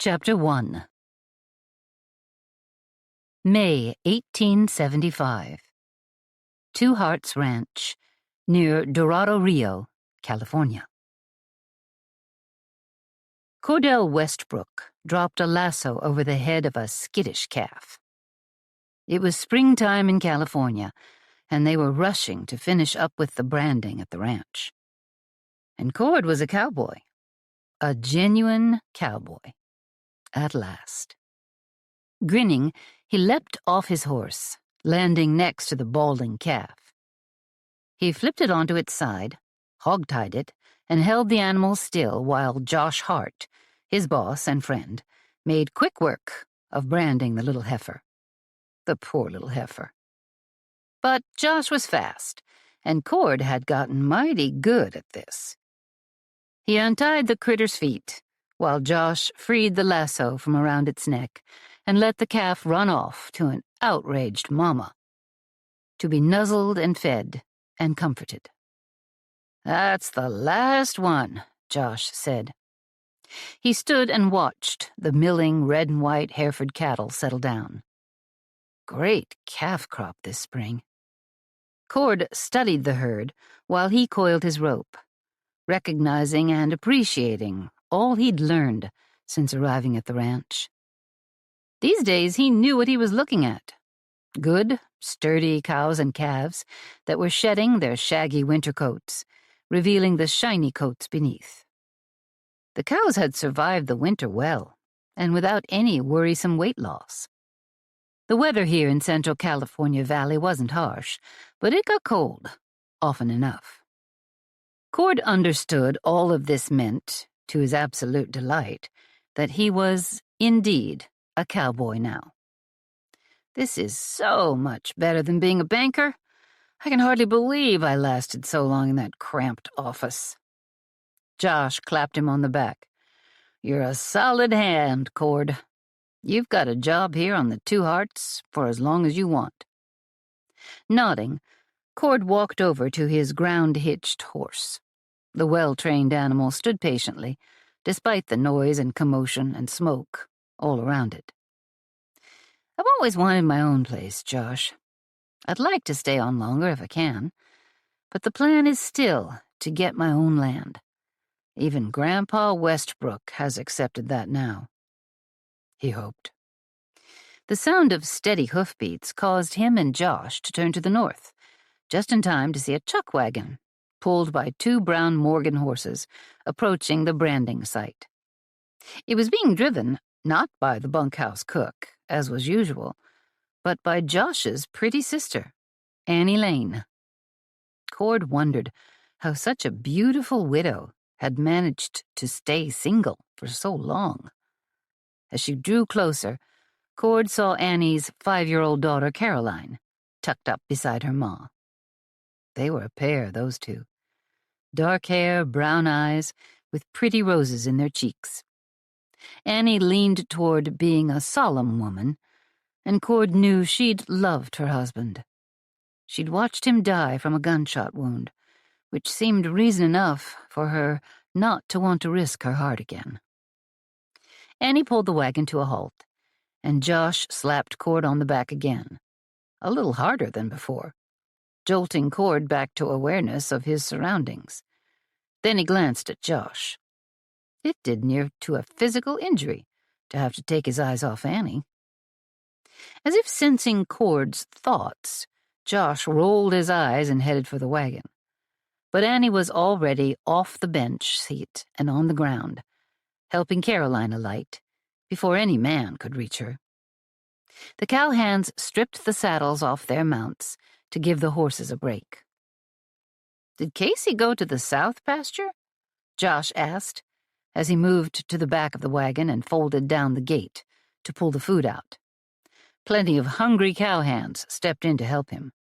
Chapter 1. May 1875. Two Hearts Ranch, near Dorado Rio, California. Cordell Westbrook dropped a lasso over the head of a skittish calf. It was springtime in California, and they were rushing to finish up with the branding at the ranch. And Cord was a cowboy. A genuine cowboy. At last. Grinning, he leapt off his horse, landing next to the balding calf. He flipped it onto its side, hog-tied it, and held the animal still while Josh Hart, his boss and friend, made quick work of branding the little heifer. The poor little heifer. But Josh was fast, and Cord had gotten mighty good at this. He untied the critter's feet, while Josh freed the lasso from around its neck and let the calf run off to an outraged mama, to be nuzzled and fed and comforted. "That's the last one," Josh said. He stood and watched the milling red and white Hereford cattle settle down. Great calf crop this spring. Cord studied the herd while he coiled his rope, recognizing and appreciating all he'd learned since arriving at the ranch. These days he knew what he was looking at. Good, sturdy cows and calves that were shedding their shaggy winter coats, revealing the shiny coats beneath. The cows had survived the winter well, and without any worrisome weight loss. The weather here in Central California Valley wasn't harsh, but it got cold, often enough. Cord understood all of this meant, to his absolute delight, that he was, indeed, a cowboy now. "This is so much better than being a banker. I can hardly believe I lasted so long in that cramped office." Josh clapped him on the back. "You're a solid hand, Cord. You've got a job here on the Two Hearts for as long as you want." Nodding, Cord walked over to his ground-hitched horse. The well-trained animal stood patiently, despite the noise and commotion and smoke all around it. "I've always wanted my own place, Josh. I'd like to stay on longer if I can, but the plan is still to get my own land. Even Grandpa Westbrook has accepted that now." He hoped. The sound of steady hoofbeats caused him and Josh to turn to the north, just in time to see a chuck wagon, pulled by two brown Morgan horses, approaching the branding site. It was being driven not by the bunkhouse cook, as was usual, but by Josh's pretty sister, Annie Lane. Cord wondered how such a beautiful widow had managed to stay single for so long. As she drew closer, Cord saw Annie's 5-year-old daughter, Caroline, tucked up beside her ma. They were a pair, those two. Dark hair, brown eyes, with pretty roses in their cheeks. Annie leaned toward being a solemn woman, and Cord knew she'd loved her husband. She'd watched him die from a gunshot wound, which seemed reason enough for her not to want to risk her heart again. Annie pulled the wagon to a halt, and Josh slapped Cord on the back again, a little harder than before, jolting Cord back to awareness of his surroundings. Then he glanced at Josh. It did near to a physical injury to have to take his eyes off Annie. As if sensing Cord's thoughts, Josh rolled his eyes and headed for the wagon. But Annie was already off the bench seat and on the ground, helping Caroline alight, before any man could reach her. The cowhands stripped the saddles off their mounts to give the horses a break. "Did Casey go to the south pasture?" Josh asked, as he moved to the back of the wagon and folded down the gate to pull the food out. Plenty of hungry cowhands stepped in to help him.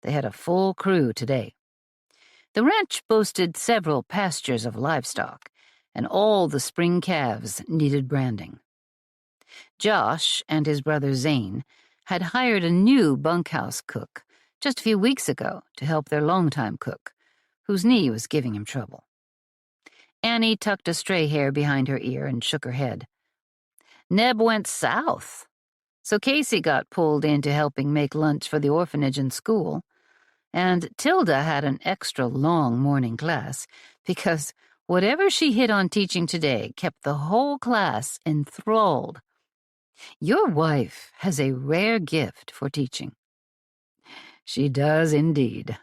They had a full crew today. The ranch boasted several pastures of livestock, and all the spring calves needed branding. Josh and his brother Zane had hired a new bunkhouse cook just a few weeks ago to help their longtime cook, whose knee was giving him trouble. Annie tucked a stray hair behind her ear and shook her head. Neb went south, so Casey got pulled into helping make lunch for the orphanage and school, and Tilda had an extra long morning class because whatever she hit on teaching today kept the whole class enthralled. Your wife has a rare gift for teaching. She does indeed.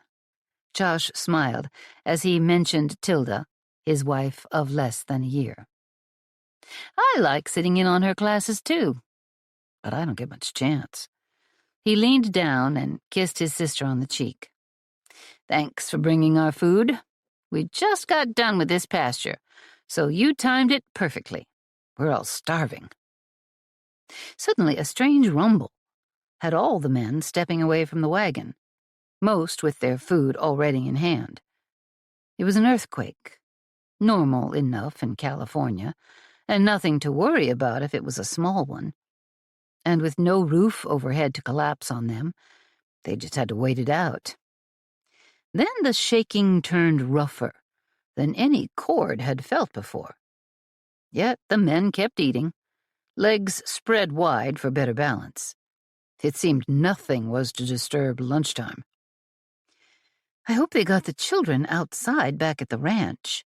Josh smiled as he mentioned Tilda, his wife of less than a year. I like sitting in on her classes too, but I don't get much chance. He leaned down and kissed his sister on the cheek. Thanks for bringing our food. We just got done with this pasture, so you timed it perfectly. We're all starving. Suddenly, a strange rumble had all the men stepping away from the wagon, most with their food already in hand. It was an earthquake, normal enough in California, and nothing to worry about if it was a small one. And with no roof overhead to collapse on them, they just had to wait it out. Then the shaking turned rougher than any Cord had felt before. Yet the men kept eating, legs spread wide for better balance. It seemed nothing was to disturb lunchtime. I hope they got the children outside back at the ranch.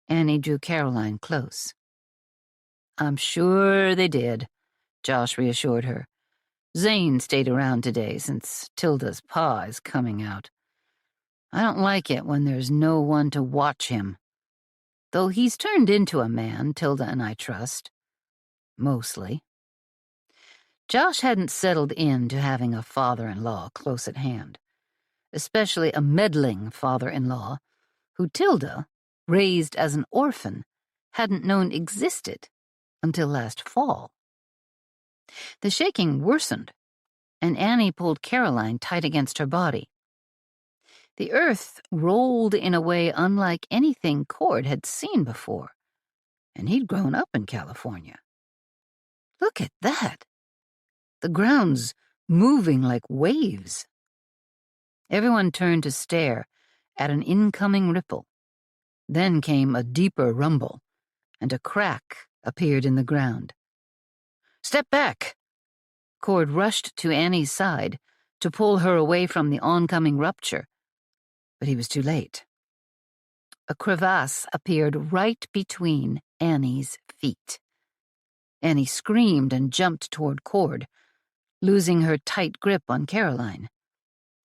Annie drew Caroline close. I'm sure they did, Josh reassured her. Zane stayed around today since Tilda's pa is coming out. I don't like it when there's no one to watch him. Though he's turned into a man Tilda and I trust. Mostly. Josh hadn't settled into having a father-in-law close at hand, especially a meddling father-in-law who Tilda, raised as an orphan, hadn't known existed until last fall. The shaking worsened, and Annie pulled Caroline tight against her body. The earth rolled in a way unlike anything Cord had seen before, and he'd grown up in California. Look at that! The ground's moving like waves. Everyone turned to stare at an incoming ripple. Then came a deeper rumble, and a crack appeared in the ground. Step back! Cord rushed to Annie's side to pull her away from the oncoming rupture, but he was too late. A crevasse appeared right between Annie's feet. Annie screamed and jumped toward Cord, losing her tight grip on Caroline.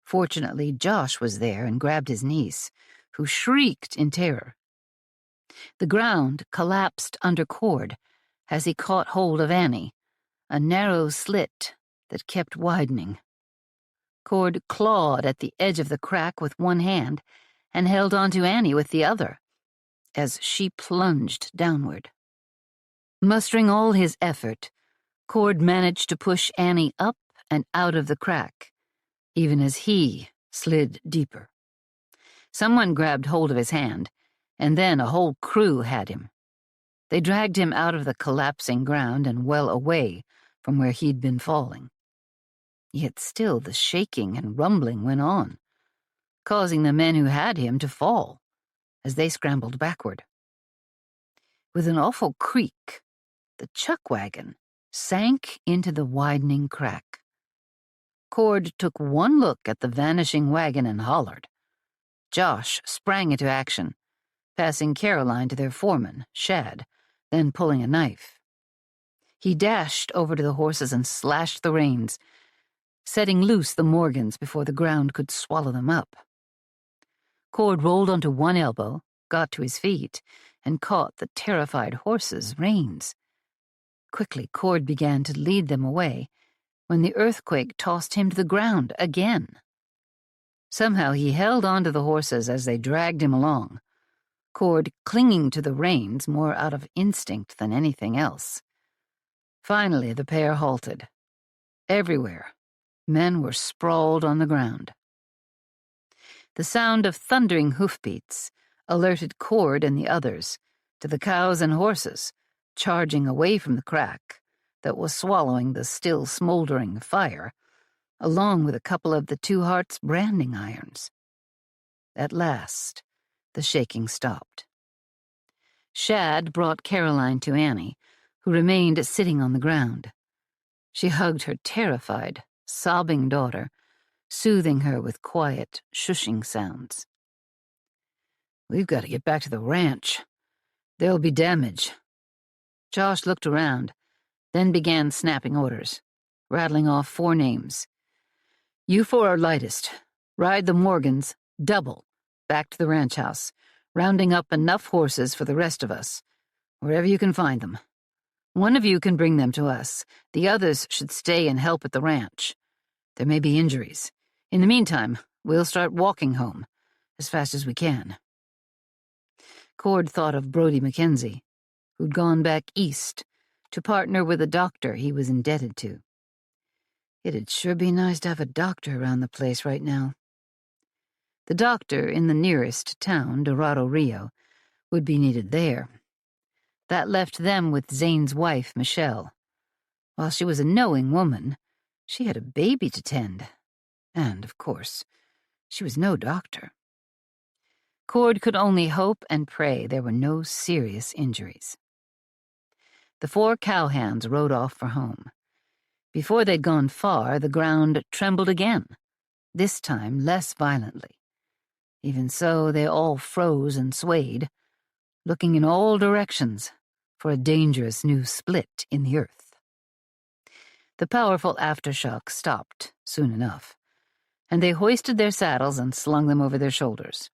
Fortunately, Josh was there and grabbed his niece, who shrieked in terror. The ground collapsed under Cord as he caught hold of Annie, a narrow slit that kept widening. Cord clawed at the edge of the crack with one hand and held onto Annie with the other, as she plunged downward. Mustering all his effort, Cord managed to push Annie up and out of the crack, even as he slid deeper. Someone grabbed hold of his hand, and then a whole crew had him. They dragged him out of the collapsing ground and well away from where he'd been falling. Yet still the shaking and rumbling went on, causing the men who had him to fall as they scrambled backward. With an awful creak, the chuck wagon sank into the widening crack. Cord took one look at the vanishing wagon and hollered. Josh sprang into action, passing Caroline to their foreman, Shad, then pulling a knife. He dashed over to the horses and slashed the reins, setting loose the Morgans before the ground could swallow them up. Cord rolled onto one elbow, got to his feet, and caught the terrified horses' reins. Quickly, Cord began to lead them away when the earthquake tossed him to the ground again. Somehow he held on to the horses as they dragged him along, Cord clinging to the reins more out of instinct than anything else. Finally, the pair halted. Everywhere, men were sprawled on the ground. The sound of thundering hoofbeats alerted Cord and the others to the cows and horses charging away from the crack that was swallowing the still smoldering fire, along with a couple of the Two Hearts branding irons. At last, the shaking stopped. Shad brought Caroline to Annie, who remained sitting on the ground. She hugged her terrified, sobbing daughter, soothing her with quiet, shushing sounds. "We've got to get back to the ranch. There'll be damage." Josh looked around, then began snapping orders, rattling off 4 names. "You 4 are lightest. Ride the Morgans, double, back to the ranch house, rounding up enough horses for the rest of us, wherever you can find them. One of you can bring them to us. The others should stay and help at the ranch. There may be injuries. In the meantime, we'll start walking home, as fast as we can." Cord thought of Brody Mackenzie, who'd gone back east to partner with a doctor he was indebted to. It'd sure be nice to have a doctor around the place right now. The doctor in the nearest town, Dorado Rio, would be needed there. That left them with Zane's wife, Michelle. While she was a knowing woman, she had a baby to tend. And, of course, she was no doctor. Cord could only hope and pray there were no serious injuries. The 4 cowhands rode off for home. Before they'd gone far, the ground trembled again, this time less violently. Even so, they all froze and swayed, looking in all directions for a dangerous new split in the earth. The powerful aftershock stopped soon enough, and they hoisted their saddles and slung them over their shoulders.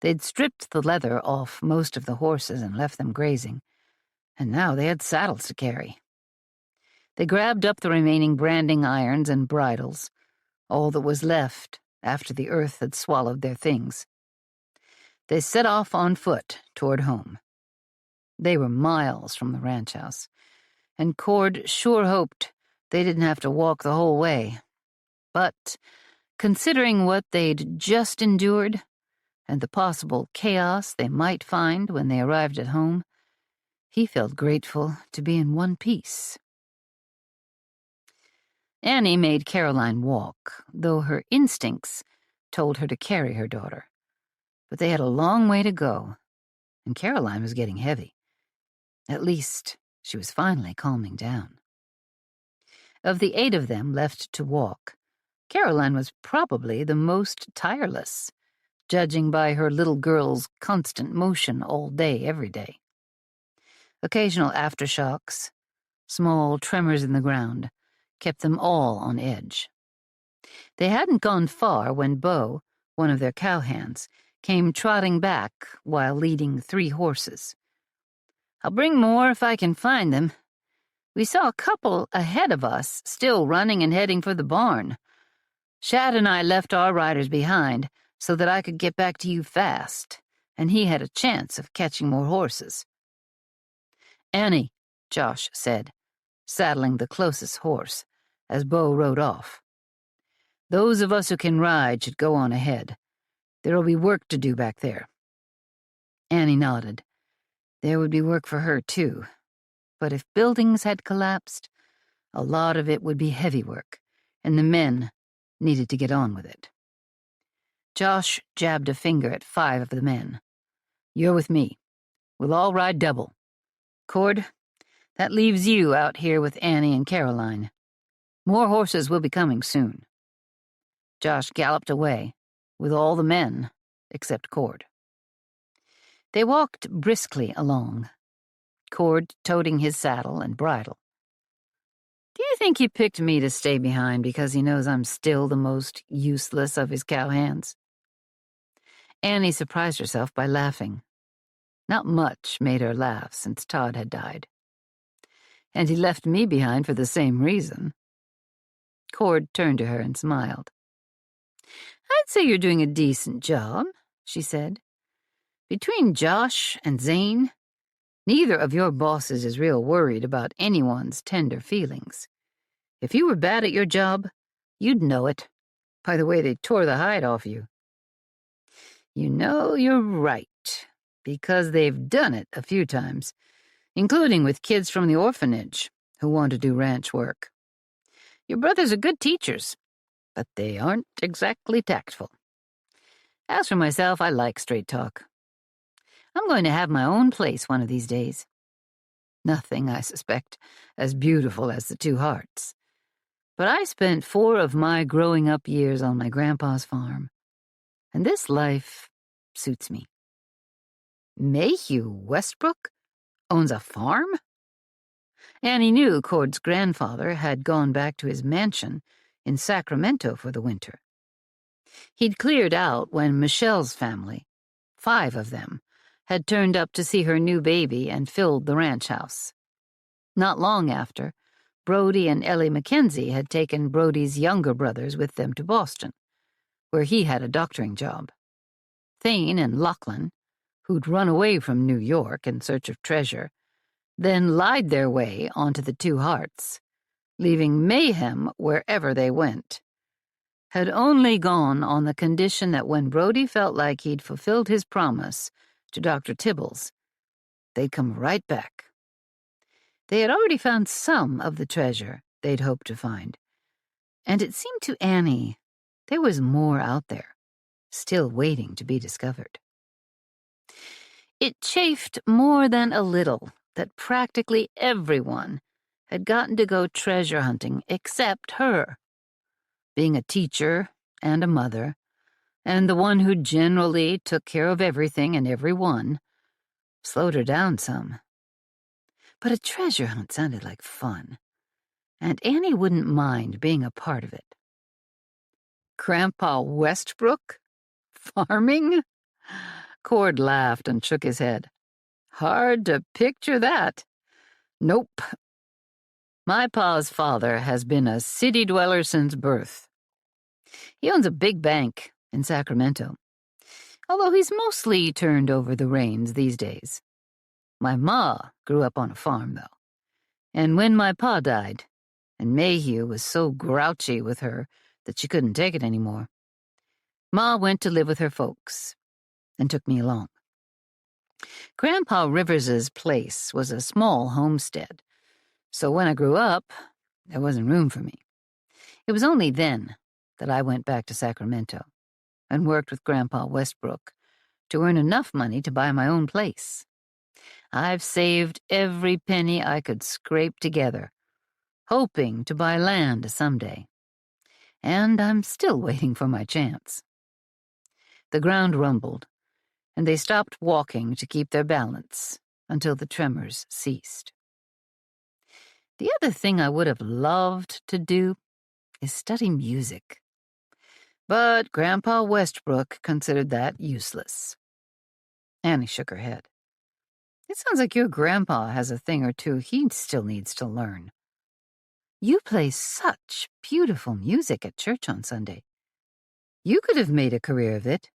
They'd stripped the leather off most of the horses and left them grazing, and now they had saddles to carry. They grabbed up the remaining branding irons and bridles, all that was left after the earth had swallowed their things. They set off on foot toward home. They were miles from the ranch house, and Cord sure hoped they didn't have to walk the whole way. But, considering what they'd just endured, and the possible chaos they might find when they arrived at home, he felt grateful to be in one piece. Annie made Caroline walk, though her instincts told her to carry her daughter. But they had a long way to go, and Caroline was getting heavy. At least, she was finally calming down. Of the 8 of them left to walk, Caroline was probably the most tireless, judging by her little girl's constant motion all day, every day. Occasional aftershocks, small tremors in the ground, kept them all on edge. They hadn't gone far when Bo, one of their cowhands, came trotting back while leading 3 horses. "I'll bring more if I can find them. We saw a couple ahead of us still running and heading for the barn. Shad and I left our riders behind so that I could get back to you fast, and he had a chance of catching more horses." "Annie," Josh said, saddling the closest horse, as Bo rode off. "Those of us who can ride should go on ahead. There'll be work to do back there." Annie nodded. There would be work for her, too. But if buildings had collapsed, a lot of it would be heavy work, and the men needed to get on with it. Josh jabbed a finger at 5 of the men. "You're with me. We'll all ride double. Cord, that leaves you out here with Annie and Caroline. More horses will be coming soon." Josh galloped away, with all the men except Cord. They walked briskly along, Cord toting his saddle and bridle. "Do you think he picked me to stay behind because he knows I'm still the most useless of his cowhands?" Annie surprised herself by laughing. Not much made her laugh since Todd had died. "And he left me behind for the same reason." Cord turned to her and smiled. "I'd say you're doing a decent job," she said. "Between Josh and Zane, neither of your bosses is real worried about anyone's tender feelings. If you were bad at your job, you'd know it, by the way they tore the hide off you." "You know, you're right, because they've done it a few times, including with kids from the orphanage who want to do ranch work. Your brothers are good teachers, but they aren't exactly tactful. As for myself, I like straight talk. I'm going to have my own place one of these days." Nothing, I suspect, as beautiful as the Two Hearts. But I spent 4 of my growing up years on my grandpa's farm, and this life suits me. Mayhew Westbrook owns a farm? Annie knew Cord's grandfather had gone back to his mansion in Sacramento for the winter. He'd cleared out when Michelle's family, 5 of them, had turned up to see her new baby and filled the ranch house. Not long after, Brody and Ellie Mackenzie had taken Brody's younger brothers with them to Boston, where he had a doctoring job. Thane and Lachlan, who'd run away from New York in search of treasure, then lied their way onto the Two Hearts, leaving mayhem wherever they went, had only gone on the condition that when Brody felt like he'd fulfilled his promise to Dr. Tibbles, they'd come right back. They had already found some of the treasure they'd hoped to find, and it seemed to Annie there was more out there, still waiting to be discovered. It chafed more than a little that practically everyone had gotten to go treasure hunting except her. Being a teacher and a mother, and the one who generally took care of everything and everyone, slowed her down some. But a treasure hunt sounded like fun, and Annie wouldn't mind being a part of it. Grandpa Westbrook? Farming? Cord laughed and shook his head. Hard to picture that. Nope. My pa's father has been a city dweller since birth. He owns a big bank in Sacramento, although he's mostly turned over the reins these days. My ma grew up on a farm, though, and when my pa died, and Mayhew was so grouchy with her that she couldn't take it anymore, Ma went to live with her folks and took me along. Grandpa Rivers's place was a small homestead, so when I grew up, there wasn't room for me. It was only then that I went back to Sacramento and worked with Grandpa Westbrook to earn enough money to buy my own place. I've saved every penny I could scrape together, hoping to buy land someday. And I'm still waiting for my chance. The ground rumbled, and they stopped walking to keep their balance until the tremors ceased. The other thing I would have loved to do is study music. But Grandpa Westbrook considered that useless. Annie shook her head. It sounds like your grandpa has a thing or two he still needs to learn. You play such beautiful music at church on Sunday. You could have made a career of it.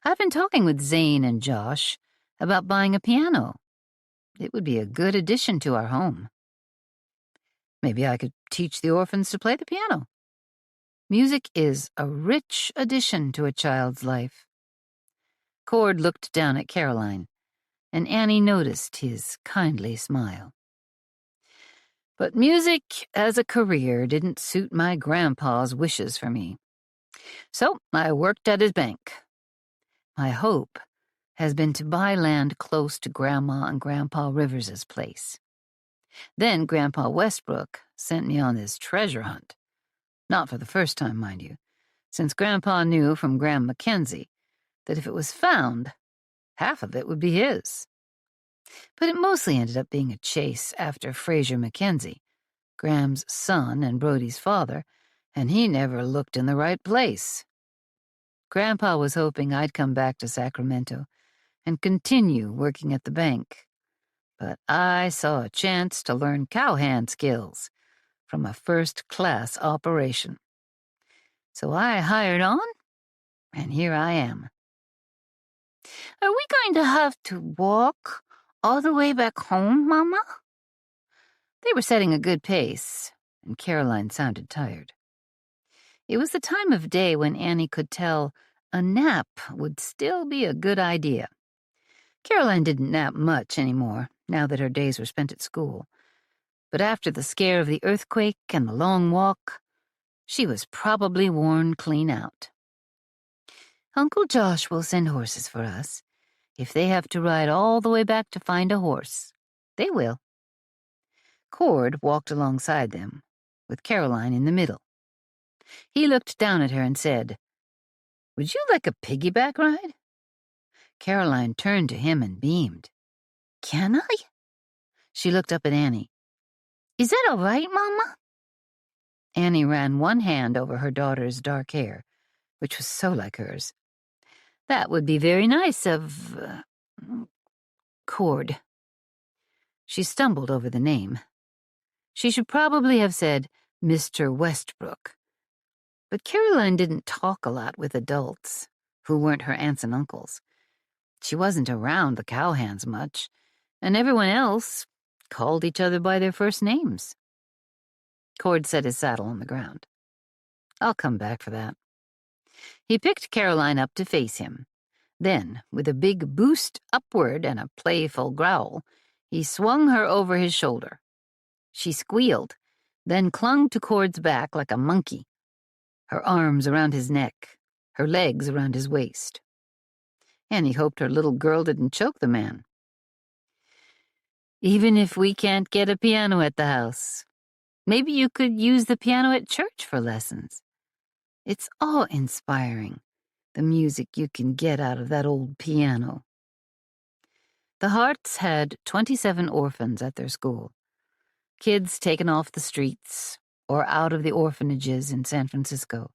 I've been talking with Zane and Josh about buying a piano. It would be a good addition to our home. Maybe I could teach the orphans to play the piano. Music is a rich addition to a child's life. Cord looked down at Caroline, and Annie noticed his kindly smile. But music as a career didn't suit my grandpa's wishes for me. So I worked at his bank. My hope has been to buy land close to Grandma and Grandpa Rivers's place. Then Grandpa Westbrook sent me on this treasure hunt. Not for the first time, mind you, since Grandpa knew from Graham Mackenzie that if it was found, half of it would be his. But it mostly ended up being a chase after Fraser Mackenzie, Graham's son and Brody's father, and he never looked in the right place. Grandpa was hoping I'd come back to Sacramento and continue working at the bank, but I saw a chance to learn cowhand skills from a first-class operation. So I hired on, and here I am. Are we going to have to walk all the way back home, Mama? They were setting a good pace, and Caroline sounded tired. It was the time of day when Annie could tell a nap would still be a good idea. Caroline didn't nap much anymore, now that her days were spent at school. But after the scare of the earthquake and the long walk, she was probably worn clean out. Uncle Josh will send horses for us, if they have to ride all the way back to find a horse, They will. Cord walked alongside them, with Caroline in the middle. He looked down at her and said, "Would you like a piggyback ride?" Caroline turned to him and beamed. "Can I?" She looked up at Annie. "Is that all right, Mama?" Annie ran one hand over her daughter's dark hair, which was so like hers. "That would be very nice of... Cord." She stumbled over the name. She should probably have said Mr. Westbrook. But Caroline didn't talk a lot with adults, who weren't her aunts and uncles. She wasn't around the cowhands much, and everyone else called each other by their first names. Cord set his saddle on the ground. "I'll come back for that." He picked Caroline up to face him. Then, with a big boost upward and a playful growl, he swung her over his shoulder. She squealed, then clung to Cord's back like a monkey, her arms around his neck, her legs around his waist. Annie hoped her little girl didn't choke the man. "Even if we can't get a piano at the house, maybe you could use the piano at church for lessons. It's awe-inspiring, the music you can get out of that old piano." The Harts had 27 orphans at their school, kids taken off the streets or out of the orphanages in San Francisco.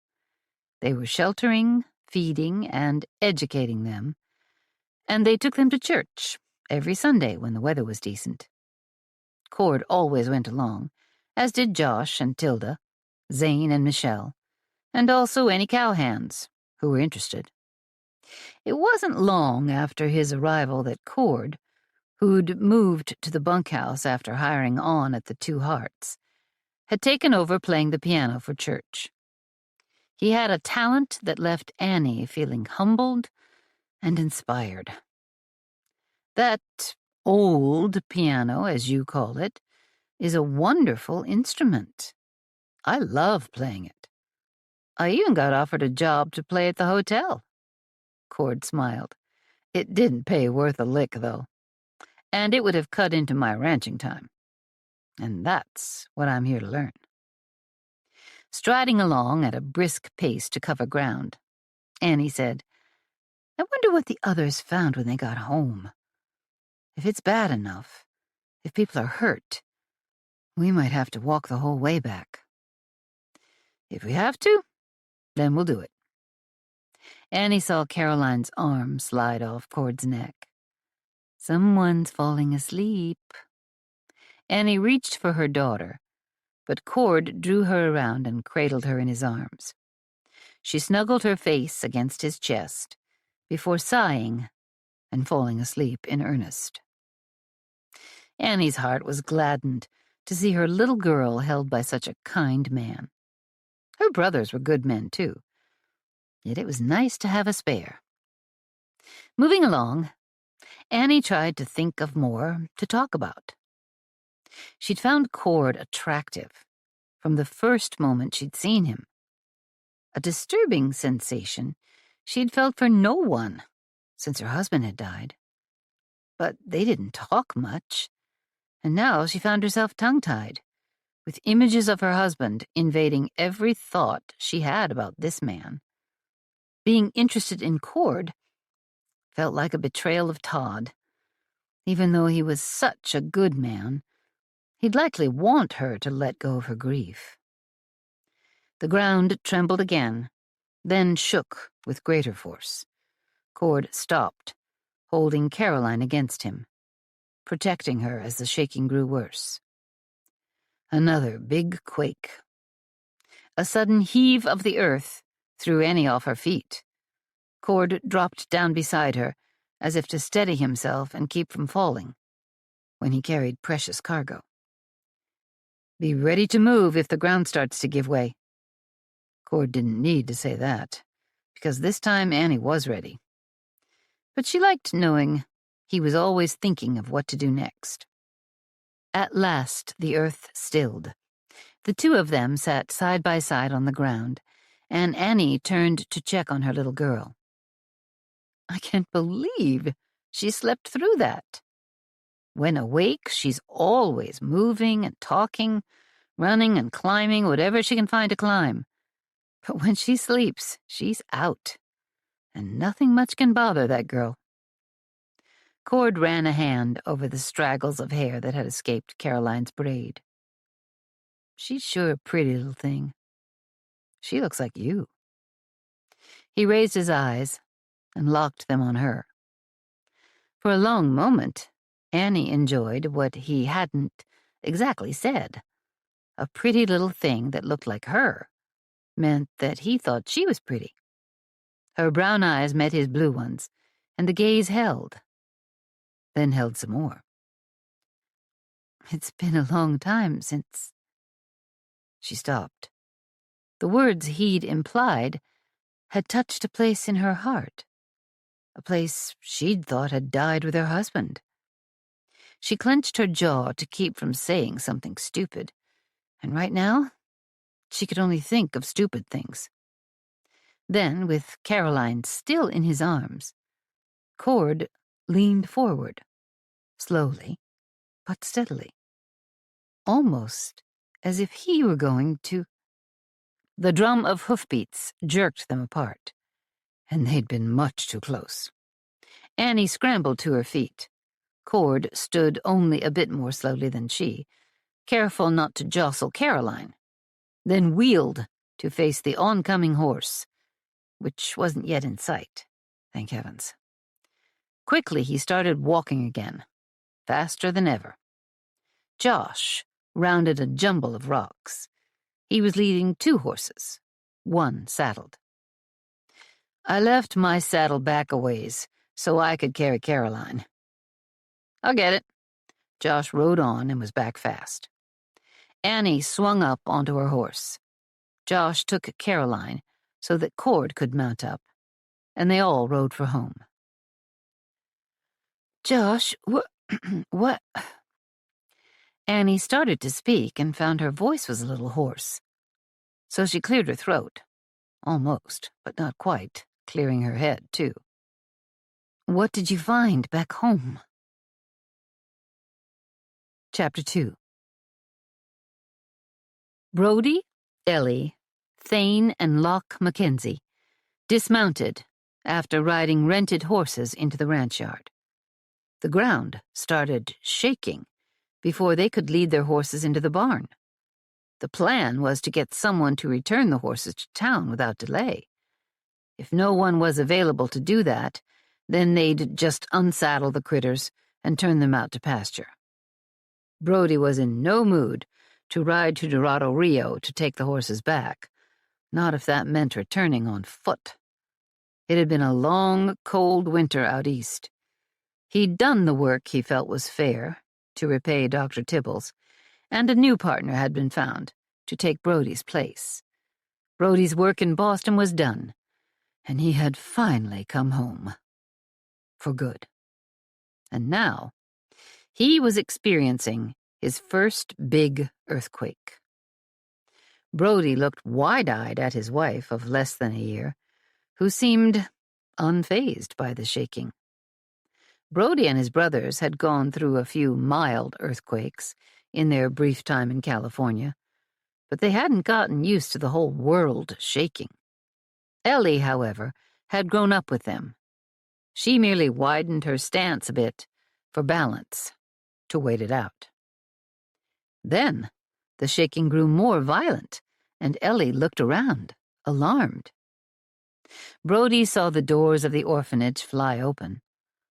They were sheltering, feeding, and educating them, and they took them to church every Sunday when the weather was decent. Cord always went along, as did Josh and Tilda, Zane and Michelle, and also any cowhands who were interested. It wasn't long after his arrival that Cord, who'd moved to the bunkhouse after hiring on at the Two Hearts, had taken over playing the piano for church. He had a talent that left Annie feeling humbled and inspired. That old piano, as you call it, is a wonderful instrument. I love playing it. I even got offered a job to play at the hotel." Cord smiled. "It didn't pay worth a lick, though, and it would have cut into my ranching time. And that's what I'm here to learn." Striding along at a brisk pace to cover ground, Annie said, "I wonder what the others found when they got home. If it's bad enough, if people are hurt, we might have to walk the whole way back." "If we have to, then we'll do it." Annie saw Caroline's arm slide off Cord's neck. "Someone's falling asleep." Annie reached for her daughter, but Cord drew her around and cradled her in his arms. She snuggled her face against his chest before sighing and falling asleep in earnest. Annie's heart was gladdened to see her little girl held by such a kind man. Her brothers were good men, too, yet it was nice to have a spare. Moving along, Annie tried to think of more to talk about. She'd found Cord attractive from the first moment she'd seen him. A disturbing sensation she'd felt for no one since her husband had died. But they didn't talk much, and now she found herself tongue-tied, with images of her husband invading every thought she had about this man. Being interested in Cord felt like a betrayal of Todd. Even though he was such a good man, he'd likely want her to let go of her grief. The ground trembled again, then shook with greater force. Cord stopped, holding Caroline against him, protecting her as the shaking grew worse. Another big quake. A sudden heave of the earth threw Annie off her feet. Cord dropped down beside her, as if to steady himself and keep from falling, when he carried precious cargo. "Be ready to move if the ground starts to give way." Cord didn't need to say that, because this time Annie was ready. But she liked knowing he was always thinking of what to do next. At last the earth stilled. The two of them sat side by side on the ground, and Annie turned to check on her little girl. "I can't believe she slept through that." When awake, she's always moving and talking, running and climbing whatever she can find to climb. But when she sleeps, she's out, and nothing much can bother that girl. Cord ran a hand over the straggles of hair that had escaped Caroline's braid. She's sure a pretty little thing. She looks like you. He raised his eyes and locked them on her. For a long moment, Annie enjoyed what he hadn't exactly said. A pretty little thing that looked like her meant that he thought she was pretty. Her brown eyes met his blue ones, and the gaze held, then held some more. It's been a long time since... She stopped. The words he'd implied had touched a place in her heart, a place she'd thought had died with her husband. She clenched her jaw to keep from saying something stupid, and right now, she could only think of stupid things. Then, with Caroline still in his arms, Cord leaned forward, slowly but steadily, almost as if he were going to... The drum of hoofbeats jerked them apart, and they'd been much too close. Annie scrambled to her feet. Cord stood only a bit more slowly than she, careful not to jostle Caroline, then wheeled to face the oncoming horse, which wasn't yet in sight, thank heavens. Quickly he started walking again, faster than ever. Josh rounded a jumble of rocks. He was leading 2 horses, one saddled. I left my saddle back a ways so I could carry Caroline. I'll get it. Josh rode on and was back fast. Annie swung up onto her horse. Josh took Caroline so that Cord could mount up, and they all rode for home. Josh, what? Annie started to speak and found her voice was a little hoarse. So she cleared her throat. Almost, but not quite, clearing her head, too. What did you find back home? Chapter 2. Brody, Ellie, Thane, and Locke Mackenzie dismounted after riding rented horses into the ranch yard. The ground started shaking before they could lead their horses into the barn. The plan was to get someone to return the horses to town without delay. If no one was available to do that, then they'd just unsaddle the critters and turn them out to pasture. Brody was in no mood to ride to Dorado Rio to take the horses back, not if that meant returning on foot. It had been a long, cold winter out east. He'd done the work he felt was fair, to repay Dr. Tibbles, and a new partner had been found to take Brody's place. Brody's work in Boston was done, and he had finally come home. For good. And now, he was experiencing his first big earthquake. Brody looked wide-eyed at his wife of less than a year, who seemed unfazed by the shaking. Brody and his brothers had gone through a few mild earthquakes in their brief time in California, but they hadn't gotten used to the whole world shaking. Ellie, however, had grown up with them. She merely widened her stance a bit for balance, to wait it out. Then the shaking grew more violent, and Ellie looked around, alarmed. Brody saw the doors of the orphanage fly open,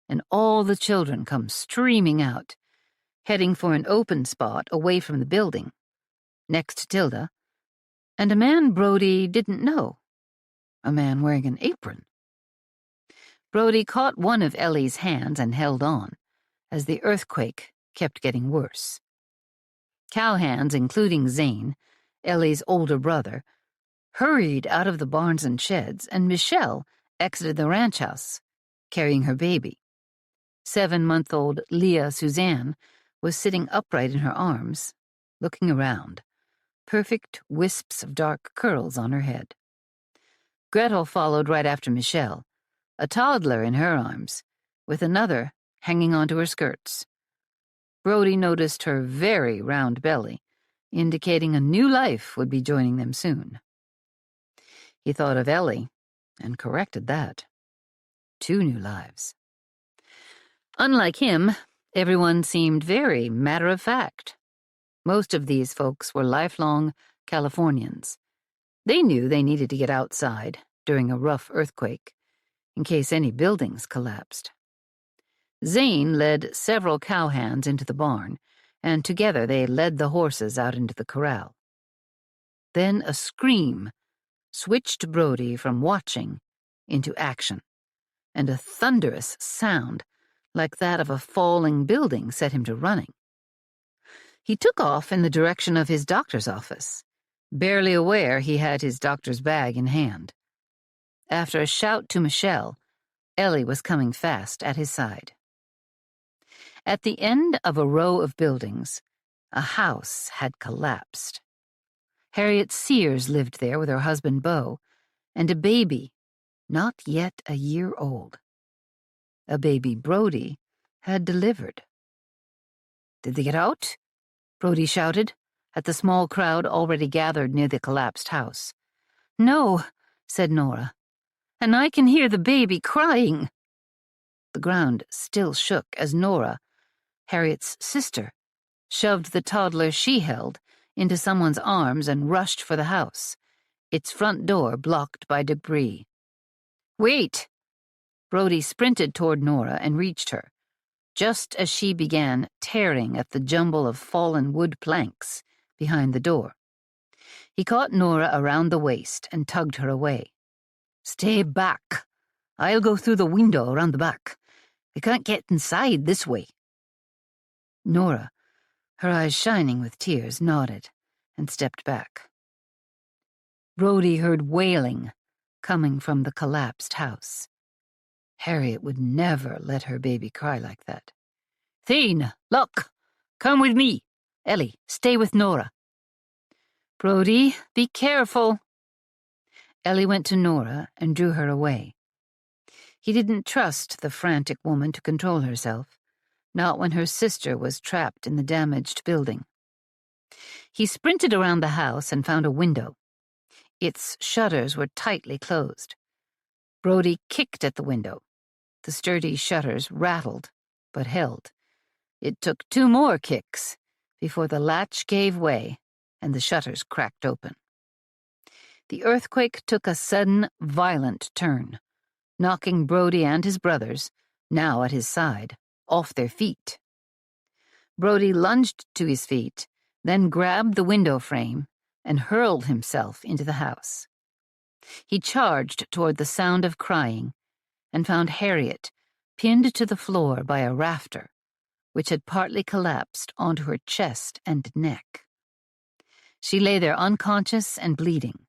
and all the children come streaming out, heading for an open spot away from the building, next to Tilda, and a man Brody didn't know, a man wearing an apron. Brody caught one of Ellie's hands and held on, as the earthquake kept getting worse. Cowhands, including Zane, Ellie's older brother, hurried out of the barns and sheds, and Michelle exited the ranch house, carrying her baby. 7-month-old Leah Suzanne was sitting upright in her arms, looking around, perfect wisps of dark curls on her head. Gretel followed right after Michelle, a toddler in her arms, with another hanging onto her skirts. Brody noticed her very round belly, indicating a new life would be joining them soon. He thought of Ellie and corrected that. 2 new lives. Unlike him, everyone seemed very matter-of-fact. Most of these folks were lifelong Californians. They knew they needed to get outside during a rough earthquake, in case any buildings collapsed. Zane led several cowhands into the barn, and together they led the horses out into the corral. Then a scream switched Brody from watching into action, and a thunderous sound like that of a falling building set him to running. He took off in the direction of his doctor's office, barely aware he had his doctor's bag in hand. After a shout to Michelle, Ellie was coming fast at his side. At the end of a row of buildings, a house had collapsed. Harriet Sears lived there with her husband Beau, and a baby, not yet a year old. A baby Brody had delivered. "Did they get out?" Brody shouted at the small crowd already gathered near the collapsed house. "No," said Nora, "and I can hear the baby crying." The ground still shook as Nora, Harriet's sister, shoved the toddler she held into someone's arms and rushed for the house, its front door blocked by debris. "Wait!" Brody sprinted toward Nora and reached her, just as she began tearing at the jumble of fallen wood planks behind the door. He caught Nora around the waist and tugged her away. "Stay back. I'll go through the window around the back. We can't get inside this way." Nora, her eyes shining with tears, nodded and stepped back. Brody heard wailing coming from the collapsed house. Harriet would never let her baby cry like that. "Thane, look, come with me. Ellie, stay with Nora." "Brody, be careful." Ellie went to Nora and drew her away. He didn't trust the frantic woman to control herself, not when her sister was trapped in the damaged building. He sprinted around the house and found a window. Its shutters were tightly closed. Brody kicked at the window. The sturdy shutters rattled, but held. It took 2 more kicks before the latch gave way and the shutters cracked open. The earthquake took a sudden, violent turn, knocking Brody and his brothers, now at his side, off their feet. Brody lunged to his feet, then grabbed the window frame and hurled himself into the house. He charged toward the sound of crying and found Harriet pinned to the floor by a rafter, which had partly collapsed onto her chest and neck. She lay there unconscious and bleeding,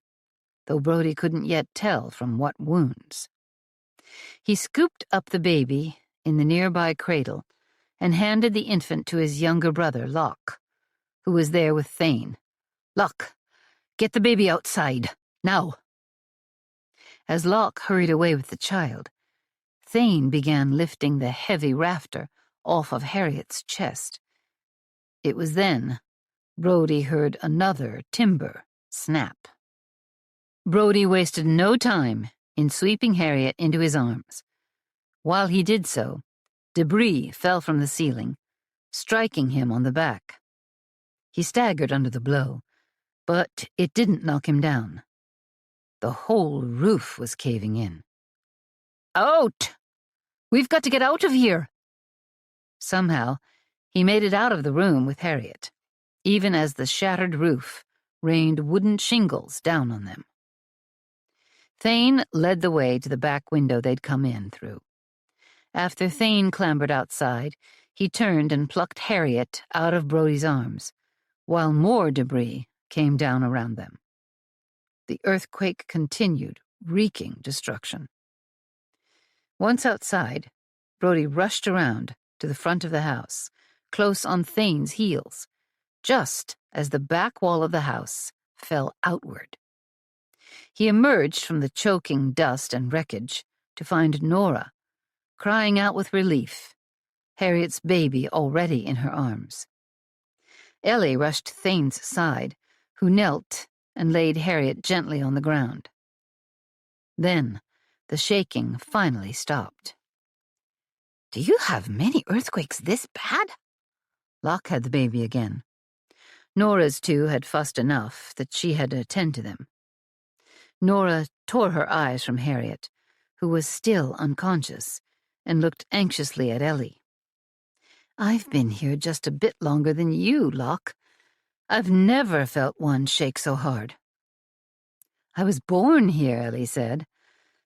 though Brody couldn't yet tell from what wounds. He scooped up the baby in the nearby cradle and handed the infant to his younger brother, Locke, who was there with Thane. "Locke, get the baby outside, now." As Locke hurried away with the child, Thane began lifting the heavy rafter off of Harriet's chest. It was then Brody heard another timber snap. Brody wasted no time in sweeping Harriet into his arms. While he did so, debris fell from the ceiling, striking him on the back. He staggered under the blow, but it didn't knock him down. The whole roof was caving in. "Out! We've got to get out of here!" Somehow, he made it out of the room with Harriet, even as the shattered roof rained wooden shingles down on them. Thane led the way to the back window they'd come in through. After Thane clambered outside, he turned and plucked Harriet out of Brody's arms, while more debris came down around them. The earthquake continued, wreaking destruction. Once outside, Brody rushed around to the front of the house, close on Thane's heels, just as the back wall of the house fell outward. He emerged from the choking dust and wreckage to find Nora, crying out with relief, Harriet's baby already in her arms. Ellie rushed to Thane's side, who knelt and laid Harriet gently on the ground. Then the shaking finally stopped. "Do you have many earthquakes this bad?" Locke had the baby again. Nora's two had fussed enough that she had to attend to them. Nora tore her eyes from Harriet, who was still unconscious, and looked anxiously at Ellie. "I've been here just a bit longer than you, Locke. I've never felt one shake so hard." "I was born here," Ellie said.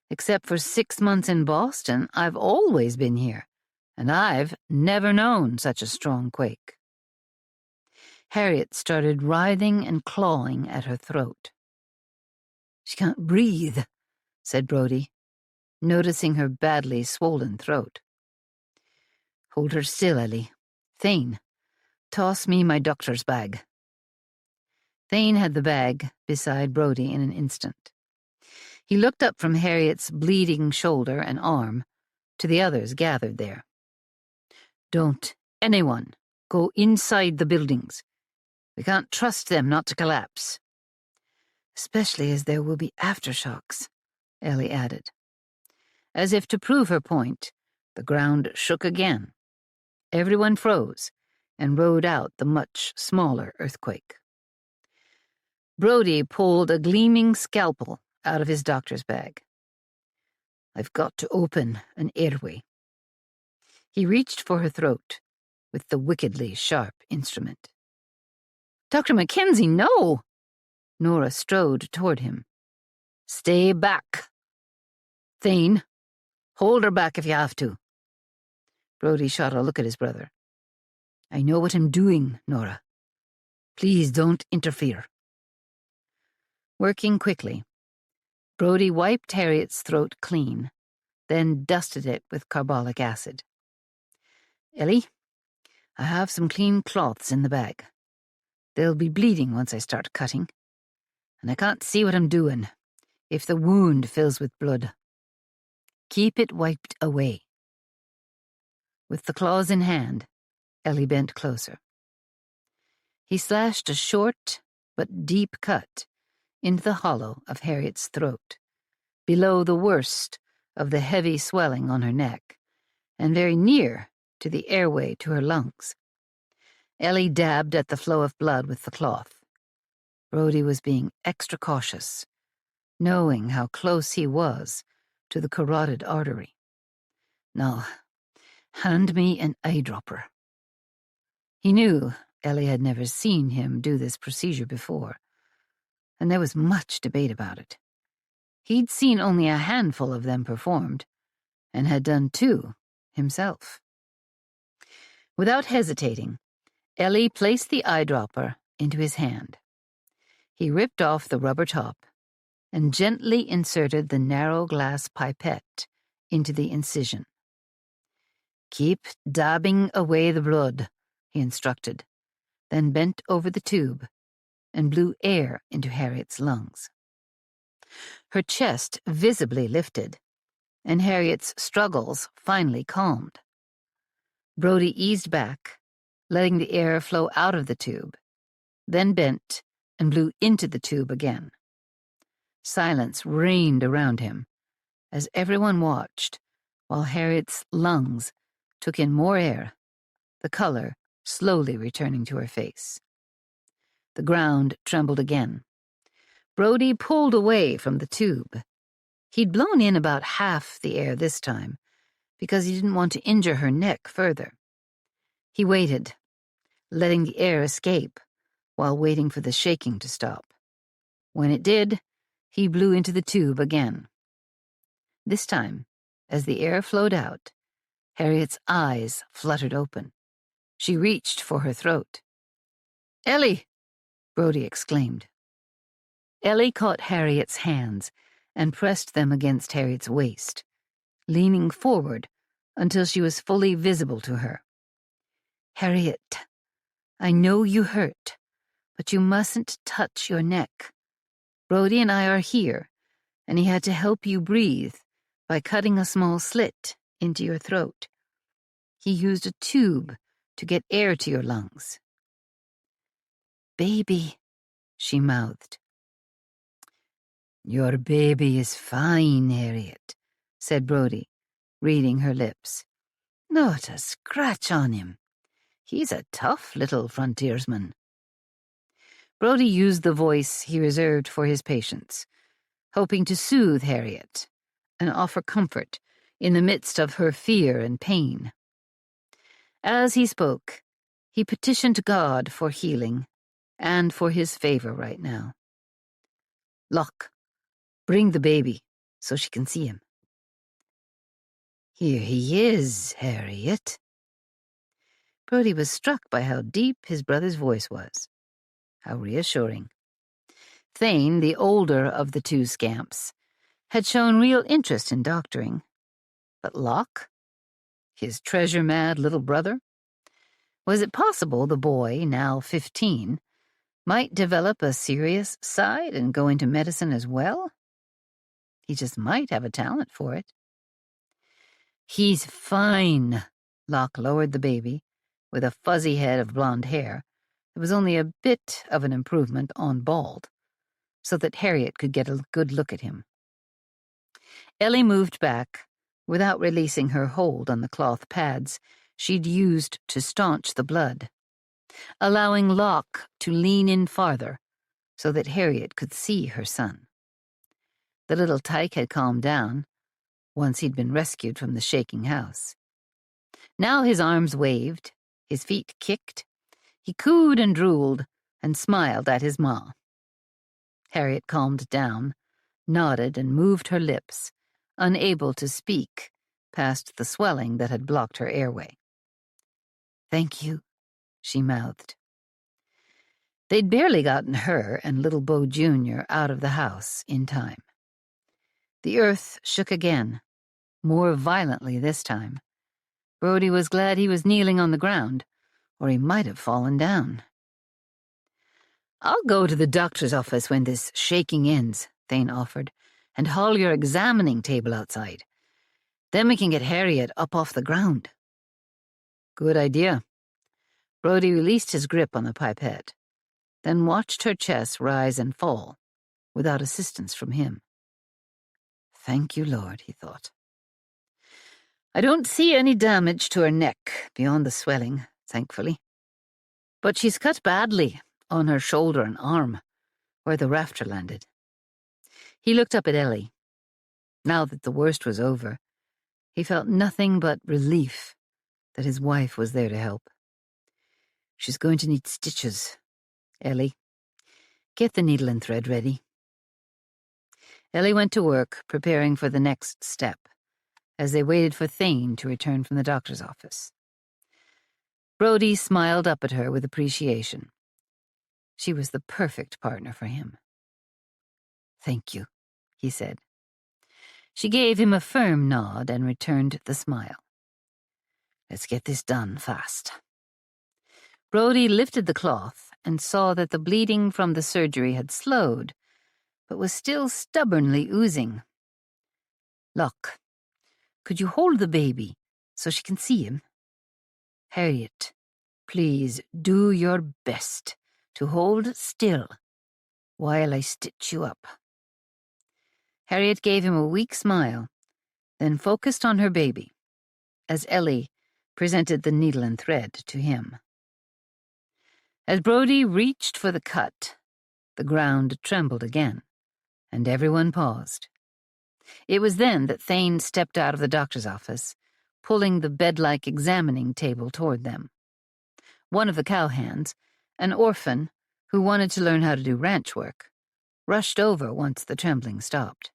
"Except for 6 months in Boston, I've always been here, and I've never known such a strong quake." Harriet started writhing and clawing at her throat. "She can't breathe," said Brody, noticing her badly swollen throat. "Hold her still, Ellie. Thane, toss me my doctor's bag." Thane had the bag beside Brody in an instant. He looked up from Harriet's bleeding shoulder and arm to the others gathered there. "Don't anyone go inside the buildings. We can't trust them not to collapse." "Especially as there will be aftershocks," Ellie added. As if to prove her point, the ground shook again. Everyone froze and rode out the much smaller earthquake. Brody pulled a gleaming scalpel out of his doctor's bag. "I've got to open an airway." He reached for her throat with the wickedly sharp instrument. "Dr. Mackenzie, no!" Nora strode toward him. "Stay back. Thane, hold her back if you have to." Brody shot a look at his brother. "I know what I'm doing, Nora. Please don't interfere." Working quickly, Brody wiped Harriet's throat clean, then dusted it with carbolic acid. "Ellie, I have some clean cloths in the bag. They'll be bleeding once I start cutting, and I can't see what I'm doing if the wound fills with blood. Keep it wiped away." With the claws in hand, Ellie bent closer. He slashed a short but deep cut into the hollow of Harriet's throat, below the worst of the heavy swelling on her neck, and very near to the airway to her lungs. Ellie dabbed at the flow of blood with the cloth. Brody was being extra cautious, knowing how close he was to the carotid artery. "Now, hand me an eyedropper." He knew Ellie had never seen him do this procedure before, and there was much debate about it. He'd seen only a handful of them performed, and had done 2 himself. Without hesitating, Ellie placed the eyedropper into his hand. He ripped off the rubber top and gently inserted the narrow glass pipette into the incision. "Keep dabbing away the blood," he instructed, then bent over the tube and blew air into Harriet's lungs. Her chest visibly lifted, and Harriet's struggles finally calmed. Brody eased back, letting the air flow out of the tube, then bent and blew into the tube again. Silence reigned around him as everyone watched while Harriet's lungs took in more air, the color slowly returning to her face. The ground trembled again. Brody pulled away from the tube. He'd blown in about half the air this time, because he didn't want to injure her neck further. He waited, letting the air escape while waiting for the shaking to stop. When it did, he blew into the tube again. This time, as the air flowed out, Harriet's eyes fluttered open. She reached for her throat. "Ellie!" Brody exclaimed. Ellie caught Harriet's hands and pressed them against Harriet's waist, leaning forward until she was fully visible to her. "Harriet, I know you hurt, but you mustn't touch your neck. Brody and I are here, and he had to help you breathe by cutting a small slit into your throat. He used a tube to get air to your lungs. Baby, she mouthed. Your baby is fine, Harriet, said Brodie, reading her lips. Not a scratch on him. He's a tough little frontiersman. Brodie used the voice he reserved for his patients, hoping to soothe Harriet and offer comfort in the midst of her fear and pain. As he spoke, he petitioned God for healing and for his favor right now. Locke, bring the baby so she can see him. Here he is, Harriet. Brodie was struck by how deep his brother's voice was. How reassuring. Thane, the older of the two scamps, had shown real interest in doctoring. But Locke? His treasure-mad little brother? Was it possible the boy, now 15, might develop a serious side and go into medicine as well? He just might have a talent for it. He's fine. Locke lowered the baby, with a fuzzy head of blonde hair. It was only a bit of an improvement on bald, so that Harriet could get a good look at him. Ellie moved back, without releasing her hold on the cloth pads she'd used to staunch the blood, allowing Locke to lean in farther so that Harriet could see her son. The little tyke had calmed down once he'd been rescued from the shaking house. Now his arms waved, his feet kicked, he cooed and drooled and smiled at his ma. Harriet calmed down, nodded and moved her lips, unable to speak past the swelling that had blocked her airway. Thank you, she mouthed. They'd barely gotten her and little Bo Jr. out of the house in time. The earth shook again, more violently this time. Brodie was glad he was kneeling on the ground, or he might have fallen down. I'll go to the doctor's office when this shaking ends, Thane offered, and haul your examining table outside. Then we can get Harriet up off the ground. Good idea. Brodie released his grip on the pipette, then watched her chest rise and fall, without assistance from him. Thank you, Lord, he thought. I don't see any damage to her neck beyond the swelling, thankfully. But she's cut badly on her shoulder and arm, where the rafter landed. He looked up at Ellie. Now that the worst was over, he felt nothing but relief that his wife was there to help. She's going to need stitches. Ellie, get the needle and thread ready. Ellie went to work, preparing for the next step, as they waited for Thane to return from the doctor's office. Brodie smiled up at her with appreciation. She was the perfect partner for him. Thank you, he said. She gave him a firm nod and returned the smile. Let's get this done fast. Brodie lifted the cloth and saw that the bleeding from the surgery had slowed, but was still stubbornly oozing. Locke, could you hold the baby so she can see him? Harriet, please do your best to hold still while I stitch you up. Harriet gave him a weak smile, then focused on her baby, as Ellie presented the needle and thread to him. As Brodie reached for the cut, the ground trembled again, and everyone paused. It was then that Thane stepped out of the doctor's office, pulling the bed-like examining table toward them. One of the cowhands, an orphan who wanted to learn how to do ranch work, rushed over once the trembling stopped.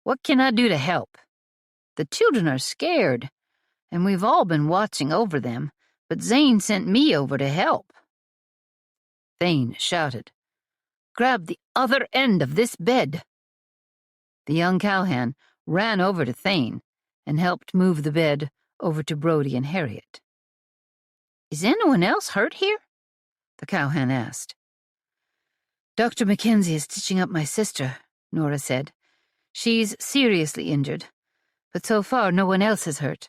What can I do to help? The children are scared, and we've all been watching over them, but Zane sent me over to help. Thane shouted, Grab the other end of this bed. The young cowhand ran over to Thane and helped move the bed over to Brodie and Harriet. Is anyone else hurt here? The cowhand asked. Dr. Mackenzie is stitching up my sister, Nora said. She's seriously injured, but so far no one else is hurt.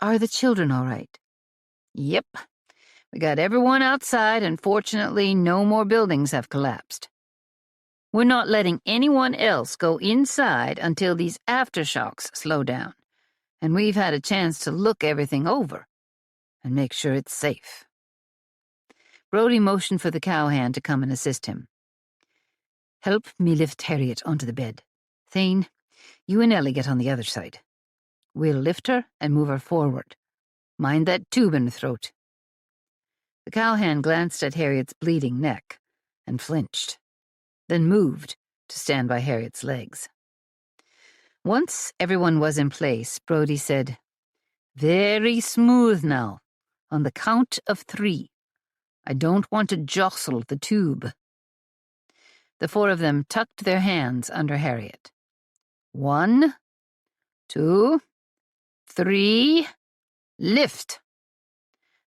Are the children all right? Yep. We got everyone outside, and fortunately, no more buildings have collapsed. We're not letting anyone else go inside until these aftershocks slow down, and we've had a chance to look everything over and make sure it's safe. Brody motioned for the cowhand to come and assist him. Help me lift Harriet onto the bed. Thane, you and Ellie get on the other side. We'll lift her and move her forward. Mind that tube in the throat. The cowhand glanced at Harriet's bleeding neck and flinched, then moved to stand by Harriet's legs. Once everyone was in place, Brody said, "Very smooth now, on the count of 3. I don't want to jostle the tube." The 4 of them tucked their hands under Harriet. 1, 2, 3, lift.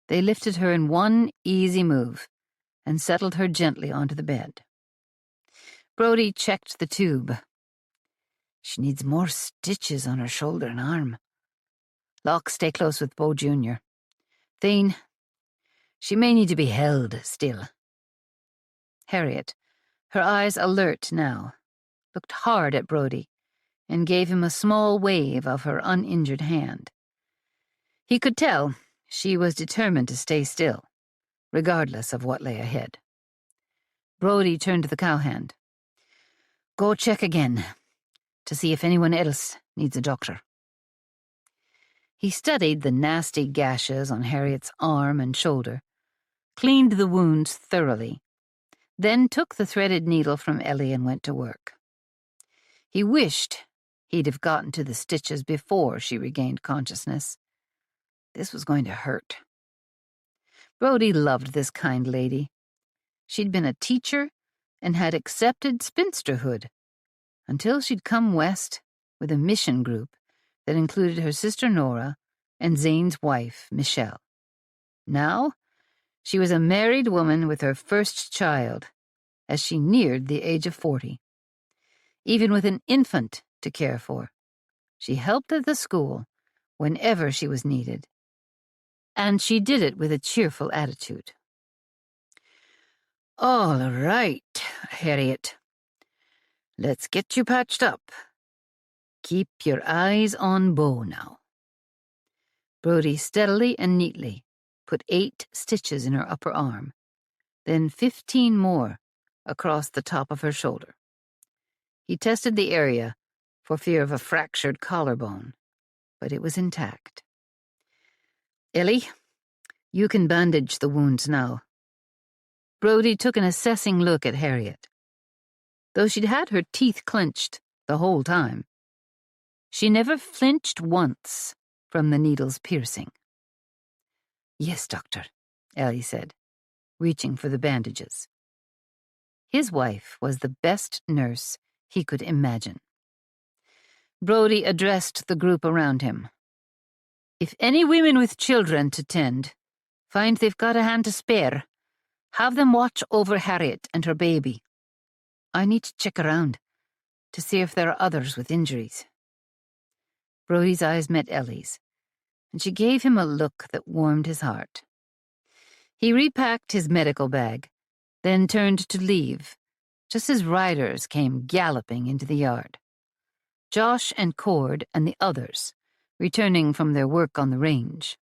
They lifted her in one easy move and settled her gently onto the bed. Brody checked the tube. She needs more stitches on her shoulder and arm. Locke, stay close with Bo Jr. Thane, she may need to be held still. Harriet, her eyes alert now, looked hard at Brody and gave him a small wave of her uninjured hand. He could tell she was determined to stay still, regardless of what lay ahead. Brody turned to the cowhand. Go check again, to see if anyone else needs a doctor. He studied the nasty gashes on Harriet's arm and shoulder, cleaned the wounds thoroughly, then took the threaded needle from Ellie and went to work. He wished he'd have gotten to the stitches before she regained consciousness. This was going to hurt. Brody loved this kind lady. She'd been a teacher and had accepted spinsterhood until she'd come west with a mission group that included her sister Nora and Zane's wife, Michelle. Now, she was a married woman with her first child as she neared the age of 40. Even with an infant to care for, she helped at the school whenever she was needed. And she did it with a cheerful attitude. All right, Harriet. Let's get you patched up. Keep your eyes on Bo now. Brody steadily and neatly put 8 stitches in her upper arm, then 15 more across the top of her shoulder. He tested the area for fear of a fractured collarbone, but it was intact. Ellie, you can bandage the wounds now. Brody took an assessing look at Harriet. Though she'd had her teeth clenched the whole time, she never flinched once from the needle's piercing. Yes, doctor, Ellie said, reaching for the bandages. His wife was the best nurse he could imagine. Brody addressed the group around him. If any women with children to tend find they've got a hand to spare, have them watch over Harriet and her baby. I need to check around to see if there are others with injuries. Brody's eyes met Ellie's, and she gave him a look that warmed his heart. He repacked his medical bag, then turned to leave, just as riders came galloping into the yard. Josh and Cord and the others, returning from their work on the range.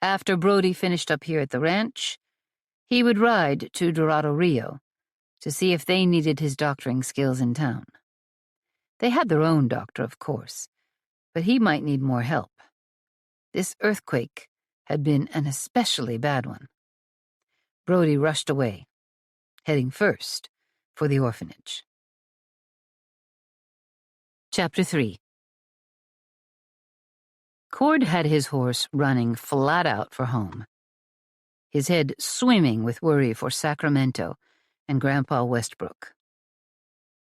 After Brody finished up here at the ranch, he would ride to Dorado Rio to see if they needed his doctoring skills in town. They had their own doctor, of course, but he might need more help. This earthquake had been an especially bad one. Brody rushed away, heading first for the orphanage. Chapter 3. Cord had his horse running flat out for home, his head swimming with worry for Sacramento and Grandpa Westbrook.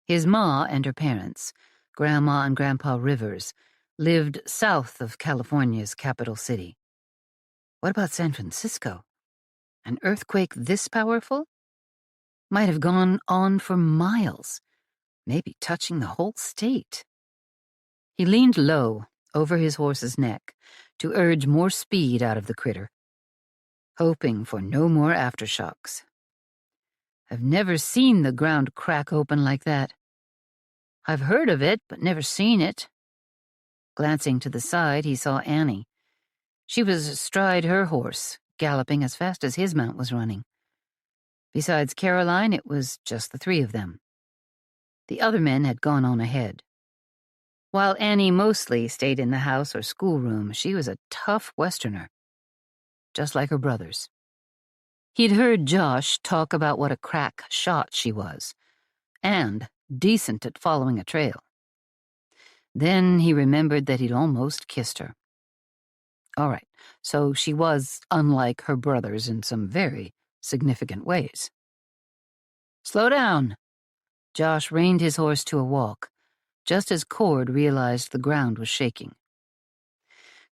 His ma and her parents, Grandma and Grandpa Rivers, lived south of California's capital city. What about San Francisco? An earthquake this powerful? Might have gone on for miles, maybe touching the whole state. He leaned low over his horse's neck to urge more speed out of the critter, hoping for no more aftershocks. I've never seen the ground crack open like that. I've heard of it, but never seen it. Glancing to the side, he saw Annie. She was astride her horse, galloping as fast as his mount was running. Besides Caroline, it was just the three of them. The other men had gone on ahead. While Annie mostly stayed in the house or schoolroom, she was a tough Westerner, just like her brothers. He'd heard Josh talk about what a crack shot she was, and decent at following a trail. Then he remembered that he'd almost kissed her. All right, so she was unlike her brothers in some very significant ways. Slow down. Josh reined his horse to a walk, just as Cord realized the ground was shaking.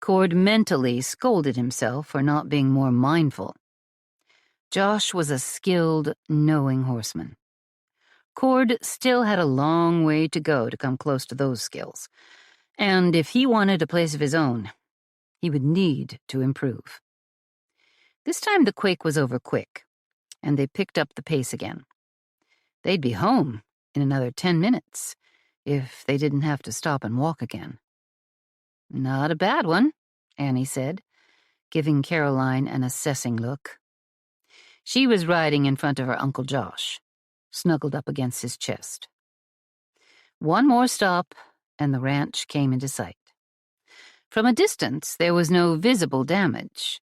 Cord mentally scolded himself for not being more mindful. Josh was a skilled, knowing horseman. Cord still had a long way to go to come close to those skills, and if he wanted a place of his own, he would need to improve. This time the quake was over quick, and they picked up the pace again. They'd be home in another 10 minutes if they didn't have to stop and walk again. Not a bad one, Annie said, giving Caroline an assessing look. She was riding in front of her Uncle Josh, snuggled up against his chest. One more stop, and the ranch came into sight. From a distance, there was no visible damage,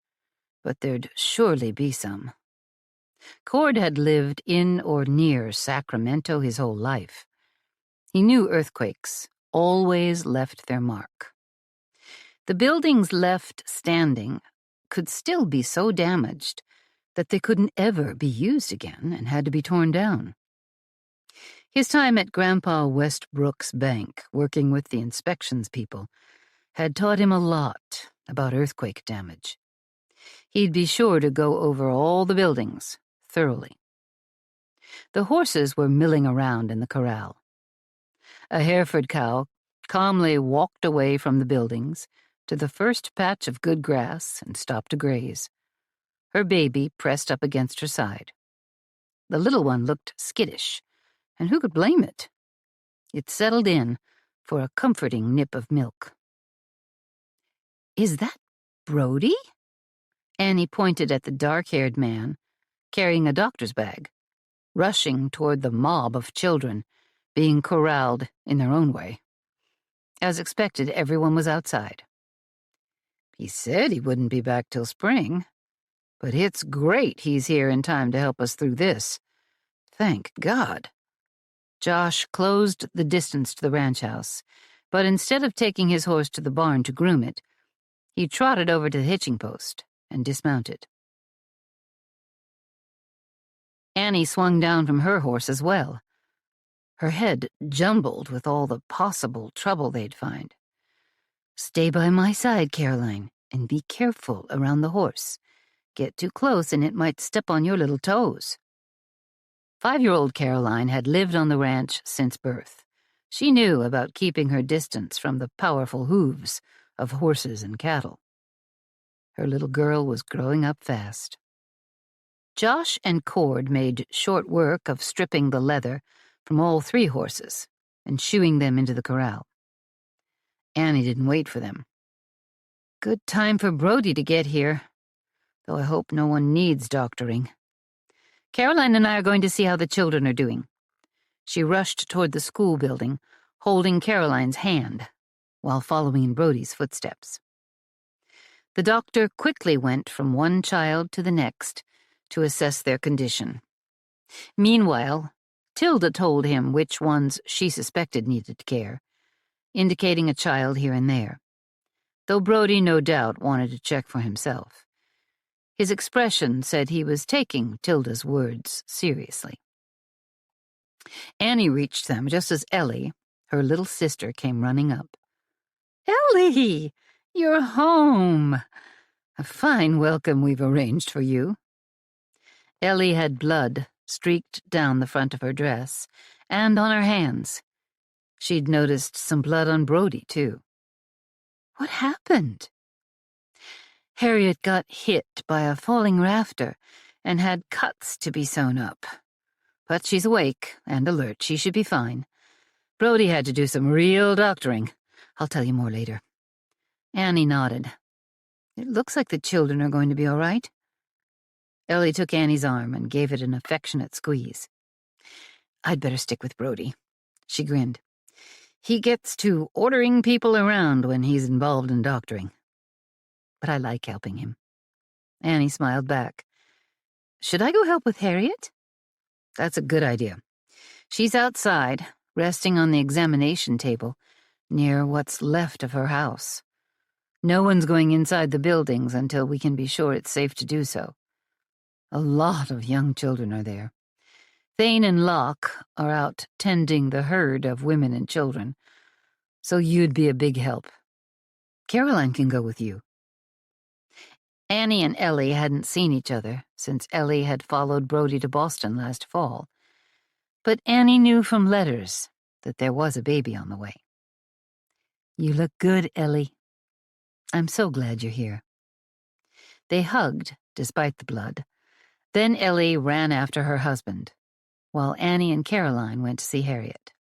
but there'd surely be some. Cord had lived in or near Sacramento his whole life. He knew earthquakes always left their mark. The buildings left standing could still be so damaged that they couldn't ever be used again and had to be torn down. His time at Grandpa Westbrook's bank, working with the inspections people, had taught him a lot about earthquake damage. He'd be sure to go over all the buildings thoroughly. The horses were milling around in the corral. A Hereford cow calmly walked away from the buildings to the first patch of good grass and stopped to graze, her baby pressed up against her side. The little one looked skittish, and who could blame it? It settled in for a comforting nip of milk. Is that Brody? Annie pointed at the dark-haired man, carrying a doctor's bag, rushing toward the mob of children, being corralled in their own way. As expected, everyone was outside. He said he wouldn't be back till spring, but it's great he's here in time to help us through this. Thank God. Josh closed the distance to the ranch house, but instead of taking his horse to the barn to groom it, he trotted over to the hitching post and dismounted. Annie swung down from her horse as well, her head jumbled with all the possible trouble they'd find. Stay by my side, Caroline, and be careful around the horse. Get too close and it might step on your little toes. 5-year-old Caroline had lived on the ranch since birth. She knew about keeping her distance from the powerful hooves of horses and cattle. Her little girl was growing up fast. Josh and Cord made short work of stripping the leather from all 3 horses and shoeing them into the corral. Annie didn't wait for them. Good time for Brody to get here, though I hope no one needs doctoring. Caroline and I are going to see how the children are doing. She rushed toward the school building, holding Caroline's hand, while following in Brody's footsteps. The doctor quickly went from one child to the next to assess their condition. Meanwhile, Tilda told him which ones she suspected needed care, indicating a child here and there, though Brody no doubt wanted to check for himself. His expression said he was taking Tilda's words seriously. Annie reached them just as Ellie, her little sister, came running up. Ellie, you're home. A fine welcome we've arranged for you. Ellie had blood streaked down the front of her dress and on her hands. She'd noticed some blood on Brody, too. What happened? Harriet got hit by a falling rafter and had cuts to be sewn up. But she's awake and alert. She should be fine. Brody had to do some real doctoring. I'll tell you more later. Annie nodded. It looks like the children are going to be all right. Ellie took Annie's arm and gave it an affectionate squeeze. I'd better stick with Brody. She grinned. He gets to ordering people around when he's involved in doctoring. But I like helping him. Annie smiled back. Should I go help with Harriet? That's a good idea. She's outside, resting on the examination table, near what's left of her house. No one's going inside the buildings until we can be sure it's safe to do so. A lot of young children are there. Thane and Locke are out tending the herd of women and children, so you'd be a big help. Caroline can go with you. Annie and Ellie hadn't seen each other since Ellie had followed Brody to Boston last fall, but Annie knew from letters that there was a baby on the way. You look good, Ellie. I'm so glad you're here. They hugged, despite the blood. Then Ellie ran after her husband, while Annie and Caroline went to see Harriet.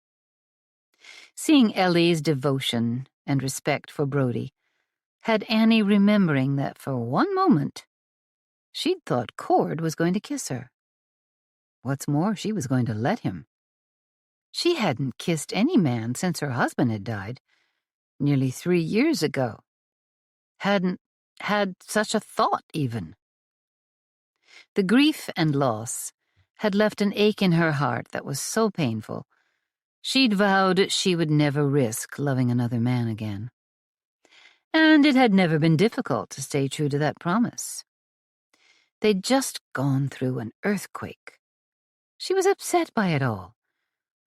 Seeing Ellie's devotion and respect for Brody had Annie remembering that for one moment she'd thought Cord was going to kiss her. What's more, she was going to let him. She hadn't kissed any man since her husband had died, nearly 3 years ago. Hadn't had such a thought, even. The grief and loss had left an ache in her heart that was so painful, she'd vowed she would never risk loving another man again. And it had never been difficult to stay true to that promise. They'd just gone through an earthquake. She was upset by it all.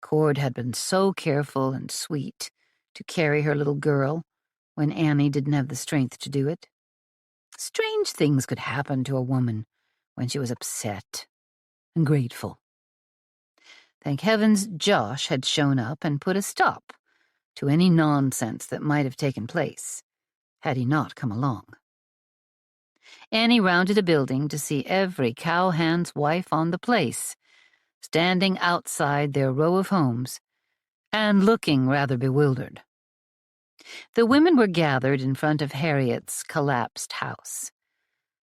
Cord had been so careful and sweet to carry her little girl when Annie didn't have the strength to do it. Strange things could happen to a woman when she was upset and grateful. Thank heavens Josh had shown up and put a stop to any nonsense that might have taken place, had he not come along. Annie rounded a building to see every cowhand's wife on the place, standing outside their row of homes, and looking rather bewildered. The women were gathered in front of Harriet's collapsed house.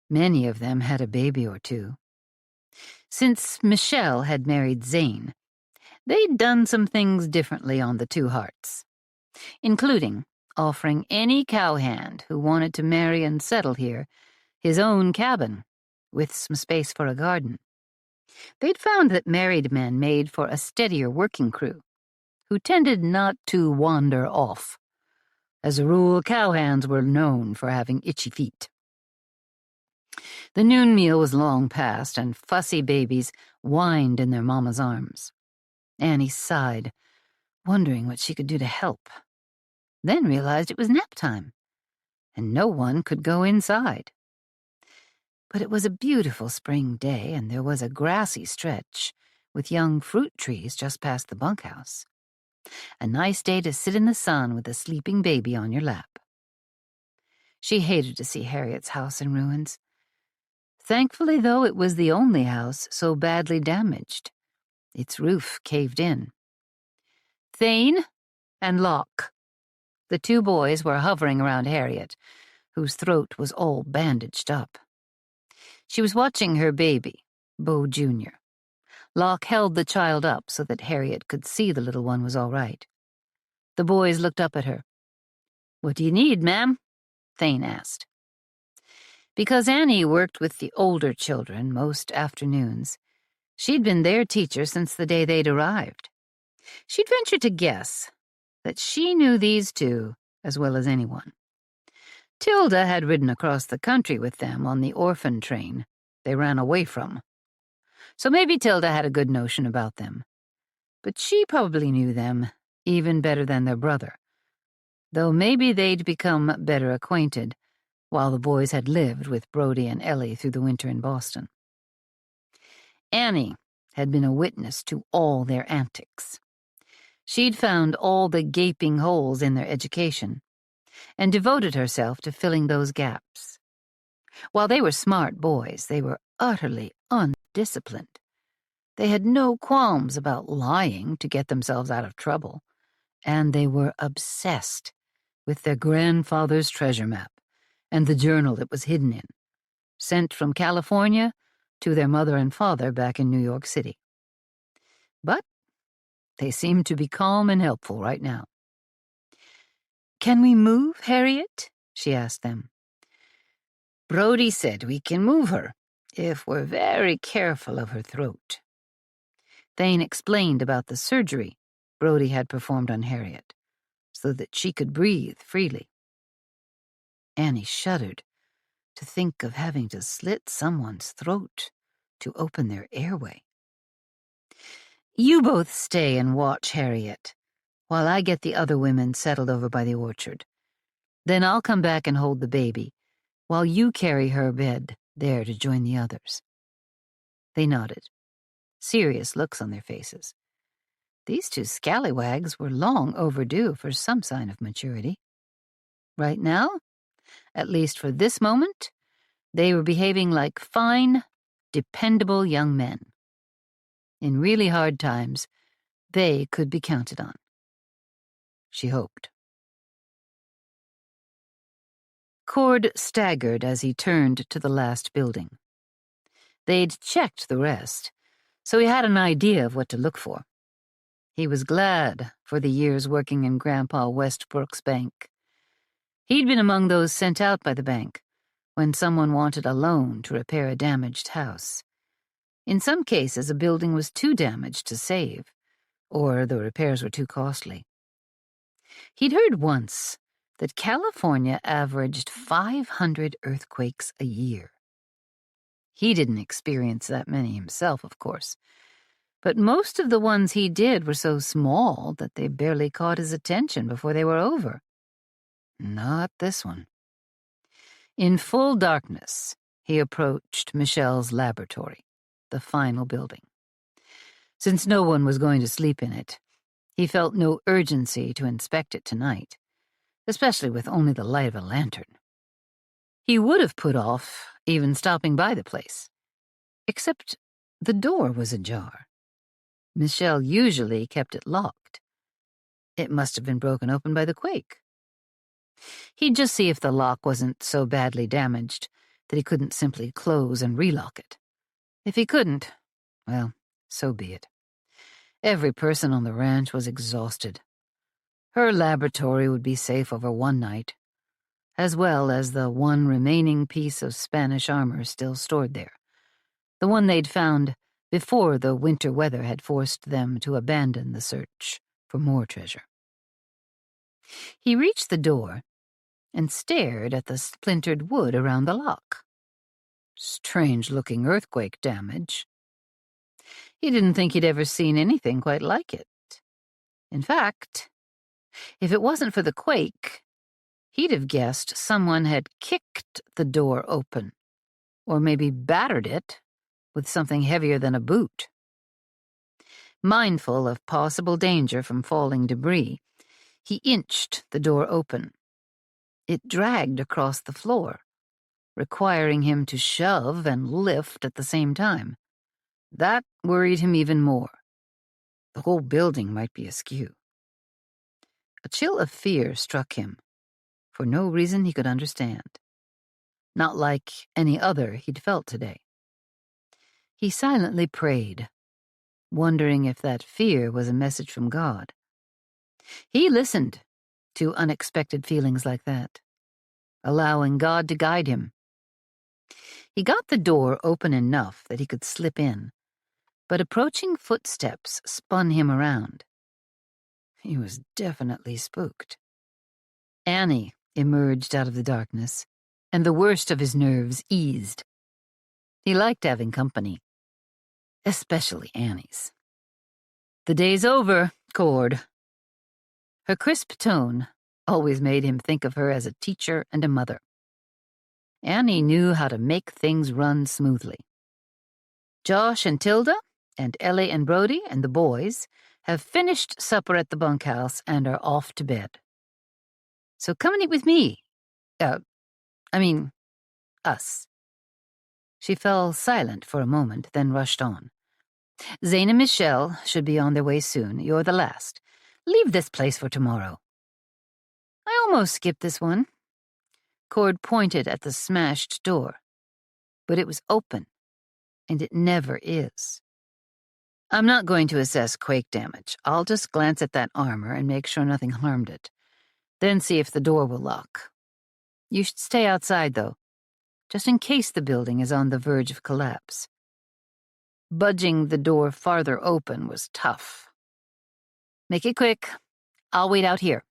Many of them had a baby or two. Since Michelle had married Zane, they'd done some things differently on the Two Hearts, including offering any cowhand who wanted to marry and settle here his own cabin, with some space for a garden. They'd found that married men made for a steadier working crew, who tended not to wander off. As a rule, cowhands were known for having itchy feet. The noon meal was long past, and fussy babies whined in their mama's arms. Annie sighed, wondering what she could do to help. Then realized it was nap time, and no one could go inside. But it was a beautiful spring day, and there was a grassy stretch with young fruit trees just past the bunkhouse. A nice day to sit in the sun with a sleeping baby on your lap. She hated to see Harriet's house in ruins. Thankfully, though, it was the only house so badly damaged. Its roof caved in. Thane and Locke, the two boys, were hovering around Harriet, whose throat was all bandaged up. She was watching her baby, Beau Jr. Locke held the child up so that Harriet could see the little one was all right. The boys looked up at her. "What do you need, ma'am?" Thane asked. Because Annie worked with the older children most afternoons, she'd been their teacher since the day they'd arrived. She'd ventured to guess that she knew these two as well as anyone. Tilda had ridden across the country with them on the orphan train they ran away from. So maybe Tilda had a good notion about them. But she probably knew them even better than their brother, though maybe they'd become better acquainted while the boys had lived with Brody and Ellie through the winter in Boston. Annie had been a witness to all their antics. She'd found all the gaping holes in their education and devoted herself to filling those gaps. While they were smart boys, they were utterly undisciplined. They had no qualms about lying to get themselves out of trouble, and they were obsessed with their grandfather's treasure map and the journal it was hidden in, sent from California to their mother and father back in New York City. But they seemed to be calm and helpful right now. "Can we move Harriet?" she asked them. "Brody said we can move her, if we're very careful of her throat." Thane explained about the surgery Brody had performed on Harriet, so that she could breathe freely. Annie shuddered to think of having to slit someone's throat to open their airway. "You both stay and watch Harriet, while I get the other women settled over by the orchard. Then I'll come back and hold the baby, while you carry her bed there to join the others." They nodded, serious looks on their faces. These two scallywags were long overdue for some sign of maturity. Right now, at least for this moment, they were behaving like fine, dependable young men. In really hard times, they could be counted on. She hoped. Cord staggered as he turned to the last building. They'd checked the rest, so he had an idea of what to look for. He was glad for the years working in Grandpa Westbrook's bank. He'd been among those sent out by the bank when someone wanted a loan to repair a damaged house. In some cases, a building was too damaged to save, or the repairs were too costly. He'd heard once that California averaged 500 earthquakes a year. He didn't experience that many himself, of course, but most of the ones he did were so small that they barely caught his attention before they were over. Not this one. In full darkness, he approached Michelle's laboratory, the final building. Since no one was going to sleep in it, he felt no urgency to inspect it tonight, especially with only the light of a lantern. He would have put off even stopping by the place, except the door was ajar. Michelle usually kept it locked. It must have been broken open by the quake. He'd just see if the lock wasn't so badly damaged that he couldn't simply close and relock it. If he couldn't, well, so be it. Every person on the ranch was exhausted. Her laboratory would be safe over one night, as well as the one remaining piece of Spanish armor still stored there, the one they'd found before the winter weather had forced them to abandon the search for more treasure. He reached the door and stared at the splintered wood around the lock. Strange-looking earthquake damage. He didn't think he'd ever seen anything quite like it. In fact, if it wasn't for the quake, he'd have guessed someone had kicked the door open, or maybe battered it with something heavier than a boot. Mindful of possible danger from falling debris, he inched the door open. It dragged across the floor, requiring him to shove and lift at the same time. That worried him even more. The whole building might be askew. A chill of fear struck him, for no reason he could understand. Not like any other he'd felt today. He silently prayed, wondering if that fear was a message from God. He listened to unexpected feelings like that, allowing God to guide him. He got the door open enough that he could slip in, but approaching footsteps spun him around. He was definitely spooked. Annie emerged out of the darkness, and the worst of his nerves eased. He liked having company, especially Annie's. "The day's over, Cord." Her crisp tone always made him think of her as a teacher and a mother. Annie knew how to make things run smoothly. "Josh and Tilda, and Ellie and Brody and the boys have finished supper at the bunkhouse and are off to bed. So come and eat with me. I mean, us. She fell silent for a moment, then rushed on. Zane and Michelle should be on their way soon. You're the last. Leave this place for tomorrow. I almost skipped this one. Cord pointed at the smashed door, but it was open, and it never is. I'm not going to assess quake damage. I'll just glance at that armor and make sure nothing harmed it, then see if the door will lock. You should stay outside, though, just in case the building is on the verge of collapse. Budging the door farther open was tough. Make it quick. I'll wait out here.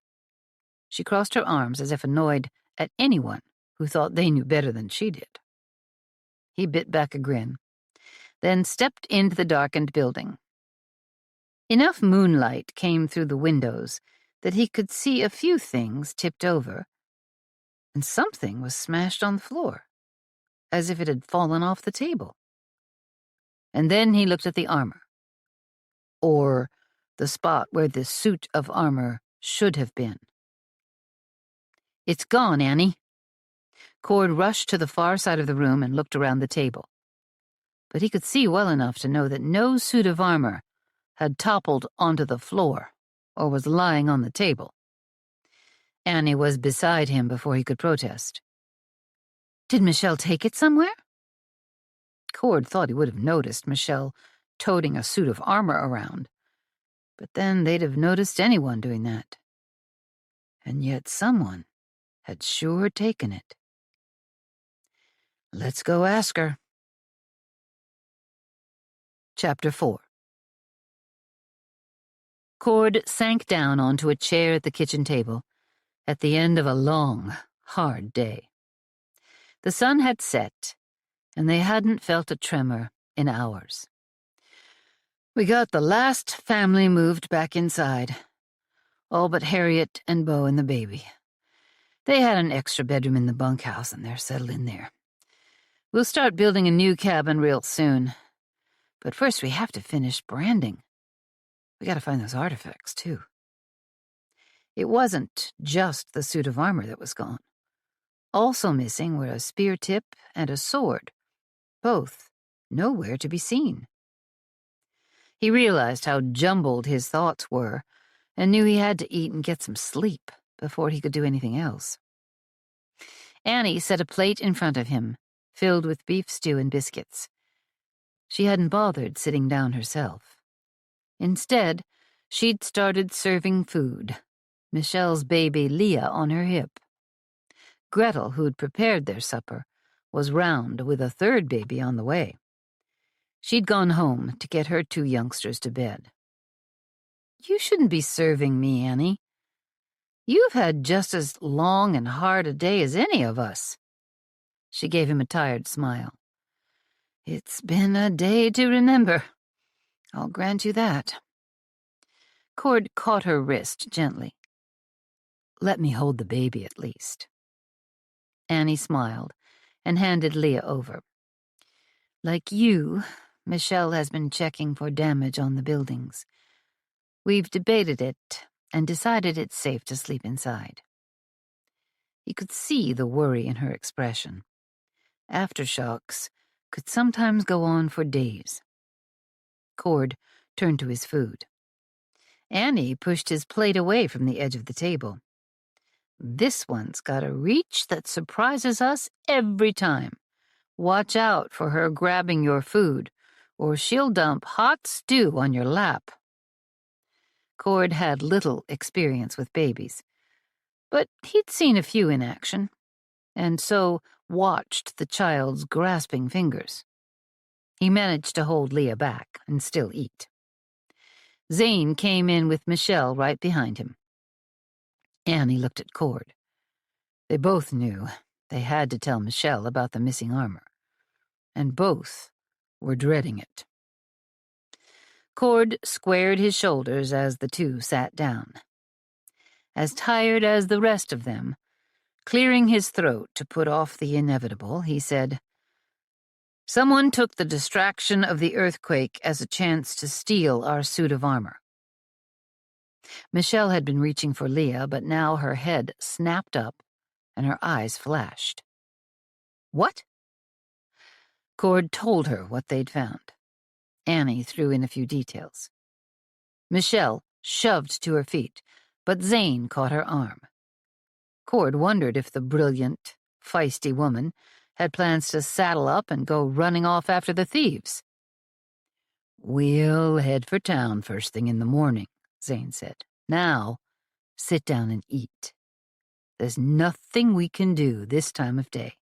She crossed her arms as if annoyed at anyone who thought they knew better than she did. He bit back a grin, then stepped into the darkened building. Enough moonlight came through the windows that he could see a few things tipped over, and something was smashed on the floor, as if it had fallen off the table. And then he looked at the armor, or the spot where the suit of armor should have been. It's gone, Annie. Cord rushed to the far side of the room and looked around the table. But he could see well enough to know that no suit of armor had toppled onto the floor or was lying on the table. Annie was beside him before he could protest. Did Michelle take it somewhere? Cord thought he would have noticed Michelle toting a suit of armor around, but then they'd have noticed anyone doing that. And yet someone had sure taken it. Let's go ask her. Chapter 4. Cord sank down onto a chair at the kitchen table at the end of a long, hard day. The sun had set, and they hadn't felt a tremor in hours. We got the last family moved back inside, all but Harriet and Beau and the baby. They had an extra bedroom in the bunkhouse, and they're settled in there. We'll start building a new cabin real soon. But first we have to finish branding. We gotta find those artifacts, too. It wasn't just the suit of armor that was gone. Also missing were a spear tip and a sword, both nowhere to be seen. He realized how jumbled his thoughts were and knew he had to eat and get some sleep before he could do anything else. Annie set a plate in front of him, filled with beef stew and biscuits. She hadn't bothered sitting down herself. Instead, she'd started serving food, Michelle's baby Leah on her hip. Gretel, who'd prepared their supper, was round with a third baby on the way. She'd gone home to get her 2 youngsters to bed. You shouldn't be serving me, Annie. You've had just as long and hard a day as any of us. She gave him a tired smile. It's been a day to remember. I'll grant you that. Cord caught her wrist gently. Let me hold the baby at least. Annie smiled and handed Leah over. Like you, Michelle has been checking for damage on the buildings. We've debated it and decided it's safe to sleep inside. He could see the worry in her expression. Aftershocks could sometimes go on for days. Cord turned to his food. Annie pushed his plate away from the edge of the table. This one's got a reach that surprises us every time. Watch out for her grabbing your food, or she'll dump hot stew on your lap. Cord had little experience with babies, but he'd seen a few in action, and so watched the child's grasping fingers. He managed to hold Leah back and still eat. Zane came in with Michelle right behind him. Annie looked at Cord. They both knew they had to tell Michelle about the missing armor, and both were dreading it. Cord squared his shoulders as the 2 sat down. As tired as the rest of them, clearing his throat to put off the inevitable, he said, Someone took the distraction of the earthquake as a chance to steal our suit of armor. Michelle had been reaching for Leah, but now her head snapped up and her eyes flashed. What? Cord told her what they'd found. Annie threw in a few details. Michelle shoved to her feet, but Zane caught her arm. Cord wondered if the brilliant, feisty woman had plans to saddle up and go running off after the thieves. "We'll head for town first thing in the morning," Zane said. "Now, sit down and eat. There's nothing we can do this time of day,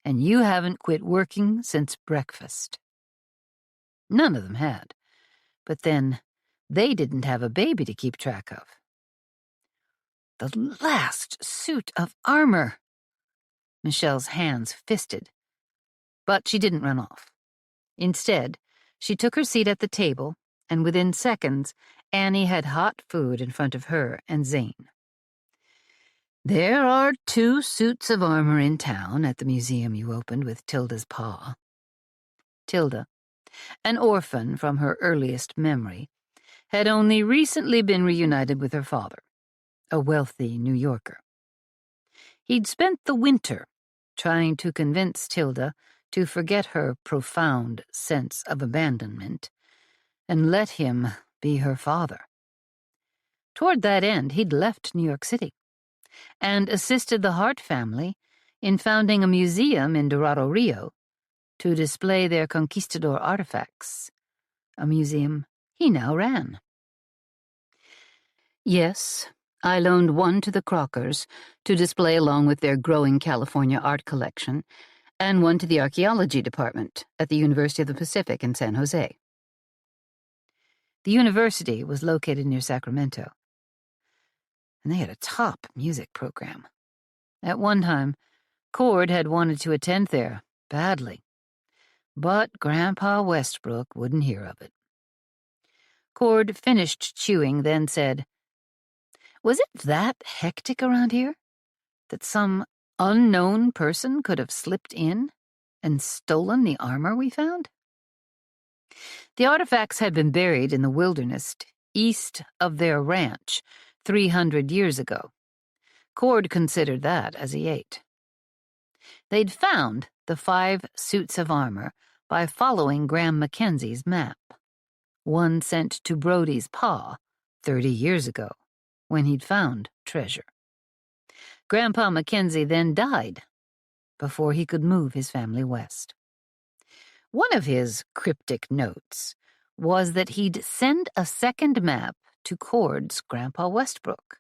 and you haven't quit working since breakfast." None of them had, but then they didn't have a baby to keep track of. The last suit of armor! Michelle's hands fisted, but she didn't run off. Instead, she took her seat at the table, and within seconds, Annie had hot food in front of her and Zane. "There are 2 suits of armor in town at the museum you opened with Tilda's pa." Tilda, an orphan from her earliest memory, had only recently been reunited with her father, a wealthy New Yorker. He'd spent the winter trying to convince Tilda to forget her profound sense of abandonment and let him be her father. Toward that end, he'd left New York City and assisted the Hart family in founding a museum in Dorado, Rio, to display their conquistador artifacts, a museum he now ran. Yes, I loaned one to the Crockers to display along with their growing California art collection, and one to the archaeology department at the University of the Pacific in San Jose. The university was located near Sacramento, and they had a top music program. At one time, Cord had wanted to attend there, badly, but Grandpa Westbrook wouldn't hear of it. Cord finished chewing, then said, "Was it that hectic around here that some unknown person could have slipped in and stolen the armor we found?" The artifacts had been buried in the wilderness east of their ranch 300 years ago. Cord considered that as he ate. They'd found the 5 suits of armor by following Graham Mackenzie's map, one sent to Brody's pa 30 years ago, when he'd found treasure. Grandpa Mackenzie then died before he could move his family west. One of his cryptic notes was that he'd send a second map to Cord's Grandpa Westbrook.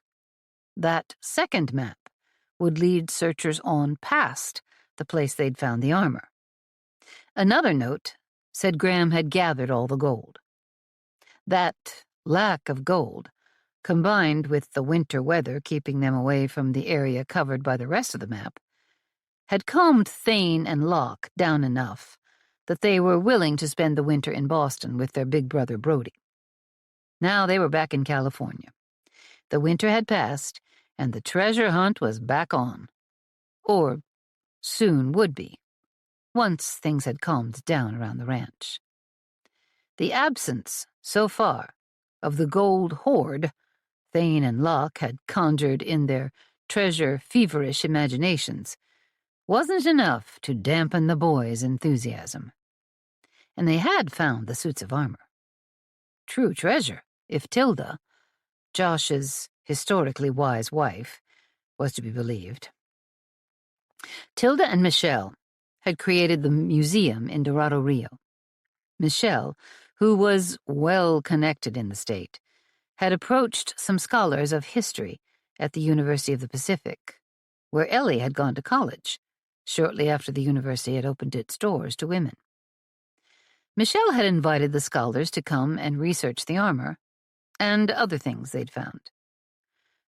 That second map would lead searchers on past the place they'd found the armor. Another note said Graham had gathered all the gold. That lack of gold, combined with the winter weather keeping them away from the area covered by the rest of the map, had calmed Thane and Locke down enough that they were willing to spend the winter in Boston with their big brother Brody. Now they were back in California. The winter had passed, and the treasure hunt was back on. Or soon would be, once things had calmed down around the ranch. The absence, so far, of the gold hoard Thane and Locke had conjured in their treasure-feverish imaginations wasn't enough to dampen the boys' enthusiasm. And they had found the suits of armor. True treasure, if Tilda, Josh's historically wise wife, was to be believed. Tilda and Michelle had created the museum in Dorado, Rio. Michelle, who was well connected in the state, had approached some scholars of history at the University of the Pacific, where Ellie had gone to college, shortly after the university had opened its doors to women. Michelle had invited the scholars to come and research the armor, and other things they'd found.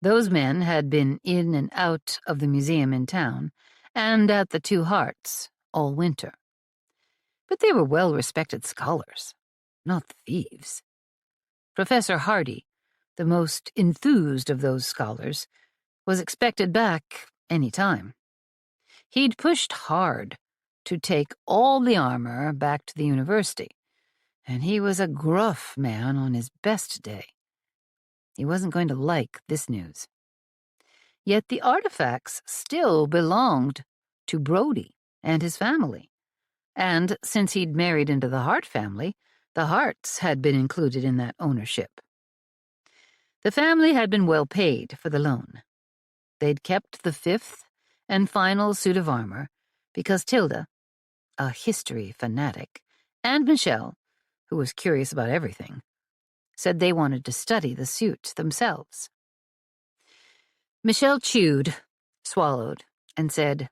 Those men had been in and out of the museum in town, and at the Two Hearts, all winter. But they were well-respected scholars, not thieves. Professor Hardy, the most enthused of those scholars, was expected back any time. He'd pushed hard to take all the armor back to the university, and he was a gruff man on his best day. He wasn't going to like this news. Yet the artifacts still belonged to Brody and his family. And since he'd married into the Hart family, the Harts had been included in that ownership. The family had been well paid for the loan. They'd kept the fifth and final suit of armor because Tilda, a history fanatic, and Michelle, who was curious about everything, said they wanted to study the suit themselves. Michelle chewed, swallowed, and said,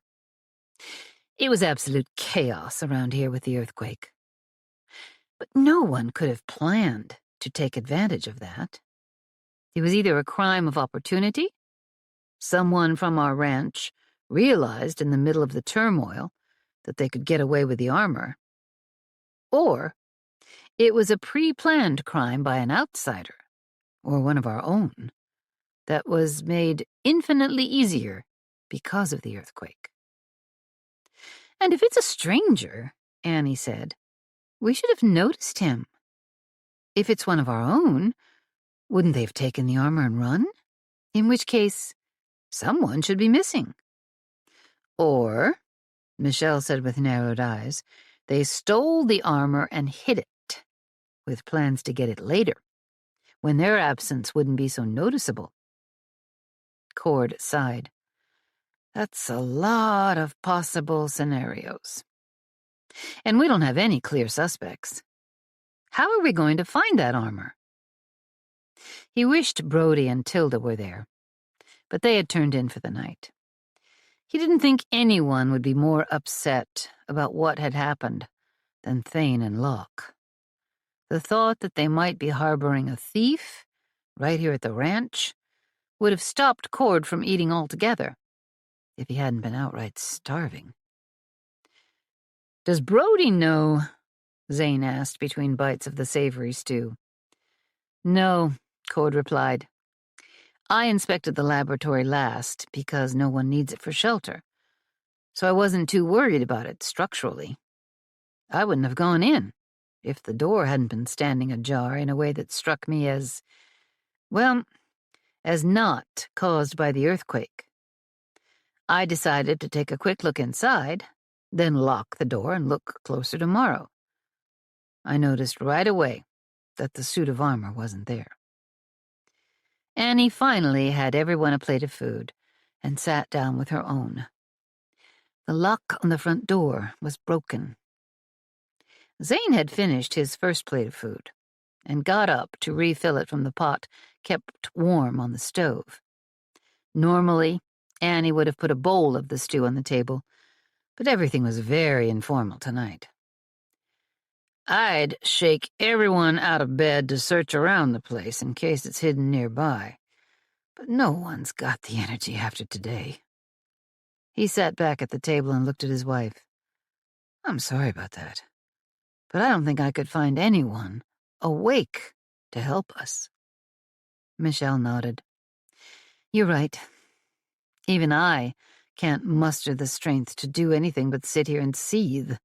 "It was absolute chaos around here with the earthquake. But no one could have planned to take advantage of that. It was either a crime of opportunity, someone from our ranch realized in the middle of the turmoil that they could get away with the armor, or it was a pre-planned crime by an outsider, or one of our own, that was made infinitely easier because of the earthquake. And if it's a stranger," Annie said, "we should have noticed him. If it's one of our own, wouldn't they have taken the armor and run? In which case, someone should be missing. Or," Michelle said with narrowed eyes, "they stole the armor and hid it, with plans to get it later, when their absence wouldn't be so noticeable." Cord sighed. "That's a lot of possible scenarios. And we don't have any clear suspects. How are we going to find that armor?" He wished Brody and Tilda were there, but they had turned in for the night. He didn't think anyone would be more upset about what had happened than Thane and Locke. The thought that they might be harboring a thief right here at the ranch would have stopped Cord from eating altogether if he hadn't been outright starving. "Does Brody know?" Zane asked between bites of the savory stew. "No," Cord replied. "I inspected the laboratory last because no one needs it for shelter, so I wasn't too worried about it structurally. I wouldn't have gone in if the door hadn't been standing ajar in a way that struck me as, well, as not caused by the earthquake. I decided to take a quick look inside, then lock the door and look closer tomorrow. I noticed right away that the suit of armor wasn't there." Annie finally had everyone a plate of food and sat down with her own. The lock on the front door was broken. Zane had finished his first plate of food and got up to refill it from the pot kept warm on the stove. Normally, Annie would have put a bowl of the stew on the table, but everything was very informal tonight. "I'd shake everyone out of bed to search around the place in case it's hidden nearby, but no one's got the energy after today." He sat back at the table and looked at his wife. "I'm sorry about that, but I don't think I could find anyone awake to help us." Michelle nodded. "You're right. Even I can't muster the strength to do anything but sit here and seethe.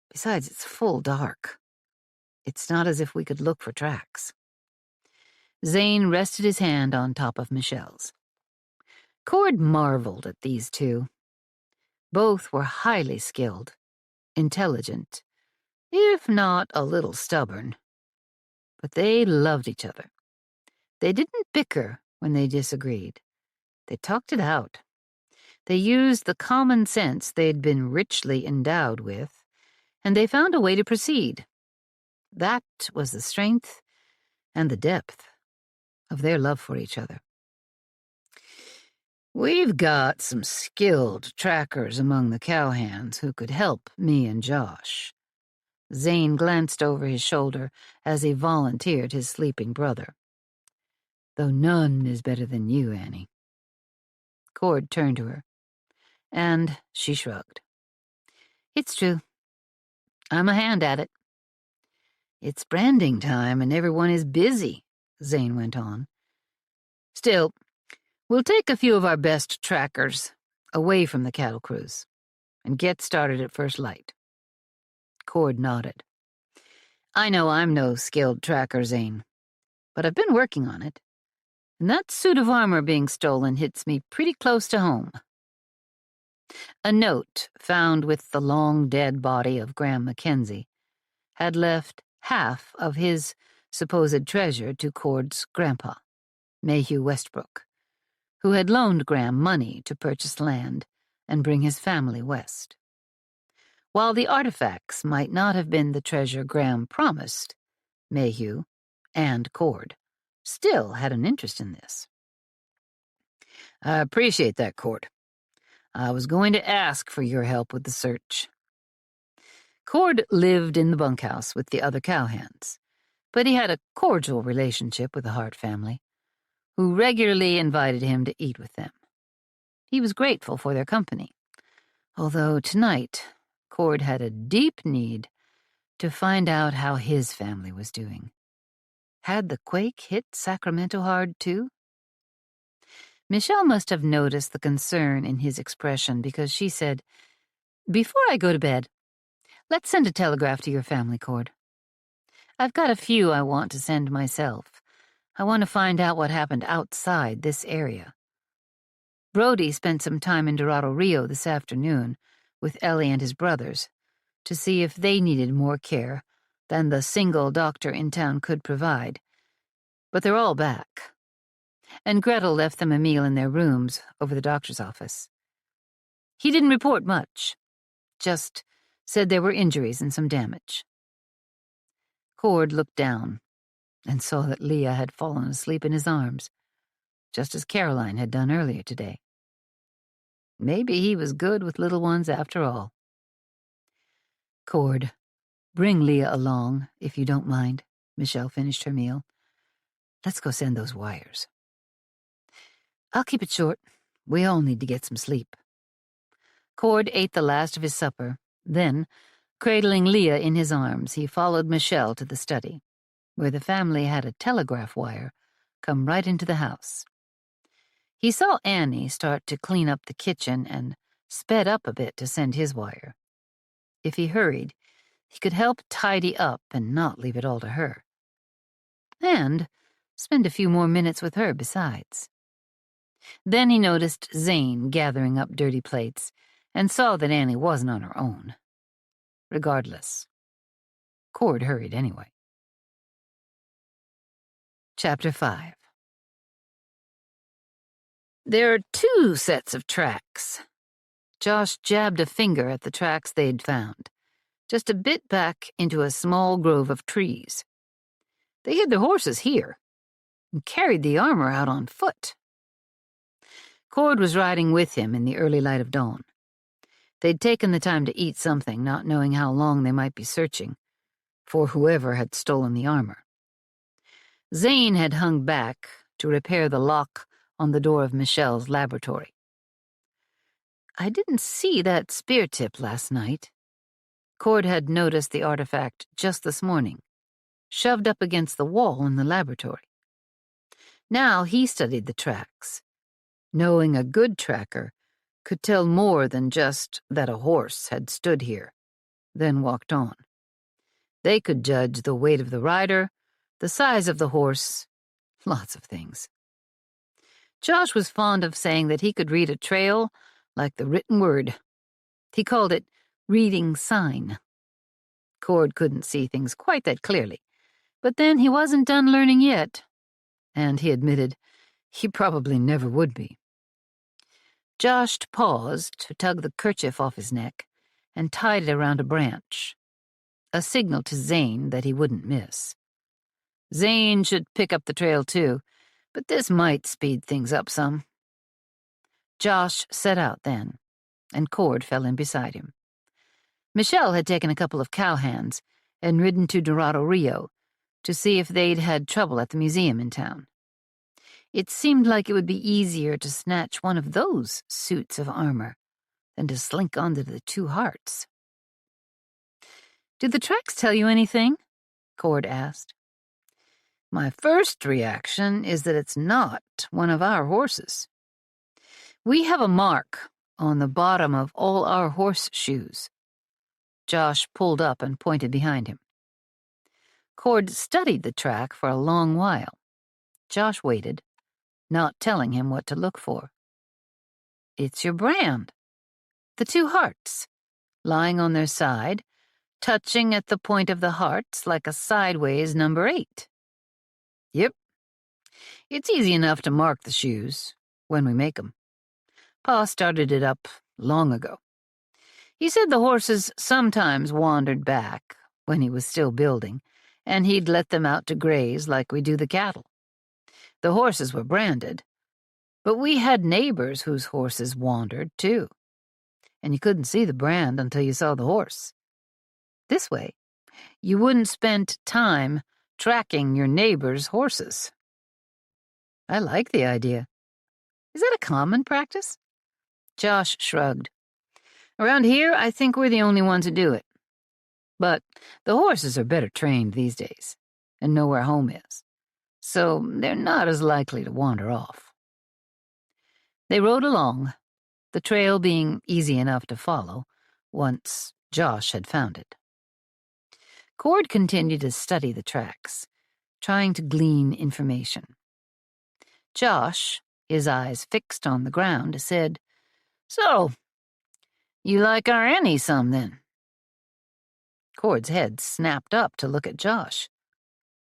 Besides, it's full dark. It's not as if we could look for tracks." Zane rested his hand on top of Michelle's. Cord marveled at these two. Both were highly skilled, intelligent, if not a little stubborn. But they loved each other. They didn't bicker when they disagreed. They talked it out. They used the common sense they'd been richly endowed with, and they found a way to proceed. That was the strength and the depth of their love for each other. "We've got some skilled trackers among the cowhands who could help me and Josh." Zane glanced over his shoulder as he volunteered his sleeping brother. "Though none is better than you, Annie." Cord turned to her, and she shrugged. "It's true. I'm a hand at it." "It's branding time and everyone is busy," Zane went on. "Still, we'll take a few of our best trackers away from the cattle crews and get started at first light." Cord nodded. "I know I'm no skilled tracker, Zane, but I've been working on it, and that suit of armor being stolen hits me pretty close to home." A note found with the long-dead body of Graham Mackenzie had left half of his supposed treasure to Cord's grandpa, Mayhew Westbrook, who had loaned Graham money to purchase land and bring his family west. While the artifacts might not have been the treasure Graham promised, Mayhew and Cord still had an interest in this. "I appreciate that, Cord. I was going to ask for your help with the search." Cord lived in the bunkhouse with the other cowhands, but he had a cordial relationship with the Hart family, who regularly invited him to eat with them. He was grateful for their company, although tonight Cord had a deep need to find out how his family was doing. Had the quake hit Sacramento hard, too? Michelle must have noticed the concern in his expression because she said, "Before I go to bed, let's send a telegraph to your family, Cord. I've got a few I want to send myself. I want to find out what happened outside this area." Brody spent some time in Dorado Rio this afternoon with Ellie and his brothers to see if they needed more care than the single doctor in town could provide. But they're all back. And Gretel left them a meal in their rooms over the doctor's office. He didn't report much, just said there were injuries and some damage. Cord looked down and saw that Leah had fallen asleep in his arms, just as Caroline had done earlier today. Maybe he was good with little ones after all. "Cord, bring Leah along, if you don't mind." Michelle finished her meal. "Let's go send those wires." "I'll keep it short. We all need to get some sleep." Cord ate the last of his supper. Then, cradling Leah in his arms, he followed Michelle to the study, where the family had a telegraph wire come right into the house. He saw Annie start to clean up the kitchen and sped up a bit to send his wire. If he hurried, he could help tidy up and not leave it all to her. And spend a few more minutes with her besides. Then he noticed Zane gathering up dirty plates and saw that Annie wasn't on her own. Regardless, Cord hurried anyway. Chapter 5. There are 2 sets of tracks. Josh jabbed a finger at the tracks they'd found, just a bit back into a small grove of trees. They hid their horses here and carried the armor out on foot. Cord was riding with him in the early light of dawn. They'd taken the time to eat something, not knowing how long they might be searching for whoever had stolen the armor. Zane had hung back to repair the lock on the door of Michelle's laboratory. "I didn't see that spear tip last night." Cord had noticed the artifact just this morning, shoved up against the wall in the laboratory. Now he studied the tracks, knowing a good tracker could tell more than just that a horse had stood here, then walked on. They could judge the weight of the rider, the size of the horse, lots of things. Josh was fond of saying that he could read a trail like the written word. He called it reading sign. Cord couldn't see things quite that clearly, but then he wasn't done learning yet, and he admitted he probably never would be. Josh paused to tug the kerchief off his neck and tied it around a branch, a signal to Zane that he wouldn't miss. Zane should pick up the trail too, but this might speed things up some. Josh set out then, and Cord fell in beside him. Michelle had taken a couple of cowhands and ridden to Dorado Rio to see if they'd had trouble at the museum in town. It seemed like it would be easier to snatch one of those suits of armor than to slink onto the 2 Harts. "Did the tracks tell you anything?" Cord asked. "My first reaction is that it's not one of our horses. We have a mark on the bottom of all our horseshoes." Josh pulled up and pointed behind him. Cord studied the track for a long while. Josh waited, not telling him what to look for. "It's your brand." The two hearts, lying on their side, touching at the point of the hearts like a sideways number 8. Yep. It's easy enough to mark the shoes, when we make 'em. Pa started it up long ago. He said the horses sometimes wandered back when he was still building, and he'd let them out to graze like we do the cattle. The horses were branded, but we had neighbors whose horses wandered, too, and you couldn't see the brand until you saw the horse. This way, you wouldn't spend time tracking your neighbor's horses. I like the idea. Is that a common practice? Josh shrugged. Around here, I think we're the only ones who do it. But the horses are better trained these days and know where home is, so they're not as likely to wander off. They rode along, the trail being easy enough to follow once Josh had found it. Cord continued to study the tracks, trying to glean information. Josh, his eyes fixed on the ground, said, "So, you like our Annie some, then?" Cord's head snapped up to look at Josh,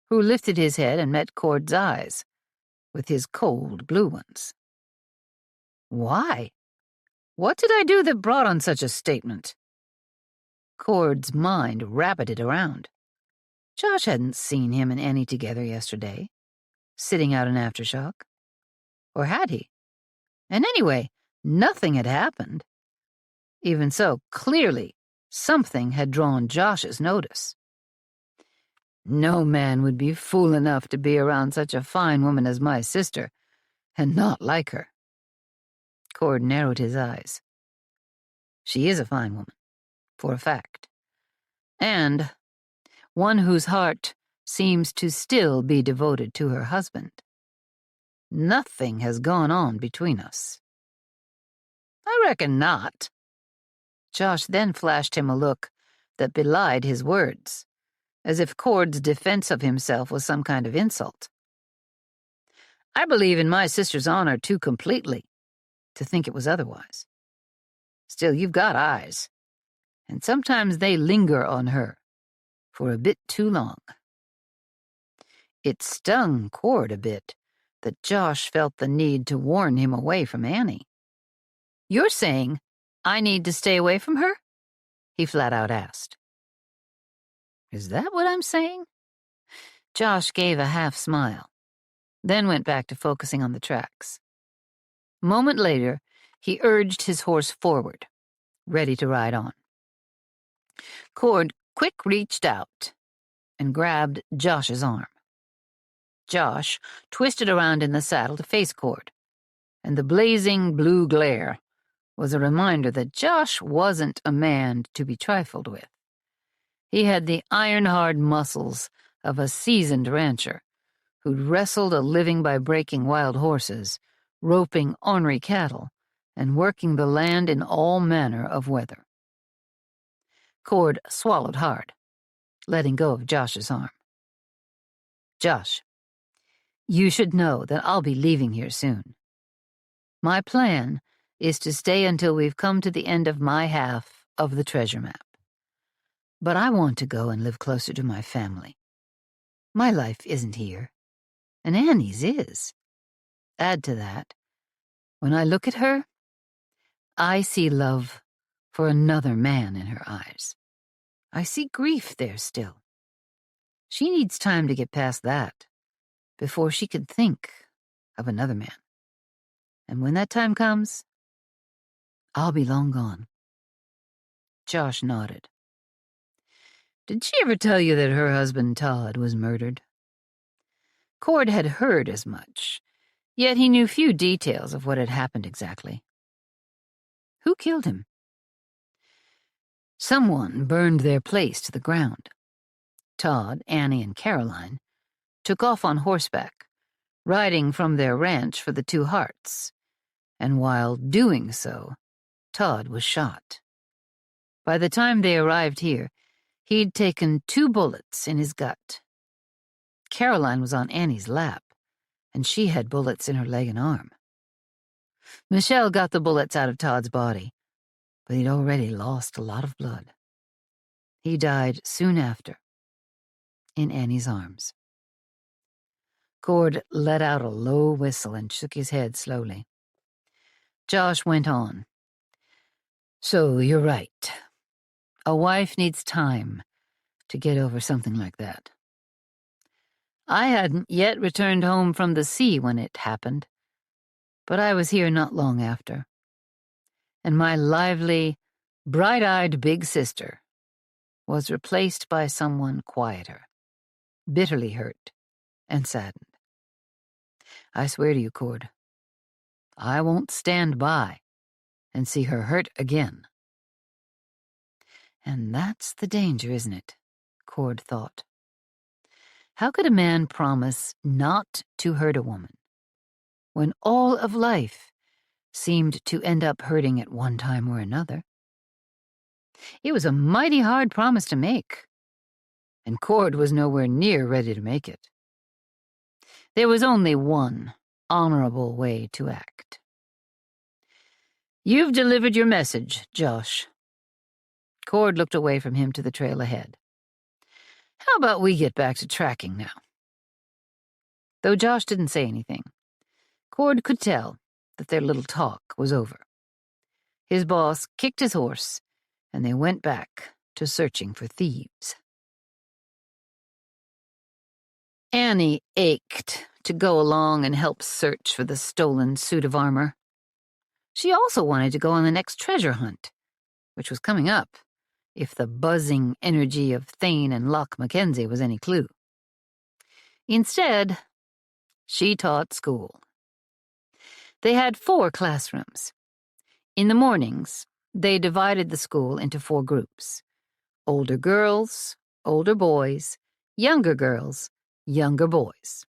who lifted his head and met Cord's eyes with his cold blue ones. Why? What did I do that brought on such a statement? Cord's mind rabbited around. Josh hadn't seen him and Annie together yesterday, sitting out an aftershock. Or had he? And anyway, nothing had happened. Even so, clearly, something had drawn Josh's notice. No man would be fool enough to be around such a fine woman as my sister and not like her. Cord narrowed his eyes. She is a fine woman, for a fact, and one whose heart seems to still be devoted to her husband. Nothing has gone on between us. I reckon not. Josh then flashed him a look that belied his words, as if Cord's defense of himself was some kind of insult. I believe in my sister's honor too completely to think it was otherwise. Still, you've got eyes, and sometimes they linger on her for a bit too long. It stung Cord a bit that Josh felt the need to warn him away from Annie. You're saying I need to stay away from her? He flat out asked. Is that what I'm saying? Josh gave a half smile, then went back to focusing on the tracks. A moment later, he urged his horse forward, ready to ride on. Cord quick reached out and grabbed Josh's arm. Josh twisted around in the saddle to face Cord, and the blazing blue glare was a reminder that Josh wasn't a man to be trifled with. He had the iron-hard muscles of a seasoned rancher who'd wrestled a living by breaking wild horses, roping ornery cattle, and working the land in all manner of weather. Cord swallowed hard, letting go of Josh's arm. Josh, you should know that I'll be leaving here soon. My plan is to stay until we've come to the end of my half of the treasure map. But I want to go and live closer to my family. My life isn't here, and Annie's is. Add to that, when I look at her, I see love for another man in her eyes. I see grief there still. She needs time to get past that before she could think of another man. And when that time comes, I'll be long gone. Josh nodded. Did she ever tell you that her husband Todd was murdered? Cord had heard as much, yet he knew few details of what had happened exactly. Who killed him? Someone burned their place to the ground. Todd, Annie, and Caroline took off on horseback, riding from their ranch for the Two Hearts, and while doing so, Todd was shot. By the time they arrived here, he'd taken 2 bullets in his gut. Caroline was on Annie's lap, and she had bullets in her leg and arm. Michelle got the bullets out of Todd's body, but he'd already lost a lot of blood. He died soon after, in Annie's arms. Cord let out a low whistle and shook his head slowly. Josh went on. So you're right. A wife needs time to get over something like that. I hadn't yet returned home from the sea when it happened, but I was here not long after. And my lively, bright-eyed big sister was replaced by someone quieter, bitterly hurt and saddened. I swear to you, Cord, I won't stand by and see her hurt again. And that's the danger, isn't it? Cord thought. How could a man promise not to hurt a woman when all of life seemed to end up hurting at one time or another? It was a mighty hard promise to make, and Cord was nowhere near ready to make it. There was only one honorable way to act. You've delivered your message, Josh. Cord looked away from him to the trail ahead. How about we get back to tracking now? Though Josh didn't say anything, Cord could tell that their little talk was over. His boss kicked his horse, and they went back to searching for thieves. Annie ached to go along and help search for the stolen suit of armor. She also wanted to go on the next treasure hunt, which was coming up, if the buzzing energy of Thane and Loch Mackenzie was any clue. Instead, she taught school. They had 4 classrooms. In the mornings, they divided the school into 4 groups: older girls, older boys, younger girls, younger boys,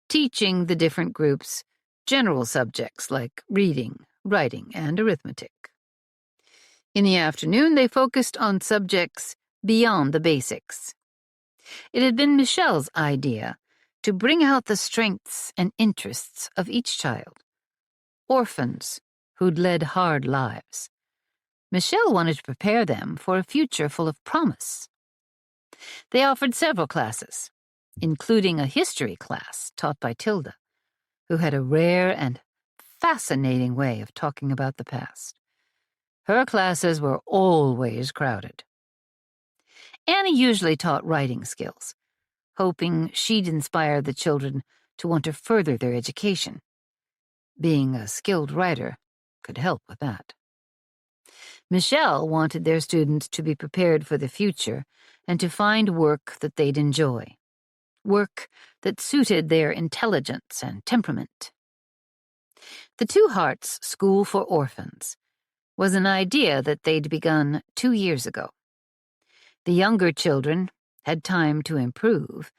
teaching the different groups general subjects like reading, writing, and arithmetic. In the afternoon, they focused on subjects beyond the basics. It had been Michelle's idea to bring out the strengths and interests of each child. Orphans who'd led hard lives. Michelle wanted to prepare them for a future full of promise. They offered several classes, including a history class taught by Tilda, who had a rare and fascinating way of talking about the past. Her classes were always crowded. Annie usually taught writing skills, hoping she'd inspire the children to want to further their education. Being a skilled writer could help with that. Michelle wanted their students to be prepared for the future and to find work that they'd enjoy, work that suited their intelligence and temperament. The Two Hearts School for Orphans was an idea that they'd begun 2 years ago. The younger children had time to improve,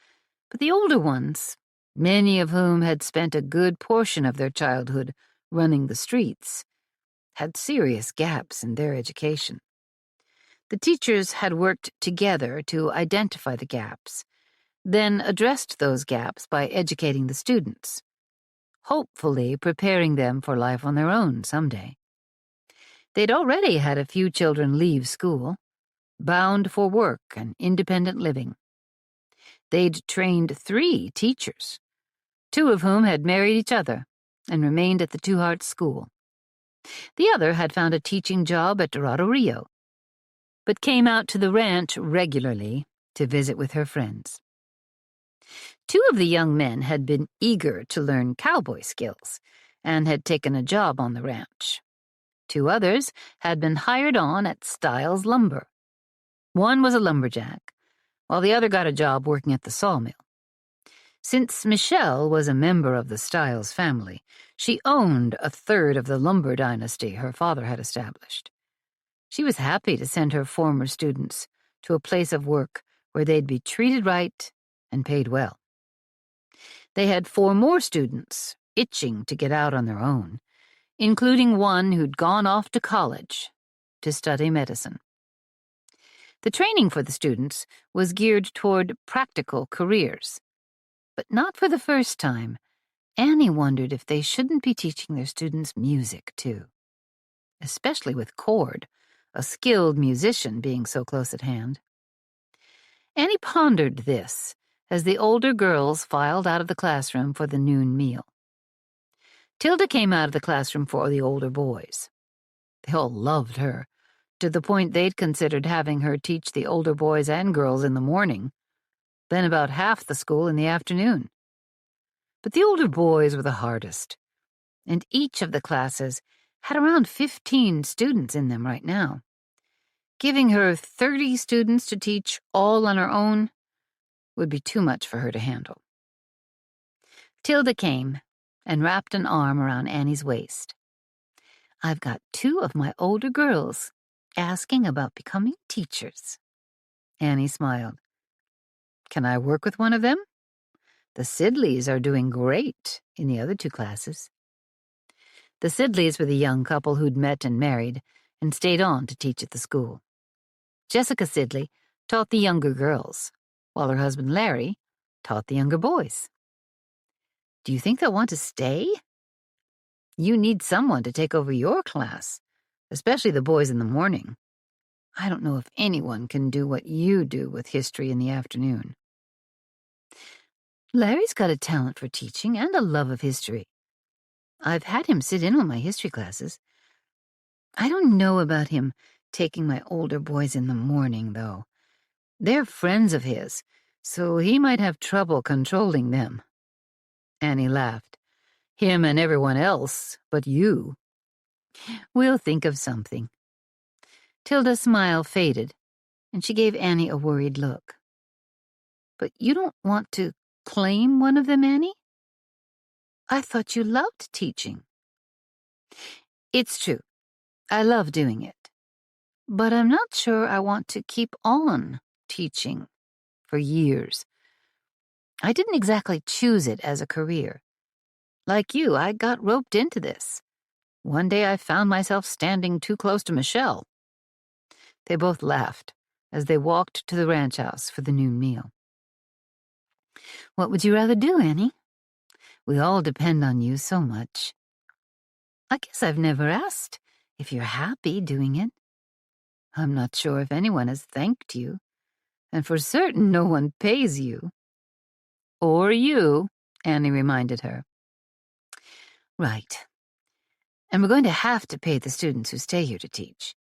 but the older ones, many of whom had spent a good portion of their childhood running the streets, had serious gaps in their education. The teachers had worked together to identify the gaps, then addressed those gaps by educating the students, hopefully preparing them for life on their own someday. They'd already had a few children leave school, bound for work and independent living. They'd trained 3 teachers, 2 of whom had married each other and remained at the Two Hearts School. The other had found a teaching job at Dorado Rio, but came out to the ranch regularly to visit with her friends. 2 of the young men had been eager to learn cowboy skills and had taken a job on the ranch. 2 others had been hired on at Stiles Lumber. One was a lumberjack, while the other got a job working at the sawmill. Since Michelle was a member of the Stiles family, she owned a third of the lumber dynasty her father had established. She was happy to send her former students to a place of work where they'd be treated right and paid well. They had 4 more students itching to get out on their own, including one who'd gone off to college to study medicine. The training for the students was geared toward practical careers. But not for the first time, Annie wondered if they shouldn't be teaching their students music, too. Especially with Cord, a skilled musician being so close at hand. Annie pondered this as the older girls filed out of the classroom for the noon meal. Tilda came out of the classroom for the older boys. They all loved her, to the point they'd considered having her teach the older boys and girls in the morning, then about half the school in the afternoon. But the older boys were the hardest, and each of the classes had around 15 students in them right now. Giving her 30 students to teach all on her own would be too much for her to handle. Tilda came and wrapped an arm around Annie's waist. "I've got 2 of my older girls asking about becoming teachers." Annie smiled. "Can I work with one of them? The Sidleys are doing great in the other 2 classes." The Sidleys were the young couple who'd met and married and stayed on to teach at the school. Jessica Sidley taught the younger girls, while her husband Larry taught the younger boys. "Do you think they'll want to stay? You need someone to take over your class, especially the boys in the morning. I don't know if anyone can do what you do with history in the afternoon." "Larry's got a talent for teaching and a love of history. I've had him sit in on my history classes. I don't know about him taking my older boys in the morning, though. They're friends of his, so he might have trouble controlling them." Annie laughed. "Him and everyone else but you." "We'll think of something." Tilda's smile faded, and she gave Annie a worried look. "But you don't want to claim one of them, Annie? I thought you loved teaching." "It's true. I love doing it. But I'm not sure I want to keep on teaching for years. I didn't exactly choose it as a career. Like you, I got roped into this. One day I found myself standing too close to Michelle." They both laughed as they walked to the ranch house for the noon meal. "What would you rather do, Annie? We all depend on you so much." "I guess I've never asked if you're happy doing it. I'm not sure if anyone has thanked you, and for certain no one pays you." "Or you," Annie reminded her. "Right. And we're going to have to pay the students who stay here to teach.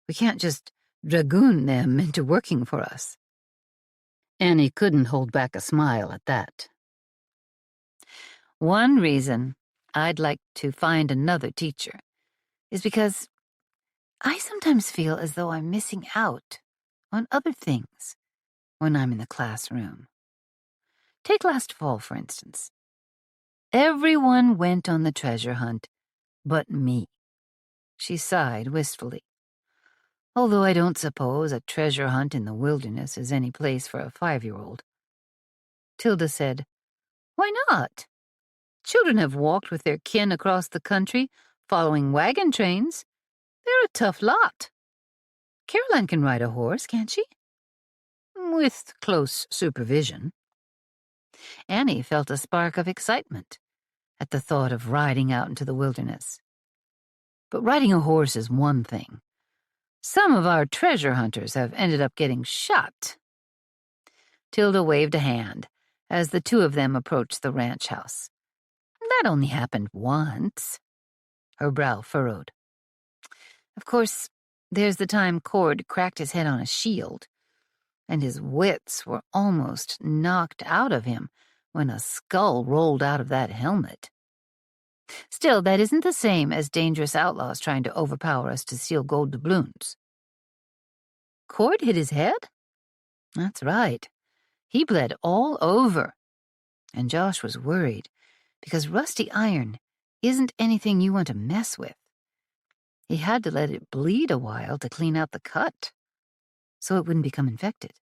We can't just dragoon them into working for us." Annie couldn't hold back a smile at that. "One reason I'd like to find another teacher is because I sometimes feel as though I'm missing out on other things when I'm in the classroom. Take last fall, for instance. Everyone went on the treasure hunt but me." She sighed wistfully. "Although I don't suppose a treasure hunt in the wilderness is any place for a 5-year-old. Tilda said, "Why not? Children have walked with their kin across the country, following wagon trains. They're a tough lot. Caroline can ride a horse, can't she?" "With close supervision." Annie felt a spark of excitement at the thought of riding out into the wilderness. But riding a horse is one thing. Some of our treasure hunters have ended up getting shot. Tilda waved a hand as the 2 of them approached the ranch house. "That only happened once." Her brow furrowed. "Of course, there's the time Cord cracked his head on a shield, and his wits were almost knocked out of him when a skull rolled out of that helmet. Still, that isn't the same as dangerous outlaws trying to overpower us to steal gold doubloons." "Cord hit his head?" "That's right. He bled all over. And Josh was worried, because rusty iron isn't anything you want to mess with. He had to let it bleed a while to clean out the cut, so it wouldn't become infected."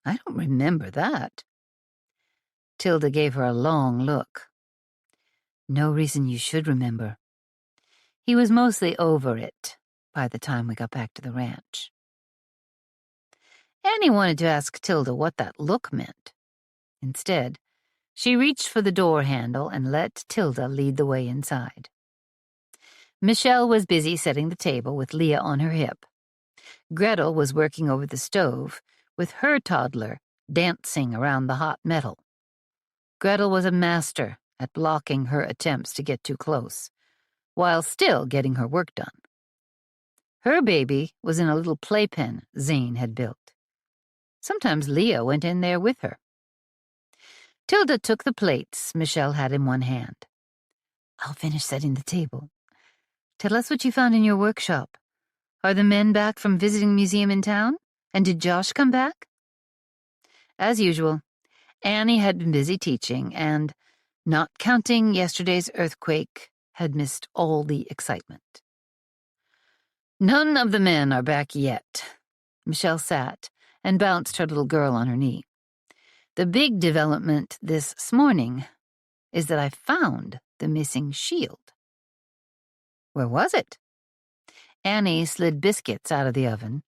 "I don't remember that." Tilda gave her a long look. "No reason you should remember. He was mostly over it by the time we got back to the ranch." Annie wanted to ask Tilda what that look meant. Instead, she reached for the door handle and let Tilda lead the way inside. Michelle was busy setting the table with Leah on her hip. Gretel was working over the stove, with her toddler dancing around the hot metal. Gretel was a master at blocking her attempts to get too close, while still getting her work done. Her baby was in a little playpen Zane had built. Sometimes Leah went in there with her. Tilda took the plates Michelle had in one hand. "I'll finish setting the table. Tell us what you found in your workshop. Are the men back from visiting a museum in town? And did Josh come back?" As usual, Annie had been busy teaching and, not counting yesterday's earthquake, had missed all the excitement. "None of the men are back yet." Michelle sat and bounced her little girl on her knee. "The big development this morning is that I found the missing shield." "Where was it?" Annie slid biscuits out of the oven,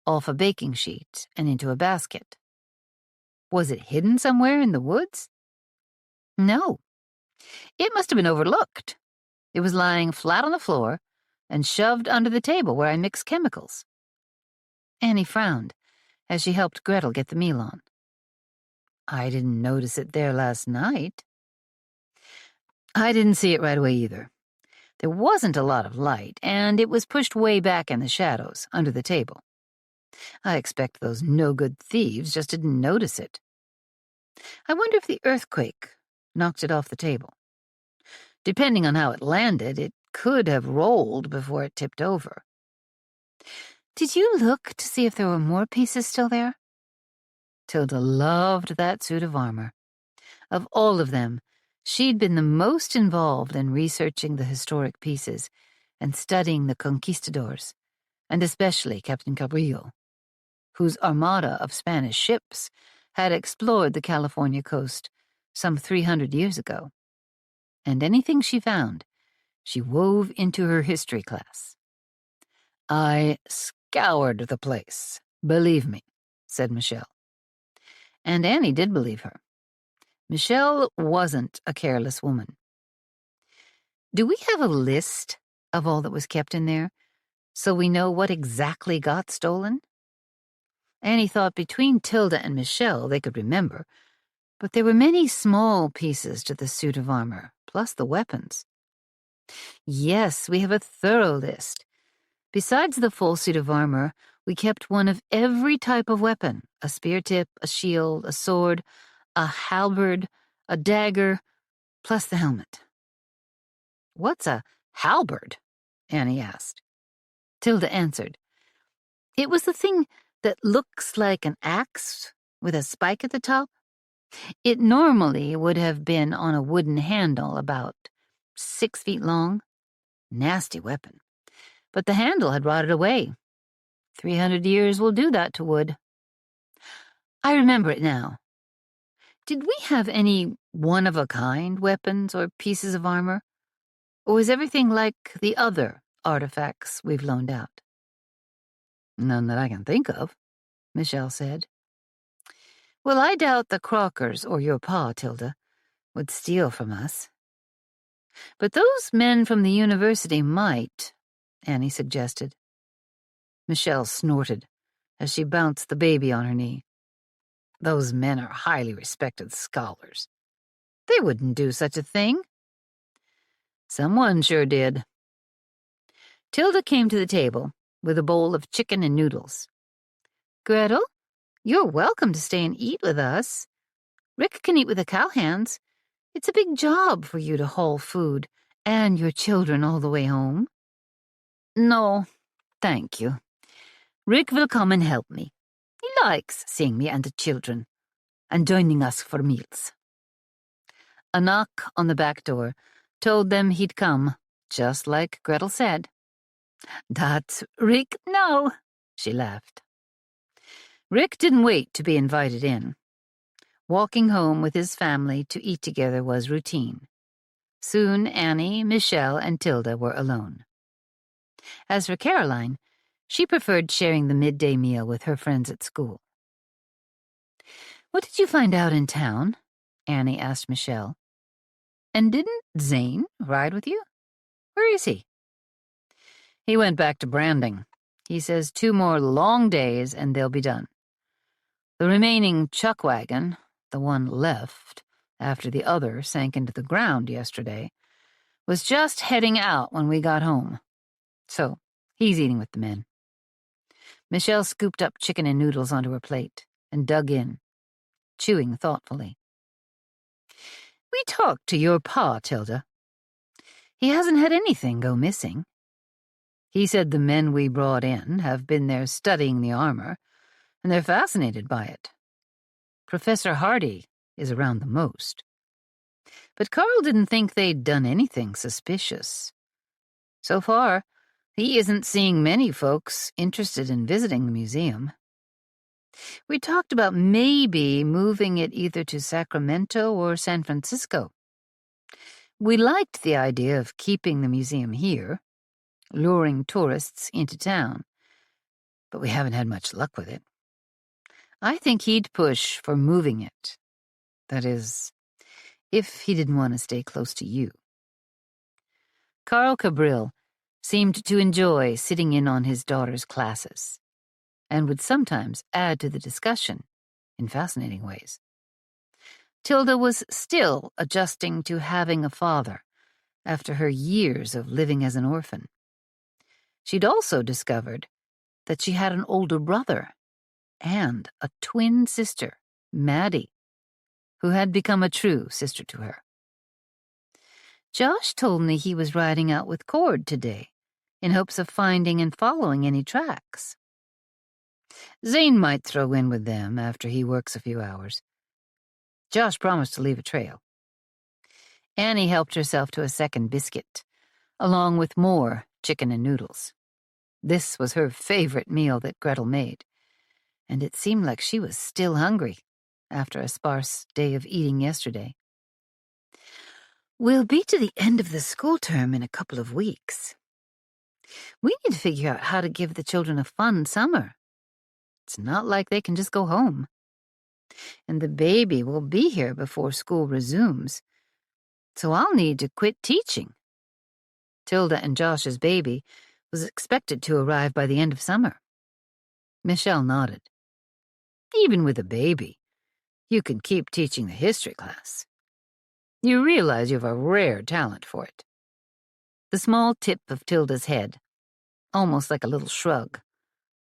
off a baking sheet, and into a basket. "Was it hidden somewhere in the woods?" "No. It must have been overlooked. It was lying flat on the floor and shoved under the table where I mixed chemicals." Annie frowned as she helped Gretel get the meal on. "I didn't notice it there last night." "I didn't see it right away either. There wasn't a lot of light, and it was pushed way back in the shadows, under the table. I expect those no-good thieves just didn't notice it. I wonder if the earthquake knocked it off the table. Depending on how it landed, it could have rolled before it tipped over." "Did you look to see if there were more pieces still there?" Tilda loved that suit of armor. Of all of them, she'd been the most involved in researching the historic pieces and studying the conquistadors, and especially Captain Cabrillo, whose armada of Spanish ships had explored the California coast some 300 years ago. And anything she found, she wove into her history class. "I scoured the place, believe me," said Michelle. And Annie did believe her. Michelle wasn't a careless woman. "Do we have a list of all that was kept in there, so we know what exactly got stolen?" Annie thought between Tilda and Michelle they could remember, but there were many small pieces to the suit of armor, plus the weapons. "Yes, we have a thorough list. Besides the full suit of armor, we kept one of every type of weapon, a spear tip, a shield, a sword, a halberd, a dagger, plus the helmet." "What's a halberd?" Annie asked. Tilda answered. "It was the thing that looks like an axe with a spike at the top. It normally would have been on a wooden handle about 6 feet long. Nasty weapon. But the handle had rotted away. 300 years will do that to wood." "I remember it now. Did we have any one-of-a-kind weapons or pieces of armor? Or was everything like the other artifacts we've loaned out?" "None that I can think of," Michelle said. "Well, I doubt the Crockers or your pa, Tilda, would steal from us. But those men from the university might," Annie suggested. Michelle snorted as she bounced the baby on her knee. "Those men are highly respected scholars. They wouldn't do such a thing." "Someone sure did." Tilda came to the table with a bowl of chicken and noodles. "Gretel, you're welcome to stay and eat with us. Rick can eat with the cowhands. It's a big job for you to haul food and your children all the way home." "No, thank you. Rick will come and help me. He likes seeing me and the children, and joining us for meals." A knock on the back door told them he'd come, just like Gretel said. "That's Rick now," she laughed. Rick didn't wait to be invited in. Walking home with his family to eat together was routine. Soon Annie, Michelle, and Tilda were alone. As for Caroline, she preferred sharing the midday meal with her friends at school. "What did you find out in town?" Annie asked Michelle. "And didn't Zane ride with you? Where is he?" He went back to branding. He says 2 more long days and they'll be done. The remaining chuck wagon, the one left after the other sank into the ground yesterday, was just heading out when we got home. So he's eating with the men. Michelle scooped up chicken and noodles onto her plate and dug in, chewing thoughtfully. We talked to your pa, Tilda. He hasn't had anything go missing. He said the men we brought in have been there studying the armor, and they're fascinated by it. Professor Hardy is around the most. But Carl didn't think they'd done anything suspicious. So far, he isn't seeing many folks interested in visiting the museum. We talked about maybe moving it either to Sacramento or San Francisco. We liked the idea of keeping the museum here, luring tourists into town, but we haven't had much luck with it. I think he'd push for moving it. That is, if he didn't want to stay close to you. Carl Cabrill seemed to enjoy sitting in on his daughter's classes, and would sometimes add to the discussion in fascinating ways. Tilda was still adjusting to having a father after her years of living as an orphan. She'd also discovered that she had an older brother and a twin sister, Maddie, who had become a true sister to her. Josh told me he was riding out with Cord today in hopes of finding and following any tracks. Zane might throw in with them after he works a few hours. Josh promised to leave a trail. Annie helped herself to a second biscuit, along with more chicken and noodles. This was her favorite meal that Gretel made, and it seemed like she was still hungry after a sparse day of eating yesterday. We'll be to the end of the school term in a couple of weeks. We need to figure out how to give the children a fun summer. It's not like they can just go home. And the baby will be here before school resumes, so I'll need to quit teaching. Tilda and Josh's baby was expected to arrive by the end of summer. Michelle nodded. Even with a baby, you can keep teaching the history class. You realize you have a rare talent for it. The small tip of Tilda's head, almost like a little shrug,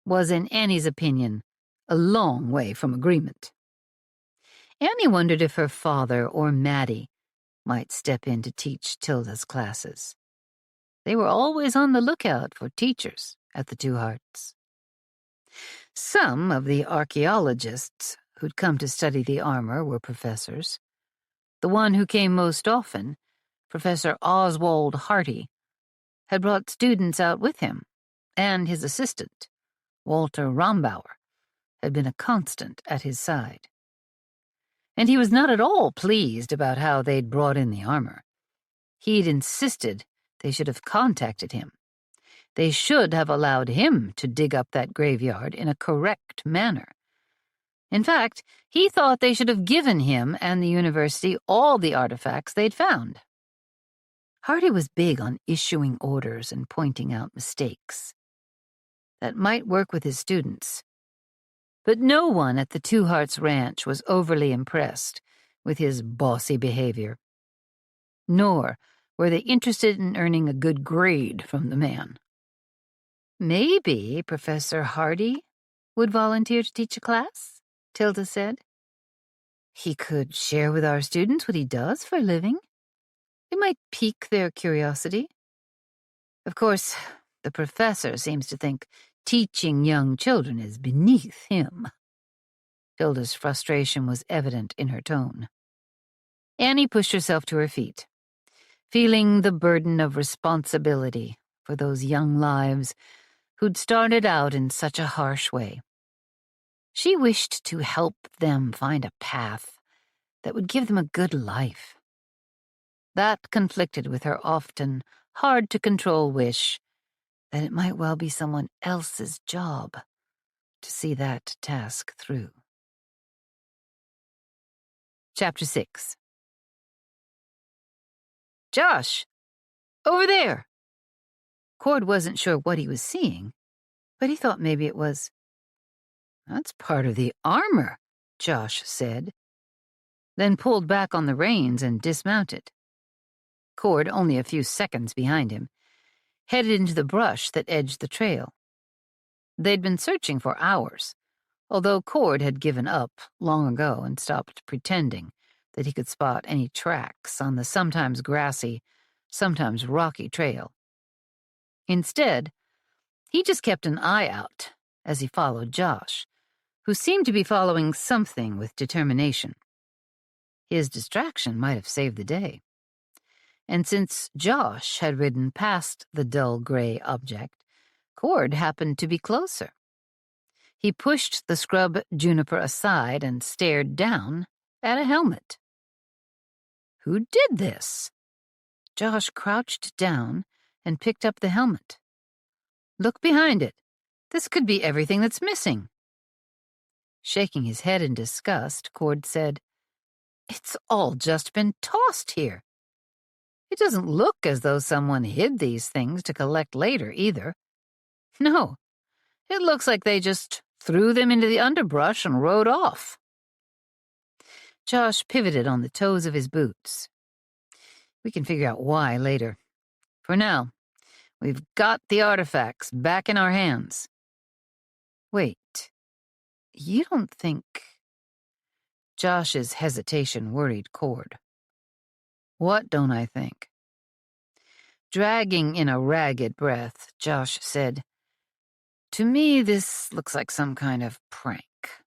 was, in Annie's opinion, a long way from agreement. Annie wondered if her father or Maddie might step in to teach Tilda's classes. They were always on the lookout for teachers at the Two Hearts. Some of the archaeologists who'd come to study the armor were professors. The one who came most often, Professor Oswald Hardy, had brought students out with him, and his assistant, Walter Rombauer, had been a constant at his side. And he was not at all pleased about how they'd brought in the armor. He'd insisted they should have contacted him. They should have allowed him to dig up that graveyard in a correct manner. In fact, he thought they should have given him and the university all the artifacts they'd found. Hardy was big on issuing orders and pointing out mistakes. That might work with his students. But no one at the Two Hearts Ranch was overly impressed with his bossy behavior. Nor were they interested in earning a good grade from the man. Maybe Professor Hardy would volunteer to teach a class, Tilda said. He could share with our students what he does for a living. It might pique their curiosity. Of course, the professor seems to think teaching young children is beneath him. Tilda's frustration was evident in her tone. Annie pushed herself to her feet, feeling the burden of responsibility for those young lives who'd started out in such a harsh way. She wished to help them find a path that would give them a good life. That conflicted with her often hard-to-control wish that it might well be someone else's job to see that task through. Chapter 6. Josh! Over there! Cord wasn't sure what he was seeing, but he thought maybe it was. "That's part of the armor," Josh said, then pulled back on the reins and dismounted. Cord, only a few seconds behind him, headed into the brush that edged the trail. They'd been searching for hours, although Cord had given up long ago and stopped pretending that he could spot any tracks on the sometimes grassy, sometimes rocky trail. Instead, he just kept an eye out as he followed Josh, who seemed to be following something with determination. His distraction might have saved the day. And since Josh had ridden past the dull gray object, Cord happened to be closer. He pushed the scrub juniper aside and stared down at a helmet. Who did this? Josh crouched down and picked up the helmet. Look behind it. This could be everything that's missing. Shaking his head in disgust, Cord said, "It's all just been tossed here. It doesn't look as though someone hid these things to collect later, either. No, it looks like they just threw them into the underbrush and rode off." Josh pivoted on the toes of his boots. "We can figure out why later. For now, we've got the artifacts back in our hands." "Wait, you don't think—" Josh's hesitation worried Cord. "What don't I think?" Dragging in a ragged breath, Josh said, "To me, this looks like some kind of prank.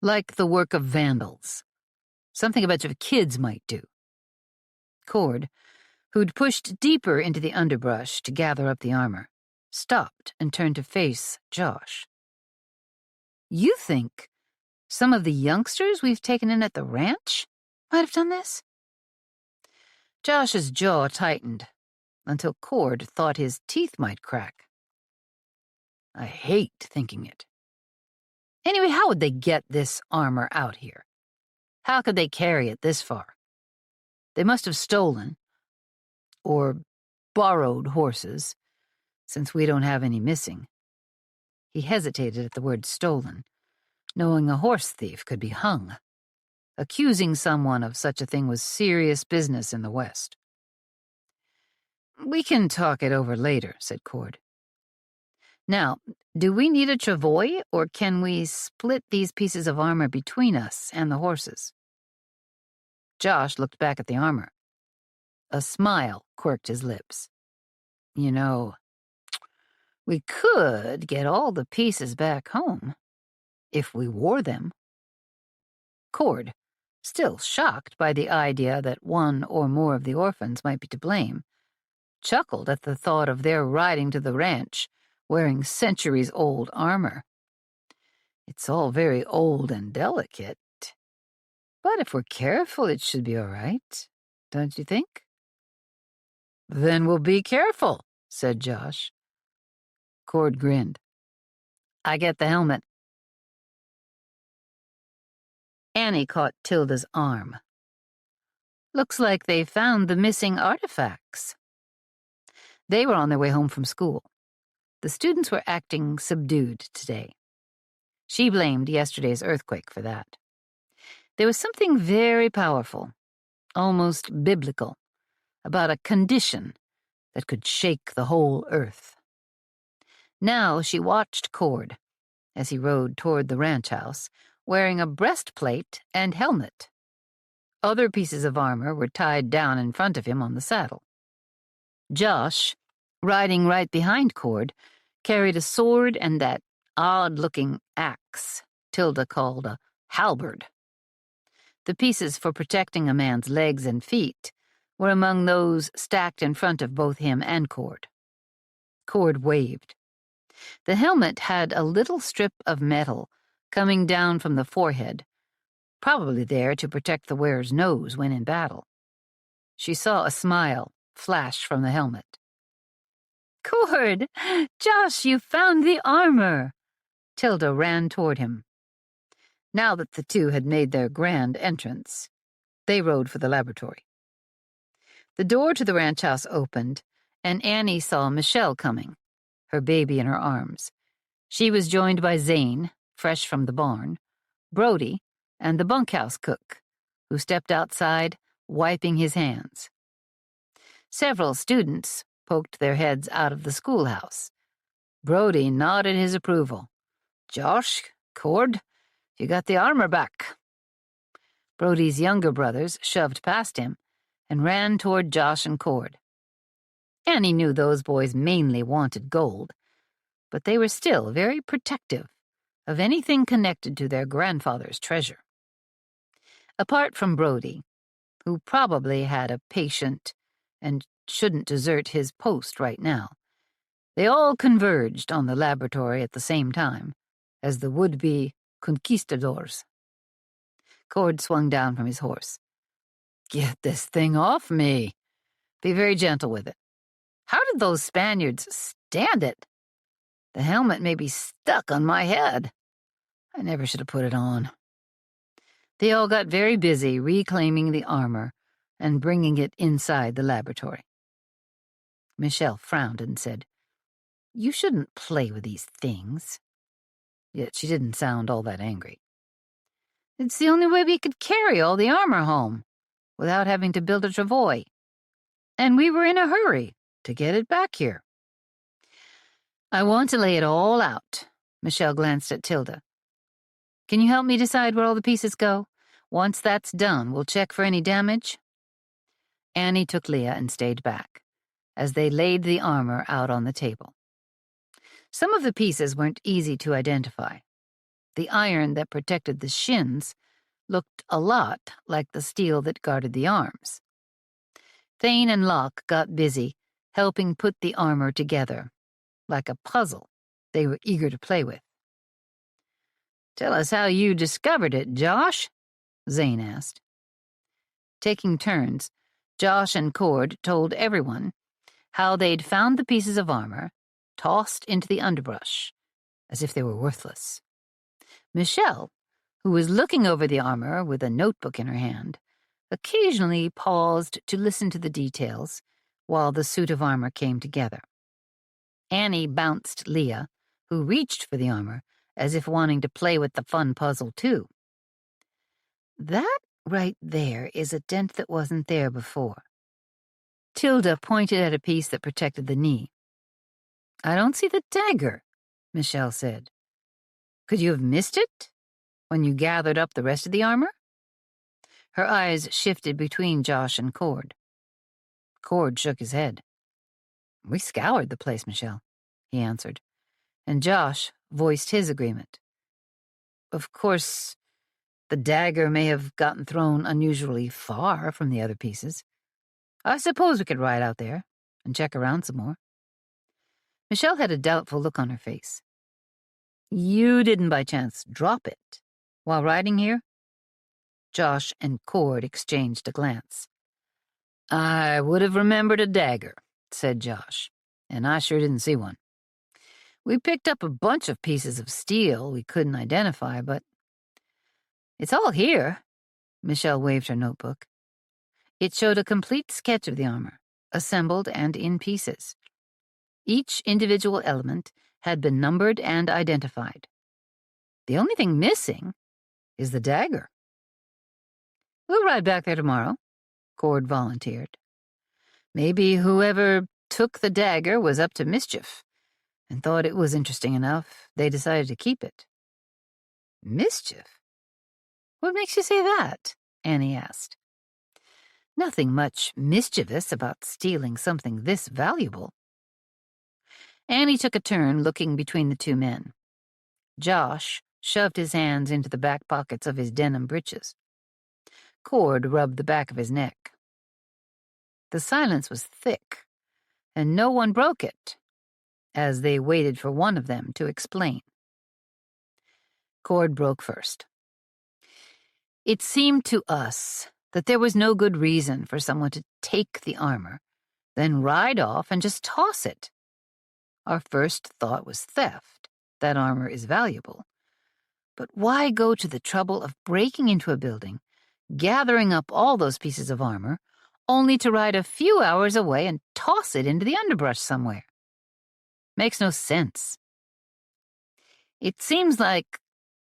Like the work of vandals. Something a bunch of kids might do." Cord, who'd pushed deeper into the underbrush to gather up the armor, stopped and turned to face Josh. "You think some of the youngsters we've taken in at the ranch might have done this?" Josh's jaw tightened until Cord thought his teeth might crack. "I hate thinking it. Anyway, how would they get this armor out here? How could they carry it this far? They must have stolen or borrowed horses, since we don't have any missing." He hesitated at the word stolen, knowing a horse thief could be hung. Accusing someone of such a thing was serious business in the West. "We can talk it over later," said Cord. "Now, do we need a travois, or can we split these pieces of armor between us and the horses?" Josh looked back at the armor. A smile quirked his lips. "You know, we could get all the pieces back home, if we wore them." Cord, still shocked by the idea that one or more of the orphans might be to blame, chuckled at the thought of their riding to the ranch wearing centuries-old armor. "It's all very old and delicate, but if we're careful, it should be all right, don't you think?" "Then we'll be careful," said Josh. Cord grinned. "I get the helmet." Annie caught Tilda's arm. "Looks like they found the missing artifacts." They were on their way home from school. The students were acting subdued today. She blamed yesterday's earthquake for that. There was something very powerful, almost biblical, about a condition that could shake the whole earth. Now she watched Cord as he rode toward the ranch house, wearing a breastplate and helmet. Other pieces of armor were tied down in front of him on the saddle. Josh, riding right behind Cord, carried a sword and that odd-looking axe Tilda called a halberd. The pieces for protecting a man's legs and feet were among those stacked in front of both him and Cord. Cord waved. The helmet had a little strip of metal coming down from the forehead, probably there to protect the wearer's nose when in battle. She saw a smile flash from the helmet. "Cord! Josh, you found the armor!" Tilda ran toward him. Now that the two had made their grand entrance, they rode for the laboratory. The door to the ranch house opened, and Annie saw Michelle coming, her baby in her arms. She was joined by Zane, fresh from the barn, Brody, and the bunkhouse cook, who stepped outside, wiping his hands. Several students poked their heads out of the schoolhouse. Brody nodded his approval. "Josh, Cord, you got the armor back." Brody's younger brothers shoved past him and ran toward Josh and Cord. Annie knew those boys mainly wanted gold, but they were still very protective of anything connected to their grandfather's treasure. Apart from Brody, who probably had a patient and shouldn't desert his post right now, they all converged on the laboratory at the same time as the would-be conquistadors. Cord swung down from his horse. "Get this thing off me. Be very gentle with it. How did those Spaniards stand it? The helmet may be stuck on my head. I never should have put it on." They all got very busy reclaiming the armor and bringing it inside the laboratory. Michelle frowned and said, "You shouldn't play with these things." Yet she didn't sound all that angry. "It's the only way we could carry all the armor home without having to build a travois. And we were in a hurry to get it back here." "I want to lay it all out." Michelle glanced at Tilda. "Can you help me decide where all the pieces go? Once that's done, we'll check for any damage." Annie took Leah and stayed back as they laid the armor out on the table. Some of the pieces weren't easy to identify. The iron that protected the shins looked a lot like the steel that guarded the arms. Thane and Locke got busy helping put the armor together, like a puzzle they were eager to play with. "Tell us how you discovered it, Josh," Zane asked. Taking turns, Josh and Cord told everyone how they'd found the pieces of armor tossed into the underbrush, as if they were worthless. Michelle, who was looking over the armor with a notebook in her hand, occasionally paused to listen to the details while the suit of armor came together. Annie bounced Leah, who reached for the armor as if wanting to play with the fun puzzle too. "That right there is a dent that wasn't there before." Tilda pointed at a piece that protected the knee. "I don't see the dagger," Michelle said. "Could you have missed it when you gathered up the rest of the armor?" Her eyes shifted between Josh and Cord. Cord shook his head. "We scoured the place, Michelle," he answered, and Josh voiced his agreement. "Of course, the dagger may have gotten thrown unusually far from the other pieces. I suppose we could ride out there and check around some more." Michelle had a doubtful look on her face. "You didn't by chance drop it while riding here?" Josh and Cord exchanged a glance. "I would have remembered a dagger," said Josh, "and I sure didn't see one. We picked up a bunch of pieces of steel we couldn't identify, but it's all here." Michelle waved her notebook. It showed a complete sketch of the armor, assembled and in pieces. Each individual element had been numbered and identified. The only thing missing is the dagger. "We'll ride back there tomorrow," Cord volunteered. "Maybe whoever took the dagger was up to mischief and thought it was interesting enough they decided to keep it." "Mischief? What makes you say that?" Annie asked. "Nothing much mischievous about stealing something this valuable." Annie took a turn looking between the two men. Josh shoved his hands into the back pockets of his denim breeches. Cord rubbed the back of his neck. The silence was thick, and no one broke it, as they waited for one of them to explain. Cord broke first. "It seemed to us that there was no good reason for someone to take the armor, then ride off and just toss it. Our first thought was theft. That armor is valuable. But why go to the trouble of breaking into a building, gathering up all those pieces of armor, only to ride a few hours away and toss it into the underbrush somewhere. Makes no sense. It seems like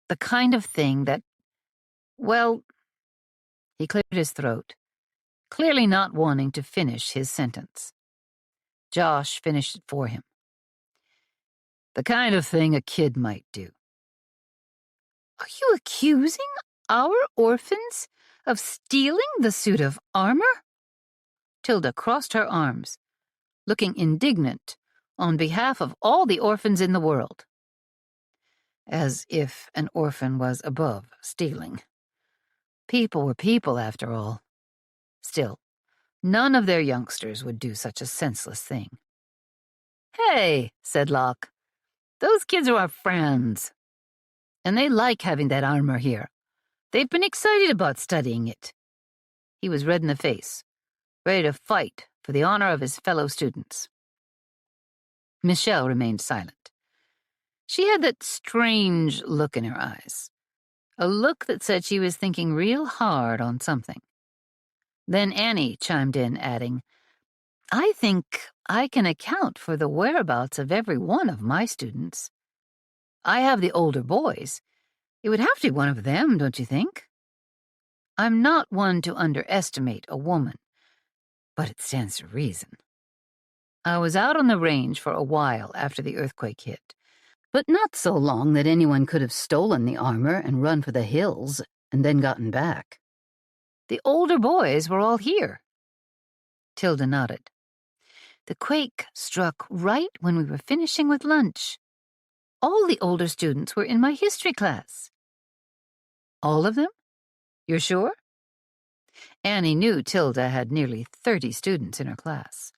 the kind of thing that, well, he cleared his throat, clearly not wanting to finish his sentence. Josh finished it for him. The kind of thing a kid might do. Are you accusing our orphans of stealing the suit of armor? Tilda crossed her arms, looking indignant on behalf of all the orphans in the world. As if an orphan was above stealing. People were people, after all. Still, none of their youngsters would do such a senseless thing. "Hey," said Locke, "those kids are our friends. And they like having that armor here. They've been excited about studying it." He was red in the face, ready to fight for the honor of his fellow students. Michelle remained silent. She had that strange look in her eyes, a look that said she was thinking real hard on something. Then Annie chimed in, adding, "I think I can account for the whereabouts of every one of my students. I have the older boys. It would have to be one of them, don't you think? I'm not one to underestimate a woman, but it stands to reason. I was out on the range for a while after the earthquake hit, but not so long that anyone could have stolen the armor and run for the hills and then gotten back. The older boys were all here." Tilda nodded. "The quake struck right when we were finishing with lunch. All the older students were in my history class." "All of them? You're sure?" Annie knew Tilda had nearly 30 students in her class.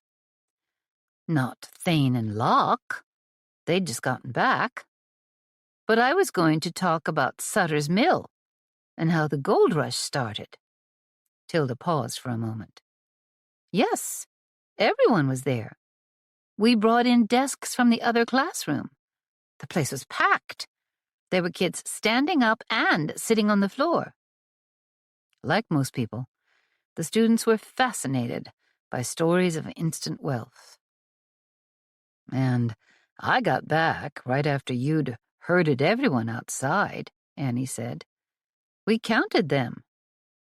"Not Thane and Locke. They'd just gotten back. But I was going to talk about Sutter's Mill and how the gold rush started." Tilda paused for a moment. "Yes, everyone was there. We brought in desks from the other classroom. The place was packed. There were kids standing up and sitting on the floor." Like most people, the students were fascinated by stories of instant wealth. "And I got back right after you'd herded everyone outside," Annie said. "We counted them.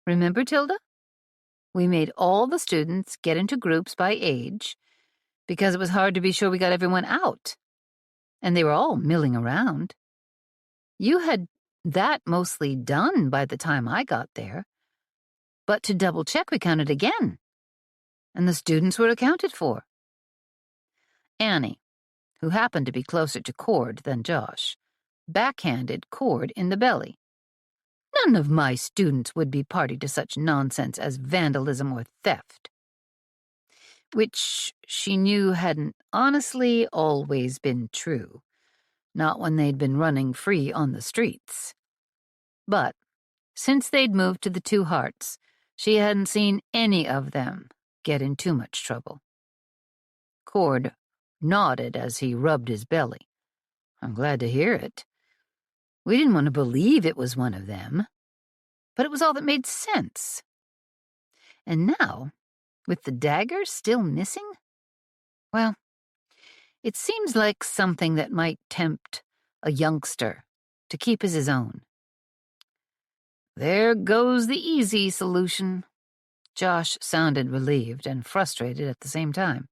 Remember, Tilda? We made all the students get into groups by age because it was hard to be sure we got everyone out. And they were all milling around. You had that mostly done by the time I got there. But to double-check, we counted again. And the students were accounted for." Annie, who happened to be closer to Cord than Josh, backhanded Cord in the belly. "None of my students would be party to such nonsense as vandalism or theft." Which she knew hadn't honestly always been true, not when they'd been running free on the streets. But since they'd moved to the Two Hearts, she hadn't seen any of them get in too much trouble. Cord nodded as he rubbed his belly. "I'm glad to hear it. We didn't want to believe it was one of them, but it was all that made sense. And now, with the dagger still missing, well, it seems like something that might tempt a youngster to keep as his own." "There goes the easy solution." Josh sounded relieved and frustrated at the same time.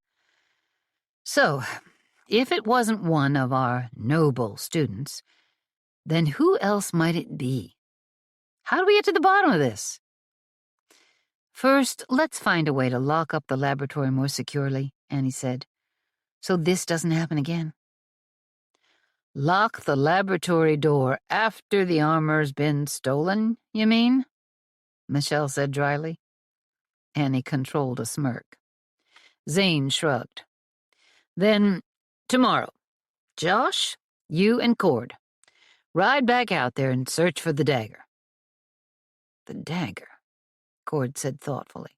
"So, if it wasn't one of our noble students, then who else might it be? How do we get to the bottom of this?" "First, let's find a way to lock up the laboratory more securely," Annie said, "so this doesn't happen again." "Lock the laboratory door after the armor's been stolen, you mean?" Michelle said dryly. Annie controlled a smirk. Zane shrugged. "Then, tomorrow, Josh, you and Cord, ride back out there and search for the dagger." "The dagger," Cord said thoughtfully.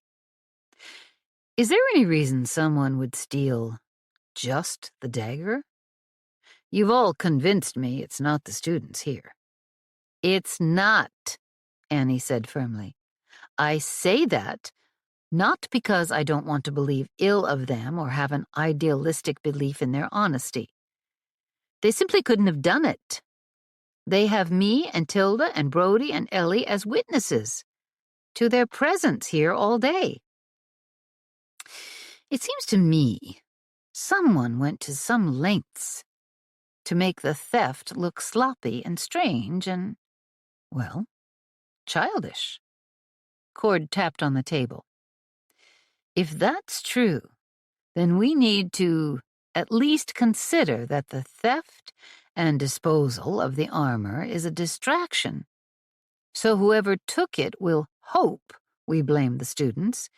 "Is there any reason someone would steal just the dagger? You've all convinced me it's not the students here." "It's not," Annie said firmly. "I say that Not because I don't want to believe ill of them or have an idealistic belief in their honesty. They simply couldn't have done it. They have me and Tilda and Brody and Ellie as witnesses to their presence here all day. It seems to me someone went to some lengths to make the theft look sloppy and strange and, well, childish. Cord tapped on the table. If that's true, then we need to at least consider that the theft and disposal of the armor is a distraction. So whoever took it will hope we blame the students,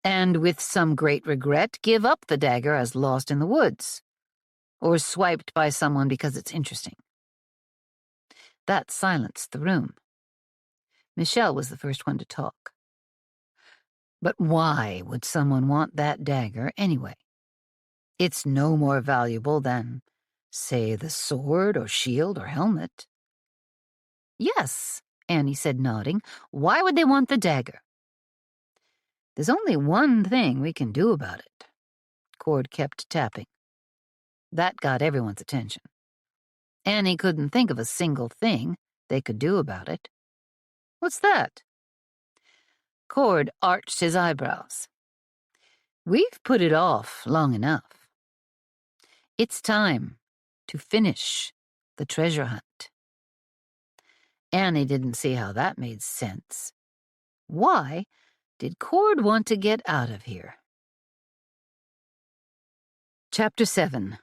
and with some great regret give up the dagger as lost in the woods, or swiped by someone because it's interesting. That silenced the room. Michelle was the first one to talk. But why would someone want that dagger anyway? It's no more valuable than, say, the sword or shield or helmet. Yes, Annie said, nodding. Why would they want the dagger? There's only one thing we can do about it. Cord kept tapping. That got everyone's attention. Annie couldn't think of a single thing they could do about it. What's that? Cord arched his eyebrows. We've put it off long enough. It's time to finish the treasure hunt. Annie didn't see how that made sense. Why did Cord want to get out of here? Chapter 7.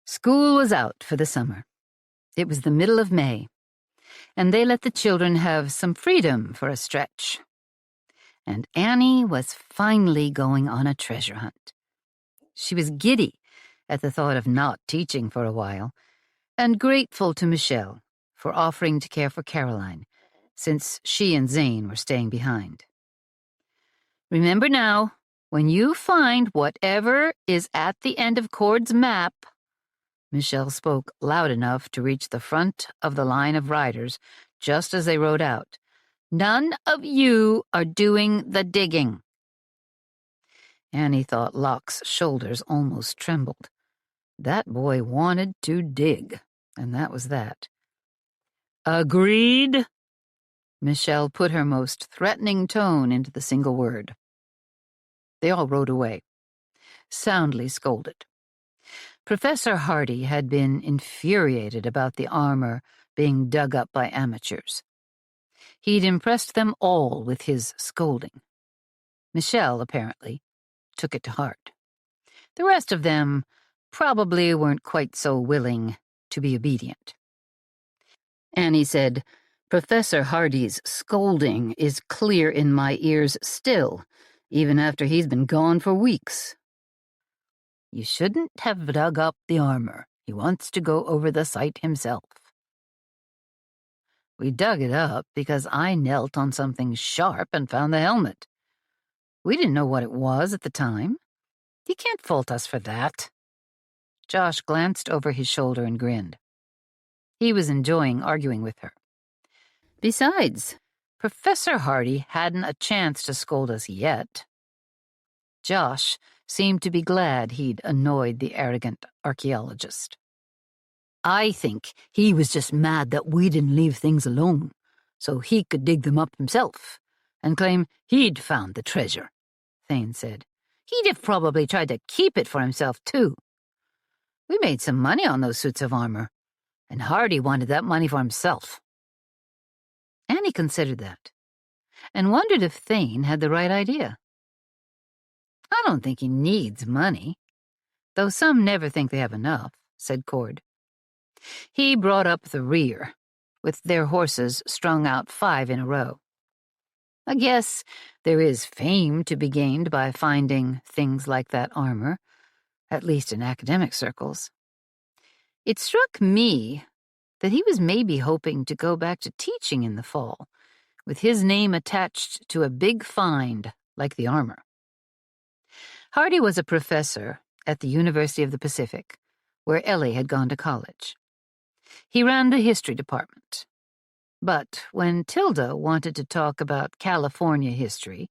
School was out for the summer. It was the middle of May, and they let the children have some freedom for a stretch. And Annie was finally going on a treasure hunt. She was giddy at the thought of not teaching for a while, and grateful to Michelle for offering to care for Caroline, since she and Zane were staying behind. Remember now, when you find whatever is at the end of Cord's map, Michelle spoke loud enough to reach the front of the line of riders just as they rode out. None of you are doing the digging. Annie thought Locke's shoulders almost trembled. That boy wanted to dig, and that was that. Agreed? Michelle put her most threatening tone into the single word. They all rode away, soundly scolded. Professor Hardy had been infuriated about the armor being dug up by amateurs. He'd impressed them all with his scolding. Michelle, apparently, took it to heart. The rest of them probably weren't quite so willing to be obedient. Annie said, Professor Hardy's scolding is clear in my ears still, even after he's been gone for weeks. You shouldn't have dug up the armor. He wants to go over the site himself. We dug it up because I knelt on something sharp and found the helmet. We didn't know what it was at the time. He can't fault us for that. Josh glanced over his shoulder and grinned. He was enjoying arguing with her. Besides, Professor Hardy hadn't a chance to scold us yet. Josh seemed to be glad he'd annoyed the arrogant archaeologist. I think he was just mad that we didn't leave things alone, so he could dig them up himself and claim he'd found the treasure, Thane said. He'd have probably tried to keep it for himself, too. We made some money on those suits of armor, and Hardy wanted that money for himself. Annie considered that, and wondered if Thane had the right idea. I don't think he needs money, though some never think they have enough, said Cord. He brought up the rear, with their horses strung out 5 in a row. I guess there is fame to be gained by finding things like that armor, at least in academic circles. It struck me that he was maybe hoping to go back to teaching in the fall, with his name attached to a big find like the armor. Hardy was a professor at the University of the Pacific, where Ellie had gone to college. He ran the history department. But when Tilda wanted to talk about California history,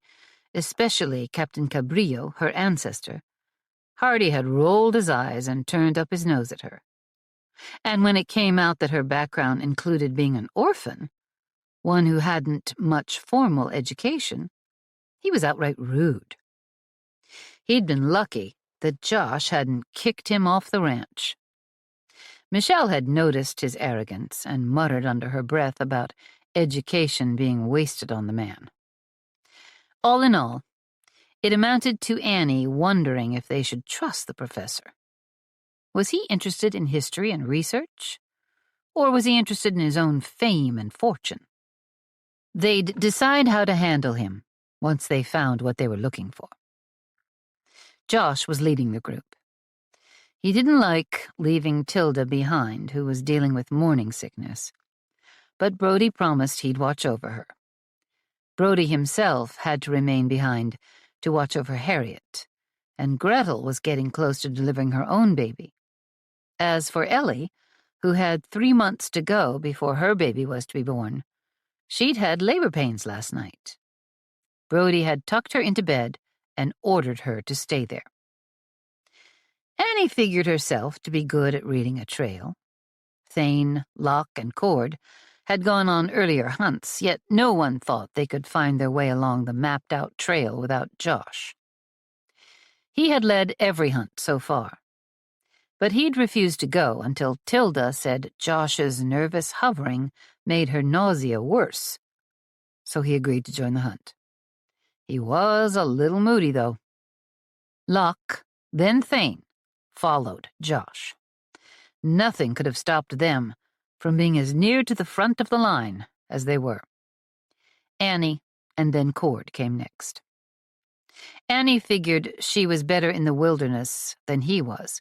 especially Captain Cabrillo, her ancestor, Hardy had rolled his eyes and turned up his nose at her. And when it came out that her background included being an orphan, one who hadn't much formal education, he was outright rude. He'd been lucky that Josh hadn't kicked him off the ranch. Michelle had noticed his arrogance and muttered under her breath about education being wasted on the man. All in all, it amounted to Annie wondering if they should trust the professor. Was he interested in history and research? Or was he interested in his own fame and fortune? They'd decide how to handle him once they found what they were looking for. Josh was leading the group. He didn't like leaving Tilda behind, who was dealing with morning sickness, but Brody promised he'd watch over her. Brody himself had to remain behind to watch over Harriet, and Gretel was getting close to delivering her own baby. As for Ellie, who had 3 months to go before her baby was to be born, she'd had labor pains last night. Brody had tucked her into bed and ordered her to stay there. Annie figured herself to be good at reading a trail. Thane, Locke, and Cord had gone on earlier hunts, yet no one thought they could find their way along the mapped-out trail without Josh. He had led every hunt so far, but he'd refused to go until Tilda said Josh's nervous hovering made her nausea worse, so he agreed to join the hunt. He was a little moody, though. Locke, then Thane, followed Josh. Nothing could have stopped them from being as near to the front of the line as they were. Annie and then Cord came next. Annie figured she was better in the wilderness than he was,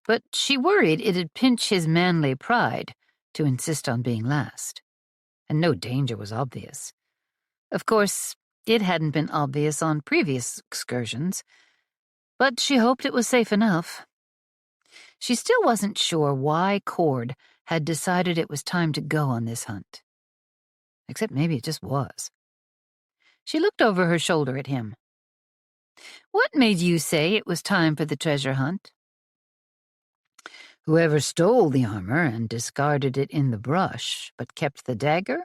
but she worried it'd pinch his manly pride to insist on being last. And no danger was obvious. Of course, it hadn't been obvious on previous excursions, but she hoped it was safe enough. She still wasn't sure why Cord had decided it was time to go on this hunt. Except maybe it just was. She looked over her shoulder at him. "What made you say it was time for the treasure hunt?" "Whoever stole the armor and discarded it in the brush, but kept the dagger?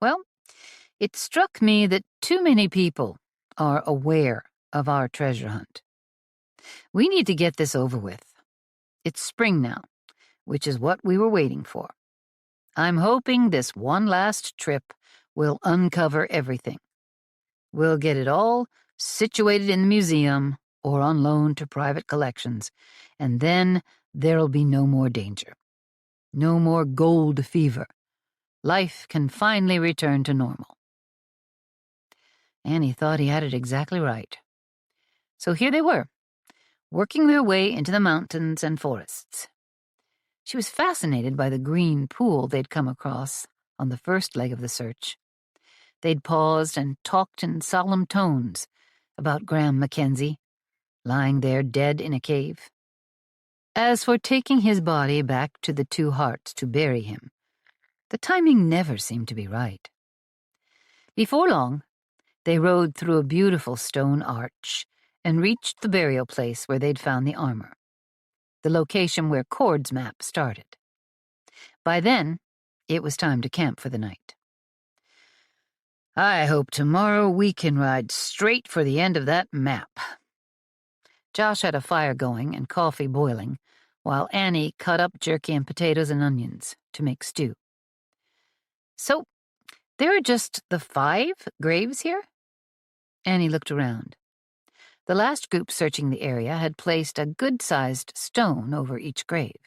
Well, it struck me that too many people are aware of our treasure hunt. We need to get this over with. It's spring now, which is what we were waiting for. I'm hoping this one last trip will uncover everything. We'll get it all situated in the museum or on loan to private collections, and then there'll be no more danger. No more gold fever. Life can finally return to normal." Annie thought he had it exactly right. So here they were, working their way into the mountains and forests. She was fascinated by the green pool they'd come across on the first leg of the search. They'd paused and talked in solemn tones about Graham Mackenzie, lying there dead in a cave. As for taking his body back to the Two Hearts to bury him, the timing never seemed to be right. Before long, they rode through a beautiful stone arch and reached the burial place where they'd found the armor, the location where Cord's map started. By then, it was time to camp for the night. "I hope tomorrow we can ride straight for the end of that map." Josh had a fire going and coffee boiling, while Annie cut up jerky and potatoes and onions to make stew. "So, there are just the 5 graves here?" Annie looked around. The last group searching the area had placed a good-sized stone over each grave.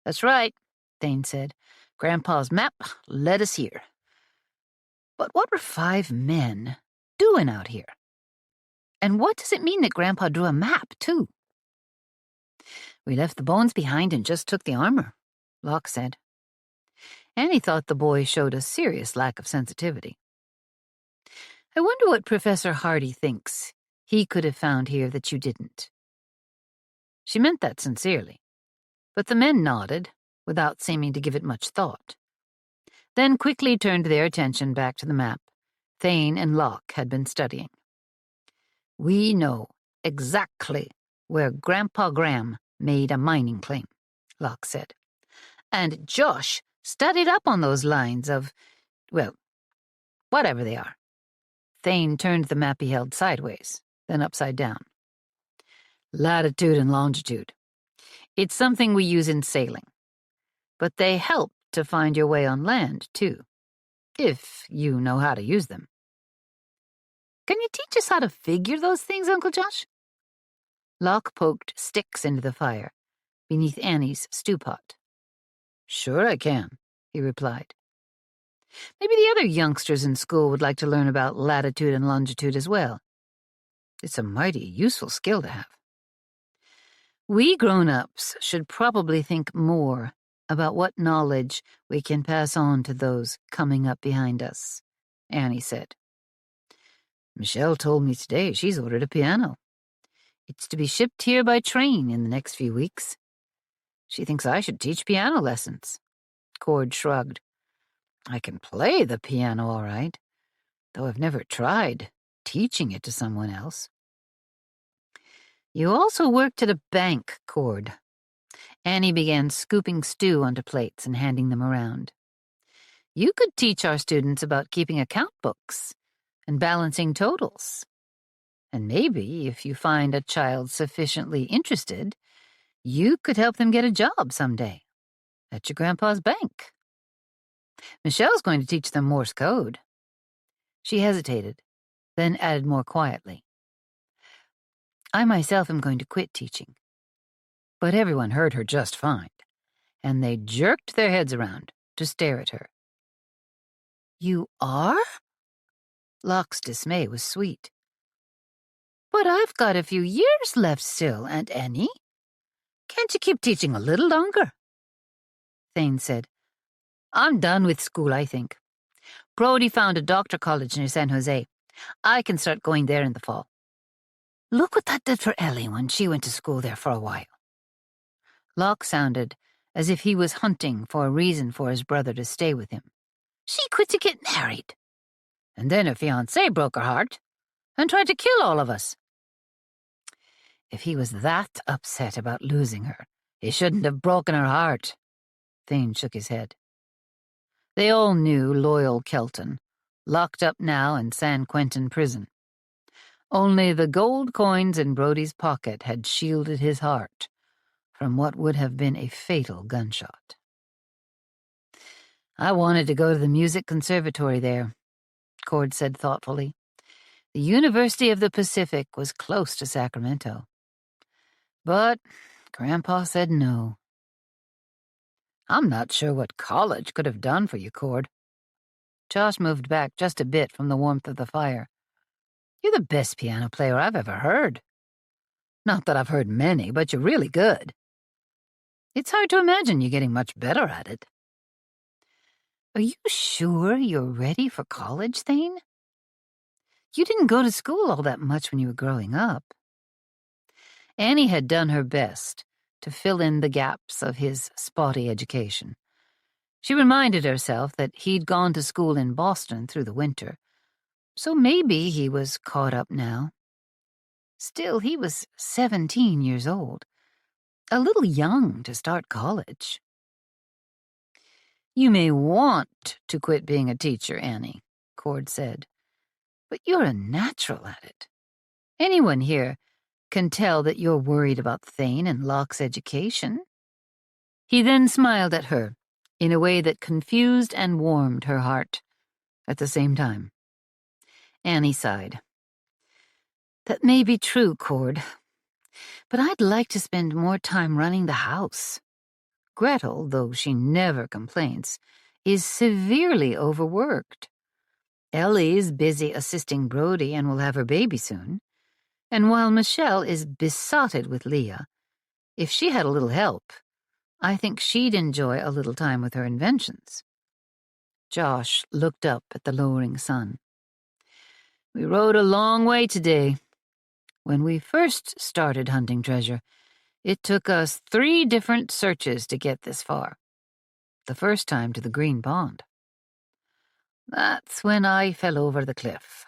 "That's right," Thane said. "Grandpa's map led us here." But what were 5 men doing out here? And what does it mean that Grandpa drew a map, too? "We left the bones behind and just took the armor," Locke said. Annie thought the boy showed a serious lack of sensitivity. "I wonder what Professor Hardy thinks he could have found here that you didn't." She meant that sincerely, but the men nodded, without seeming to give it much thought. then quickly turned their attention back to the map Thane and Locke had been studying. "We know exactly where Grandpa Graham made a mining claim," Locke said. "And Josh studied up on those lines of, well, whatever they are." Thane turned the map he held sideways, then upside down. "Latitude and longitude. It's something we use in sailing. But they help to find your way on land, too, if you know how to use them." "Can you teach us how to figure those things, Uncle Josh?" Locke poked sticks into the fire, beneath Annie's stew pot. "Sure I can," he replied. "Maybe the other youngsters in school would like to learn about latitude and longitude as well. It's a mighty useful skill to have. We grown-ups should probably think more about what knowledge we can pass on to those coming up behind us," Annie said. "Michelle told me today she's ordered a piano. It's to be shipped here by train in the next few weeks. She thinks I should teach piano lessons." Cord shrugged. "I can play the piano all right, though I've never tried teaching it to someone else." "You also worked at a bank, Cord." Annie began scooping stew onto plates and handing them around. "You could teach our students about keeping account books and balancing totals. And maybe, if you find a child sufficiently interested, you could help them get a job someday at your grandpa's bank. Michelle's going to teach them Morse code." She hesitated, then added more quietly, "I myself am going to quit teaching." But everyone heard her just fine, and they jerked their heads around to stare at her. "You are?" Locke's dismay was sweet. "But I've got a few years left still, Aunt Annie. Can't you keep teaching a little longer?" Thane said, "I'm done with school, I think. Brody found a doctor college near San Jose. I can start going there in the fall. Look what that did for Ellie when she went to school there for a while." Locke sounded as if he was hunting for a reason for his brother to stay with him. "She quit to get married. And then her fiancé broke her heart and tried to kill all of us." "If he was that upset about losing her, he shouldn't have broken her heart." Thane shook his head. They all knew loyal Kelton, locked up now in San Quentin prison. Only the gold coins in Brody's pocket had shielded his heart from what would have been a fatal gunshot. "I wanted to go to the music conservatory there," Cord said thoughtfully. "The University of the Pacific was close to Sacramento. But Grandpa said no." "I'm not sure what college could have done for you, Cord." Josh moved back just a bit from the warmth of the fire. "You're the best piano player I've ever heard. Not that I've heard many, but you're really good. It's hard to imagine you getting much better at it." "Are you sure you're ready for college, Thane? You didn't go to school all that much when you were growing up." Annie had done her best to fill in the gaps of his spotty education. She reminded herself that he'd gone to school in Boston through the winter, so maybe he was caught up now. Still, he was 17 years old, a little young to start college. "You may want to quit being a teacher, Annie," Cord said, "but you're a natural at it. Anyone here can tell that you're worried about Thane and Locke's education." He then smiled at her in a way that confused and warmed her heart at the same time. Annie sighed. "That may be true, Cord, but I'd like to spend more time running the house. Gretel, though she never complains, is severely overworked. Ellie's busy assisting Brody and will have her baby soon. And while Michelle is besotted with Leah, if she had a little help, I think she'd enjoy a little time with her inventions." Josh looked up at the lowering sun. "We rode a long way today. When we first started hunting treasure, it took us 3 different searches to get this far. The first time to the Green Pond." That's when I fell over the cliff.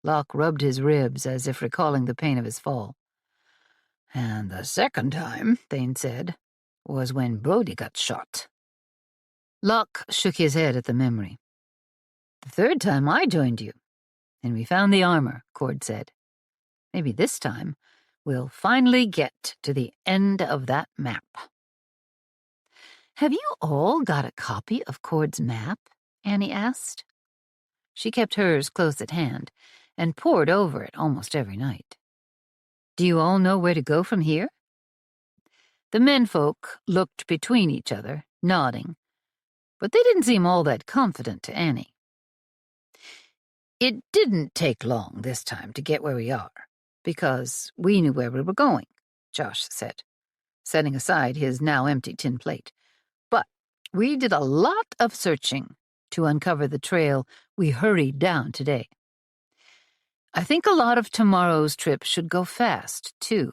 Locke rubbed his ribs as if recalling the pain of his fall. And the second time, Thane said, was when Brody got shot. Locke shook his head at the memory. The third time I joined you, and we found the armor, Cord said. Maybe this time we'll finally get to the end of that map. Have you all got a copy of Cord's map? Annie asked. She kept hers close at hand and pored over it almost every night. Do you all know where to go from here? The menfolk looked between each other, nodding, but they didn't seem all that confident to Annie. It didn't take long this time to get where we are, because we knew where we were going, Josh said, setting aside his now empty tin plate. But we did a lot of searching to uncover the trail we hurried down today. I think a lot of tomorrow's trip should go fast, too.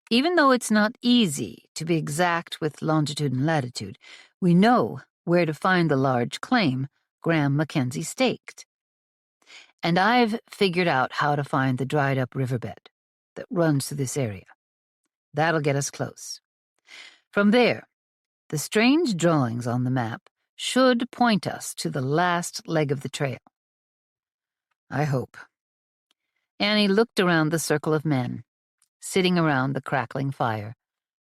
Even though it's not easy to be exact with longitude and latitude, we know where to find the large claim Graham Mackenzie staked. And I've figured out how to find the dried-up riverbed that runs through this area. That'll get us close. From there, the strange drawings on the map should point us to the last leg of the trail. I hope. Annie looked around the circle of men, sitting around the crackling fire,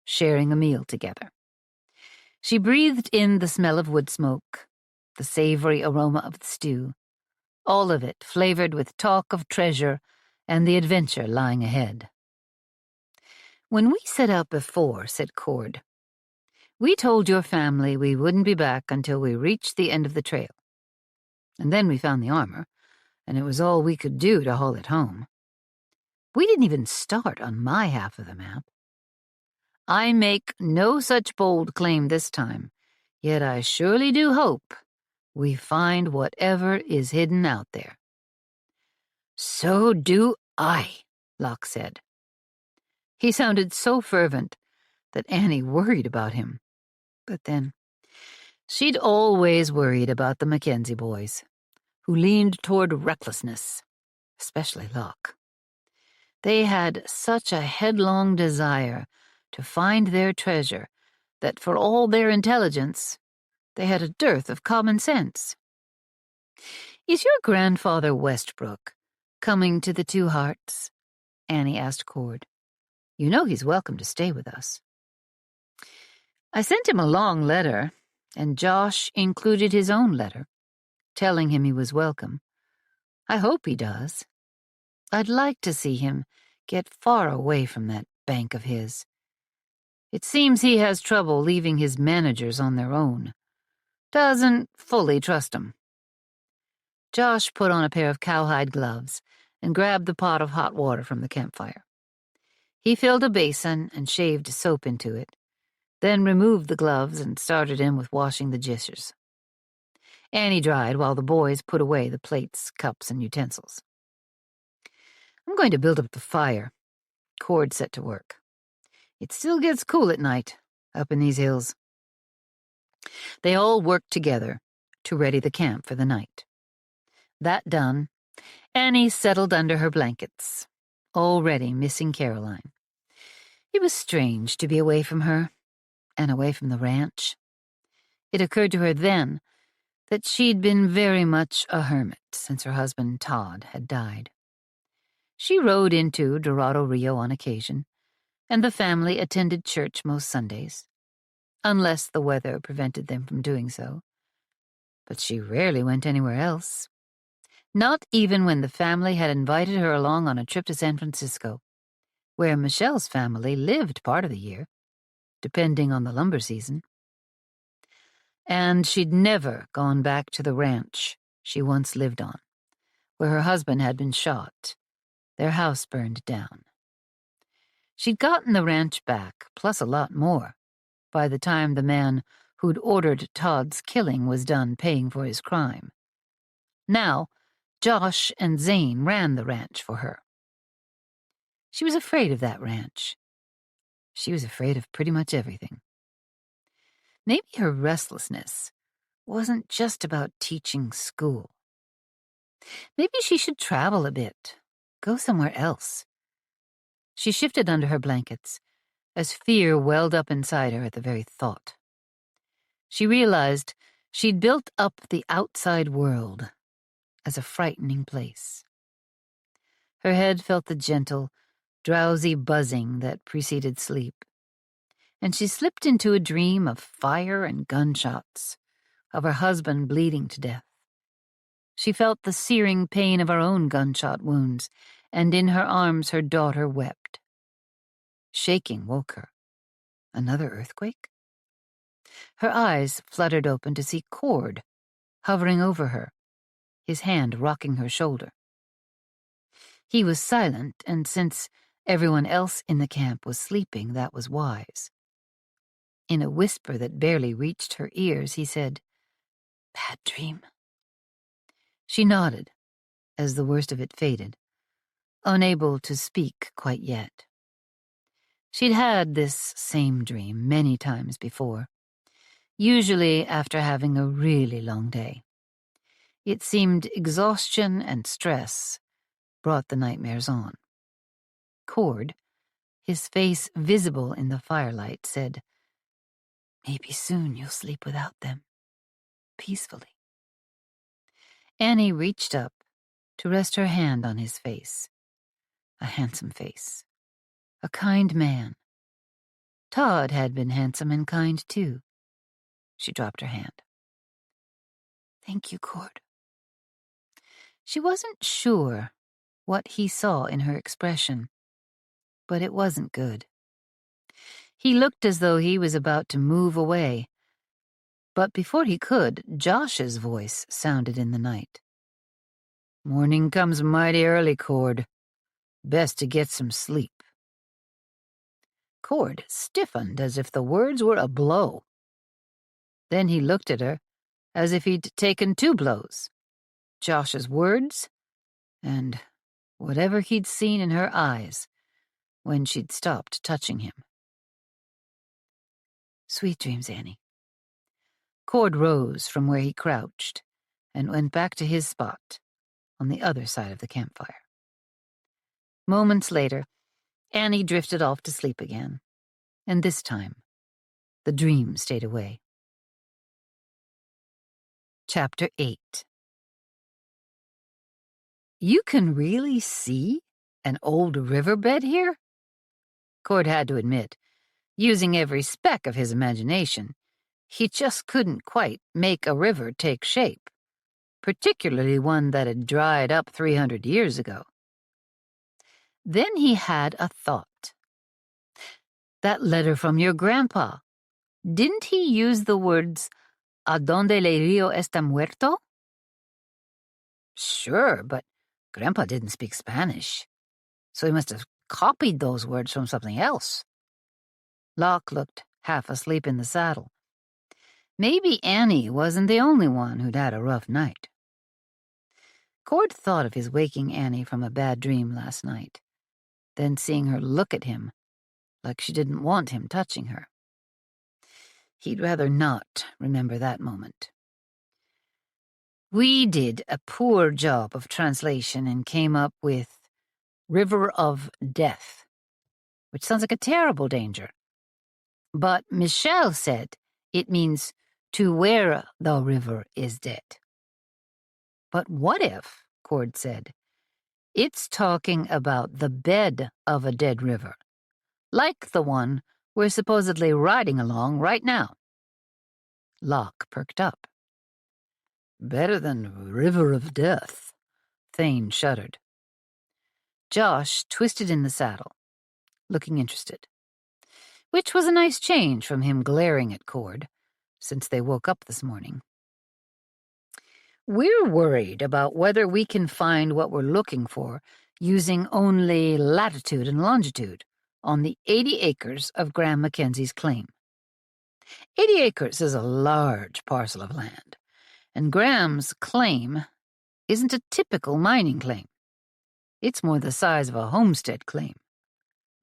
sharing a meal together. She breathed in the smell of wood smoke, the savory aroma of the stew, all of it flavored with talk of treasure and the adventure lying ahead. When we set out before, said Cord, we told your family we wouldn't be back until we reached the end of the trail. And then we found the armor, and it was all we could do to haul it home. We didn't even start on my half of the map. I make no such bold claim this time, yet I surely do hope we find whatever is hidden out there. So do I, Locke said. He sounded so fervent that Annie worried about him. But then, she'd always worried about the Mackenzie boys, who leaned toward recklessness, especially Locke. They had such a headlong desire to find their treasure that for all their intelligence, they had a dearth of common sense. Is your grandfather Westbrook coming to the Two Hearts? Annie asked Cord. You know he's welcome to stay with us. I sent him a long letter, and Josh included his own letter, telling him he was welcome. I hope he does. I'd like to see him get far away from that bank of his. It seems he has trouble leaving his managers on their own. Doesn't fully trust 'em. Josh put on a pair of cowhide gloves and grabbed the pot of hot water from the campfire. He filled a basin and shaved soap into it, then removed the gloves and started in with washing the dishes. Annie dried while the boys put away the plates, cups, and utensils. I'm going to build up the fire. Cord set to work. It still gets cool at night, up in these hills. They all worked together to ready the camp for the night. That done, Annie settled under her blankets, already missing Caroline. It was strange to be away from her, and away from the ranch. It occurred to her then that she'd been very much a hermit since her husband Todd had died. She rode into Dorado Rio on occasion, and the family attended church most Sundays, unless the weather prevented them from doing so. But she rarely went anywhere else, not even when the family had invited her along on a trip to San Francisco, where Michelle's family lived part of the year, depending on the lumber season. And she'd never gone back to the ranch she once lived on, where her husband had been shot, their house burned down. She'd gotten the ranch back, plus a lot more, by the time the man who'd ordered Todd's killing was done paying for his crime. Now, Josh and Zane ran the ranch for her. She was afraid of that ranch. She was afraid of pretty much everything. Maybe her restlessness wasn't just about teaching school. Maybe she should travel a bit, go somewhere else. She shifted under her blankets as fear welled up inside her at the very thought. She realized she'd built up the outside world as a frightening place. Her head felt the gentle, drowsy buzzing that preceded sleep, and she slipped into a dream of fire and gunshots, of her husband bleeding to death. She felt the searing pain of her own gunshot wounds, and in her arms her daughter wept. Shaking woke her. Another earthquake? Her eyes fluttered open to see Cord hovering over her, his hand rocking her shoulder. He was silent, and since everyone else in the camp was sleeping, that was wise. In a whisper that barely reached her ears, he said, "Bad dream." She nodded as the worst of it faded, unable to speak quite yet. She'd had this same dream many times before, usually after having a really long day. It seemed exhaustion and stress brought the nightmares on. Cord, his face visible in the firelight, said, "Maybe soon you'll sleep without them, peacefully." Annie reached up to rest her hand on his face. A handsome face. A kind man. Todd had been handsome and kind, too. She dropped her hand. "Thank you, Cord." She wasn't sure what he saw in her expression, but it wasn't good. He looked as though he was about to move away, but before he could, Josh's voice sounded in the night. "Morning comes mighty early, Cord. Best to get some sleep." Cord stiffened as if the words were a blow. Then he looked at her as if he'd taken 2 blows. Josh's words and whatever he'd seen in her eyes when she'd stopped touching him. "Sweet dreams, Annie." Cord rose from where he crouched and went back to his spot on the other side of the campfire. Moments later, Annie drifted off to sleep again, and this time, the dream stayed away. Chapter 8. "You can really see an old riverbed here?" Cord had to admit, using every speck of his imagination, he just couldn't quite make a river take shape, particularly one that had dried up 300 years ago. Then he had a thought. That letter from your grandpa, didn't he use the words, "A donde el río está muerto"? Sure, but Grandpa didn't speak Spanish, so he must have copied those words from something else. Locke looked half asleep in the saddle. Maybe Annie wasn't the only one who'd had a rough night. Cord thought of his waking Annie from a bad dream last night, then seeing her look at him like she didn't want him touching her. He'd rather not remember that moment. We did a poor job of translation and came up with River of Death, which sounds like a terrible danger. But Michelle said it means to where the river is dead. But what if, Cord said, it's talking about the bed of a dead river, like the one we're supposedly riding along right now? Locke perked up. Better than River of Death, Thane shuddered. Josh twisted in the saddle, looking interested, which was a nice change from him glaring at Cord, since they woke up this morning. We're worried about whether we can find what we're looking for using only latitude and longitude on the 80 acres of Graham Mackenzie's claim. 80 acres is a large parcel of land, and Graham's claim isn't a typical mining claim. It's more the size of a homestead claim,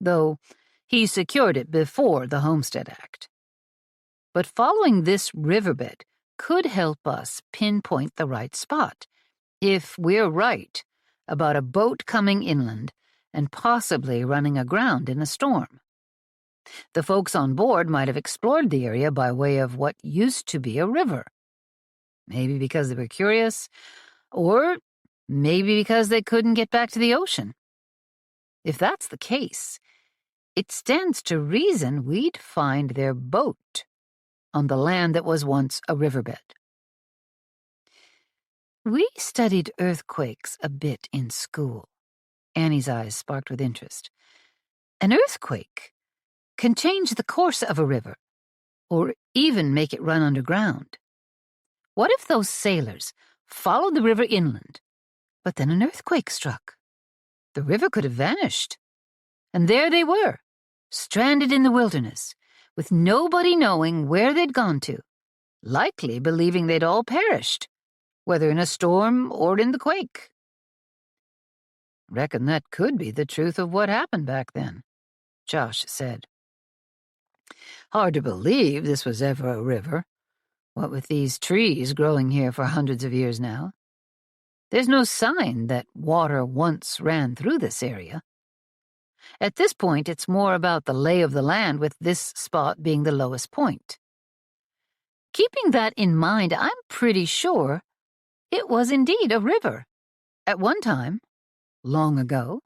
though he secured it before the Homestead Act. But following this riverbed could help us pinpoint the right spot, If we're right about a boat coming inland and possibly running aground in a storm. The folks on board might have explored the area by way of what used to be a river. Maybe because they were curious, or maybe because they couldn't get back to the ocean. If that's the case, it stands to reason we'd find their boat on the land that was once a riverbed. We studied earthquakes a bit in school. Annie's eyes sparked with interest. An earthquake can change the course of a river, or even make it run underground. What if those sailors followed the river inland, but then an earthquake struck? The river could have vanished. And there they were, stranded in the wilderness, with nobody knowing where they'd gone to, likely believing they'd all perished, whether in a storm or in the quake. Reckon that could be the truth of what happened back then, Josh said. Hard to believe this was ever a river, what with these trees growing here for hundreds of years now. There's no sign that water once ran through this area. At this point, it's more about the lay of the land, with this spot being the lowest point. Keeping that in mind, I'm pretty sure it was indeed a river. At one time, long ago.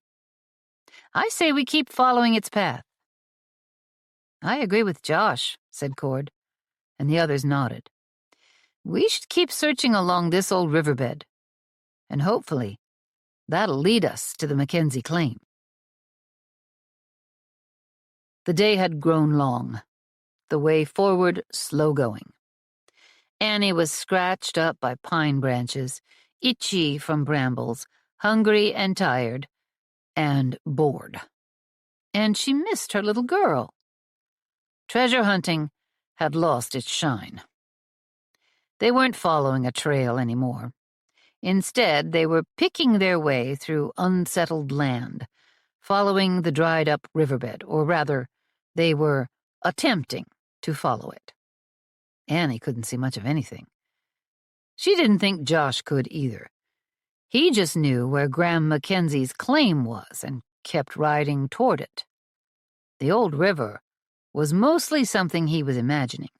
I say we keep following its path. I agree with Josh, said Cord, and the others nodded. We should keep searching along this old riverbed, and hopefully that'll lead us to the Mackenzie claim. The day had grown long, the way forward slow-going. Annie was scratched up by pine branches, itchy from brambles, hungry and tired, and bored. And she missed her little girl. Treasure hunting had lost its shine. They weren't following a trail anymore. Instead, they were picking their way through unsettled land, following the dried-up riverbed, or rather, they were attempting to follow it. Annie couldn't see much of anything. She didn't think Josh could either. He just knew where Graham Mackenzie's claim was and kept riding toward it. The old river was mostly something he was imagining.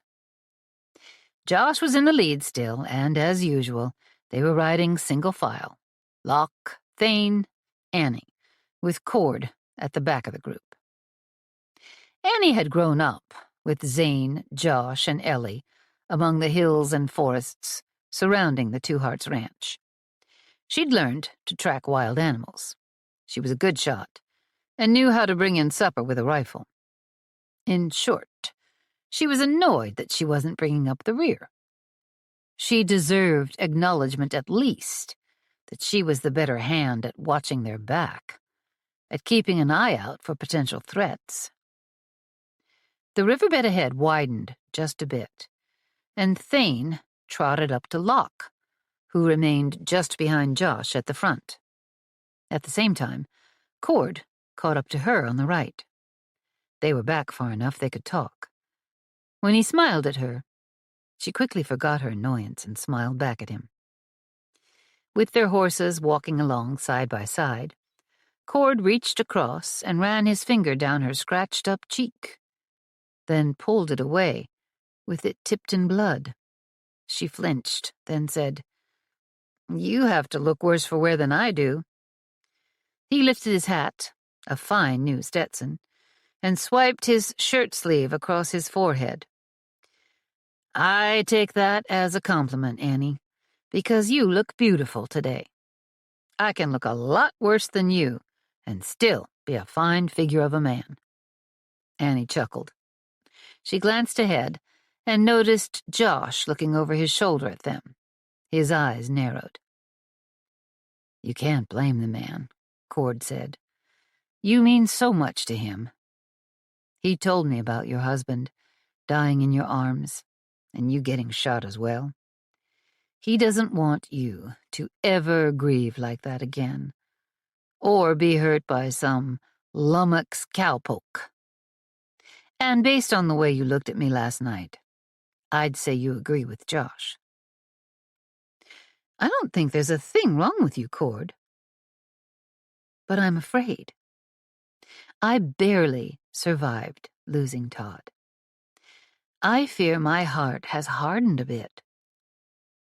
Josh was in the lead still, and as usual, they were riding single file. Locke, Thane, Annie, with Cord at the back of the group. Annie had grown up with Zane, Josh, and Ellie among the hills and forests surrounding the Two Hearts Ranch. She'd learned to track wild animals. She was a good shot and knew how to bring in supper with a rifle. In short, she was annoyed that she wasn't bringing up the rear. She deserved acknowledgement at least that she was the better hand at watching their back, at keeping an eye out for potential threats. The riverbed ahead widened just a bit, and Thane trotted up to Locke, who remained just behind Josh at the front. At the same time, Cord caught up to her on the right. They were back far enough they could talk. When he smiled at her, she quickly forgot her annoyance and smiled back at him. With their horses walking along side by side, Cord reached across and ran his finger down her scratched-up cheek, then pulled it away, with it tipped in blood. She flinched, then said, "You have to look worse for wear than I do." He lifted his hat, a fine new Stetson, and swiped his shirt sleeve across his forehead. "I take that as a compliment, Annie, because you look beautiful today. I can look a lot worse than you and still be a fine figure of a man." Annie chuckled. She glanced ahead and noticed Josh looking over his shoulder at them. His eyes narrowed. "You can't blame the man," Cord said. "You mean so much to him. He told me about your husband dying in your arms, and you getting shot as well. He doesn't want you to ever grieve like that again, or be hurt by some lummox cowpoke. And based on the way you looked at me last night, I'd say you agree with Josh." I don't think there's a thing wrong with you, Cord. But I'm afraid. I barely survived losing Todd. I fear my heart has hardened a bit.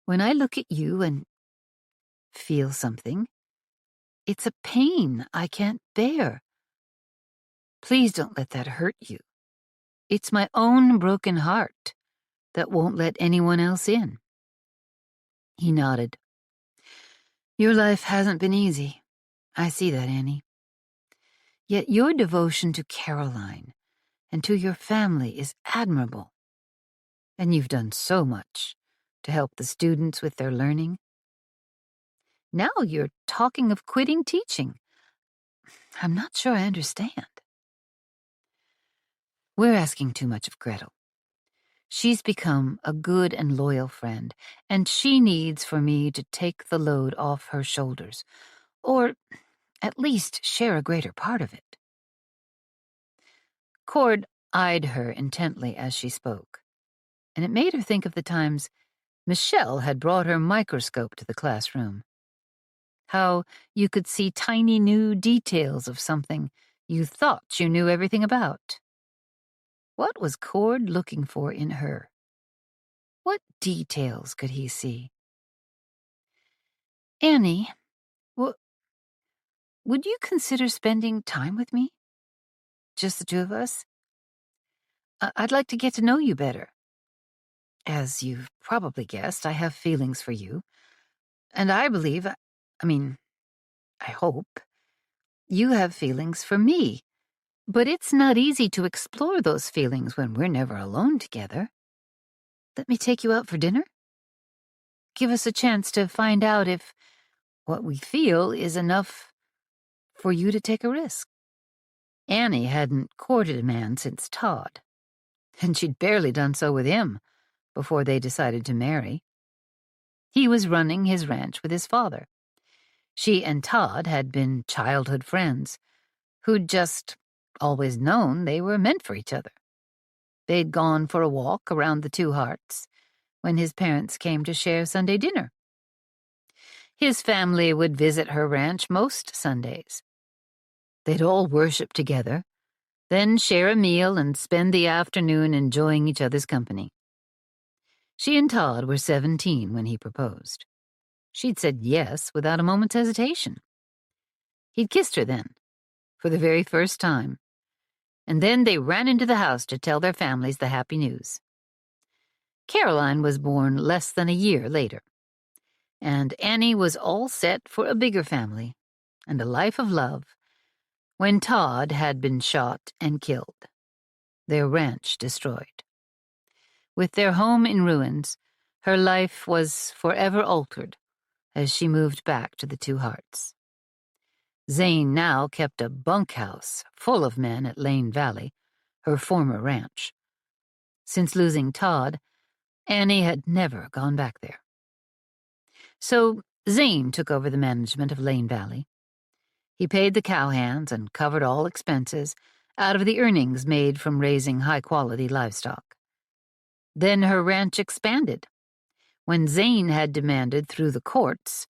When I look at you and feel something, it's a pain I can't bear. Please don't let that hurt you. It's my own broken heart that won't let anyone else in. He nodded. Your life hasn't been easy. I see that, Annie. Yet your devotion to Caroline and to your family is admirable. And you've done so much to help the students with their learning. Now you're talking of quitting teaching. I'm not sure I understand. We're asking too much of Gretel. She's become a good and loyal friend, and she needs for me to take the load off her shoulders, or at least share a greater part of it. Cord eyed her intently as she spoke, and it made her think of the times Michelle had brought her microscope to the classroom. How you could see tiny new details of something you thought you knew everything about. What was Cord looking for in her? What details could he see? Annie, would you consider spending time with me? Just the two of us? I'd like to get to know you better. As you've probably guessed, I have feelings for you. And I believe, I hope, you have feelings for me. But it's not easy to explore those feelings when we're never alone together. Let me take you out for dinner? Give us a chance to find out if what we feel is enough for you to take a risk. Annie hadn't courted a man since Todd, and she'd barely done so with him before they decided to marry. He was running his ranch with his father. She and Todd had been childhood friends who'd just always known they were meant for each other. They'd gone for a walk around the Two Hearts when his parents came to share Sunday dinner. His family would visit her ranch most Sundays. They'd all worship together, then share a meal and spend the afternoon enjoying each other's company. She and Todd were 17 when he proposed. She'd said yes without a moment's hesitation. He'd kissed her then, for the very first time, and then they ran into the house to tell their families the happy news. Caroline was born less than a year later, and Annie was all set for a bigger family and a life of love when Todd had been shot and killed, their ranch destroyed. With their home in ruins, her life was forever altered as she moved back to the Two Hearts. Zane now kept a bunkhouse full of men at Lane Valley, her former ranch. Since losing Todd, Annie had never gone back there. So Zane took over the management of Lane Valley. He paid the cowhands and covered all expenses out of the earnings made from raising high-quality livestock. Then her ranch expanded, when Zane had demanded through the courts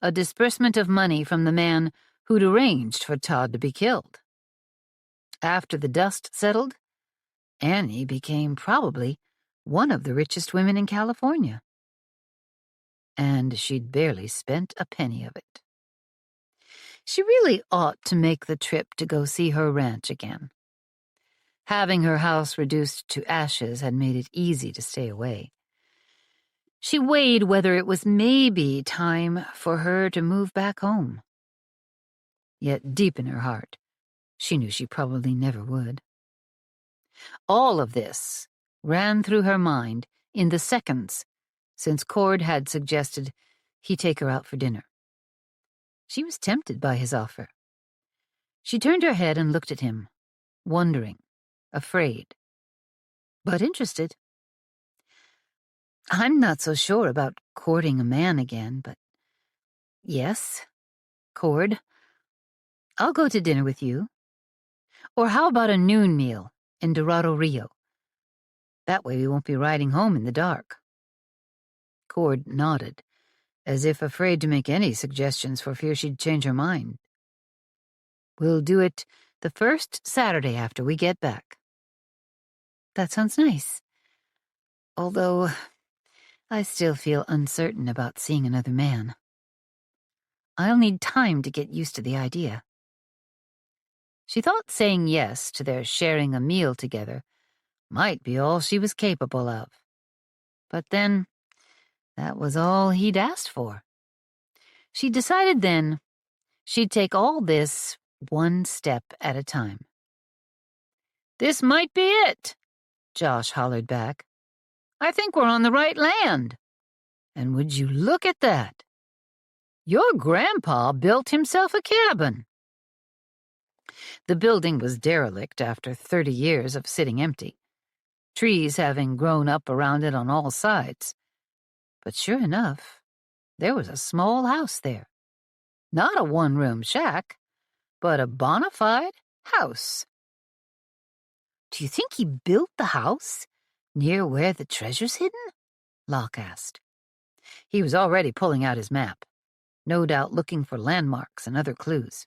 a disbursement of money from the man who'd arranged for Todd to be killed. After the dust settled, Annie became probably one of the richest women in California. And she'd barely spent a penny of it. She really ought to make the trip to go see her ranch again. Having her house reduced to ashes had made it easy to stay away. She weighed whether it was maybe time for her to move back home. Yet deep in her heart, she knew she probably never would. All of this ran through her mind in the seconds since Cord had suggested he take her out for dinner. She was tempted by his offer. She turned her head and looked at him, wondering, afraid, but interested. I'm not so sure about courting a man again, but yes, Cord, I'll go to dinner with you. Or how about a noon meal in Dorado Rio? That way we won't be riding home in the dark. Cord nodded, as if afraid to make any suggestions for fear she'd change her mind. "We'll do it the first Saturday after we get back." "That sounds nice. Although I still feel uncertain about seeing another man. I'll need time to get used to the idea." She thought saying yes to their sharing a meal together might be all she was capable of. But then, that was all he'd asked for. She decided then she'd take all this one step at a time. "This might be it," Josh hollered back. "I think we're on the right land. And would you look at that? Your grandpa built himself a cabin." The building was derelict after 30 years of sitting empty, trees having grown up around it on all sides. But sure enough, there was a small house there. Not a one-room shack, but a bona fide house. "Do you think he built the house near where the treasure's hidden?" Locke asked. He was already pulling out his map, no doubt looking for landmarks and other clues.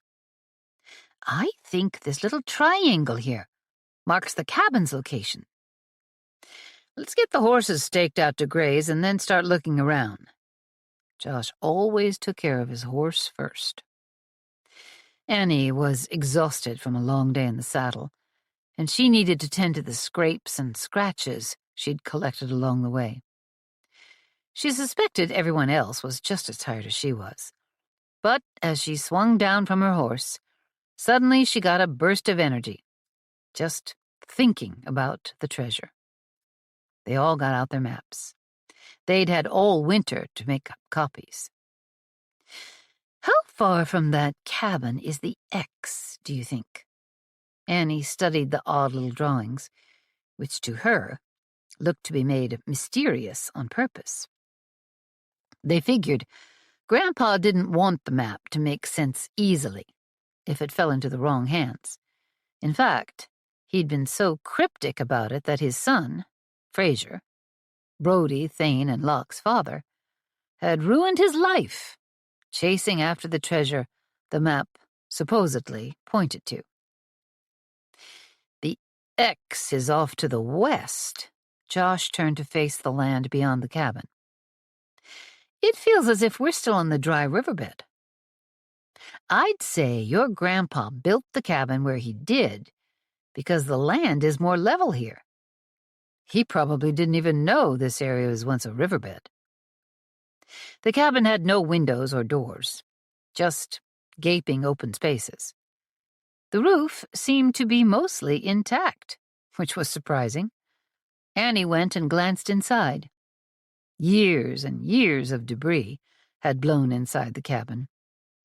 "I think this little triangle here marks the cabin's location. Let's get the horses staked out to graze and then start looking around." Josh always took care of his horse first. Annie was exhausted from a long day in the saddle, and she needed to tend to the scrapes and scratches she'd collected along the way. She suspected everyone else was just as tired as she was. But as she swung down from her horse, suddenly she got a burst of energy, just thinking about the treasure. They all got out their maps. They'd had all winter to make up copies. "How far from that cabin is the X, do you think?" Annie studied the odd little drawings, which to her looked to be made mysterious on purpose. They figured Grandpa didn't want the map to make sense easily if it fell into the wrong hands. In fact, he'd been so cryptic about it that his son, Fraser, Brody, Thane, and Locke's father, had ruined his life chasing after the treasure the map supposedly pointed to. "The X is off to the west." Josh turned to face the land beyond the cabin. "It feels as if we're still on the dry riverbed. I'd say your grandpa built the cabin where he did because the land is more level here. He probably didn't even know this area was once a riverbed." The cabin had no windows or doors, just gaping open spaces. The roof seemed to be mostly intact, which was surprising. Annie went and glanced inside. Years and years of debris had blown inside the cabin.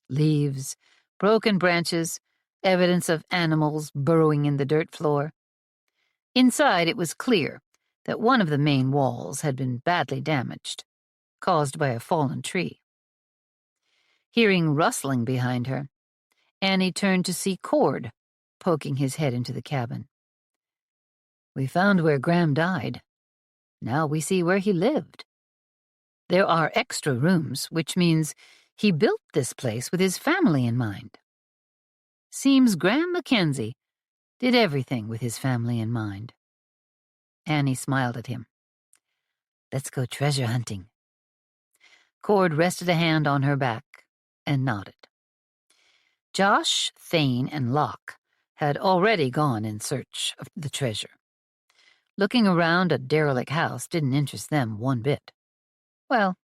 Leaves, broken branches, evidence of animals burrowing in the dirt floor. Inside, it was clear that one of the main walls had been badly damaged, caused by a fallen tree. Hearing rustling behind her, Annie turned to see Cord poking his head into the cabin. "We found where Graham died. Now we see where he lived. There are extra rooms, which means he built this place with his family in mind. Seems Graham Mackenzie did everything with his family in mind." Annie smiled at him. "Let's go treasure hunting." Cord rested a hand on her back and nodded. Josh, Thane, and Locke had already gone in search of the treasure. Looking around a derelict house didn't interest them one bit. Well,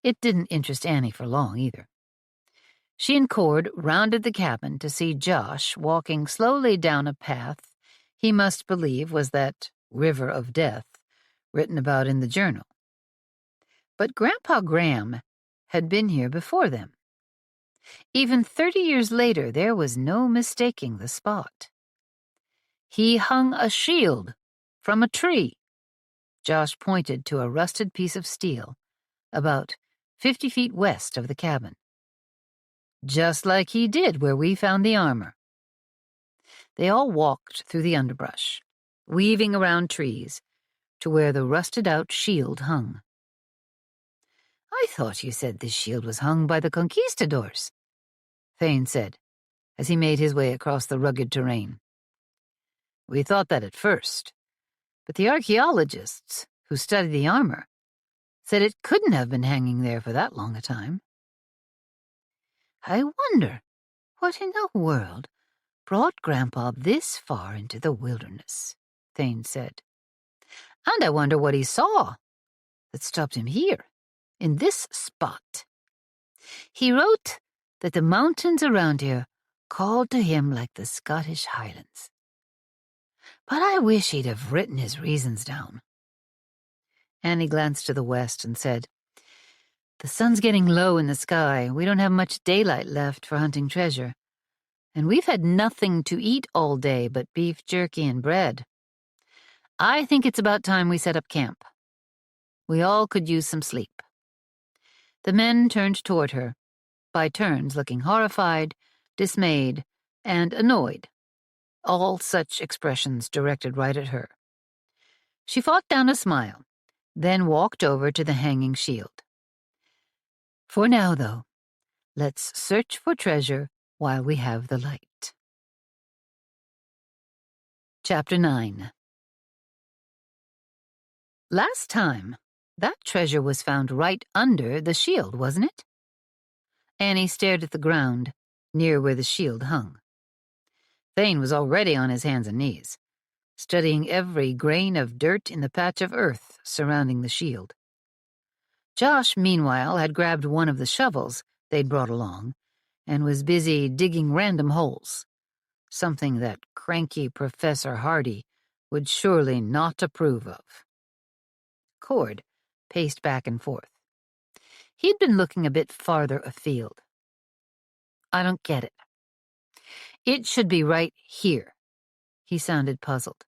it didn't interest Annie for long either. She and Cord rounded the cabin to see Josh walking slowly down a path he must believe was that river of death written about in the journal. But Grandpa Graham had been here before them. Even 30 years later, there was no mistaking the spot. He hung a shield from a tree. Josh pointed to a rusted piece of steel about 50 feet west of the cabin. "Just like he did where we found the armor." They all walked through the underbrush, weaving around trees, to where the rusted-out shield hung. I thought you said this shield was hung by the conquistadors, Thane said, as he made his way across the rugged terrain. We thought that at first, but the archaeologists who study the armor said it couldn't have been hanging there for that long a time. I wonder what in the world brought Grandpa this far into the wilderness, Thane said. And I wonder what he saw that stopped him here, in this spot. He wrote that the mountains around here called to him like the Scottish Highlands. But I wish he'd have written his reasons down. Annie glanced to the west and said, The sun's getting low in the sky. We don't have much daylight left for hunting treasure. And we've had nothing to eat all day but beef jerky and bread. I think it's about time we set up camp. We all could use some sleep. The men turned toward her, by turns looking horrified, dismayed, and annoyed, all such expressions directed right at her. She fought down a smile, then walked over to the hanging shield. For now, though, let's search for treasure while we have the light. Chapter 9. Last time, that treasure was found right under the shield, wasn't it? Annie stared at the ground, near where the shield hung. Thane was already on his hands and knees, studying every grain of dirt in the patch of earth surrounding the shield. Josh, meanwhile, had grabbed one of the shovels they'd brought along and was busy digging random holes, something that cranky Professor Hardy would surely not approve of. Cord paced back and forth. He'd been looking a bit farther afield. I don't get it. It should be right here. He sounded puzzled.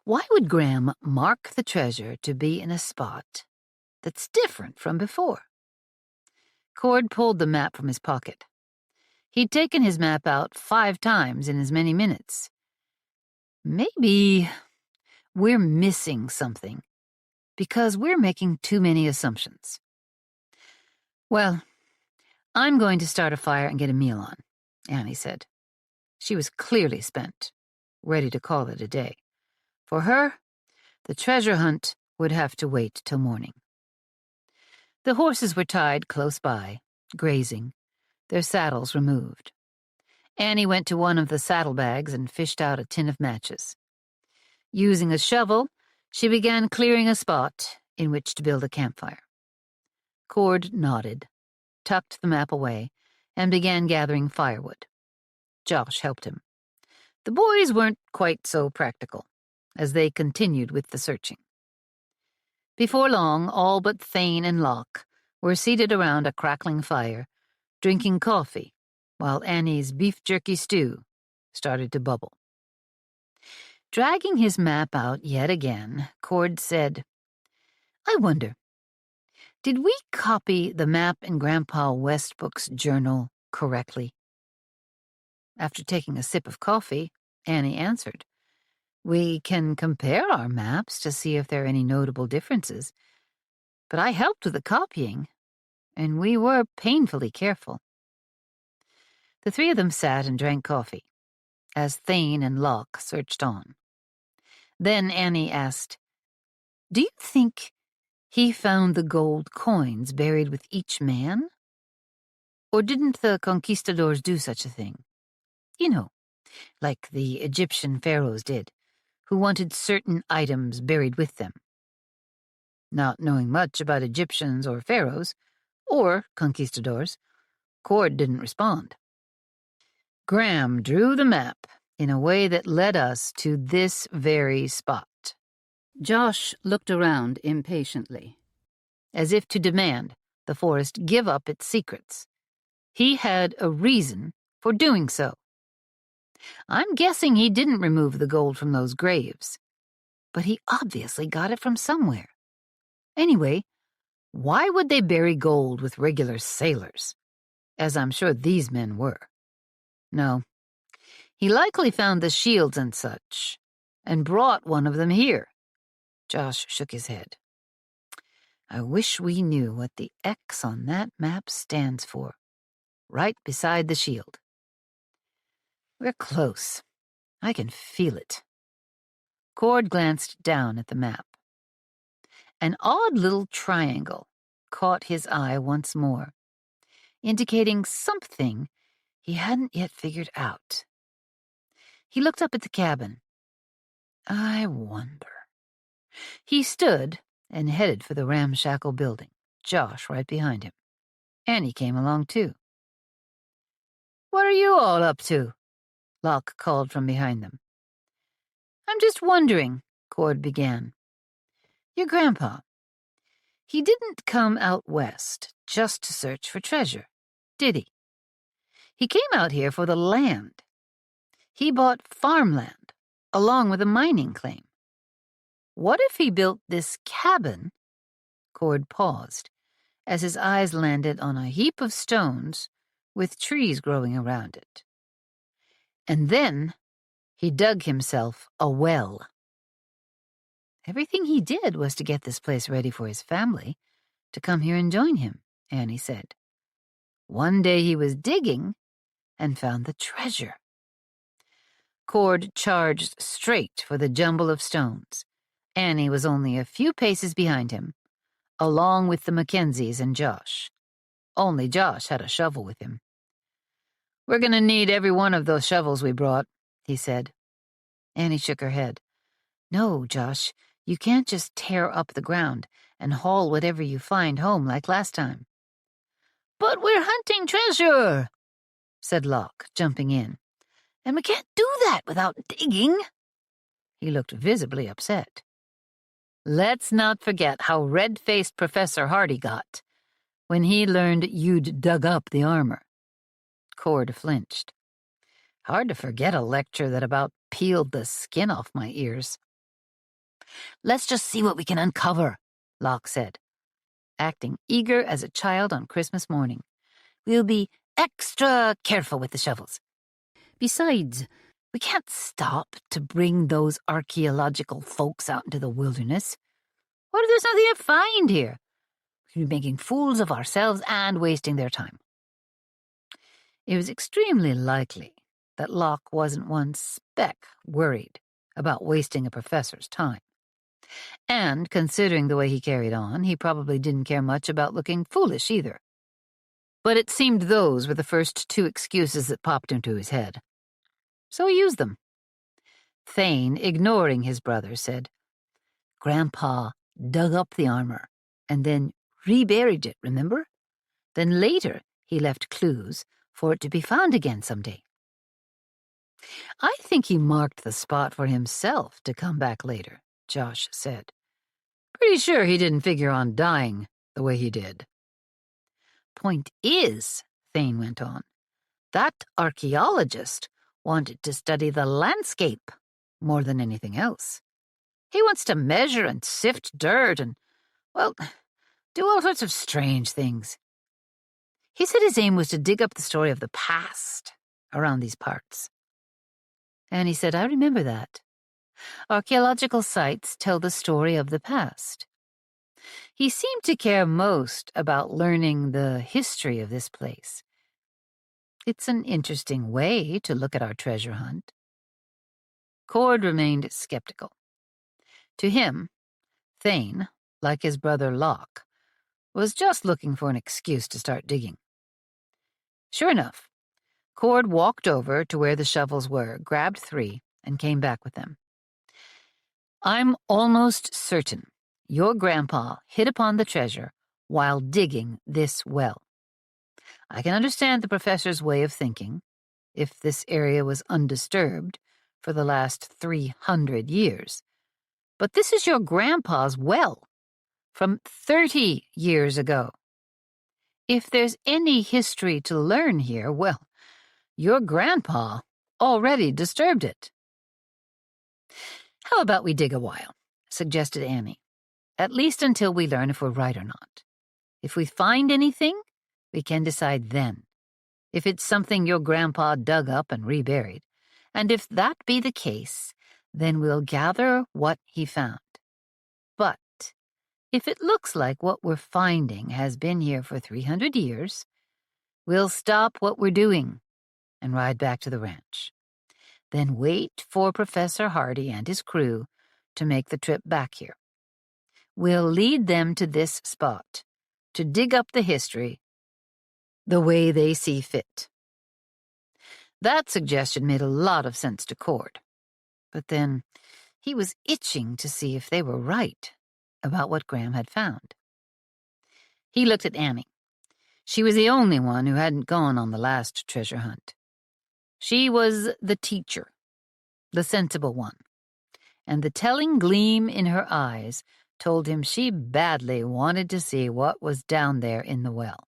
Why would Graham mark the treasure to be in a spot that's different from before? Cord pulled the map from his pocket. He'd taken his map out 5 times in as many minutes. Maybe we're missing something because we're making too many assumptions. Well, I'm going to start a fire and get a meal on, Annie said. She was clearly spent, ready to call it a day. For her, the treasure hunt would have to wait till morning. The horses were tied close by, grazing, their saddles removed. Annie went to one of the saddlebags and fished out a tin of matches. Using a shovel, she began clearing a spot in which to build a campfire. Cord nodded, tucked the map away, and began gathering firewood. Josh helped him. The boys weren't quite so practical, as they continued with the searching. Before long, all but Thane and Locke were seated around a crackling fire, drinking coffee, while Annie's beef jerky stew started to bubble. Dragging his map out yet again, Cord said, I wonder, did we copy the map in Grandpa Westbrook's journal correctly? After taking a sip of coffee, Annie answered, We can compare our maps to see if there are any notable differences. But I helped with the copying, and we were painfully careful. The 3 of them sat and drank coffee, as Thane and Locke searched on. Then Annie asked, Do you think he found the gold coins buried with each man? Or didn't the conquistadors do such a thing? You know, like the Egyptian pharaohs did, who wanted certain items buried with them. Not knowing much about Egyptians or pharaohs, or conquistadors, Cord didn't respond. Graham drew the map in a way that led us to this very spot. Josh looked around impatiently, as if to demand the forest give up its secrets. He had a reason for doing so. I'm guessing he didn't remove the gold from those graves, but he obviously got it from somewhere. Anyway, why would they bury gold with regular sailors, as I'm sure these men were? No, he likely found the shields and such, and brought one of them here. Josh shook his head. I wish we knew what the X on that map stands for. Right beside the shield. We're close. I can feel it. Cord glanced down at the map. An odd little triangle caught his eye once more, indicating something he hadn't yet figured out. He looked up at the cabin. I wonder. He stood and headed for the ramshackle building, Josh right behind him. Annie came along too. "What are you all up to?" Locke called from behind them. "I'm just wondering," Cord began. "Your grandpa, he didn't come out west just to search for treasure, did he? He came out here for the land. He bought farmland, along with a mining claim. What if he built this cabin?" Cord paused, as his eyes landed on a heap of stones with trees growing around it. "And then he dug himself a well." "Everything he did was to get this place ready for his family to come here and join him," Annie said. "One day he was digging and found the treasure." Cord charged straight for the jumble of stones. Annie was only a few paces behind him, along with the Mackenzies and Josh. Only Josh had a shovel with him. "We're going to need every one of those shovels we brought," he said. Annie shook her head. "No, Josh, you can't just tear up the ground and haul whatever you find home like last time." "But we're hunting treasure," said Locke, jumping in. "And we can't do that without digging." He looked visibly upset. "Let's not forget how red-faced Professor Hardy got when he learned you'd dug up the armor." Cord flinched. Hard to forget a lecture that about peeled the skin off my ears. "Let's just see what we can uncover," Locke said, acting eager as a child on Christmas morning. "We'll be extra careful with the shovels. Besides, we can't stop to bring those archaeological folks out into the wilderness. What if there's nothing to find here? We'd be making fools of ourselves and wasting their time." It was extremely likely that Locke wasn't one speck worried about wasting a professor's time. And, considering the way he carried on, he probably didn't care much about looking foolish either. But it seemed those were the first two excuses that popped into his head. So he used them. Thane, ignoring his brother, said, "Grandpa dug up the armor and then reburied it, remember? Then later he left clues for it to be found again someday." "I think he marked the spot for himself to come back later," Josh said. "Pretty sure he didn't figure on dying the way he did." "Point is," Thane went on, "that archaeologist wanted to study the landscape more than anything else. He wants to measure and sift dirt and, well, do all sorts of strange things. He said his aim was to dig up the story of the past around these parts." And he said, "I remember that. Archaeological sites tell the story of the past." He seemed to care most about learning the history of this place. It's an interesting way to look at our treasure hunt. Cord remained skeptical. To him, Thane, like his brother Locke, was just looking for an excuse to start digging. Sure enough, Cord walked over to where the shovels were, grabbed 3, and came back with them. "I'm almost certain your grandpa hit upon the treasure while digging this well. I can understand the professor's way of thinking, if this area was undisturbed for the last 300 years. But this is your grandpa's well from 30 years ago. If there's any history to learn here, well, your grandpa already disturbed it." "How about we dig a while?" suggested Annie. "At least until we learn if we're right or not. If we find anything, we can decide then. If it's something your grandpa dug up and reburied, and if that be the case, then we'll gather what he found. But If it looks like what we're finding has been here for 300 years, we'll stop what we're doing and ride back to the ranch. Then wait for Professor Hardy and his crew to make the trip back here. We'll lead them to this spot to dig up the history the way they see fit. That suggestion made a lot of sense to Cord, but then he was itching to see if they were right about what Graham had found. He looked at Annie. She was the only one who hadn't gone on the last treasure hunt. She was the teacher, the sensible one, and the telling gleam in her eyes told him she badly wanted to see what was down there in the well.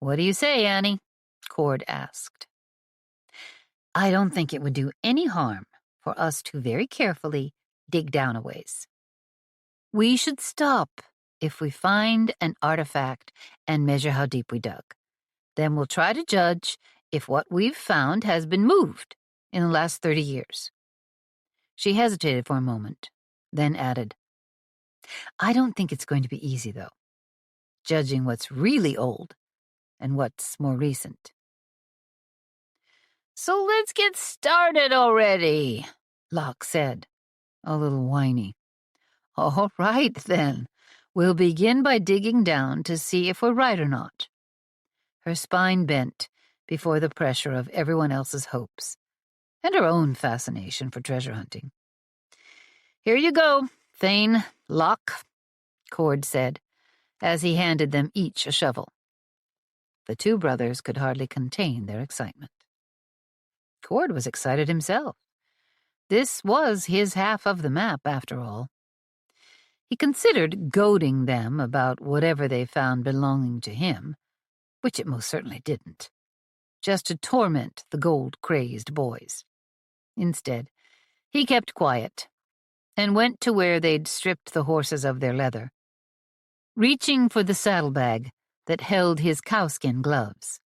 "What do you say, Annie?" Cord asked. "I don't think it would do any harm for us to very carefully dig down a ways. We should stop if we find an artifact and measure how deep we dug. Then we'll try to judge if what we've found has been moved in the last 30 years. She hesitated for a moment, then added, "I don't think it's going to be easy, though, judging what's really old and what's more recent." "So let's get started already," Locke said, a little whiny. "All right, then. We'll begin by digging down to see if we're right or not." Her spine bent before the pressure of everyone else's hopes and her own fascination for treasure hunting. "Here you go, Thane, Locke," Cord said, as he handed them each a shovel. The two brothers could hardly contain their excitement. Cord was excited himself. This was his half of the map, after all. He considered goading them about whatever they found belonging to him, which it most certainly didn't, just to torment the gold-crazed boys. Instead, he kept quiet and went to where they'd stripped the horses of their leather, reaching for the saddlebag that held his cowskin gloves.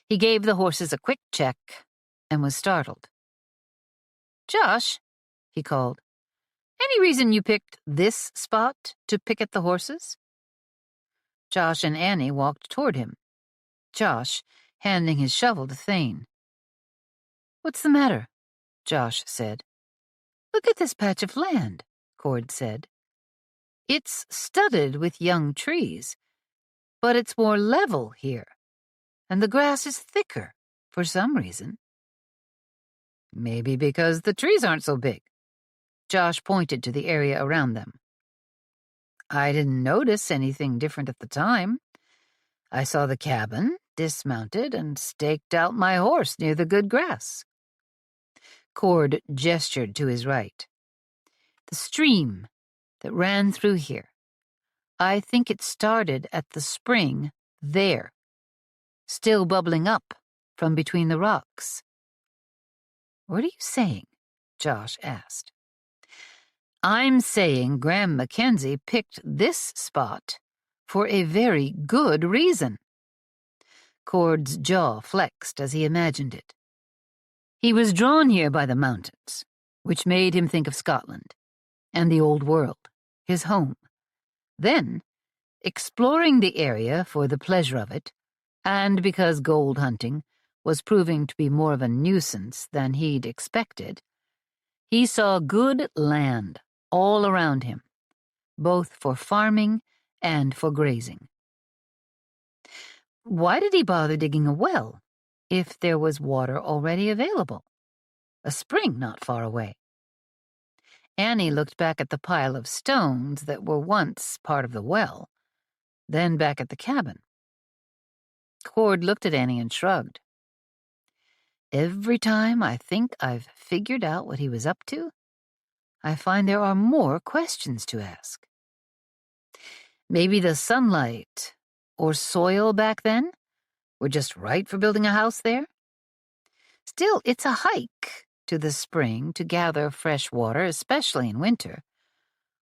He gave the horses a quick check and was startled. "Josh," he called, "any reason you picked this spot to picket the horses?" Josh and Annie walked toward him, Josh handing his shovel to Thane. "What's the matter?" Josh said. "Look at this patch of land," Cord said. "It's studded with young trees, but it's more level here, and the grass is thicker for some reason." "Maybe because the trees aren't so big." Josh pointed to the area around them. "I didn't notice anything different at the time. I saw the cabin, dismounted, and staked out my horse near the good grass." Cord gestured to his right. "The stream that ran through here. I think it started at the spring there, still bubbling up from between the rocks." "What are you saying?" Josh asked. "I'm saying Graham Mackenzie picked this spot for a very good reason." Cord's jaw flexed as he imagined it. He was drawn here by the mountains, which made him think of Scotland and the old world, his home. Then, exploring the area for the pleasure of it, and because gold hunting was proving to be more of a nuisance than he'd expected, he saw good land all around him, both for farming and for grazing. Why did he bother digging a well if there was water already available? A spring not far away. Annie looked back at the pile of stones that were once part of the well, then back at the cabin. Cord looked at Annie and shrugged. "Every time I think I've figured out what he was up to, I find there are more questions to ask. Maybe the sunlight or soil back then were just right for building a house there? Still, it's a hike to the spring to gather fresh water, especially in winter.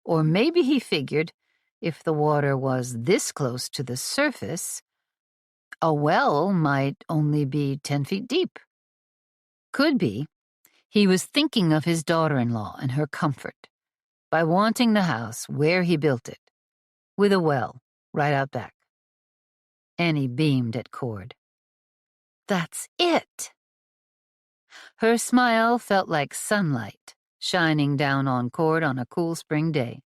Or maybe he figured if the water was this close to the surface, a well might only be 10 feet deep. Could be he was thinking of his daughter-in-law and her comfort, by wanting the house where he built it, with a well right out back. Annie beamed at Cord. That's it! Her smile felt like sunlight shining down on Cord on a cool spring day.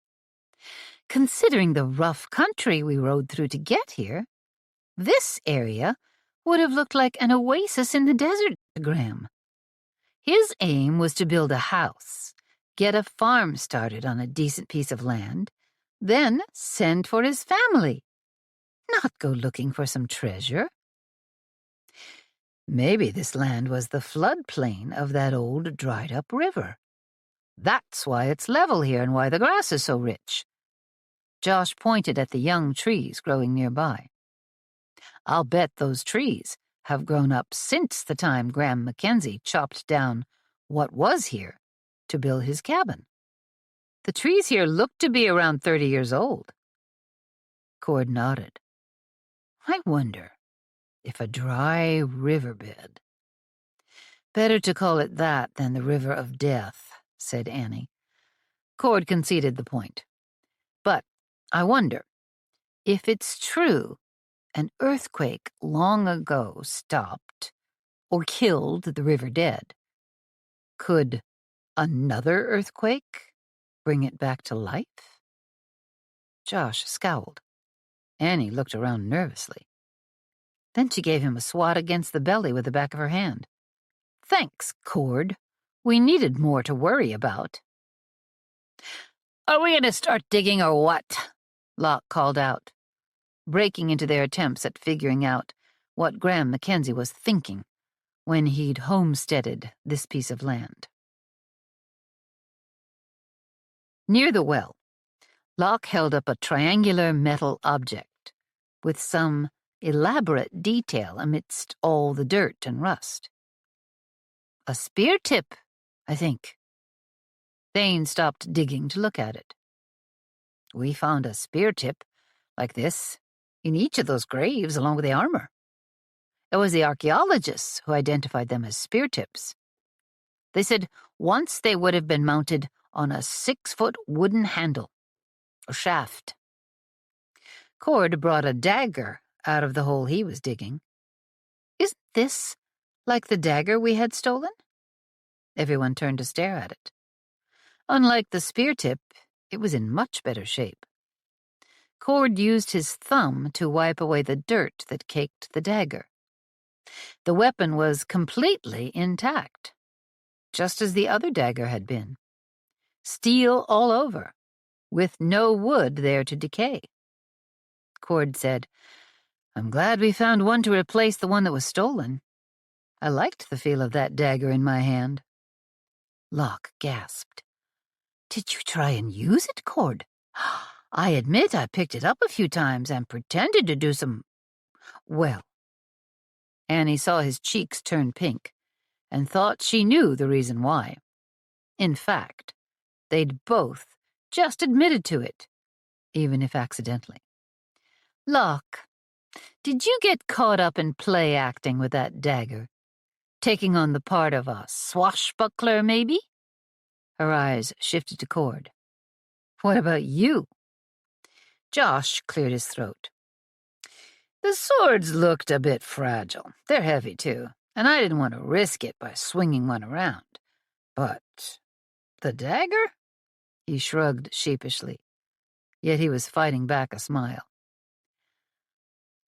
Considering the rough country we rode through to get here, this area would have looked like an oasis in the desert to Graham. His aim was to build a house, get a farm started on a decent piece of land, then send for his family, not go looking for some treasure. Maybe this land was the floodplain of that old dried-up river. That's why it's level here and why the grass is so rich. Josh pointed at the young trees growing nearby. I'll bet those trees have grown up since the time Graham Mackenzie chopped down what was here to build his cabin. The trees here look to be around 30 years old. Cord nodded. I wonder if a dry riverbed. Better to call it that than the river of death, said Annie. Cord conceded the point. But I wonder if it's true an earthquake long ago stopped or killed the river dead. Could another earthquake bring it back to life? Josh scowled. Annie looked around nervously. Then she gave him a swat against the belly with the back of her hand. Thanks, Cord. We needed more to worry about. Are we going to start digging or what? Locke called out, breaking into their attempts at figuring out what Graham Mackenzie was thinking when he'd homesteaded this piece of land. Near the well, Locke held up a triangular metal object with some elaborate detail amidst all the dirt and rust. A spear tip, I think. Thane stopped digging to look at it. We found a spear tip like this in each of those graves along with the armor. It was the archaeologists who identified them as spear tips. They said once they would have been mounted on a 6-foot wooden handle, or shaft. Cord brought a dagger out of the hole he was digging. Isn't this like the dagger we had stolen? Everyone turned to stare at it. Unlike the spear tip, it was in much better shape. Cord used his thumb to wipe away the dirt that caked the dagger. The weapon was completely intact, just as the other dagger had been. Steel all over, with no wood there to decay. Cord said, I'm glad we found one to replace the one that was stolen. I liked the feel of that dagger in my hand. Locke gasped. Did you try and use it, Cord? I admit I picked it up a few times and pretended to do some... Well. Annie saw his cheeks turn pink and thought she knew the reason why. In fact, they'd both just admitted to it, even if accidentally. Locke, did you get caught up in play acting with that dagger? Taking on the part of a swashbuckler, maybe? Her eyes shifted to Cord. What about you? Josh cleared his throat. The swords looked a bit fragile. They're heavy, too, and I didn't want to risk it by swinging one around. But the dagger? He shrugged sheepishly, yet he was fighting back a smile.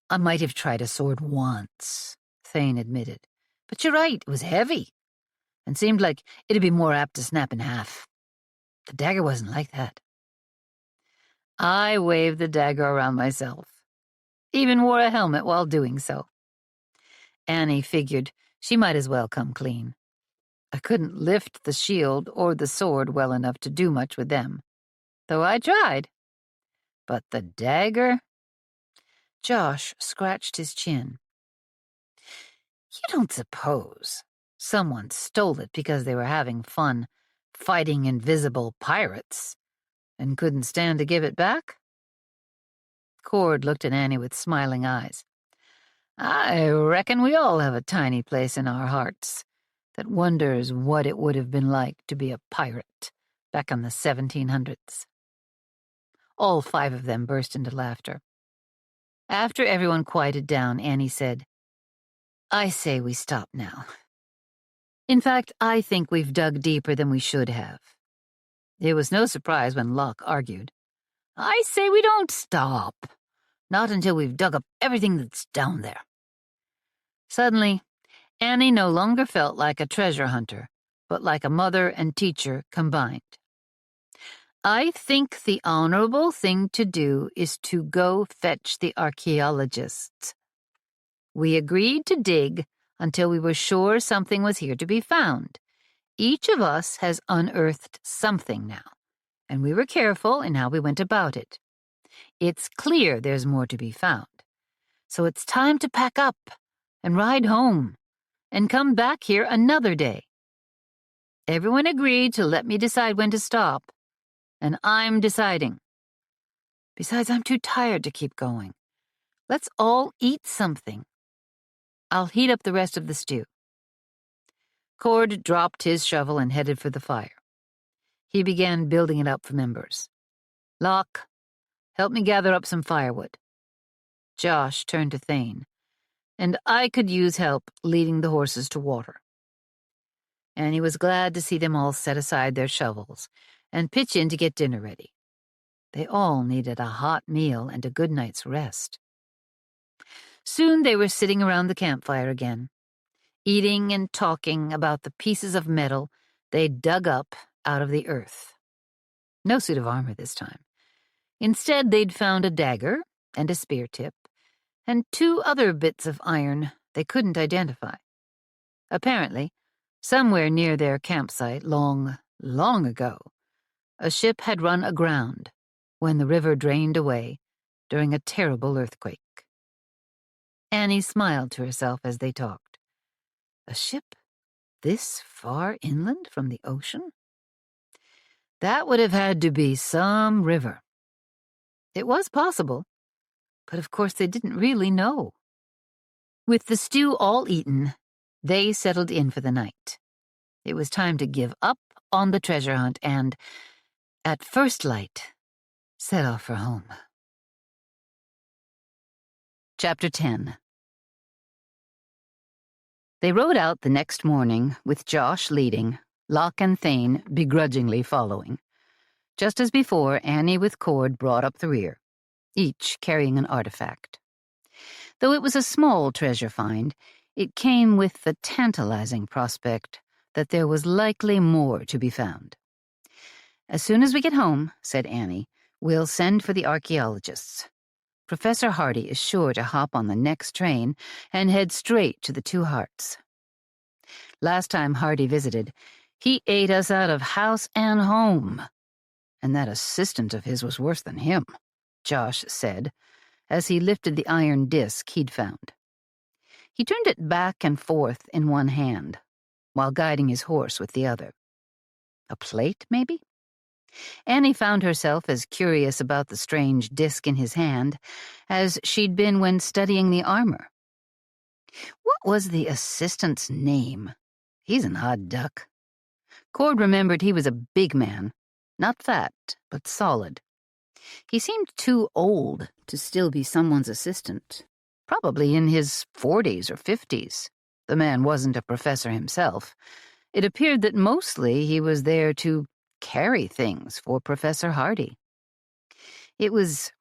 I might have tried a sword once, Thane admitted. But you're right, it was heavy, and seemed like it'd be more apt to snap in half. The dagger wasn't like that. I waved the dagger around myself. Even wore a helmet while doing so. Annie figured she might as well come clean. I couldn't lift the shield or the sword well enough to do much with them, though I tried. But the dagger? Josh scratched his chin. You don't suppose someone stole it because they were having fun fighting invisible pirates and couldn't stand to give it back? Cord looked at Annie with smiling eyes. I reckon we all have a tiny place in our hearts that wonders what it would have been like to be a pirate back in the 1700s. All 5 of them burst into laughter. After everyone quieted down, Annie said, "I say we stop now. In fact, I think we've dug deeper than we should have." It was no surprise when Locke argued. "I say we don't stop. Not until we've dug up everything that's down there." Suddenly, Annie no longer felt like a treasure hunter, but like a mother and teacher combined. "I think the honorable thing to do is to go fetch the archaeologists. We agreed to dig until we were sure something was here to be found. Each of us has unearthed something now, and we were careful in how we went about it. It's clear there's more to be found. So it's time to pack up and ride home and come back here another day. Everyone agreed to let me decide when to stop, and I'm deciding. Besides, I'm too tired to keep going. Let's all eat something. I'll heat up the rest of the stew." Cord dropped his shovel and headed for the fire. He began building it up from embers. "Locke, help me gather up some firewood." Josh turned to Thane, "And I could use help leading the horses to water." And he was glad to see them all set aside their shovels and pitch in to get dinner ready. They all needed a hot meal and a good night's rest. Soon they were sitting around the campfire again, eating and talking about the pieces of metal they'd dug up out of the earth. No suit of armor this time. Instead, they'd found a dagger and a spear tip, and 2 other bits of iron they couldn't identify. Apparently, somewhere near their campsite long, long ago, a ship had run aground when the river drained away during a terrible earthquake. Annie smiled to herself as they talked. A ship this far inland from the ocean? That would have had to be some river. It was possible, but of course they didn't really know. With the stew all eaten, they settled in for the night. It was time to give up on the treasure hunt and, at first light, set off for home. Chapter 10. They rode out the next morning, with Josh leading, Locke and Thane begrudgingly following. Just as before, Annie with Cord brought up the rear, each carrying an artifact. Though it was a small treasure find, it came with the tantalizing prospect that there was likely more to be found. "As soon as we get home," said Annie, "we'll send for the archaeologists. Professor Hardy is sure to hop on the next train and head straight to the 2 Hearts. Last time Hardy visited, he ate us out of house and home. And that assistant of his was worse than him," Josh said, as he lifted the iron disc he'd found. He turned it back and forth in one hand, while guiding his horse with the other. A plate, maybe? Annie found herself as curious about the strange disc in his hand as she'd been when studying the armor. What was the assistant's name? He's an odd duck. Cord remembered he was a big man, not fat, but solid. He seemed too old to still be someone's assistant, probably in his 40s or 50s. The man wasn't a professor himself. It appeared that mostly he was there to carry things for Professor Hardy. It was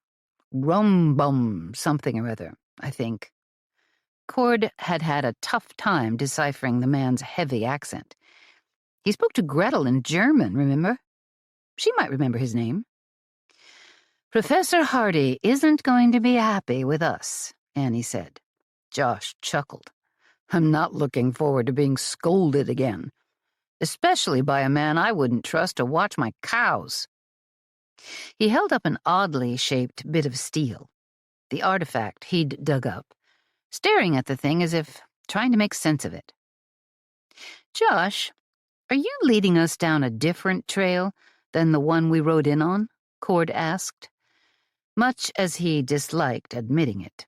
Rum-Bum something or other, I think. Cord had had a tough time deciphering the man's heavy accent. He spoke to Gretel in German, remember? She might remember his name. "Professor Hardy isn't going to be happy with us," Annie said. Josh chuckled. "I'm not looking forward to being scolded again, especially by a man I wouldn't trust to watch my cows." He held up an oddly shaped bit of steel, the artifact he'd dug up, staring at the thing as if trying to make sense of it. "Josh, are you leading us down a different trail than the one we rode in on?" Cord asked, much as he disliked admitting it.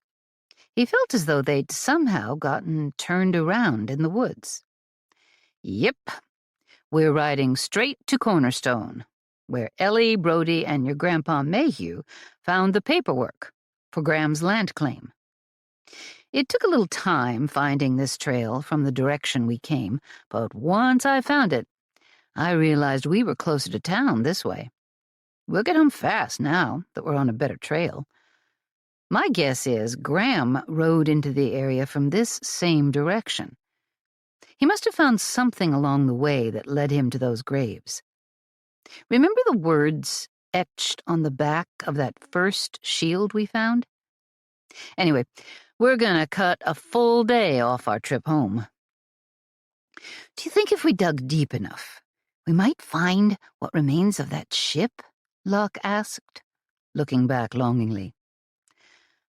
He felt as though they'd somehow gotten turned around in the woods. "Yep, we're riding straight to Cornerstone," where Ellie, Brody, and your Grandpa Mayhew found the paperwork for Graham's land claim. It took a little time finding this trail from the direction we came, but once I found it, I realized we were closer to town this way. We'll get home fast now that we're on a better trail. My guess is Graham rode into the area from this same direction. He must have found something along the way that led him to those graves. Remember the words etched on the back of that first shield we found? Anyway, we're gonna cut a full day off our trip home. Do you think if we dug deep enough, we might find what remains of that ship? Locke asked, looking back longingly.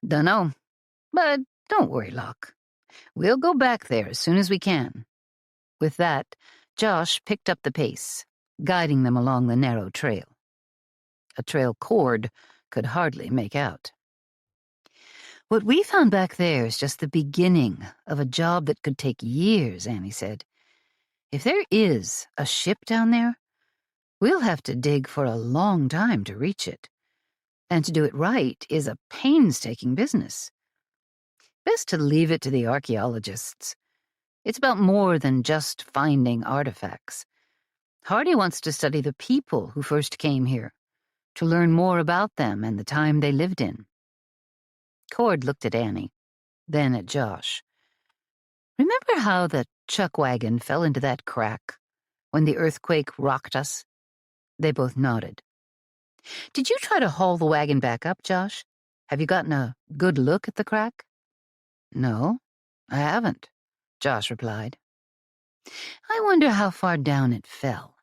Dunno, but don't worry, Locke. We'll go back there as soon as we can. With that, Josh picked up the pace, guiding them along the narrow trail. A trail Cord could hardly make out. What we found back there is just the beginning of a job that could take years, Annie said. If there is a ship down there, we'll have to dig for a long time to reach it. And to do it right is a painstaking business. Best to leave it to the archaeologists. It's about more than just finding artifacts. Hardy wants to study the people who first came here, to learn more about them and the time they lived in. Cord looked at Annie, then at Josh. Remember how the chuck wagon fell into that crack when the earthquake rocked us? They both nodded. Did you try to haul the wagon back up, Josh? Have you gotten a good look at the crack? No, I haven't, Josh replied. I wonder how far down it fell.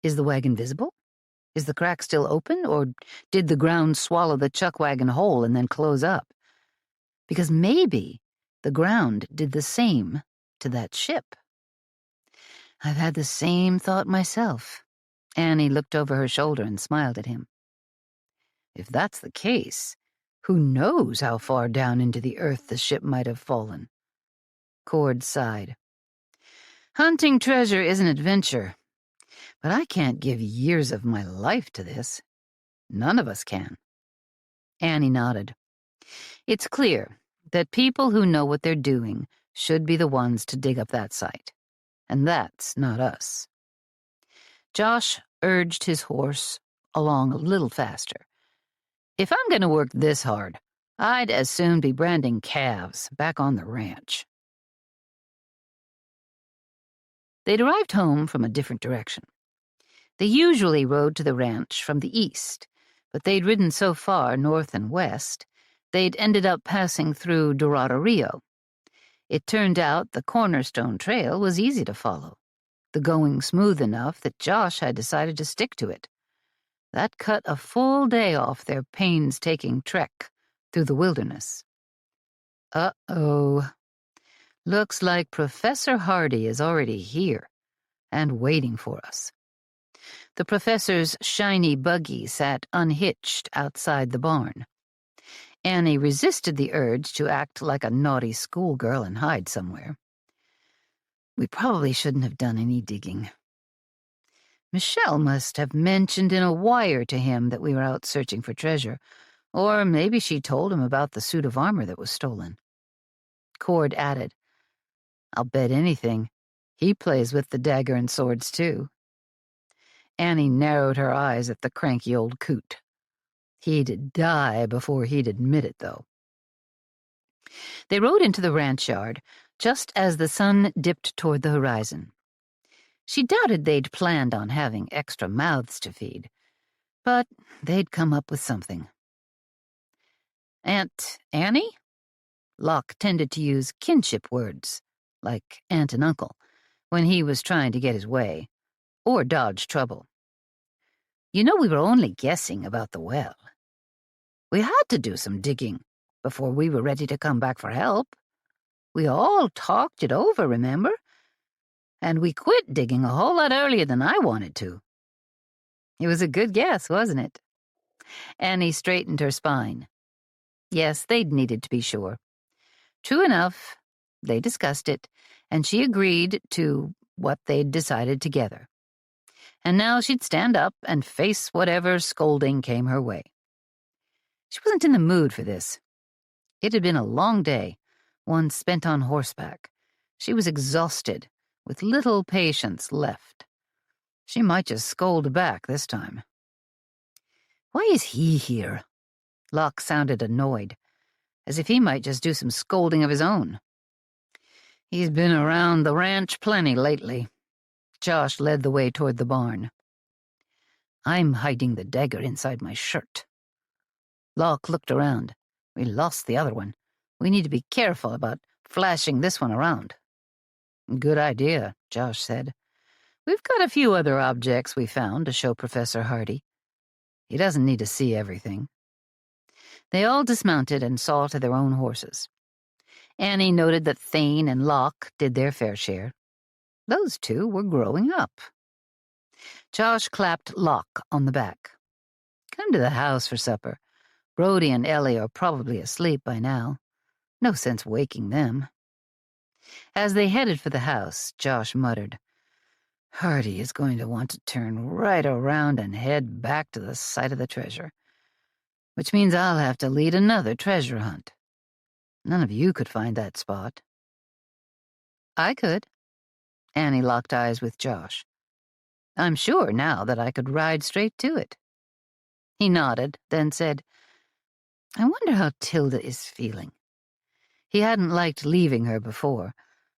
Is the wagon visible? Is the crack still open, or did the ground swallow the chuck wagon whole and then close up? Because maybe the ground did the same to that ship. I've had the same thought myself. Annie looked over her shoulder and smiled at him. If that's the case, who knows how far down into the earth the ship might have fallen? Cord sighed. Hunting treasure is an adventure, but I can't give years of my life to this. None of us can. Annie nodded. It's clear that people who know what they're doing should be the ones to dig up that site, and that's not us. Josh urged his horse along a little faster. If I'm going to work this hard, I'd as soon be branding calves back on the ranch. They'd arrived home from a different direction. They usually rode to the ranch from the east, but they'd ridden so far north and west, they'd ended up passing through Dorado Rio. It turned out the Cornerstone Trail was easy to follow, the going smooth enough that Josh had decided to stick to it. That cut a full day off their painstaking trek through the wilderness. Uh-oh. Looks like Professor Hardy is already here and waiting for us. The professor's shiny buggy sat unhitched outside the barn. Annie resisted the urge to act like a naughty schoolgirl and hide somewhere. We probably shouldn't have done any digging. Michelle must have mentioned in a wire to him that we were out searching for treasure, or maybe she told him about the suit of armor that was stolen. Cord added, I'll bet anything. He plays with the dagger and swords, too. Annie narrowed her eyes at the cranky old coot. He'd die before he'd admit it, though. They rode into the ranch yard just as the sun dipped toward the horizon. She doubted they'd planned on having extra mouths to feed, but they'd come up with something. Aunt Annie? Locke tended to use kinship words, like aunt and uncle, when he was trying to get his way, or dodge trouble. You know, we were only guessing about the well. We had to do some digging before we were ready to come back for help. We all talked it over, remember? And we quit digging a whole lot earlier than I wanted to. It was a good guess, wasn't it? Annie straightened her spine. Yes, they'd needed to be sure. True enough, they discussed it, and she agreed to what they'd decided together. and now she'd stand up and face whatever scolding came her way. She wasn't in the mood for this. It had been a long day, one spent on horseback. She was exhausted, with little patience left. She might just scold back this time. "Why is he here?" Locke sounded annoyed, as if he might just do some scolding of his own. "He's been around the ranch plenty lately." Josh led the way toward the barn. "I'm hiding the dagger inside my shirt." Locke looked around. "We lost the other one. We need to be careful about flashing this one around." "Good idea," Josh said. "We've got a few other objects we found to show Professor Hardy. He doesn't need to see everything." They all dismounted and saw to their own horses. Annie noted that Thane and Locke did their fair share. Those two were growing up. Josh clapped Locke on the back. "Come to the house for supper. Brody and Ellie are probably asleep by now. No sense waking them." As they headed for the house, Josh muttered, "Hardy is going to want to turn right around and head back to the site of the treasure, which means I'll have to lead another treasure hunt. None of you could find that spot." "I could." Annie locked eyes with Josh. "I'm sure now that I could ride straight to it." He nodded, then said, "I wonder how Tilda is feeling." He hadn't liked leaving her before.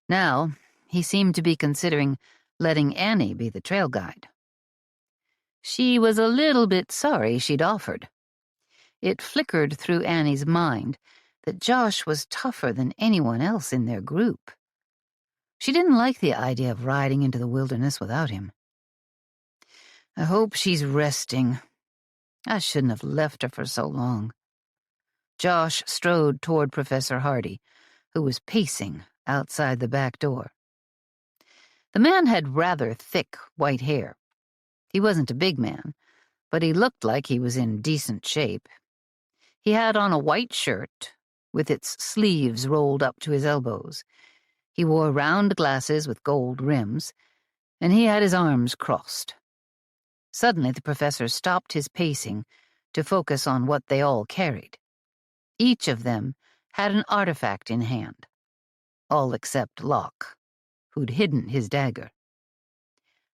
Now, he seemed to be considering letting Annie be the trail guide. She was a little bit sorry she'd offered. It flickered through Annie's mind that Josh was tougher than anyone else in their group. She didn't like the idea of riding into the wilderness without him. "I hope she's resting. I shouldn't have left her for so long." Josh strode toward Professor Hardy, who was pacing outside the back door. The man had rather thick white hair. He wasn't a big man, but he looked like he was in decent shape. He had on a white shirt, with its sleeves rolled up to his elbows. He wore round glasses with gold rims, and he had his arms crossed. Suddenly the professor stopped his pacing to focus on what they all carried. Each of them had an artifact in hand, all except Locke, who'd hidden his dagger.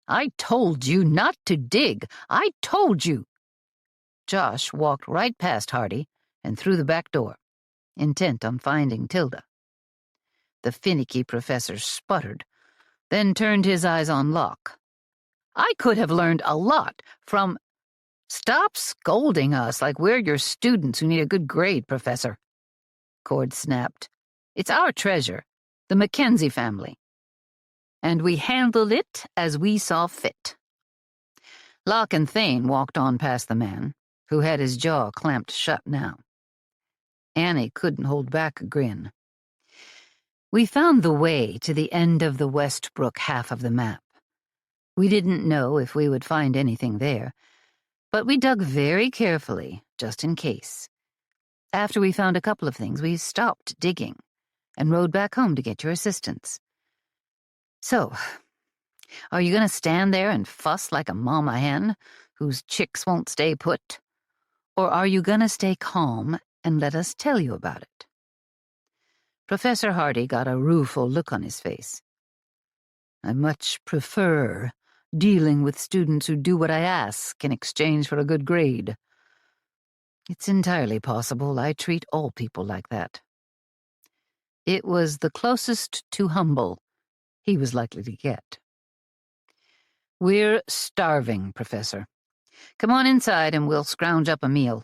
"I told you not to dig! I told you!" Josh walked right past Hardy and through the back door, intent on finding Tilda. The finicky professor sputtered, then turned his eyes on Locke. "I could have learned a lot from—" "Stop scolding us like we're your students who need a good grade, Professor," Cord snapped. "It's our treasure, the Mackenzie family, and we handled it as we saw fit." Locke and Thane walked on past the man, who had his jaw clamped shut now. Annie couldn't hold back a grin. "We found the way to the end of the Westbrook half of the map. We didn't know if we would find anything there, but we dug very carefully, just in case. After we found a couple of things, we stopped digging and rode back home to get your assistance. So, are you going to stand there and fuss like a mama hen whose chicks won't stay put? Or are you going to stay calm and let us tell you about it?" Professor Hardy got a rueful look on his face. "I much prefer dealing with students who do what I ask in exchange for a good grade. It's entirely possible I treat all people like that." It was the closest to humble he was likely to get. "We're starving, Professor. Come on inside and we'll scrounge up a meal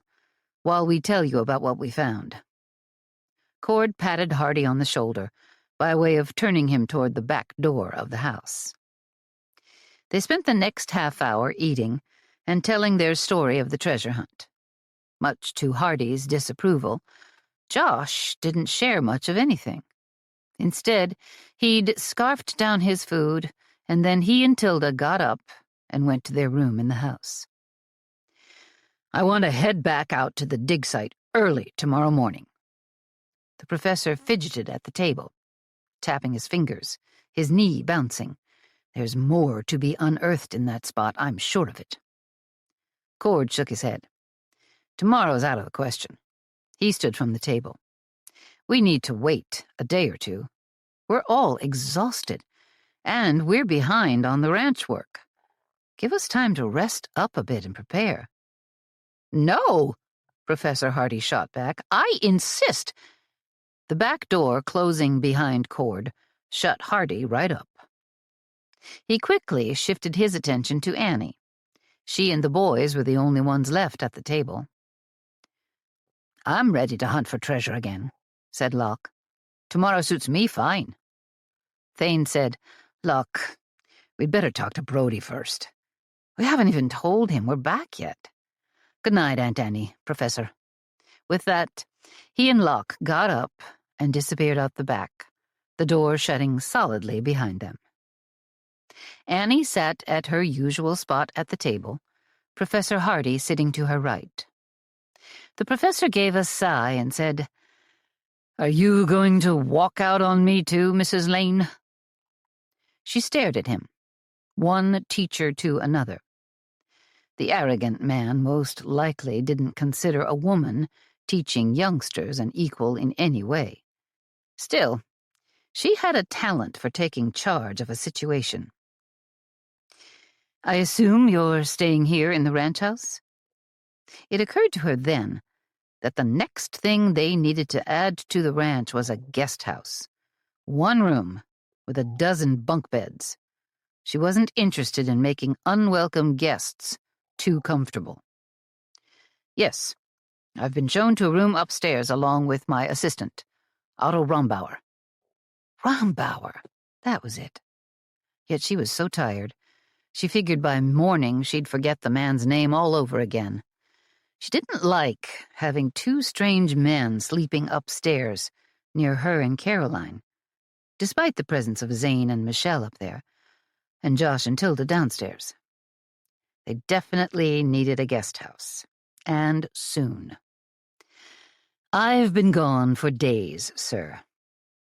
while we tell you about what we found." Cord patted Hardy on the shoulder by way of turning him toward the back door of the house. They spent the next half hour eating and telling their story of the treasure hunt. Much to Hardy's disapproval, Josh didn't share much of anything. Instead, he'd scarfed down his food, and then he and Tilda got up and went to their room in the house. "I want to head back out to the dig site early tomorrow morning." The professor fidgeted at the table, tapping his fingers, his knee bouncing, There's more to be unearthed in that spot, I'm sure of it. Cord shook his head. Tomorrow's out of the question. He stood from the table. We need to wait a day or two. We're all exhausted, and we're behind on the ranch work. Give us time to rest up a bit and prepare. No, Professor Hardy shot back. I insist. The back door, closing behind Cord, shut Hardy right up. He quickly shifted his attention to Annie. She and the boys were the only ones left at the table. I'm ready to hunt for treasure again, said Locke. Tomorrow suits me fine. Thane said, Look, we'd better talk to Brody first. We haven't even told him we're back yet. Good night, Aunt Annie, Professor. With that, he and Locke got up and disappeared out the back, the door shutting solidly behind them. Annie sat at her usual spot at the table, Professor Hardy sitting to her right. The professor gave a sigh and said, Are you going to walk out on me too, Mrs. Lane? She stared at him, one teacher to another. The arrogant man most likely didn't consider a woman teaching youngsters an equal in any way. Still, she had a talent for taking charge of a situation. I assume you're staying here in the ranch house? It occurred to her then that the next thing they needed to add to the ranch was a guest house. One room with a dozen bunk beds. She wasn't interested in making unwelcome guests too comfortable. Yes, I've been shown to a room upstairs along with my assistant, Otto Rombauer. Rombauer, that was it. Yet she was so tired. She figured by morning she'd forget the man's name all over again. She didn't like having two strange men sleeping upstairs near her and Caroline, despite the presence of Zane and Michelle up there, and Josh and Tilda downstairs. They definitely needed a guest house, and soon. I've been gone for days, sir.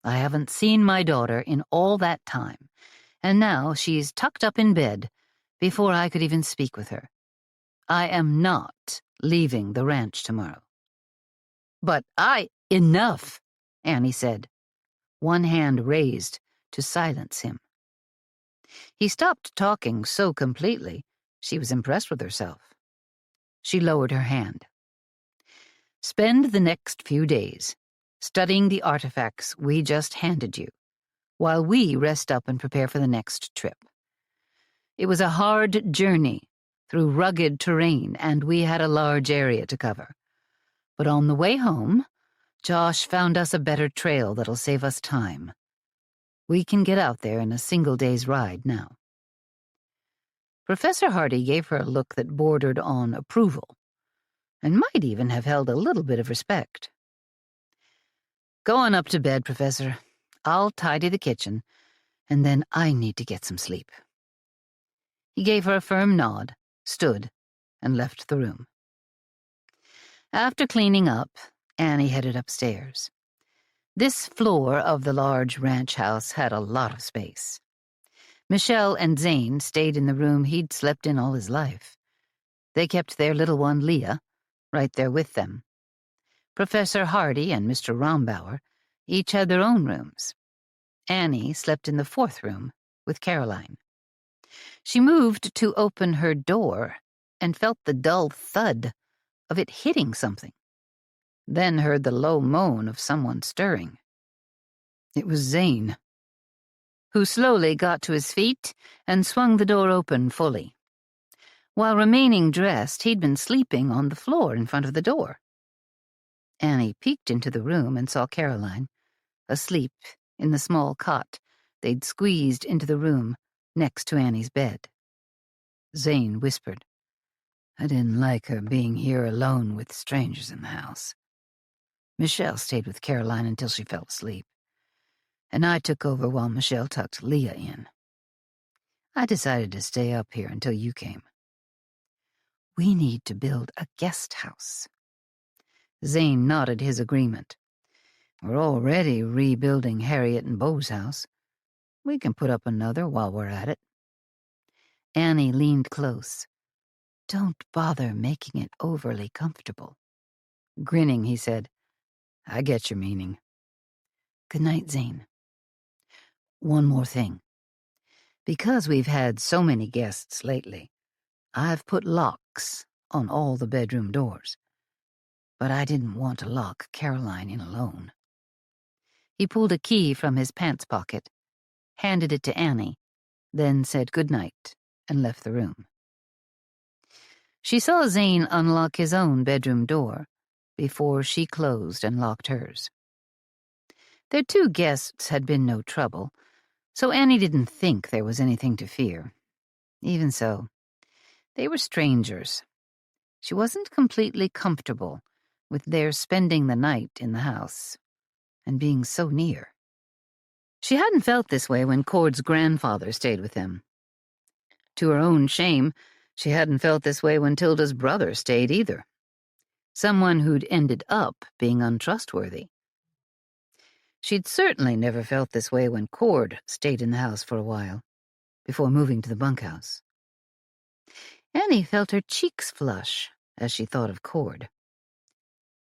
I haven't seen my daughter in all that time, and now she's tucked up in bed before I could even speak with her. I am not leaving the ranch tomorrow. But enough, Annie said, one hand raised to silence him. He stopped talking so completely, she was impressed with herself. She lowered her hand. Spend the next few days studying the artifacts we just handed you, while we rest up and prepare for the next trip. It was a hard journey through rugged terrain, and we had a large area to cover. But on the way home, Josh found us a better trail that'll save us time. We can get out there in a single day's ride now. Professor Hardy gave her a look that bordered on approval, and might even have held a little bit of respect. Go on up to bed, Professor. I'll tidy the kitchen, and then I need to get some sleep. He gave her a firm nod, stood, and left the room. After cleaning up, Annie headed upstairs. This floor of the large ranch house had a lot of space. Michelle and Zane stayed in the room he'd slept in all his life. They kept their little one, Leah, right there with them. Professor Hardy and Mr. Rombauer each had their own rooms. Annie slept in the fourth room with Caroline. She moved to open her door and felt the dull thud of it hitting something, then heard the low moan of someone stirring. It was Zane, who slowly got to his feet and swung the door open fully. While remaining dressed, he'd been sleeping on the floor in front of the door. Annie peeked into the room and saw Caroline, asleep in the small cot they'd squeezed into the room next to Annie's bed. Zane whispered, I didn't like her being here alone with strangers in the house. Michelle stayed with Caroline until she fell asleep, and I took over while Michelle tucked Leah in. I decided to stay up here until you came. We need to build a guest house. Zane nodded his agreement. We're already rebuilding Harriet and Beau's house. We can put up another while we're at it. Annie leaned close. "Don't bother making it overly comfortable." Grinning, he said, "I get your meaning." "Good night, Zane. One more thing. Because we've had so many guests lately, I've put locks on all the bedroom doors. But I didn't want to lock Caroline in alone." He pulled a key from his pants pocket, handed it to Annie, then said goodnight and left the room. She saw Zane unlock his own bedroom door before she closed and locked hers. Their two guests had been no trouble, so Annie didn't think there was anything to fear. Even so, they were strangers. She wasn't completely comfortable with their spending the night in the house and being so near. She hadn't felt this way when Cord's grandfather stayed with them. To her own shame, she hadn't felt this way when Tilda's brother stayed either. Someone who'd ended up being untrustworthy. She'd certainly never felt this way when Cord stayed in the house for a while, before moving to the bunkhouse. Annie felt her cheeks flush as she thought of Cord.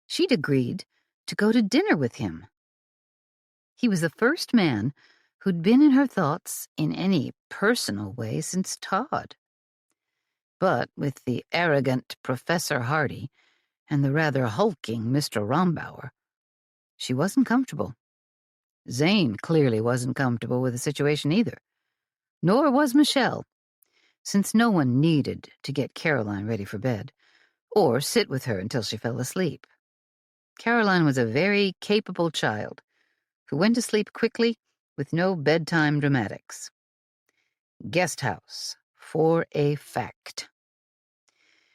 She'd agreed to go to dinner with him. He was the first man who'd been in her thoughts in any personal way since Todd. But with the arrogant Professor Hardy and the rather hulking Mr. Rombauer, she wasn't comfortable. Zane clearly wasn't comfortable with the situation either. Nor was Michelle, since no one needed to get Caroline ready for bed, or sit with her until she fell asleep. Caroline was a very capable child who went to sleep quickly with no bedtime dramatics. Guest house, for a fact.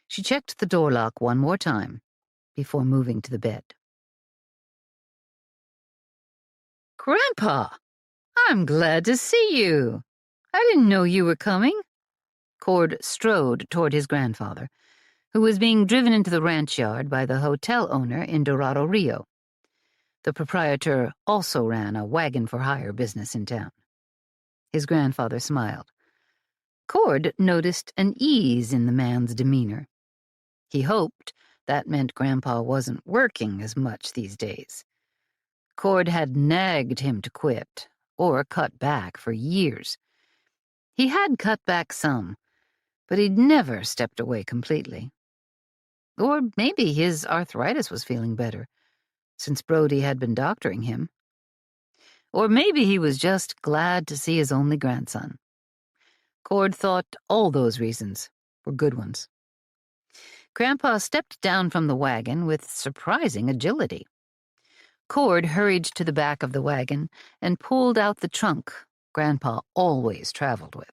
She checked the door lock one more time before moving to the bed. "Grandpa, I'm glad to see you. I didn't know you were coming." Cord strode toward his grandfather, who was being driven into the ranch yard by the hotel owner in Dorado Rio. The proprietor also ran a wagon-for-hire business in town. His grandfather smiled. Cord noticed an ease in the man's demeanor. He hoped that meant Grandpa wasn't working as much these days. Cord had nagged him to quit, or cut back for years. He had cut back some, but he'd never stepped away completely. Or maybe his arthritis was feeling better, since Brody had been doctoring him. Or maybe he was just glad to see his only grandson. Cord thought all those reasons were good ones. Grandpa stepped down from the wagon with surprising agility. Cord hurried to the back of the wagon and pulled out the trunk Grandpa always traveled with.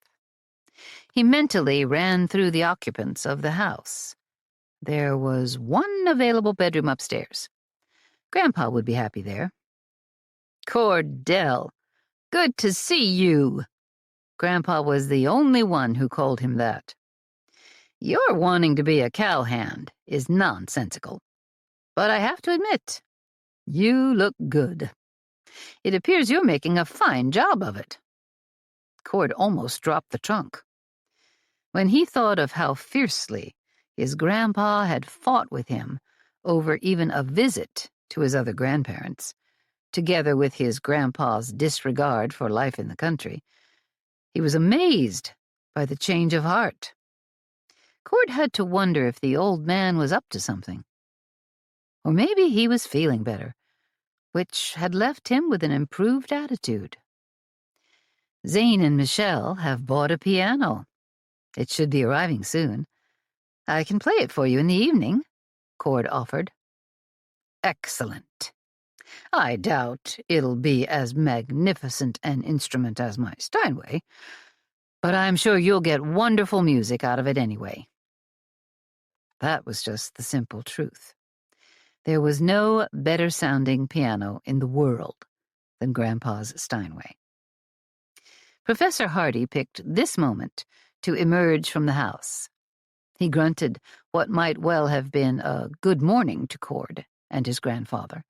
He mentally ran through the occupants of the house. There was one available bedroom upstairs. Grandpa would be happy there. "Cordell, good to see you." Grandpa was the only one who called him that. "Your wanting to be a cowhand is nonsensical. But I have to admit, you look good. It appears you're making a fine job of it." Cord almost dropped the trunk. When he thought of how fiercely his grandpa had fought with him over even a visit to his other grandparents, together with his grandpa's disregard for life in the country, he was amazed by the change of heart. Cord had to wonder if the old man was up to something. Or maybe he was feeling better, which had left him with an improved attitude. "Zane and Michelle have bought a piano. It should be arriving soon. I can play it for you in the evening," Cord offered. "Excellent. I doubt it'll be as magnificent an instrument as my Steinway, but I'm sure you'll get wonderful music out of it anyway." That was just the simple truth. There was no better-sounding piano in the world than Grandpa's Steinway. Professor Hardy picked this moment to emerge from the house. He grunted what might well have been a good morning to Cord and his grandfather,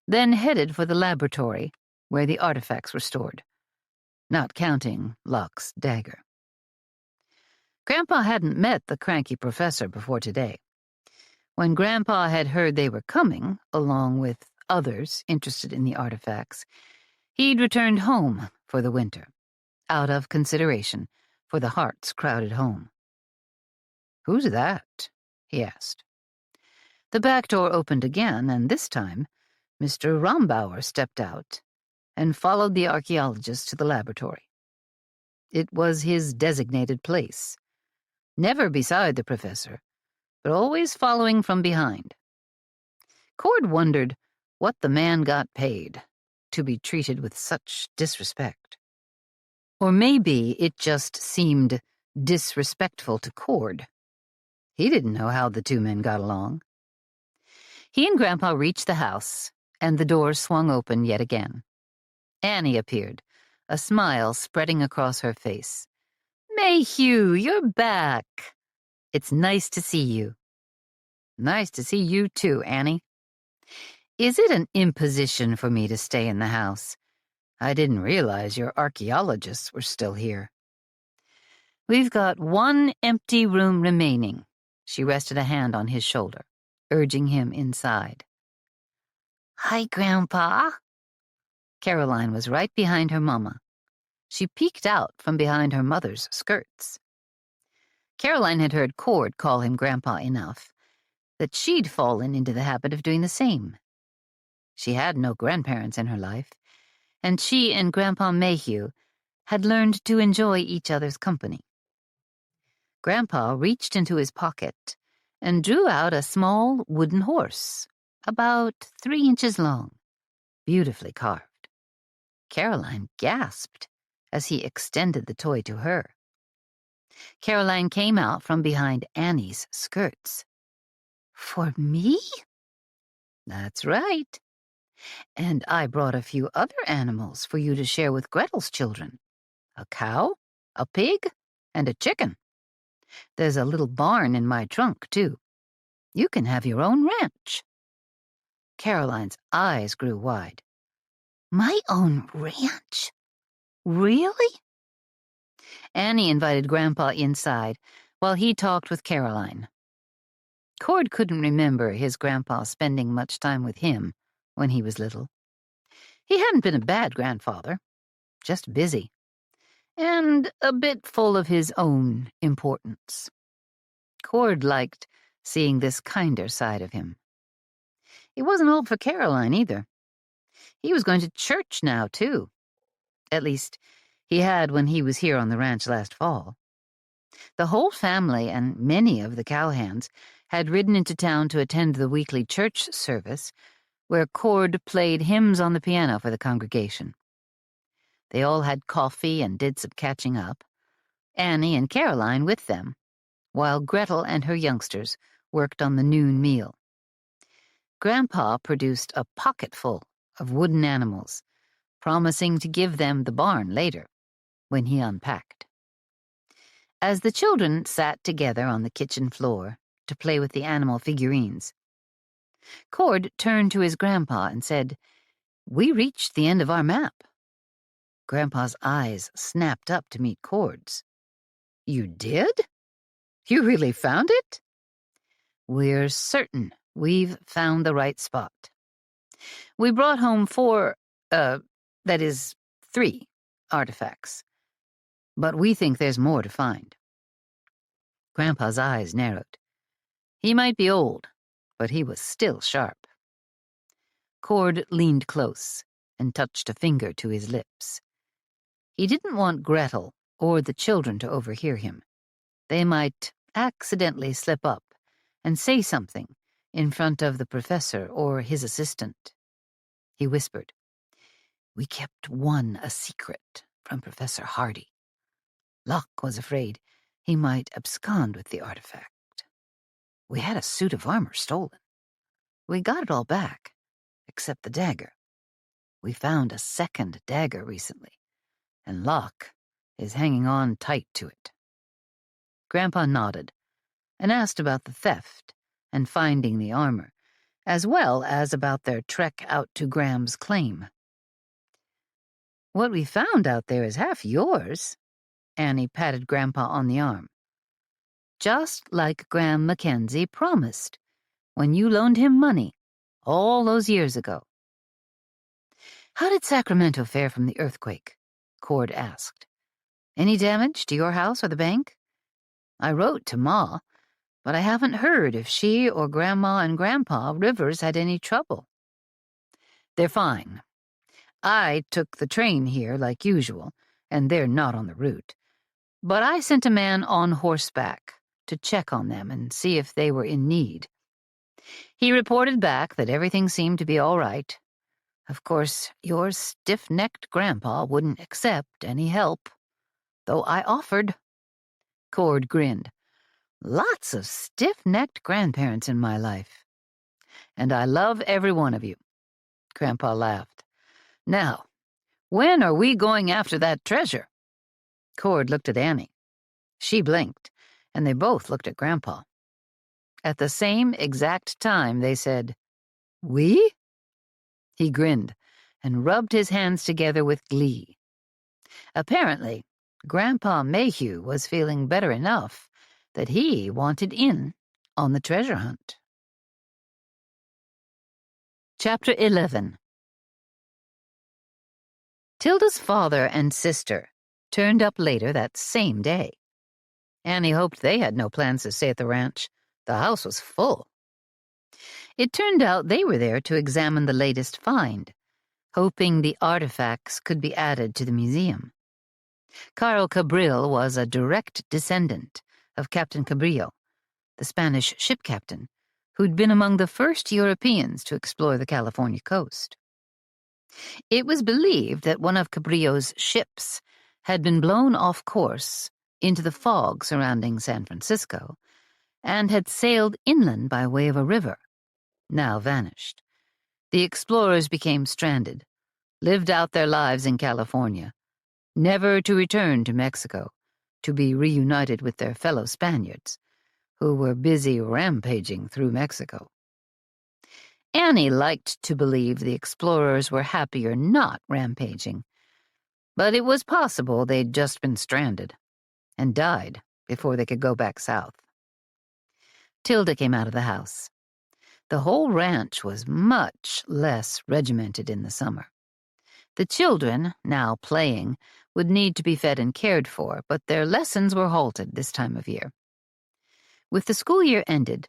then headed for the laboratory where the artifacts were stored, not counting Locke's dagger. Grandpa hadn't met the cranky professor before today. When Grandpa had heard they were coming, along with others interested in the artifacts, he'd returned home for the winter, out of consideration for the Harts' crowded home. "Who's that?" he asked. The back door opened again, and this time Mr. Rombauer stepped out and followed the archaeologist to the laboratory. It was his designated place, never beside the professor, but always following from behind. Cord wondered what the man got paid to be treated with such disrespect. Or maybe it just seemed disrespectful to Cord. He didn't know how the two men got along. He and Grandpa reached the house, and the door swung open yet again. Annie appeared, a smile spreading across her face. "Mayhew, you're back. It's nice to see you." "Nice to see you too, Annie. Is it an imposition for me to stay in the house? I didn't realize your archaeologists were still here." "We've got one empty room remaining." She rested a hand on his shoulder, urging him inside. "Hi, Grandpa." Caroline was right behind her mama. She peeked out from behind her mother's skirts. Caroline had heard Cord call him Grandpa enough that she'd fallen into the habit of doing the same. She had no grandparents in her life, and she and Grandpa Mayhew had learned to enjoy each other's company. Grandpa reached into his pocket and drew out a small wooden horse, about 3 inches long, beautifully carved. Caroline gasped as he extended the toy to her. Caroline came out from behind Annie's skirts. "For me?" "That's right. And I brought a few other animals for you to share with Gretel's children. A cow, a pig, and a chicken. There's a little barn in my trunk, too. You can have your own ranch." Caroline's eyes grew wide. "My own ranch? Really?" Annie invited Grandpa inside while he talked with Caroline. Cord couldn't remember his grandpa spending much time with him when he was little. He hadn't been a bad grandfather, just busy, and a bit full of his own importance. Cord liked seeing this kinder side of him. It wasn't all for Caroline, either. He was going to church now, too. At least, he had when he was here on the ranch last fall. The whole family and many of the cowhands had ridden into town to attend the weekly church service, where Cord played hymns on the piano for the congregation. They all had coffee and did some catching up, Annie and Caroline with them, while Gretel and her youngsters worked on the noon meal. Grandpa produced a pocketful of wooden animals, promising to give them the barn later, when he unpacked. As the children sat together on the kitchen floor to play with the animal figurines, Cord turned to his grandpa and said, "We reached the end of our map." Grandpa's eyes snapped up to meet Cord's. "You did? You really found it?" "We're certain we've found the right spot. We brought home 3 artifacts, but we think there's more to find." Grandpa's eyes narrowed. He might be old, but he was still sharp. Cord leaned close and touched a finger to his lips. He didn't want Gretel or the children to overhear him. They might accidentally slip up and say something in front of the professor or his assistant. He whispered, "We kept one a secret from Professor Hardy. Locke was afraid he might abscond with the artifact. We had a suit of armor stolen. We got it all back, except the dagger. We found a second dagger recently, and Locke is hanging on tight to it." Grandpa nodded and asked about the theft and finding the armor, as well as about their trek out to Graham's claim. "What we found out there is half yours." Annie patted Grandpa on the arm. just like Graham Mackenzie promised when you loaned him money all those years ago. How did Sacramento fare from the earthquake? Cord asked. Any damage to your house or the bank? I wrote to Ma, but I haven't heard if she or Grandma and Grandpa Rivers had any trouble. They're fine. I took the train here like usual, and they're not on the route. But I sent a man on horseback to check on them and see if they were in need. He reported back that everything seemed to be all right. Of course, your stiff-necked grandpa wouldn't accept any help, though I offered. Cord grinned. Lots of stiff-necked grandparents in my life. And I love every one of you. Grandpa laughed. Now, when are we going after that treasure? Cord looked at Annie. She blinked, and they both looked at Grandpa. At the same exact time, they said, We? He grinned and rubbed his hands together with glee. Apparently, Grandpa Mayhew was feeling better enough that he wanted in on the treasure hunt. Chapter 11. Tilda's father and sister turned up later that same day. Annie hoped they had no plans to stay at the ranch. The house was full. It turned out they were there to examine the latest find, hoping the artifacts could be added to the museum. Carl Cabril was a direct descendant of Captain Cabrillo, the Spanish ship captain, who'd been among the first Europeans to explore the California coast. It was believed that one of Cabrillo's ships had been blown off course into the fog surrounding San Francisco and had sailed inland by way of a river, now vanished. The explorers became stranded, lived out their lives in California, never to return to Mexico to be reunited with their fellow Spaniards, who were busy rampaging through Mexico. Annie liked to believe the explorers were happier not rampaging, but it was possible they'd just been stranded and died before they could go back south. Tilda came out of the house. The whole ranch was much less regimented in the summer. The children, now playing, would need to be fed and cared for, but their lessons were halted this time of year. With the school year ended,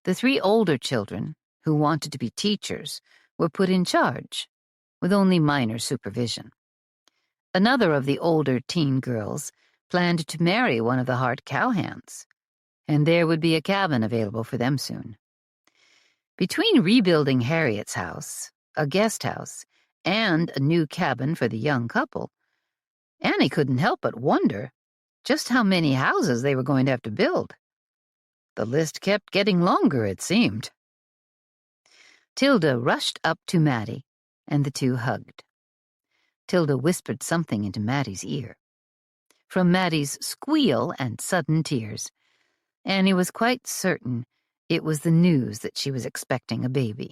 the 3 older children, who wanted to be teachers, were put in charge, with only minor supervision. Another of the older teen girls planned to marry one of the Hart cowhands, and there would be a cabin available for them soon. Between rebuilding Harriet's house, a guest house, and a new cabin for the young couple, Annie couldn't help but wonder just how many houses they were going to have to build. The list kept getting longer, it seemed. Tilda rushed up to Maddie, and the two hugged. Tilda whispered something into Maddie's ear. From Maddie's squeal and sudden tears, Annie was quite certain it was the news that she was expecting a baby.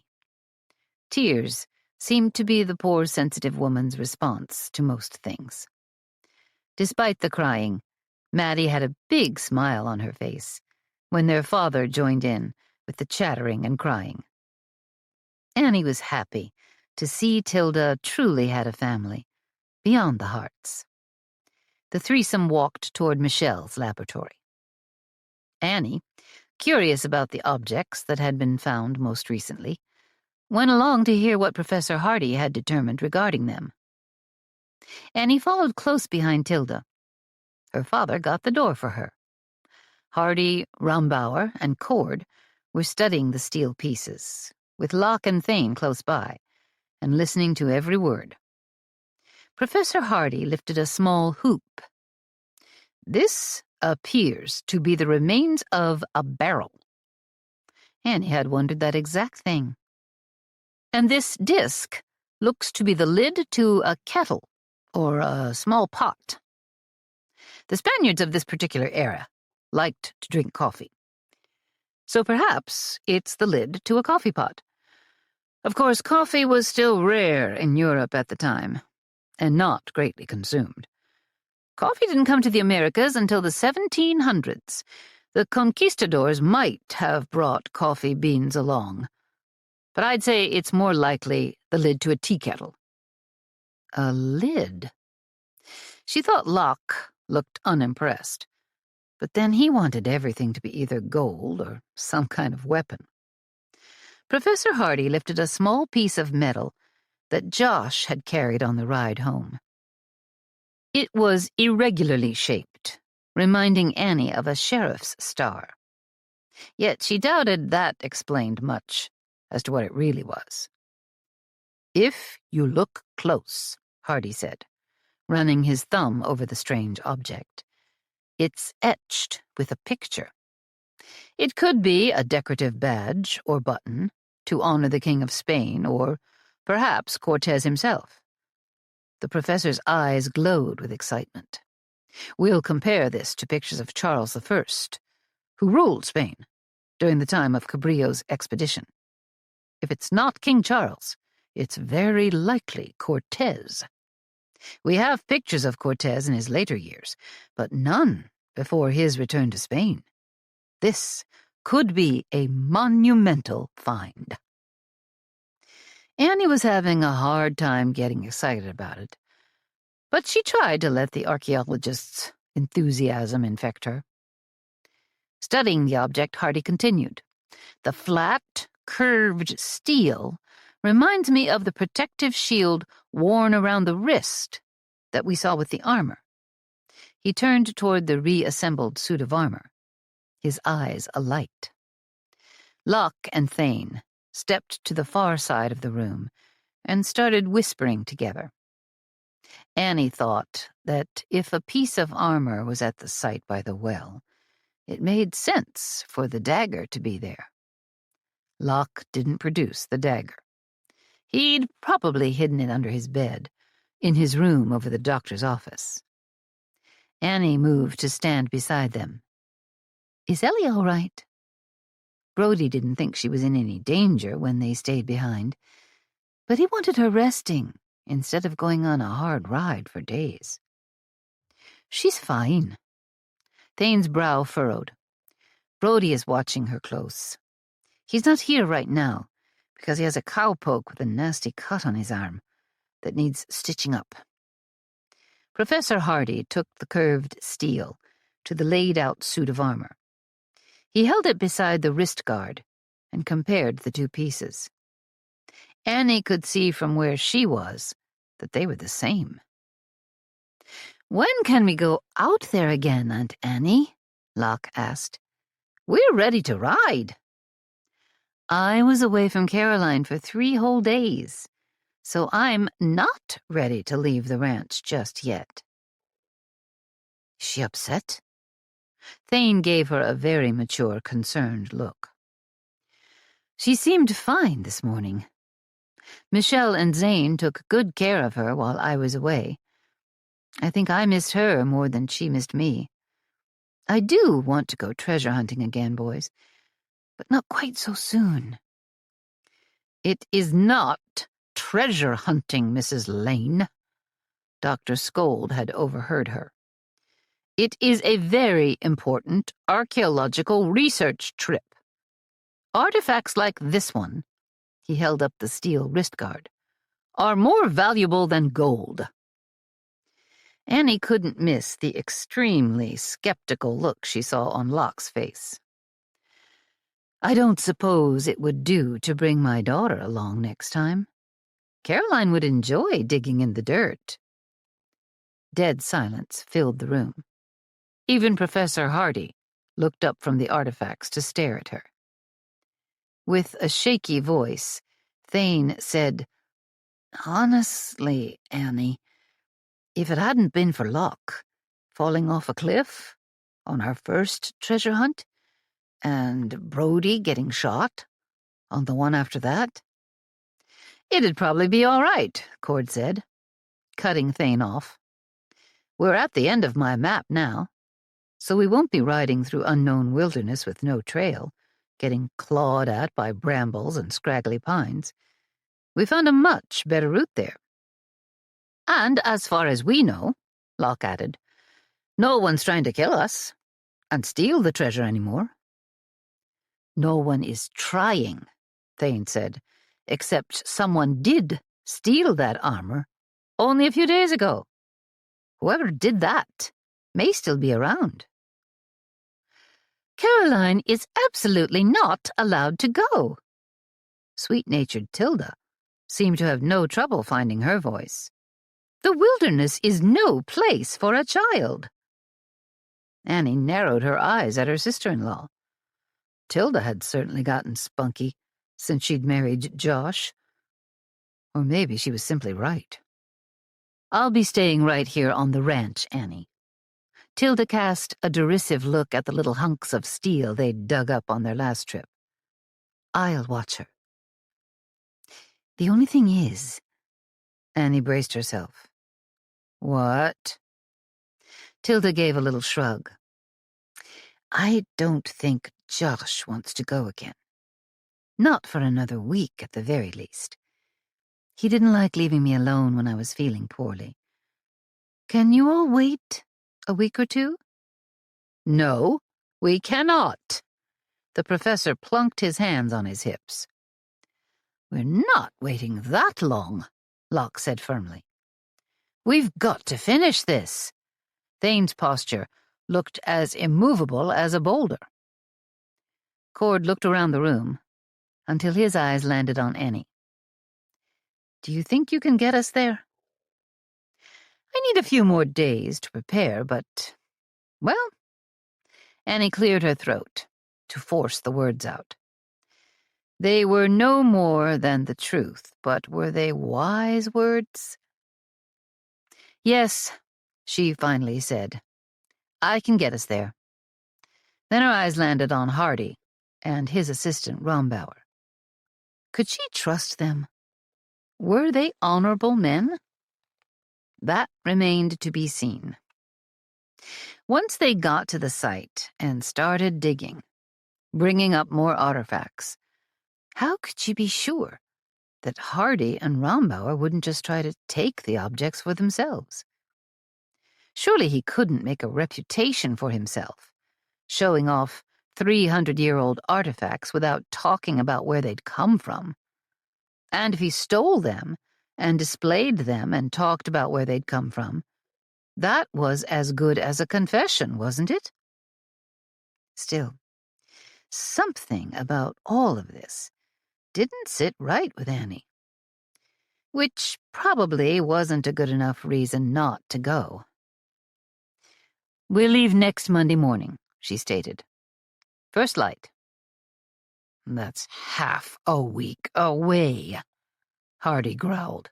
Tears seemed to be the poor sensitive woman's response to most things. Despite the crying, Maddie had a big smile on her face when their father joined in with the chattering and crying. Annie was happy to see Tilda truly had a family, beyond the Harts. The threesome walked toward Michelle's laboratory. Annie, curious about the objects that had been found most recently, went along to hear what Professor Hardy had determined regarding them. Annie followed close behind Tilda. Her father got the door for her. Hardy, Rombauer, and Cord were studying the steel pieces, with Locke and Thane close by, and listening to every word. Professor Hardy lifted a small hoop. This appears to be the remains of a barrel. Annie had wondered that exact thing. And this disc looks to be the lid to a kettle or a small pot. The Spaniards of this particular era liked to drink coffee. So perhaps it's the lid to a coffee pot. Of course, coffee was still rare in Europe at the time, and not greatly consumed. Coffee didn't come to the Americas until the 1700s, The conquistadors might have brought coffee beans along, but I'd say it's more likely the lid to a tea kettle. A lid? She thought Locke looked unimpressed, but then he wanted everything to be either gold or some kind of weapon. Professor Hardy lifted a small piece of metal that Josh had carried on the ride home. It was irregularly shaped, reminding Annie of a sheriff's star. Yet she doubted that explained much as to what it really was. "If you look close," Hardy said, running his thumb over the strange object, "it's etched with a picture. It could be a decorative badge or button to honor the King of Spain, or perhaps Cortez himself." The professor's eyes glowed with excitement. "We'll compare this to pictures of Charles I, who ruled Spain during the time of Cabrillo's expedition. If it's not King Charles, it's very likely Cortez. We have pictures of Cortez in his later years, but none before his return to Spain. This could be a monumental find." Annie was having a hard time getting excited about it, but she tried to let the archaeologist's enthusiasm infect her. Studying the object, Hardy continued, "The flat, curved steel reminds me of the protective shield worn around the wrist that we saw with the armor." He turned toward the reassembled suit of armor, his eyes alight. Locke and Thane stepped to the far side of the room and started whispering together. Annie thought that if a piece of armor was at the site by the well, it made sense for the dagger to be there. Locke didn't produce the dagger. He'd probably hidden it under his bed, in his room over the doctor's office. Annie moved to stand beside them. "Is Ellie all right?" Brody didn't think she was in any danger when they stayed behind, but he wanted her resting instead of going on a hard ride for days. "She's fine." Thane's brow furrowed. "Brody is watching her close. He's not here right now because he has a cowpoke with a nasty cut on his arm that needs stitching up." Professor Hardy took the curved steel to the laid-out suit of armor. He held it beside the wrist guard and compared the two pieces. Annie could see from where she was that they were the same. "When can we go out there again, Aunt Annie?" Locke asked. "We're ready to ride." "I was away from Caroline for 3 whole days, so I'm not ready to leave the ranch just yet." "Is she upset?" Thane gave her a very mature, concerned look. "She seemed fine this morning. Michelle and Zane took good care of her while I was away. I think I missed her more than she missed me. I do want to go treasure hunting again, boys, but not quite so soon." "It is not treasure hunting, Mrs. Lane." Dr. Scold had overheard her. "It is a very important archaeological research trip. Artifacts like this one," he held up the steel wrist guard, "are more valuable than gold." Annie couldn't miss the extremely skeptical look she saw on Locke's face. "I don't suppose it would do to bring my daughter along next time. Caroline would enjoy digging in the dirt." Dead silence filled the room. Even Professor Hardy looked up from the artifacts to stare at her. With a shaky voice, Thane said, "Honestly, Annie, if it hadn't been for Locke falling off a cliff on our first treasure hunt, and Brody getting shot on the one after that, it'd probably be all right," Cord said, cutting Thane off. "We're at the end of my map now, so we won't be riding through unknown wilderness with no trail, getting clawed at by brambles and scraggly pines. We found a much better route there. And as far as we know," Locke added, "no one's trying to kill us. and steal the treasure anymore. No one is trying, Thane said, except someone did steal that armor only a few days ago. Whoever did that may still be around. Caroline is absolutely not allowed to go. Sweet-natured Tilda seemed to have no trouble finding her voice. The wilderness is no place for a child. Annie narrowed her eyes at her sister-in-law. Tilda had certainly gotten spunky since she'd married Josh. Or maybe she was simply right. I'll be staying right here on the ranch, Annie. Tilda cast a derisive look at the little hunks of steel they'd dug up on their last trip. I'll watch her. The only thing is... Annie braced herself. What? Tilda gave a little shrug. I don't think Josh wants to go again. Not for another week, at the very least. He didn't like leaving me alone when I was feeling poorly. Can you all wait a week or two? No, we cannot. The professor plunked his hands on his hips. We're not waiting that long, Locke said firmly. We've got to finish this. Thane's posture looked as immovable as a boulder. Cord looked around the room until his eyes landed on Annie. Do you think you can get us there? I need a few more days to prepare, but, well... Annie cleared her throat to force the words out. They were no more than the truth, but were they wise words? Yes, she finally said. I can get us there. Then her eyes landed on Hardy and his assistant Rombauer. Could she trust them? Were they honorable men? That remained to be seen. Once they got to the site and started digging, bringing up more artifacts, how could she be sure that Hardy and Rombauer wouldn't just try to take the objects for themselves? Surely he couldn't make a reputation for himself, showing off 300-year-old artifacts without talking about where they'd come from. And if he stole them and displayed them and talked about where they'd come from, that was as good as a confession, wasn't it? Still, something about all of this didn't sit right with Annie. Which probably wasn't a good enough reason not to go. We'll leave next Monday morning, she stated. First light. That's half a week away, Hardy growled.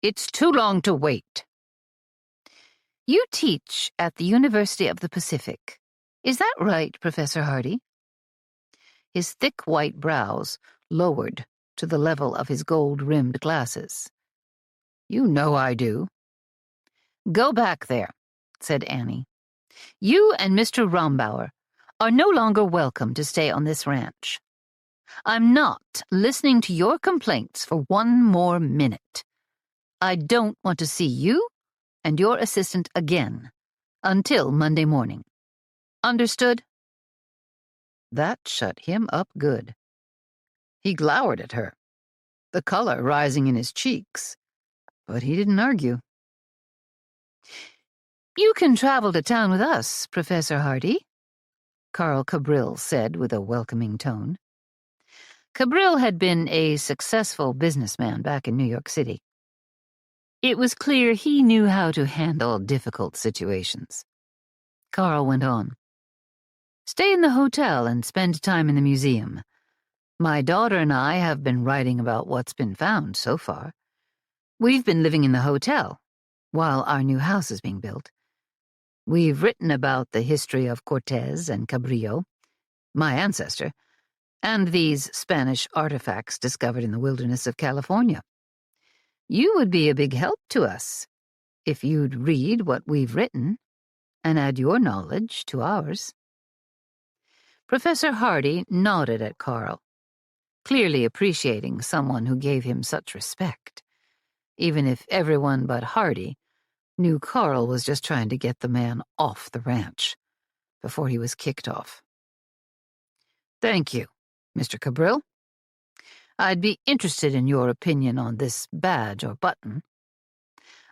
It's too long to wait. You teach at the University of the Pacific. Is that right, Professor Hardy? His thick white brows lowered to the level of his gold-rimmed glasses. You know I do. Go back there, said Annie. You and Mr. Rombauer are no longer welcome to stay on this ranch. I'm not listening to your complaints for one more minute. I don't want to see you and your assistant again until Monday morning. Understood? That shut him up good. He glowered at her, the color rising in his cheeks, but he didn't argue. You can travel to town with us, Professor Hardy, Carl Cabrill said with a welcoming tone. Cabrill had been a successful businessman back in New York City. It was clear he knew how to handle difficult situations. Carl went on. Stay in the hotel and spend time in the museum. My daughter and I have been writing about what's been found so far. We've been living in the hotel while our new house is being built. We've written about the history of Cortez and Cabrillo, my ancestor, and these Spanish artifacts discovered in the wilderness of California. You would be a big help to us if you'd read what we've written and add your knowledge to ours. Professor Hardy nodded at Carl, clearly appreciating someone who gave him such respect, even if everyone but Hardy knew Carl was just trying to get the man off the ranch. before he was kicked off. "Thank you, Mr. Cabrill. I'd be interested in your opinion on this badge or button.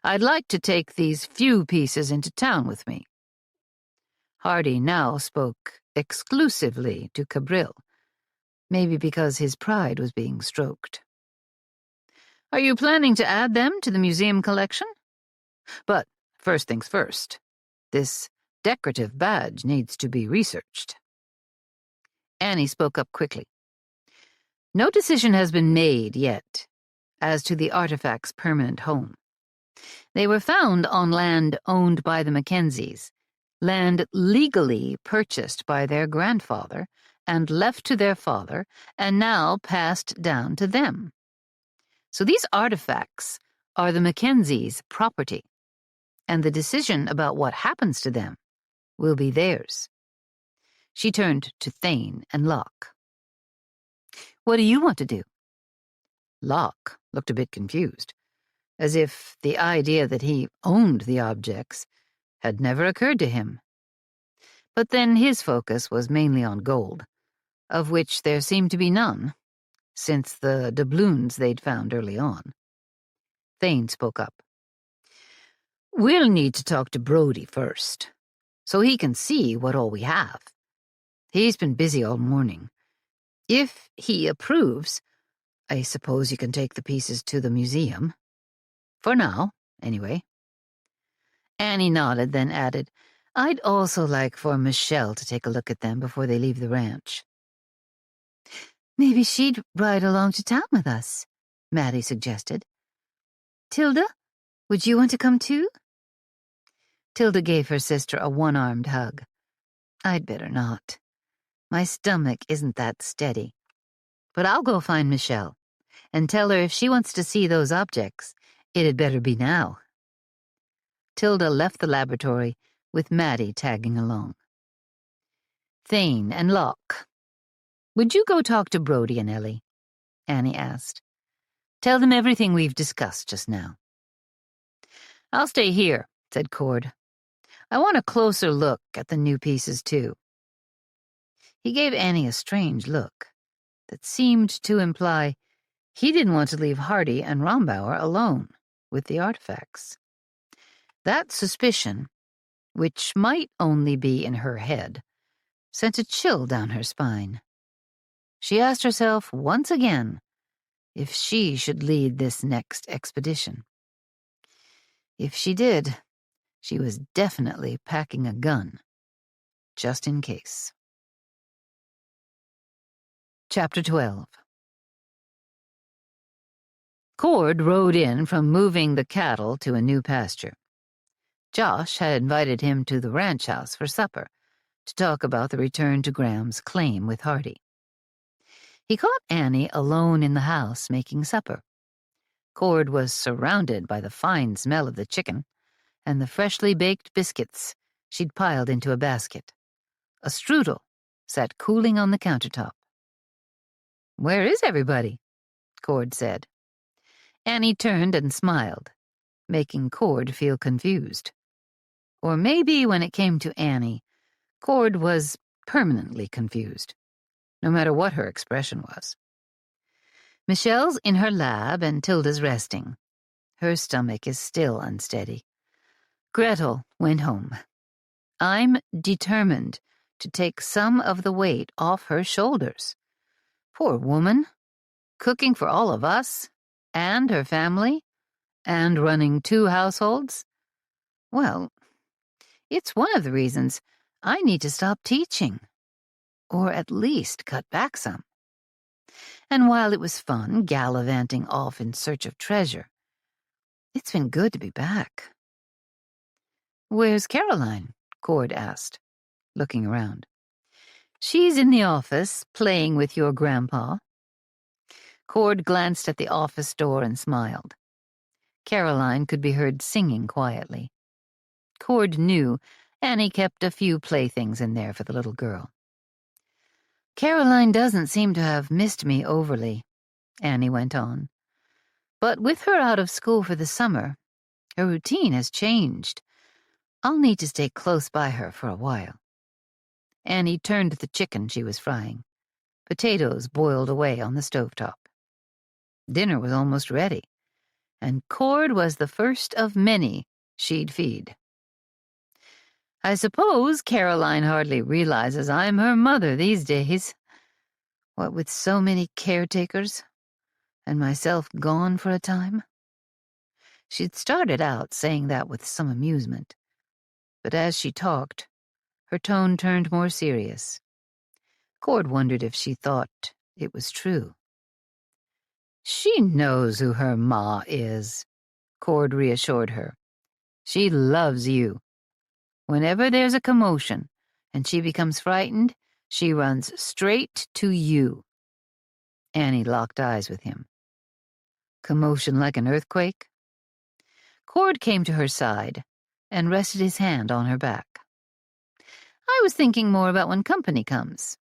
I'd like to take these few pieces into town with me." Hardy now spoke exclusively to Cabrill, maybe because his pride was being stroked. "Are you planning to add them to the museum collection? But first things first, this decorative badge needs to be researched." Annie spoke up quickly. "No decision has been made yet as to the artifact's permanent home. They were found on land owned by the Mackenzies, land legally purchased by their grandfather and left to their father, and now passed down to them. So these artifacts are the Mackenzies' property, and the decision about what happens to them will be theirs." She turned to Thane and Locke. "What do you want to do?" Locke looked a bit confused, as if the idea that he owned the objects had never occurred to him. But then his focus was mainly on gold, of which there seemed to be none, since the doubloons they'd found early on. Thane spoke up. "We'll need to talk to Brody first, so he can see what all we have. He's been busy all morning. If he approves, I suppose you can take the pieces to the museum. For now, anyway." Annie nodded, then added, "I'd also like for Michelle to take a look at them before they leave the ranch." "Maybe she'd ride along to town with us," Maddie suggested. "Tilda, would you want to come too?" Tilda gave her sister a one-armed hug. "I'd better not. My stomach isn't that steady. But I'll go find Michelle and tell her if she wants to see those objects, it'd better be now." Tilda left the laboratory, with Maddie tagging along. "Thane and Locke, would you go talk to Brody and Ellie?" Annie asked. "Tell them everything we've discussed just now." "I'll stay here," said Cord. "I want a closer look at the new pieces, too." He gave Annie a strange look that seemed to imply he didn't want to leave Hardy and Rombauer alone with the artifacts. That suspicion, which might only be in her head, sent a chill down her spine. She asked herself once again if she should lead this next expedition. If she did, she was definitely packing a gun, just in case. Chapter 12. Cord rode in from moving the cattle to a new pasture. Josh had invited him to the ranch house for supper to talk about the return to Graham's claim with Hardy. He caught Annie alone in the house making supper. Cord was surrounded by the fine smell of the chicken and the freshly baked biscuits she'd piled into a basket. A strudel sat cooling on the countertop. "Where is everybody?" Cord said. Annie turned and smiled, making Cord feel confused. Or maybe when it came to Annie, Cord was permanently confused, no matter what her expression was. "Michelle's in her lab and Tilda's resting. Her stomach is still unsteady. Gretel went home. I'm determined to take some of the weight off her shoulders. Poor woman, cooking for all of us, and her family, and running 2 households. Well, it's one of the reasons I need to stop teaching, or at least cut back some. And while it was fun gallivanting off in search of treasure, it's been good to be back." "Where's Caroline?" Cord asked, looking around. "She's in the office, playing with your grandpa." Cord glanced at the office door and smiled. Caroline could be heard singing quietly. Cord knew Annie kept a few playthings in there for the little girl. "Caroline doesn't seem to have missed me overly," Annie went on. "But with her out of school for the summer, her routine has changed. I'll need to stay close by her for a while." Annie turned the chicken she was frying. Potatoes boiled away on the stovetop. Dinner was almost ready, and Cord was the first of many she'd feed. I suppose Caroline hardly realizes I'm her mother these days. What with so many caretakers, and myself gone for a time. She'd started out saying that with some amusement, but as she talked, her tone turned more serious. Cord wondered if she thought it was true. She knows who her ma is, Cord reassured her. She loves you. Whenever there's a commotion and she becomes frightened, she runs straight to you. Annie locked eyes with him. Commotion like an earthquake? Cord came to her side and rested his hand on her back. I was thinking more about when company comes.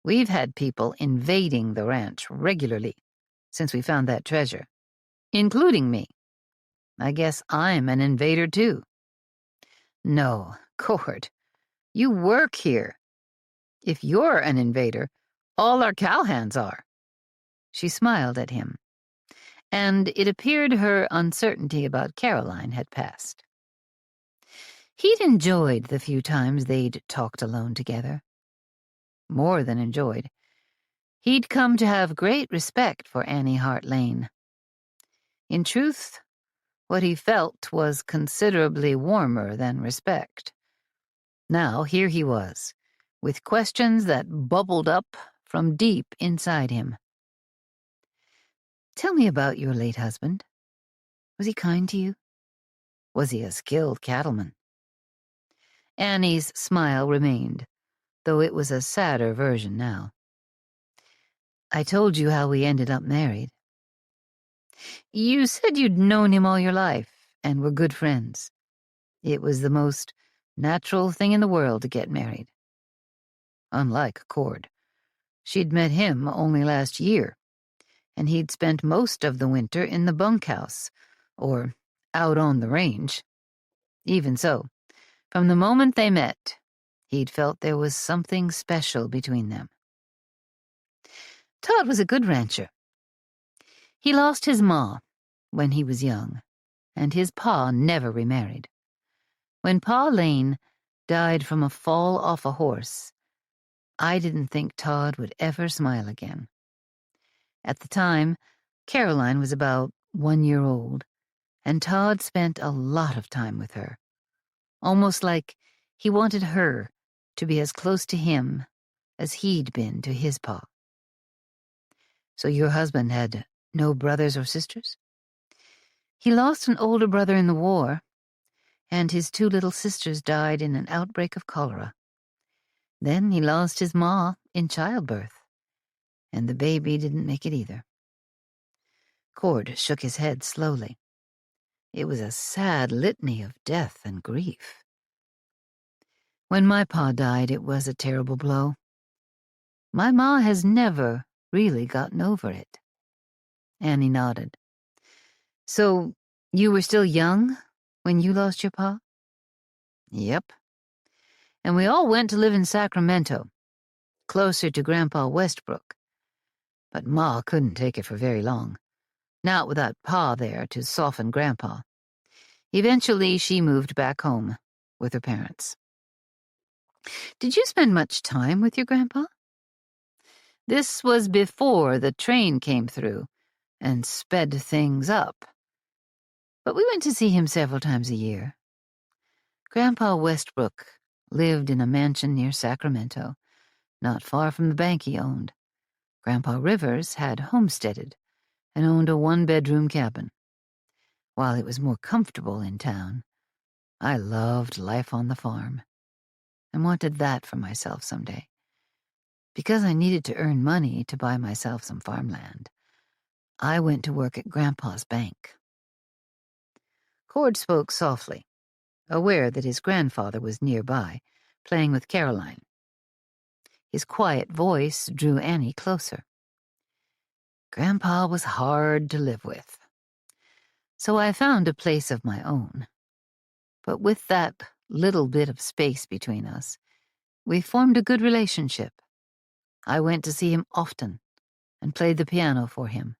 We've had people invading the ranch regularly since we found that treasure, including me. I guess I'm an invader too. No, Cord, you work here. If you're an invader, all our cowhands are. She smiled at him, and it appeared her uncertainty about Caroline had passed. He'd enjoyed the few times they'd talked alone together. More than enjoyed. He'd come to have great respect for Annie Hart Lane. In truth, what he felt was considerably warmer than respect. Now here he was, with questions that bubbled up from deep inside him. Tell me about your late husband. Was he kind to you? Was he a skilled cattleman? Annie's smile remained, though it was a sadder version now. I told you how we ended up married. You said you'd known him all your life and were good friends. It was the most natural thing in the world to get married. Unlike Cord, she'd met him only last year, and he'd spent most of the winter in the bunkhouse, or out on the range. Even so, from the moment they met, he'd felt there was something special between them. Todd was a good rancher. He lost his ma when he was young, and his pa never remarried. When Pa Lane died from a fall off a horse, I didn't think Todd would ever smile again. At the time, Caroline was about 1 year old, and Todd spent a lot of time with her, almost like he wanted her to be as close to him as he'd been to his pa. So your husband had no brothers or sisters? He lost an older brother in the war, and his 2 little sisters died in an outbreak of cholera. Then he lost his ma in childbirth, and the baby didn't make it either. Cord shook his head slowly. It was a sad litany of death and grief. When my pa died, it was a terrible blow. My ma has never really gotten over it. Annie nodded. So, you were still young when you lost your pa? Yep. And we all went to live in Sacramento, closer to Grandpa Westbrook. But Ma couldn't take it for very long, not without Pa there to soften Grandpa. Eventually, she moved back home with her parents. Did you spend much time with your grandpa? This was before the train came through and sped things up. But we went to see him several times a year. Grandpa Westbrook lived in a mansion near Sacramento, not far from the bank he owned. Grandpa Rivers had homesteaded and owned a 1-bedroom cabin. While it was more comfortable in town, I loved life on the farm and wanted that for myself someday. Because I needed to earn money to buy myself some farmland, I went to work at Grandpa's bank. Cord spoke softly, aware that his grandfather was nearby, playing with Caroline. His quiet voice drew Annie closer. Grandpa was hard to live with. So I found a place of my own. But with that little bit of space between us, We formed a good relationship. I went to see him often and played the piano for him.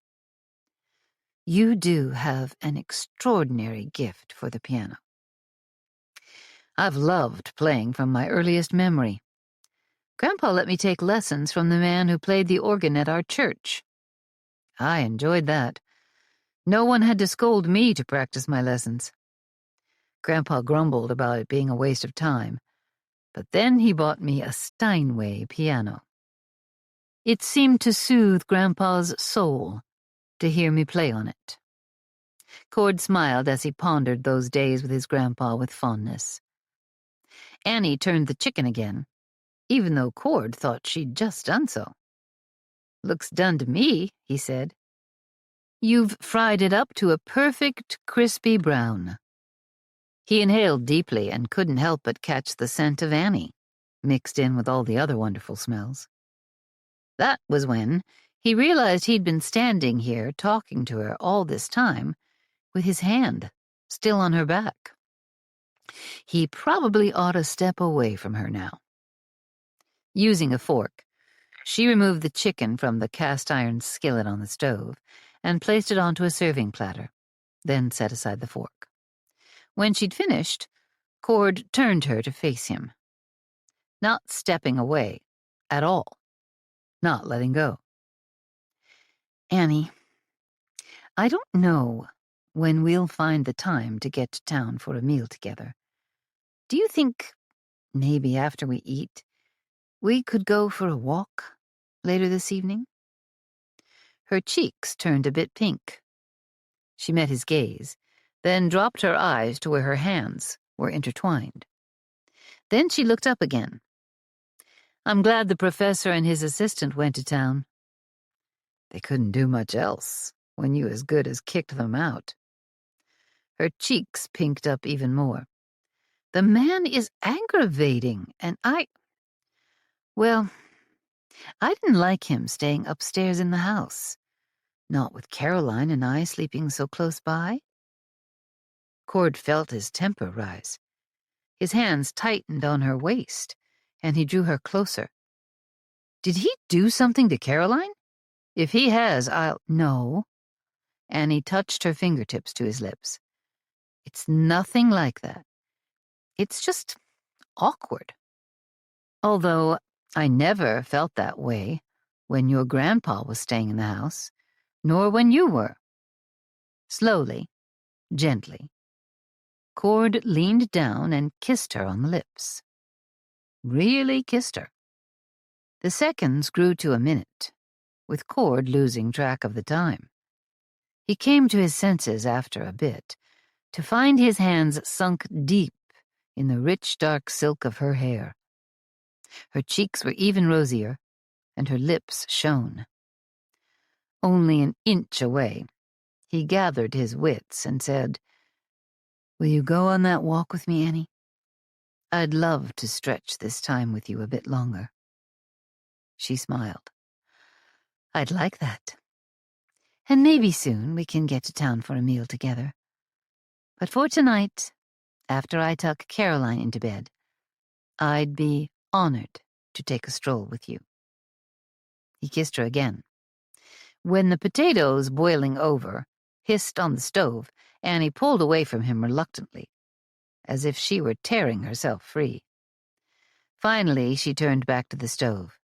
You do have an extraordinary gift for the piano. I've loved playing from my earliest memory. Grandpa let me take lessons from the man who played the organ at our church. I enjoyed that. No one had to scold me to practice my lessons. Grandpa grumbled about it being a waste of time, but then he bought me a Steinway piano. It seemed to soothe Grandpa's soul to hear me play on it. Cord smiled as he pondered those days with his grandpa with fondness. Annie turned the chicken again, even though Cord thought she'd just done so. "Looks done to me," he said. "You've fried it up to a perfect crispy brown." He inhaled deeply and couldn't help but catch the scent of Annie, mixed in with all the other wonderful smells. That was when he realized he'd been standing here talking to her all this time with his hand still on her back. He probably ought to step away from her now. Using a fork, she removed the chicken from the cast-iron skillet on the stove and placed it onto a serving platter, then set aside the fork. When she'd finished, Cord turned her to face him, not stepping away at all, not letting go. "Annie, I don't know when we'll find the time to get to town for a meal together. Do you think, maybe after we eat, we could go for a walk later this evening?" Her cheeks turned a bit pink. She met his gaze, then dropped her eyes to where her hands were intertwined. Then she looked up again. "I'm glad the professor and his assistant went to town. They couldn't do much else when you as good as kicked them out." Her cheeks pinked up even more. "The man is aggravating, and well, I didn't like him staying upstairs in the house, not with Caroline and I sleeping so close by." Cord felt his temper rise. His hands tightened on her waist, and he drew her closer. "Did he do something to Caroline? If he has, No." Annie touched her fingertips to his lips. "It's nothing like that. It's just awkward. Although I never felt that way when your grandpa was staying in the house, nor when you were." Slowly, gently, Cord leaned down and kissed her on the lips. Really kissed her. The seconds grew to a minute, with Cord losing track of the time. He came to his senses after a bit, to find his hands sunk deep in the rich dark silk of her hair. Her cheeks were even rosier, and her lips shone. Only an inch away, he gathered his wits and said, "Will you go on that walk with me, Annie? I'd love to stretch this time with you a bit longer." She smiled. "I'd like that. And maybe soon we can get to town for a meal together. But for tonight, after I tuck Caroline into bed, I'd be honored to take a stroll with you." He kissed her again. When the potatoes, boiling over, hissed on the stove, Annie pulled away from him reluctantly, as if she were tearing herself free. Finally, she turned back to the stove.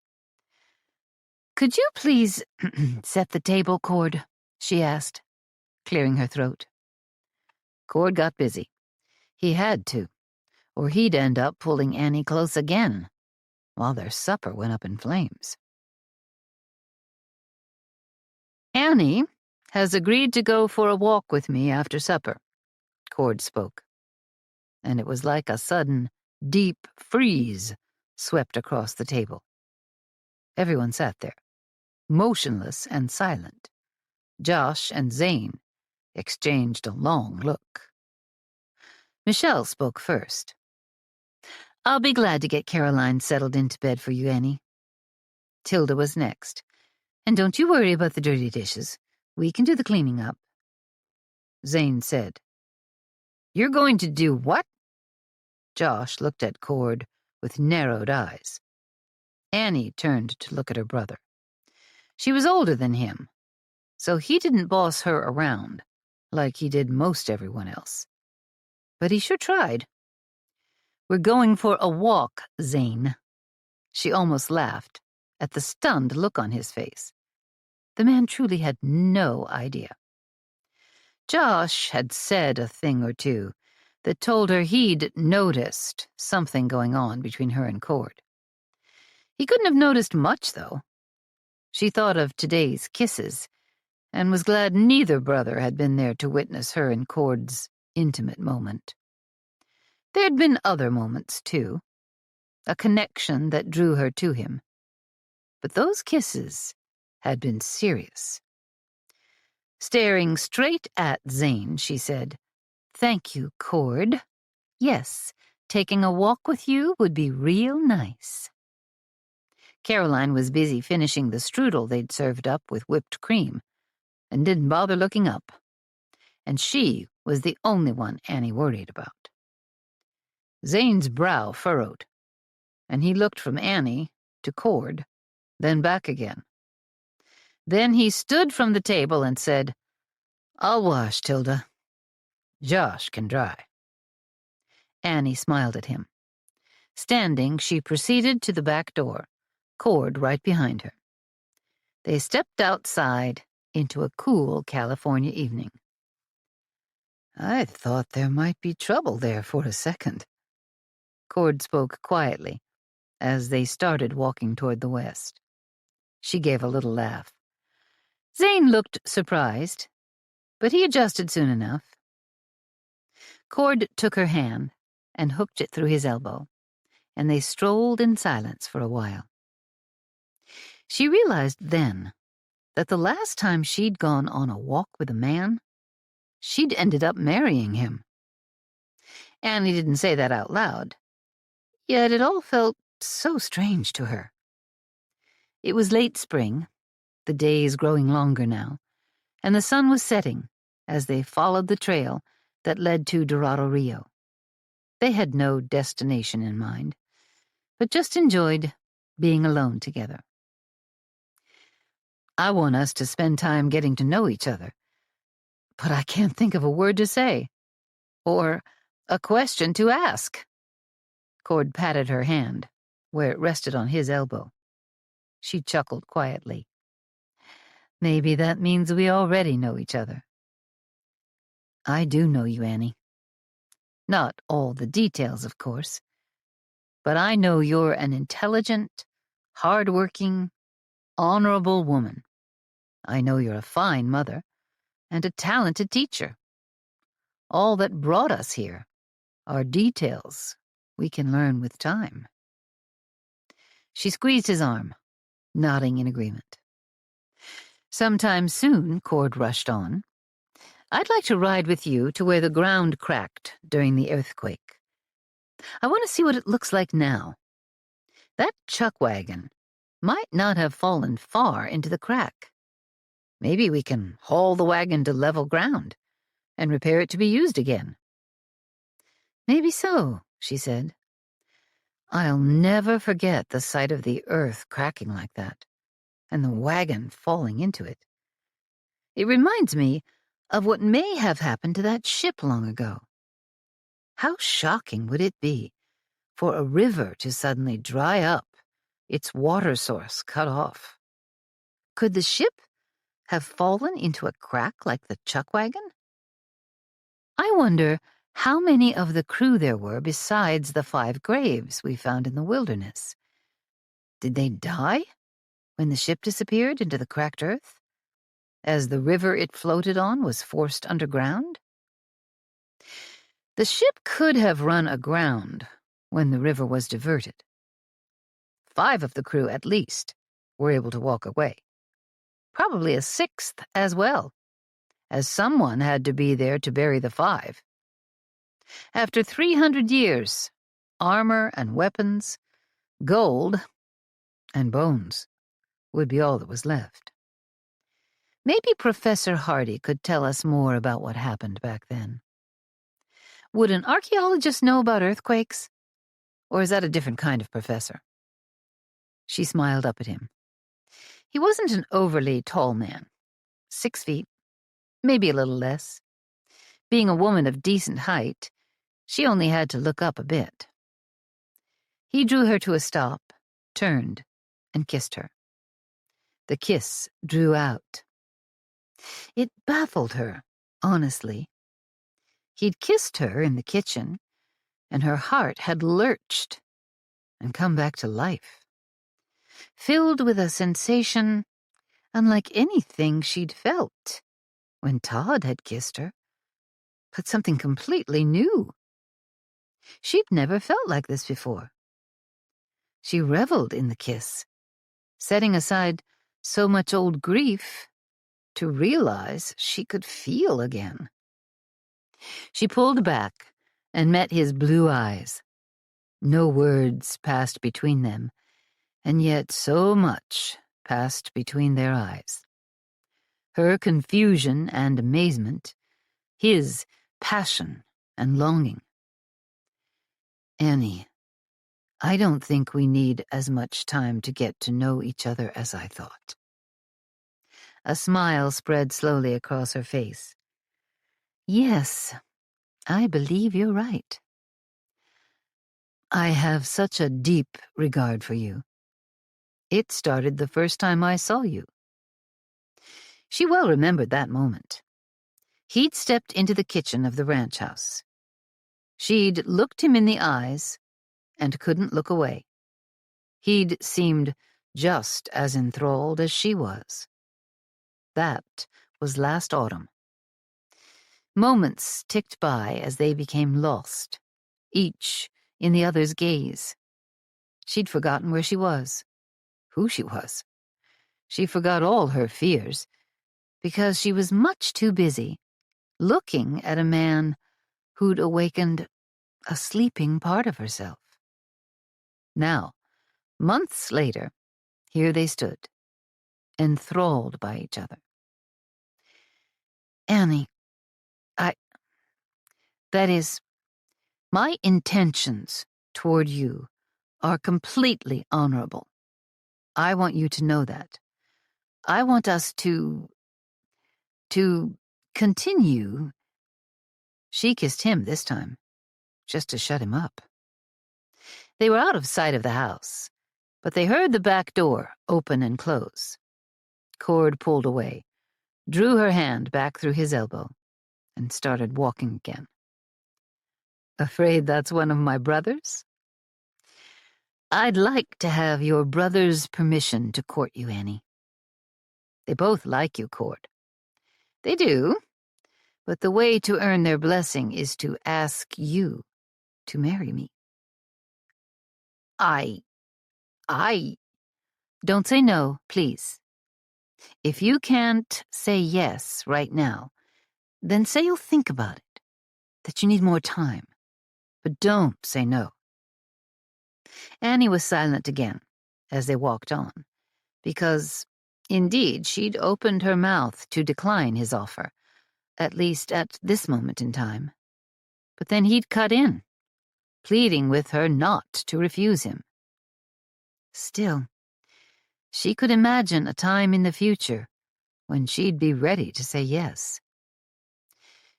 "Could you please set the table, Cord?" she asked, clearing her throat. Cord got busy. He had to, or he'd end up pulling Annie close again, while their supper went up in flames. "Annie has agreed to go for a walk with me after supper," Cord spoke. And it was like a sudden, deep freeze swept across the table. Everyone sat there, motionless and silent. Josh and Zane exchanged a long look. Michelle spoke first. "I'll be glad to get Caroline settled into bed for you, Annie." Tilda was next. "And don't you worry about the dirty dishes. We can do the cleaning up." Zane said, "You're going to do what?" Josh looked at Cord, with narrowed eyes. Annie turned to look at her brother. She was older than him, so he didn't boss her around like he did most everyone else. But he sure tried. "We're going for a walk, Zane." She almost laughed at the stunned look on his face. The man truly had no idea. Josh had said a thing or two that told her he'd noticed something going on between her and Cord. He couldn't have noticed much, though. She thought of today's kisses and was glad neither brother had been there to witness her and Cord's intimate moment. There'd been other moments, too, a connection that drew her to him. But those kisses had been serious. Staring straight at Zane, she said, "Thank you, Cord. Yes, taking a walk with you would be real nice." Caroline was busy finishing the strudel they'd served up with whipped cream, and didn't bother looking up. And she was the only one Annie worried about. Zane's brow furrowed, and he looked from Annie to Cord, then back again. Then he stood from the table and said, "I'll wash, Tilda. Josh can dry." Annie smiled at him. Standing, she proceeded to the back door, Cord right behind her. They stepped outside into a cool California evening. "I thought there might be trouble there for a second." Cord spoke quietly as they started walking toward the west. She gave a little laugh. Zane looked surprised, but he adjusted soon enough. Cord took her hand and hooked it through his elbow, and they strolled in silence for a while. She realized then that the last time she'd gone on a walk with a man, she'd ended up marrying him. Annie didn't say that out loud, yet it all felt so strange to her. It was late spring, the days growing longer now, and the sun was setting as they followed the trail that led to Dorado Rio. They had no destination in mind, but just enjoyed being alone together. "I want us to spend time getting to know each other, but I can't think of a word to say, or a question to ask." Cord patted her hand, where it rested on his elbow. She chuckled quietly. "Maybe that means we already know each other." "I do know you, Annie. Not all the details, of course, but I know you're an intelligent, hard-working, honorable woman. I know you're a fine mother and a talented teacher. All that brought us here are details we can learn with time." She squeezed his arm, nodding in agreement. "Sometime soon," Cord rushed on, "I'd like to ride with you to where the ground cracked during the earthquake. I want to see what it looks like now. That chuck wagon might not have fallen far into the crack. Maybe we can haul the wagon to level ground and repair it to be used again." "Maybe so," she said. "I'll never forget the sight of the earth cracking like that, and the wagon falling into it. It reminds me of what may have happened to that ship long ago. How shocking would it be for a river to suddenly dry up, its water source cut off? Could the ship have fallen into a crack like the chuck wagon? I wonder how many of the crew there were besides the 5 graves we found in the wilderness. Did they die when the ship disappeared into the cracked earth, as the river it floated on was forced underground? The ship could have run aground when the river was diverted. 5 of the crew, at least, were able to walk away. Probably a 6th as well, as someone had to be there to bury the 5. After 300 years, armor and weapons, gold, and bones would be all that was left. Maybe Professor Hardy could tell us more about what happened back then. Would an archaeologist know about earthquakes? Or is that a different kind of professor? She smiled up at him. He wasn't an overly tall man. 6 feet, maybe a little less. Being a woman of decent height, she only had to look up a bit. He drew her to a stop, turned, and kissed her. The kiss drew out. It baffled her, honestly. He'd kissed her in the kitchen, and her heart had lurched and come back to life, filled with a sensation unlike anything she'd felt when Todd had kissed her, but something completely new. She'd never felt like this before. She reveled in the kiss, setting aside so much old grief to realize she could feel again. She pulled back and met his blue eyes. No words passed between them, and yet so much passed between their eyes. Her confusion and amazement, his passion and longing. Annie, I don't think we need as much time to get to know each other as I thought. A smile spread slowly across her face. Yes, I believe you're right. I have such a deep regard for you. It started the first time I saw you. She well remembered that moment. He'd stepped into the kitchen of the ranch house. She'd looked him in the eyes and couldn't look away. He'd seemed just as enthralled as she was. That was last autumn. Moments ticked by as they became lost, each in the other's gaze. She'd forgotten where she was, who she was. She forgot all her fears, because she was much too busy looking at a man who'd awakened a sleeping part of herself. Now, months later, here they stood, enthralled by each other. Annie, that is, my intentions toward you are completely honorable. I want you to know that. I want us to continue. She kissed him this time, just to shut him up. They were out of sight of the house, but they heard the back door open and close. Cord pulled away, drew her hand back through his elbow, and started walking again. Afraid that's one of my brothers? I'd like to have your brother's permission to court you, Annie. They both like you, Cord. They do, but the way to earn their blessing is to ask you to marry me. I... Don't say no, please. If you can't say yes right now, then say you'll think about it, that you need more time. But don't say no. Annie was silent again as they walked on, because, indeed, she'd opened her mouth to decline his offer, at least at this moment in time. But then he'd cut in, pleading with her not to refuse him. Still, she could imagine a time in the future when she'd be ready to say yes.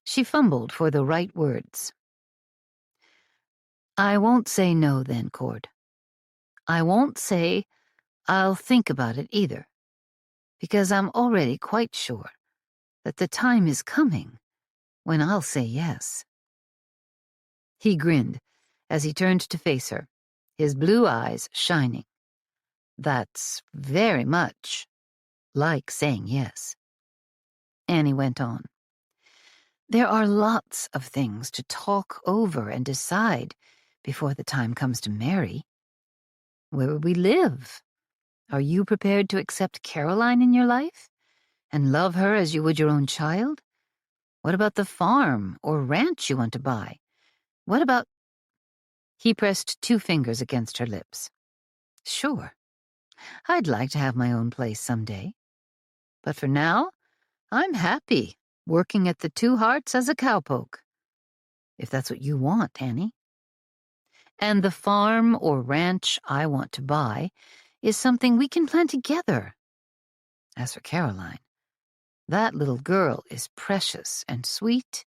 She fumbled for the right words. I won't say no then, Cord. I won't say I'll think about it either, because I'm already quite sure that the time is coming when I'll say yes. He grinned as he turned to face her, his blue eyes shining. That's very much like saying yes. Annie went on. There are lots of things to talk over and decide before the time comes to marry. Where will we live? Are you prepared to accept Caroline in your life and love her as you would your own child? What about the farm or ranch you want to buy? What about... He pressed 2 fingers against her lips. Sure, I'd like to have my own place someday. But for now, I'm happy working at the Two Hearts as a cowpoke. If that's what you want, Annie. And the farm or ranch I want to buy is something we can plan together. As for Caroline, that little girl is precious and sweet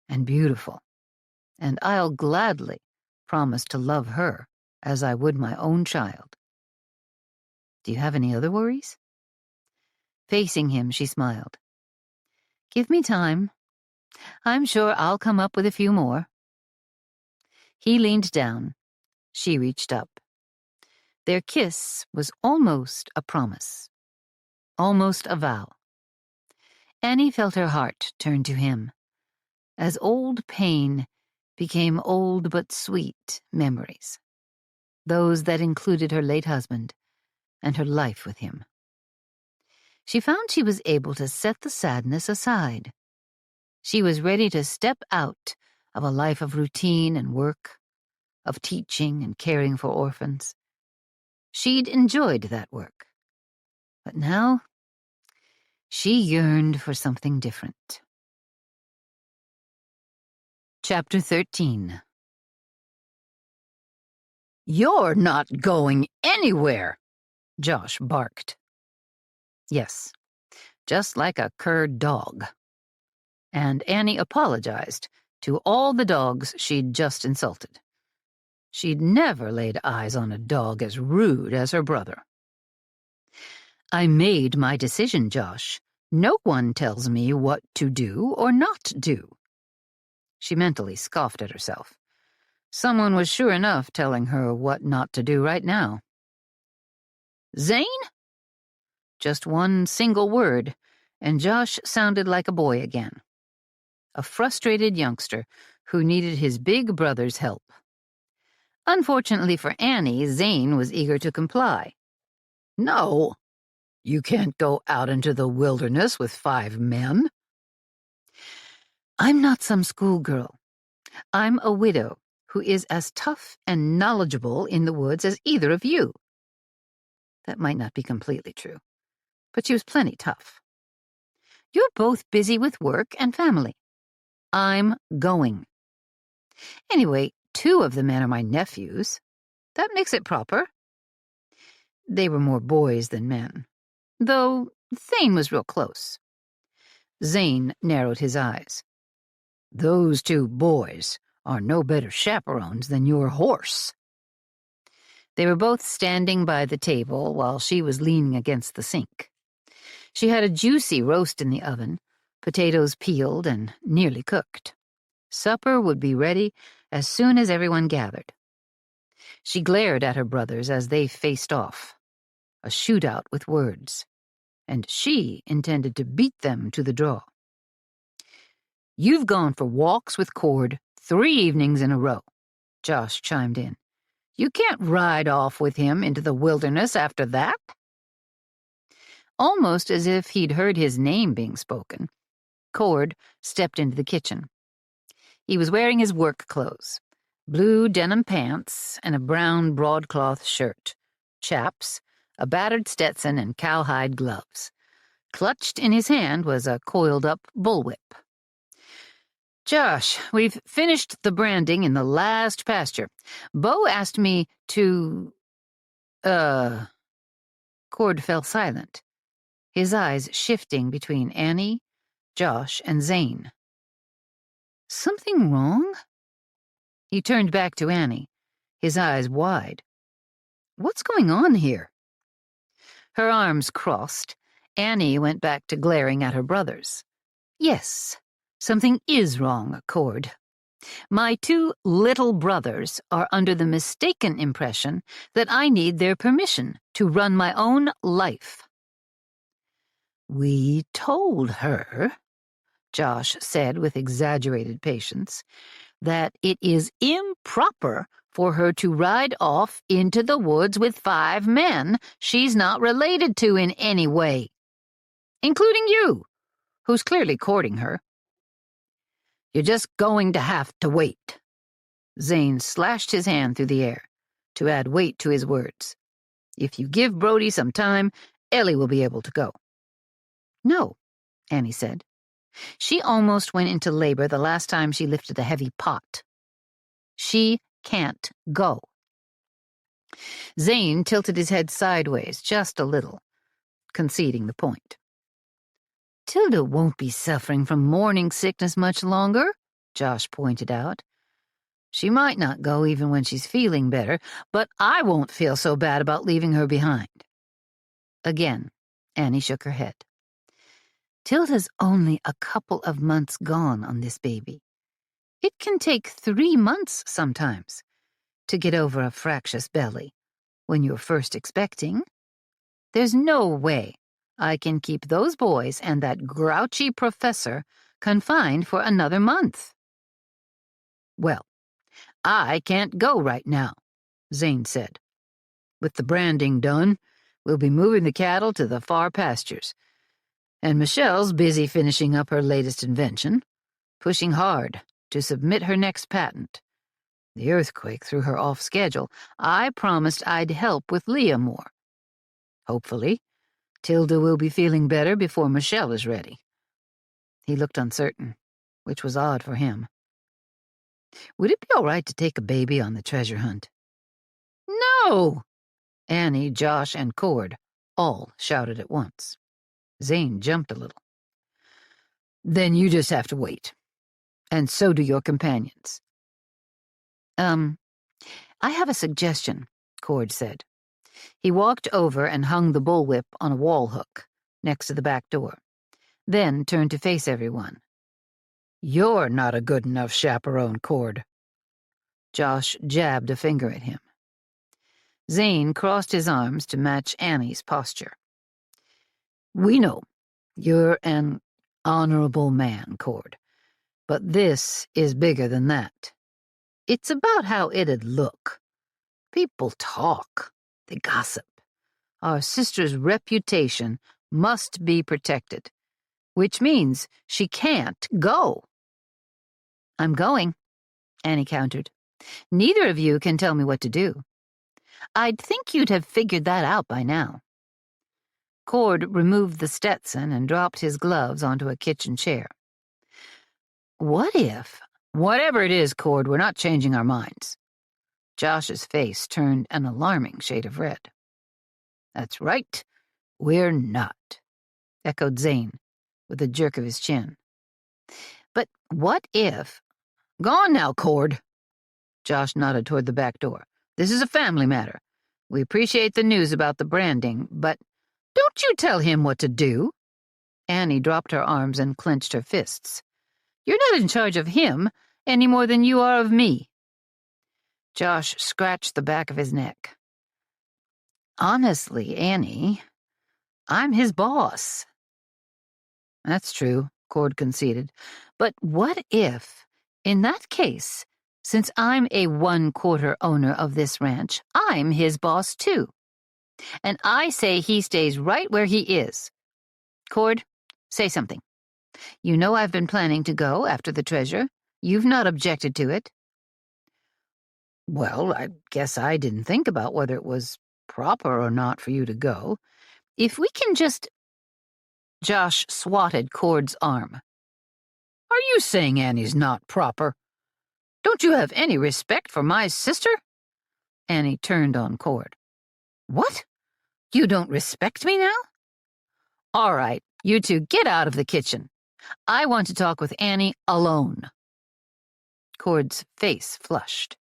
and beautiful, and I'll gladly promise to love her as I would my own child. Do you have any other worries? Facing him, she smiled. Give me time. I'm sure I'll come up with a few more. He leaned down. She reached up. Their kiss was almost a promise, almost a vow. Annie felt her heart turn to him, as old pain became old but sweet memories, those that included her late husband and her life with him. She found she was able to set the sadness aside. She was ready to step out of a life of routine and work, of teaching and caring for orphans. She'd enjoyed that work. But now, she yearned for something different. Chapter 13. You're not going anywhere, Josh barked. Yes, just like a cur dog. And Annie apologized to all the dogs she'd just insulted. She'd never laid eyes on a dog as rude as her brother. I made my decision, Josh. No one tells me what to do or not do. She mentally scoffed at herself. Someone was sure enough telling her what not to do right now. Zane? Just one single word, and Josh sounded like a boy again. A frustrated youngster who needed his big brother's help. Unfortunately for Annie, Zane was eager to comply. No, you can't go out into the wilderness with 5 men. I'm not some schoolgirl. I'm a widow who is as tough and knowledgeable in the woods as either of you. That might not be completely true, but she was plenty tough. You're both busy with work and family. I'm going. Anyway, 2 of the men are my nephews. That makes it proper. They were more boys than men, though Thane was real close. Zane narrowed his eyes. Those 2 boys are no better chaperones than your horse. They were both standing by the table while she was leaning against the sink. She had a juicy roast in the oven, potatoes peeled and nearly cooked. Supper would be ready as soon as everyone gathered. She glared at her brothers as they faced off, a shootout with words, and she intended to beat them to the draw. You've gone for walks with Cord 3 evenings in a row, Josh chimed in. You can't ride off with him into the wilderness after that. Almost as if he'd heard his name being spoken, Cord stepped into the kitchen. He was wearing his work clothes, blue denim pants and a brown broadcloth shirt, chaps, a battered Stetson, and cowhide gloves. Clutched in his hand was a coiled-up bullwhip. Josh, we've finished the branding in the last pasture. Bo asked me to... Cord fell silent, his eyes shifting between Annie, Josh, and Zane. Something wrong? He turned back to Annie, his eyes wide. What's going on here? Her arms crossed. Annie went back to glaring at her brothers. Yes, something is wrong, Cord. My 2 little brothers are under the mistaken impression that I need their permission to run my own life. We told her, Josh said with exaggerated patience, that it is improper for her to ride off into the woods with 5 men she's not related to in any way, including you, who's clearly courting her. You're just going to have to wait. Zane slashed his hand through the air to add weight to his words. If you give Brody some time, Ellie will be able to go. No, Annie said. She almost went into labor the last time she lifted a heavy pot. She can't go." Zane tilted his head sideways just a little, conceding the point. "Tilda won't be suffering from morning sickness much longer," Josh pointed out. "She might not go even when she's feeling better, but I won't feel so bad about leaving her behind." Again, Annie shook her head. "Tilda's only a couple of months gone on this baby. It can take 3 months sometimes to get over a fractious belly when you're first expecting. There's no way I can keep those boys and that grouchy professor confined for another month." "Well, I can't go right now," Zane said. "With the branding done, we'll be moving the cattle to the far pastures. And Michelle's busy finishing up her latest invention, pushing hard to submit her next patent. The earthquake threw her off schedule. I promised I'd help with Leah more. Hopefully, Tilda will be feeling better before Michelle is ready." He looked uncertain, which was odd for him. "Would it be all right to take a baby on the treasure hunt?" "No!" Annie, Josh, and Cord all shouted at once. Zane jumped a little. "Then you just have to wait. And so do your companions." I have a suggestion," Cord said. He walked over and hung the bullwhip on a wall hook next to the back door, then turned to face everyone. "You're not a good enough chaperone, Cord." Josh jabbed a finger at him. Zane crossed his arms to match Annie's posture. "We know you're an honorable man, Cord, but this is bigger than that. It's about how it'd look. People talk. They gossip. Our sister's reputation must be protected, which means she can't go." "I'm going," Annie countered. "Neither of you can tell me what to do. I'd think you'd have figured that out by now." Cord removed the Stetson and dropped his gloves onto a kitchen chair. "What if—" "Whatever it is, Cord, we're not changing our minds." Josh's face turned an alarming shade of red. "That's right, we're not," echoed Zane, with a jerk of his chin. "But what if—" "Go on now, Cord." Josh nodded toward the back door. "This is a family matter. We appreciate the news about the branding, but don't you tell him what to do." Annie dropped her arms and clenched her fists. "You're not in charge of him any more than you are of me." Josh scratched the back of his neck. "Honestly, Annie, I'm his boss." "That's true," Cord conceded. "But what if, in that case, since I'm a 1/4 owner of this ranch, I'm his boss too? And I say he stays right where he is. Cord, say something. You know I've been planning to go after the treasure. You've not objected to it." "Well, I guess I didn't think about whether it was proper or not for you to go. If we can just—" Josh swatted Cord's arm. "Are you saying Annie's not proper? Don't you have any respect for my sister?" Annie turned on Cord. "What? You don't respect me now? All right, you two get out of the kitchen. I want to talk with Annie alone." Cord's face flushed,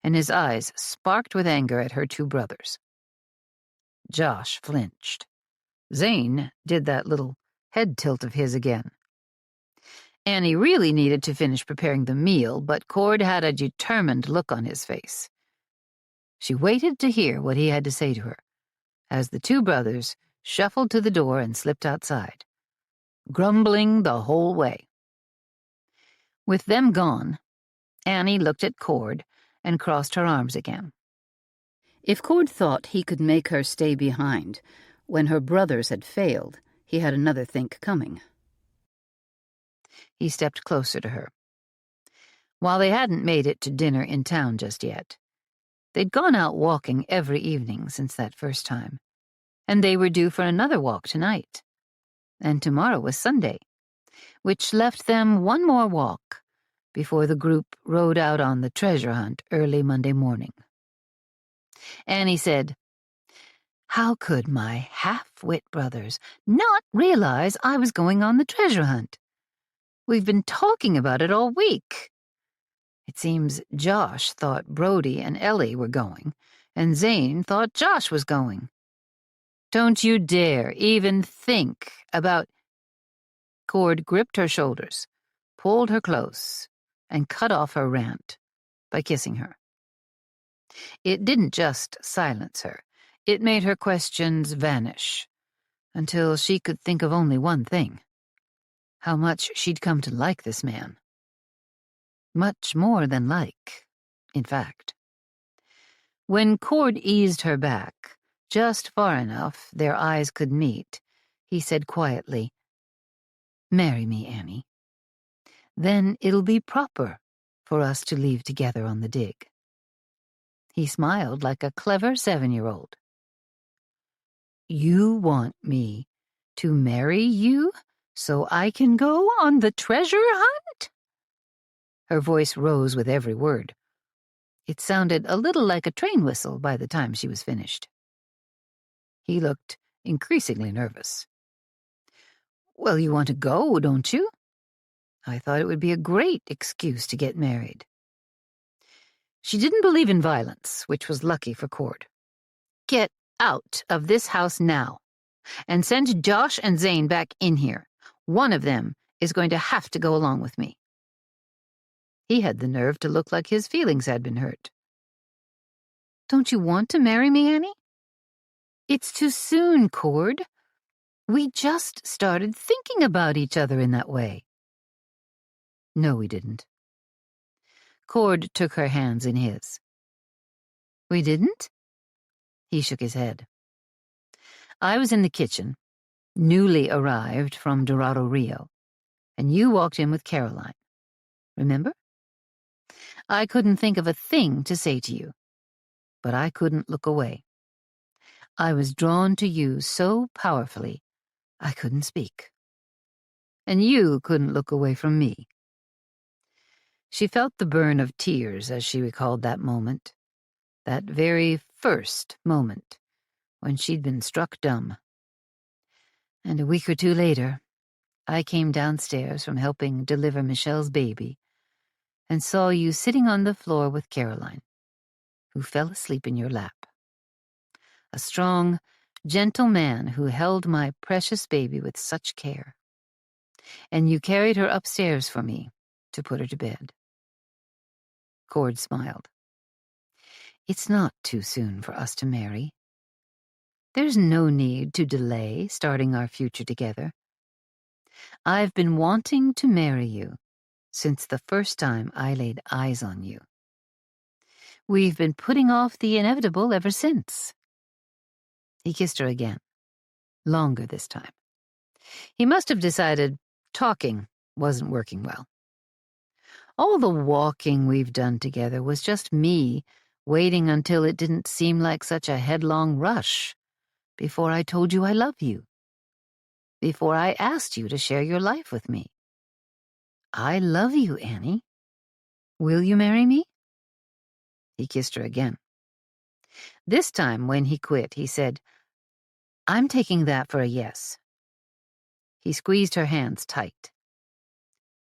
and his eyes sparked with anger at her two brothers. Josh flinched. Zane did that little head tilt of his again. Annie really needed to finish preparing the meal, but Cord had a determined look on his face. She waited to hear what he had to say to her, as the two brothers shuffled to the door and slipped outside, grumbling the whole way. With them gone, Annie looked at Cord and crossed her arms again. If Cord thought he could make her stay behind when her brothers had failed, he had another think coming. He stepped closer to her. While they hadn't made it to dinner in town just yet, they'd gone out walking every evening since that first time, and they were due for another walk tonight. And tomorrow was Sunday, which left them one more walk before the group rode out on the treasure hunt early Monday morning. Annie said, "How could my half-wit brothers not realize I was going on the treasure hunt? We've been talking about it all week. It seems Josh thought Brody and Ellie were going, and Zane thought Josh was going. Don't you dare even think about—" Cord gripped her shoulders, pulled her close, and cut off her rant by kissing her. It didn't just silence her. It made her questions vanish, until she could think of only one thing: how much she'd come to like this man. Much more than like, in fact. When Cord eased her back, just far enough their eyes could meet, he said quietly, "Marry me, Annie. Then it'll be proper for us to leave together on the dig." He smiled like a clever 7-year-old. "You want me to marry you so I can go on the treasure hunt?" Her voice rose with every word. It sounded a little like a train whistle by the time she was finished. He looked increasingly nervous. "Well, you want to go, don't you? I thought it would be a great excuse to get married." She didn't believe in violence, which was lucky for Cord. "Get out of this house now, and send Josh and Zane back in here. One of them is going to have to go along with me." He had the nerve to look like his feelings had been hurt. "Don't you want to marry me, Annie?" "It's too soon, Cord. We just started thinking about each other in that way." "No, we didn't." Cord took her hands in his. "We didn't?" He shook his head. "I was in the kitchen, newly arrived from Dorado Rio, and you walked in with Caroline. Remember? I couldn't think of a thing to say to you, but I couldn't look away. I was drawn to you so powerfully, I couldn't speak. And you couldn't look away from me." She felt the burn of tears as she recalled that moment, that very first moment when she'd been struck dumb. "And a week or two later, I came downstairs from helping deliver Michelle's baby and saw you sitting on the floor with Caroline, who fell asleep in your lap. A strong, gentle man who held my precious baby with such care. And you carried her upstairs for me to put her to bed." Cord smiled. "It's not too soon for us to marry. There's no need to delay starting our future together. I've been wanting to marry you since the first time I laid eyes on you. We've been putting off the inevitable ever since." He kissed her again, longer this time. He must have decided talking wasn't working well. "All the walking we've done together was just me waiting until it didn't seem like such a headlong rush before I told you I love you, before I asked you to share your life with me. I love you, Annie. Will you marry me?" He kissed her again. This time, when he quit, he said, "I'm taking that for a yes." He squeezed her hands tight.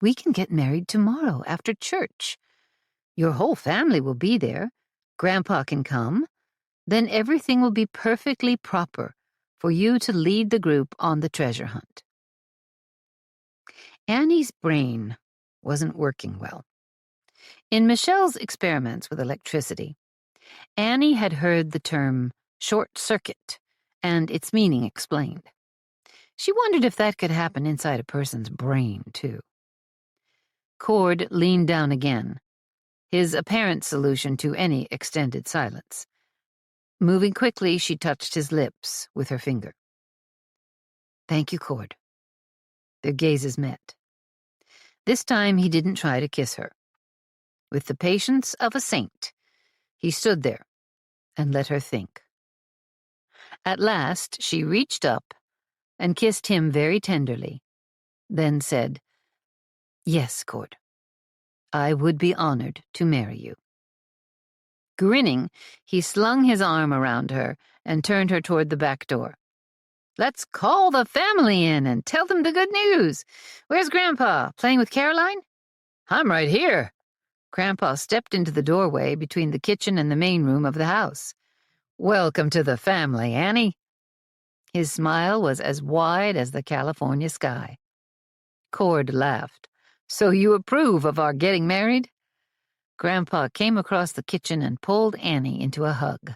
"We can get married tomorrow after church. Your whole family will be there. Grandpa can come. Then everything will be perfectly proper for you to lead the group on the treasure hunt." Annie's brain wasn't working well. In Michelle's experiments with electricity, Annie had heard the term short circuit and its meaning explained. She wondered if that could happen inside a person's brain, too. Cord leaned down again, his apparent solution to any extended silence. Moving quickly, she touched his lips with her finger. "Thank you, Cord." Their gazes met. This time he didn't try to kiss her. With the patience of a saint, he stood there and let her think. At last, she reached up and kissed him very tenderly, then said, "Yes, Cord, I would be honored to marry you." Grinning, he slung his arm around her and turned her toward the back door. "Let's call the family in and tell them the good news. Where's Grandpa? Playing with Caroline?" "I'm right here." Grandpa stepped into the doorway between the kitchen and the main room of the house. "Welcome to the family, Annie." His smile was as wide as the California sky. Cord laughed. "So you approve of our getting married?" Grandpa came across the kitchen and pulled Annie into a hug.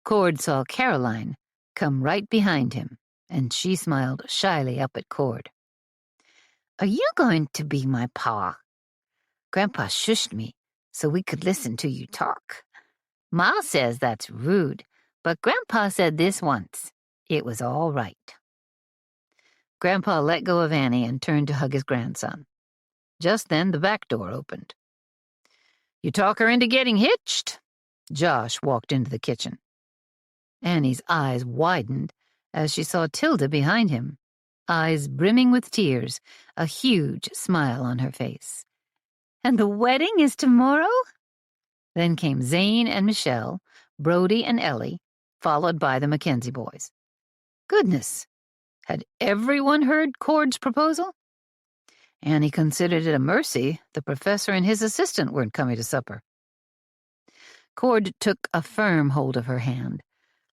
Cord saw Caroline come right behind him, and she smiled shyly up at Cord. "Are you going to be my pa?" "Grandpa shushed me so we could listen to you talk. Ma says that's rude, but Grandpa said this once. It was all right." Grandpa let go of Annie and turned to hug his grandson. Just then the back door opened. "You talk her into getting hitched?" Josh walked into the kitchen. Annie's eyes widened as she saw Tilda behind him, eyes brimming with tears, a huge smile on her face. "And the wedding is tomorrow?" Then came Zane and Michelle, Brody and Ellie, followed by the Mackenzie boys. Goodness, had everyone heard Cord's proposal? Annie considered it a mercy the professor and his assistant weren't coming to supper. Cord took a firm hold of her hand,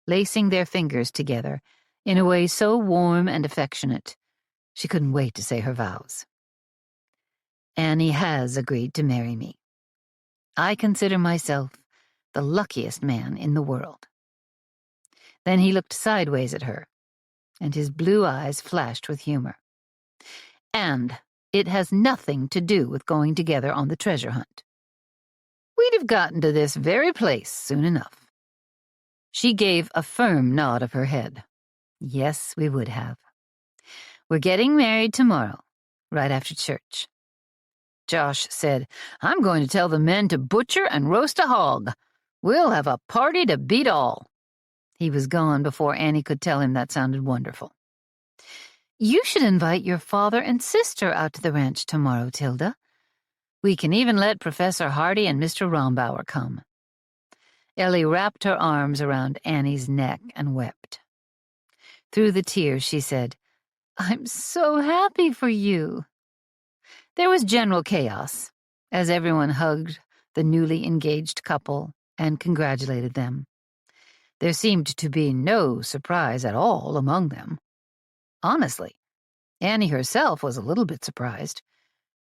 lacing their fingers together in a way so warm and affectionate she couldn't wait to say her vows. "Annie has agreed to marry me. I consider myself the luckiest man in the world." Then he looked sideways at her, and his blue eyes flashed with humor. "And it has nothing to do with going together on the treasure hunt. We'd have gotten to this very place soon enough." She gave a firm nod of her head. "Yes, we would have. We're getting married tomorrow, right after church." Josh said, "I'm going to tell the men to butcher and roast a hog. We'll have a party to beat all." He was gone before Annie could tell him that sounded wonderful. "You should invite your father and sister out to the ranch tomorrow, Tilda. We can even let Professor Hardy and Mr. Rombauer come." Ellie wrapped her arms around Annie's neck and wept. Through the tears, she said, "I'm so happy for you." There was general chaos, as everyone hugged the newly engaged couple and congratulated them. There seemed to be no surprise at all among them. Honestly, Annie herself was a little bit surprised,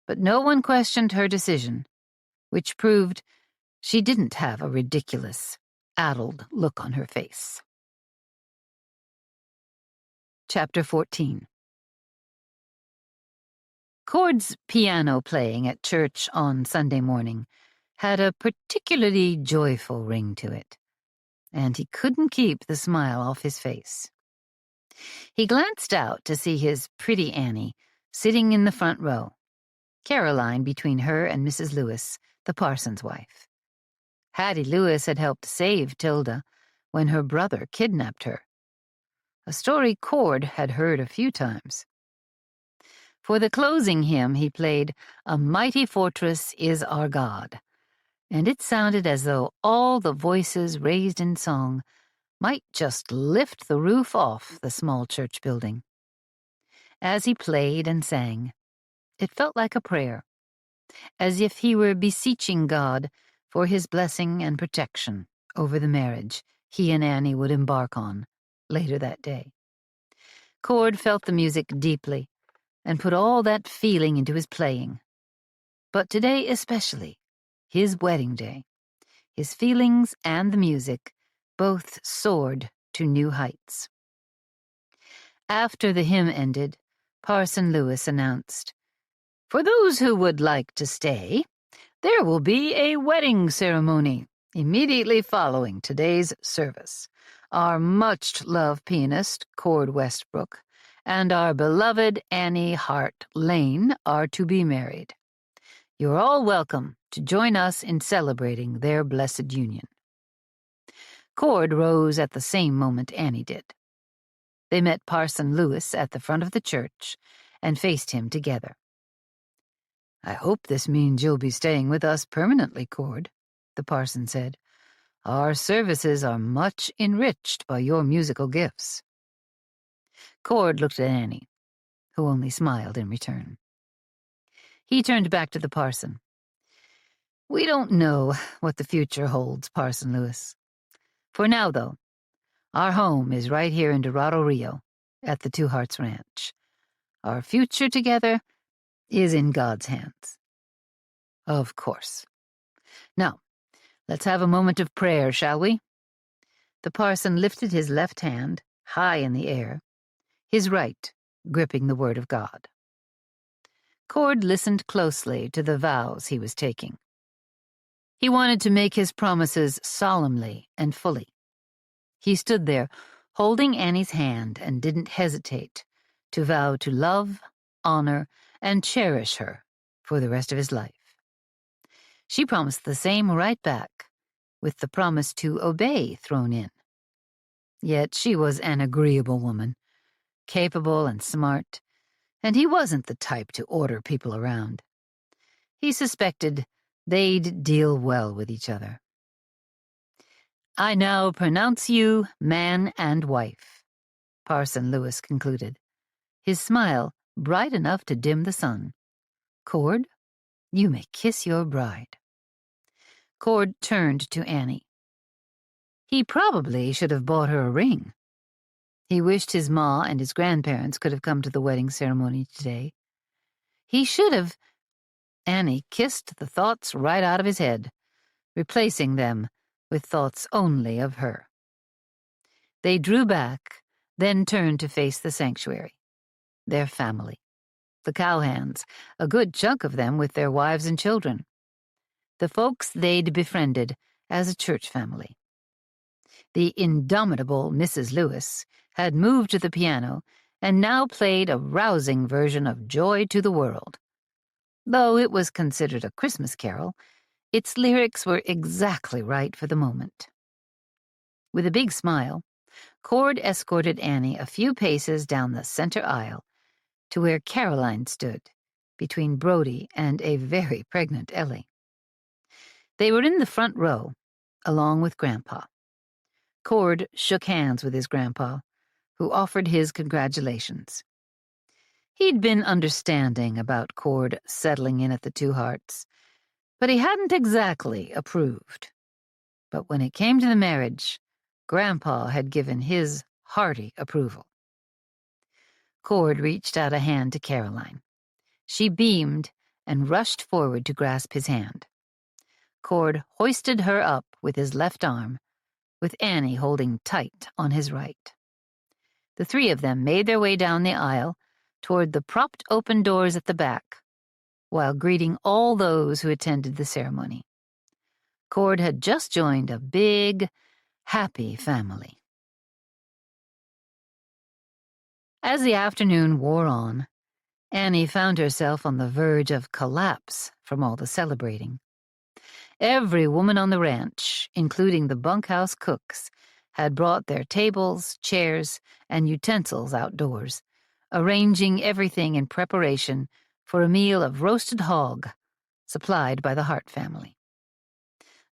but no one questioned her decision, which proved she didn't have a ridiculous, addled look on her face. Chapter 14. Cord's piano playing at church on Sunday morning had a particularly joyful ring to it, and he couldn't keep the smile off his face. He glanced out to see his pretty Annie sitting in the front row, Caroline between her and Mrs. Lewis, the parson's wife. Hattie Lewis had helped save Tilda when her brother kidnapped her, a story Cord had heard a few times. For the closing hymn, he played "A Mighty Fortress is Our God," and it sounded as though all the voices raised in song might just lift the roof off the small church building. As he played and sang, it felt like a prayer, as if he were beseeching God for his blessing and protection over the marriage he and Annie would embark on later that day. Cord felt the music deeply and put all that feeling into his playing. But today especially, his wedding day, his feelings and the music both soared to new heights. After the hymn ended, Parson Lewis announced, "For those who would like to stay, there will be a wedding ceremony immediately following today's service. Our much-loved pianist, Cord Westbrook, and our beloved Annie Hart Lane are to be married. You're all welcome to join us in celebrating their blessed union." Cord rose at the same moment Annie did. They met Parson Lewis at the front of the church and faced him together. "I hope this means you'll be staying with us permanently, Cord," the parson said. "Our services are much enriched by your musical gifts." Cord looked at Annie, who only smiled in return. He turned back to the parson. "We don't know what the future holds, Parson Lewis. For now, though, our home is right here in Dorado Rio, at the Two Hearts Ranch. Our future together is in God's hands." "Of course. Now, let's have a moment of prayer, shall we?" The parson lifted his left hand high in the air, his right gripping the word of God. Cord listened closely to the vows he was taking. He wanted to make his promises solemnly and fully. He stood there, holding Annie's hand, and didn't hesitate to vow to love, honor, and cherish her for the rest of his life. She promised the same right back, with the promise to obey thrown in. Yet she was an agreeable woman, capable and smart, and he wasn't the type to order people around. He suspected they'd deal well with each other. "I now pronounce you man and wife," Parson Lewis concluded, his smile bright enough to dim the sun. "Cord, you may kiss your bride." Cord turned to Annie. He probably should have bought her a ring. He wished his ma and his grandparents could have come to the wedding ceremony today. He should have. Annie kissed the thoughts right out of his head, replacing them with thoughts only of her. They drew back, then turned to face the sanctuary, their family, the cowhands, a good chunk of them with their wives and children, the folks they'd befriended as a church family. The indomitable Mrs. Lewis had moved to the piano and now played a rousing version of Joy to the World. Though it was considered a Christmas carol, its lyrics were exactly right for the moment. With a big smile, Cord escorted Annie a few paces down the center aisle to where Caroline stood, between Brody and a very pregnant Ellie. They were in the front row, along with Grandpa. Cord shook hands with his grandpa, who offered his congratulations. He'd been understanding about Cord settling in at the Two Hearts, but he hadn't exactly approved. But when it came to the marriage, Grandpa had given his hearty approval. Cord reached out a hand to Caroline. She beamed and rushed forward to grasp his hand. Cord hoisted her up with his left arm, with Annie holding tight on his right. The three of them made their way down the aisle toward the propped open doors at the back, while greeting all those who attended the ceremony. Cord had just joined a big, happy family. As the afternoon wore on, Annie found herself on the verge of collapse from all the celebrating. Every woman on the ranch, including the bunkhouse cooks, had brought their tables, chairs, and utensils outdoors, arranging everything in preparation for a meal of roasted hog supplied by the Hart family.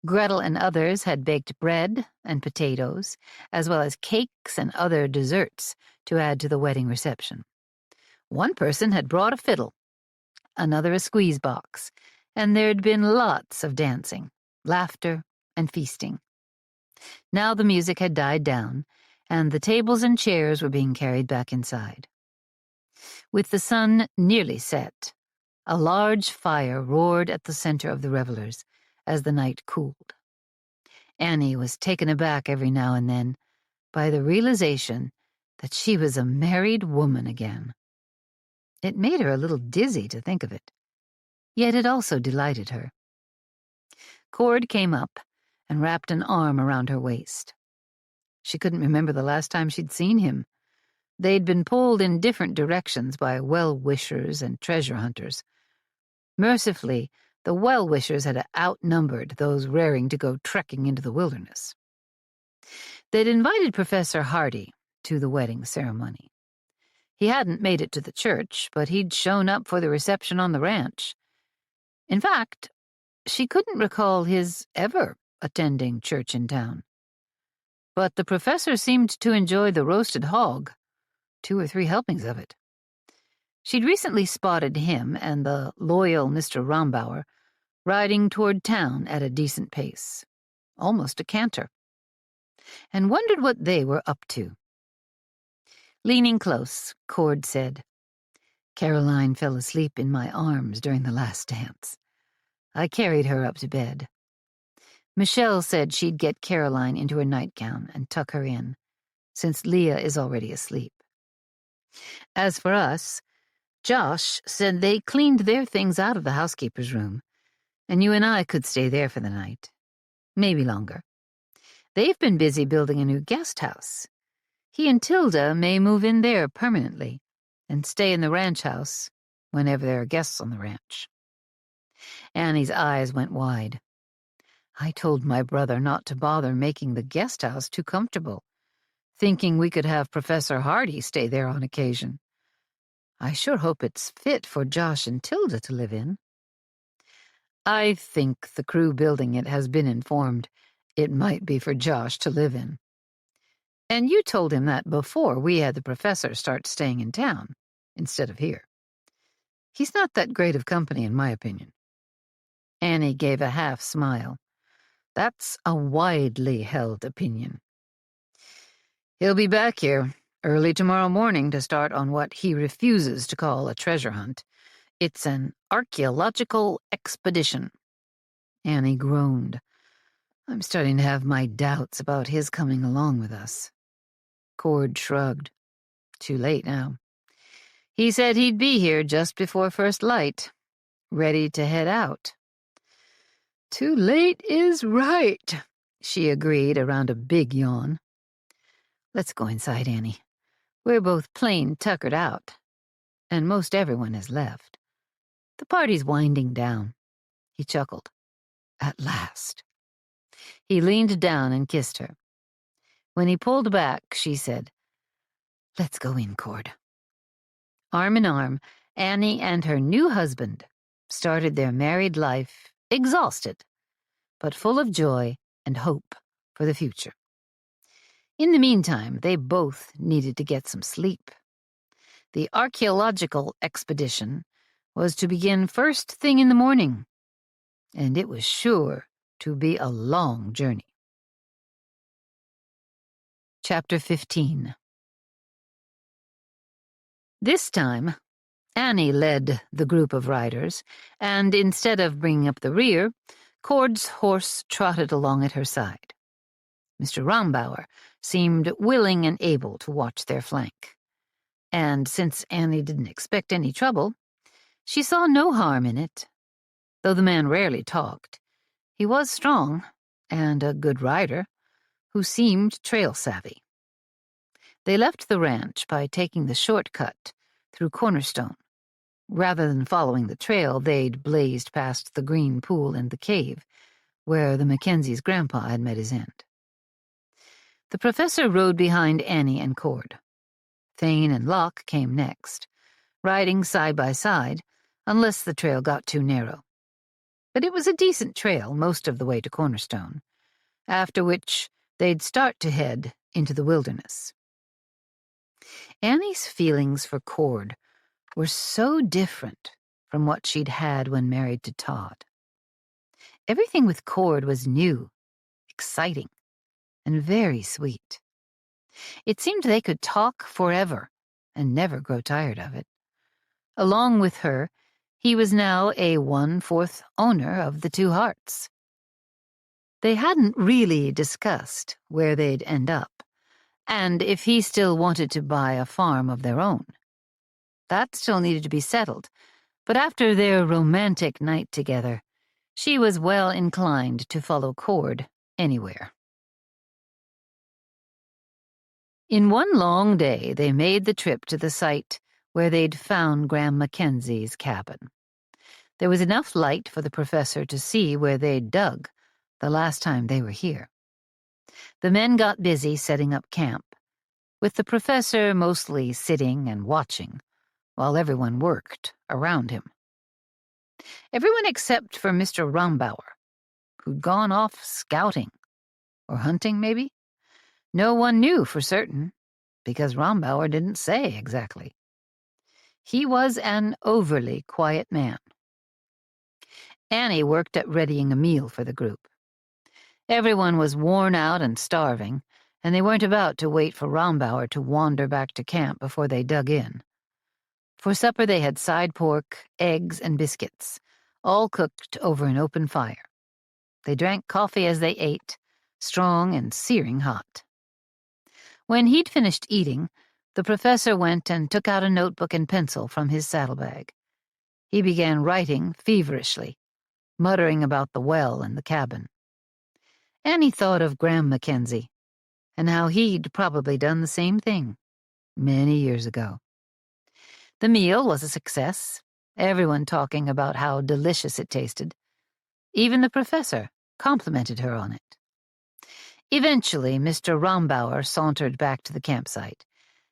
Gretel and others had baked bread and potatoes, as well as cakes and other desserts to add to the wedding reception. One person had brought a fiddle, another a squeeze box, and there'd been lots of dancing, laughter, and feasting. Now the music had died down, and the tables and chairs were being carried back inside. With the sun nearly set, a large fire roared at the center of the revelers as the night cooled. Annie was taken aback every now and then by the realization that she was a married woman again. It made her a little dizzy to think of it, yet it also delighted her. Cord came up and wrapped an arm around her waist. She couldn't remember the last time she'd seen him. They'd been pulled in different directions by well-wishers and treasure hunters. Mercifully, the well-wishers had outnumbered those raring to go trekking into the wilderness. They'd invited Professor Hardy to the wedding ceremony. He hadn't made it to the church, but he'd shown up for the reception on the ranch. In fact, she couldn't recall his ever attending church in town. But the professor seemed to enjoy the roasted hog, 2 or 3 helpings of it. She'd recently spotted him and the loyal Mr. Rombauer riding toward town at a decent pace, almost a canter, and wondered what they were up to. Leaning close, Cord said, "Caroline fell asleep in my arms during the last dance. I carried her up to bed. Michelle said she'd get Caroline into her nightgown and tuck her in, since Leah is already asleep. As for us, Josh said they cleaned their things out of the housekeeper's room, and you and I could stay there for the night. Maybe longer. They've been busy building a new guest house. He and Tilda may move in there permanently and stay in the ranch house whenever there are guests on the ranch." Annie's eyes went wide. "I told my brother not to bother making the guest house too comfortable, thinking we could have Professor Hardy stay there on occasion. I sure hope it's fit for Josh and Tilda to live in." "I think the crew building it has been informed it might be for Josh to live in. And you told him that before we had the professor start staying in town, instead of here. He's not that great of company, in my opinion." Annie gave a half smile. "That's a widely held opinion. He'll be back here early tomorrow morning to start on what he refuses to call a treasure hunt. It's an archaeological expedition." Annie groaned. "I'm starting to have my doubts about his coming along with us." Cord shrugged. "Too late now. He said he'd be here just before first light, ready to head out." "Too late is right," she agreed around a big yawn. "Let's go inside, Annie. We're both plain tuckered out, and most everyone has left. The party's winding down." He chuckled. "At last." He leaned down and kissed her. When he pulled back, she said, "Let's go in, Cord." Arm in arm, Annie and her new husband started their married life, exhausted, but full of joy and hope for the future. In the meantime, they both needed to get some sleep. The archaeological expedition was to begin first thing in the morning, and it was sure to be a long journey. Chapter 15. This time, Annie led the group of riders, and instead of bringing up the rear, Cord's horse trotted along at her side. Mr. Rombauer seemed willing and able to watch their flank. And since Annie didn't expect any trouble, she saw no harm in it. Though the man rarely talked, he was strong and a good rider who seemed trail-savvy. They left the ranch by taking the shortcut through Cornerstone, rather than following the trail they'd blazed past the green pool and the cave, where the Mackenzies' grandpa had met his end. The professor rode behind Annie and Cord. Thane and Locke came next, riding side by side, unless the trail got too narrow. But it was a decent trail most of the way to Cornerstone, after which they'd start to head into the wilderness. Annie's feelings for Cord were so different from what she'd had when married to Todd. Everything with Cord was new, exciting, and very sweet. It seemed they could talk forever and never grow tired of it. Along with her, he was now a 1/4 owner of the 2 hearts. They hadn't really discussed where they'd end up, and if he still wanted to buy a farm of their own. That still needed to be settled, but after their romantic night together, she was well inclined to follow Cord anywhere. In one long day, they made the trip to the site where they'd found Graham Mackenzie's cabin. There was enough light for the professor to see where they'd dug the last time they were here. The men got busy setting up camp, with the professor mostly sitting and watching, while everyone worked around him. Everyone except for Mr. Rombauer, who'd gone off scouting. Or hunting, maybe? No one knew for certain, because Rombauer didn't say exactly. He was an overly quiet man. Annie worked at readying a meal for the group. Everyone was worn out and starving, and they weren't about to wait for Rombauer to wander back to camp before they dug in. For supper they had side pork, eggs, and biscuits, all cooked over an open fire. They drank coffee as they ate, strong and searing hot. When he'd finished eating, the professor went and took out a notebook and pencil from his saddlebag. He began writing feverishly, muttering about the well and the cabin. Annie thought of Graham Mackenzie, and how he'd probably done the same thing many years ago. The meal was a success, everyone talking about how delicious it tasted. Even the professor complimented her on it. Eventually, Mr. Rombauer sauntered back to the campsite,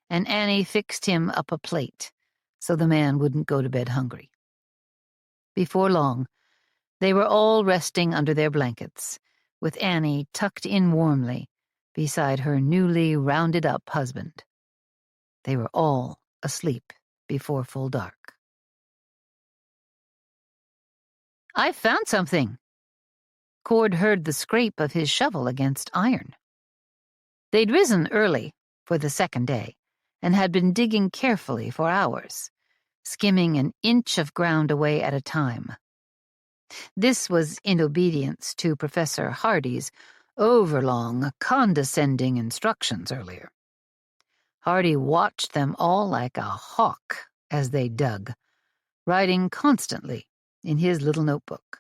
and Annie fixed him up a plate so the man wouldn't go to bed hungry. Before long, they were all resting under their blankets, with Annie tucked in warmly beside her newly rounded-up husband. They were all asleep before full dark. "I've found something." Cord heard the scrape of his shovel against iron. They'd risen early for the second day and had been digging carefully for hours, skimming an inch of ground away at a time. This was in obedience to Professor Hardy's overlong, condescending instructions earlier. Hardy watched them all like a hawk as they dug, writing constantly in his little notebook.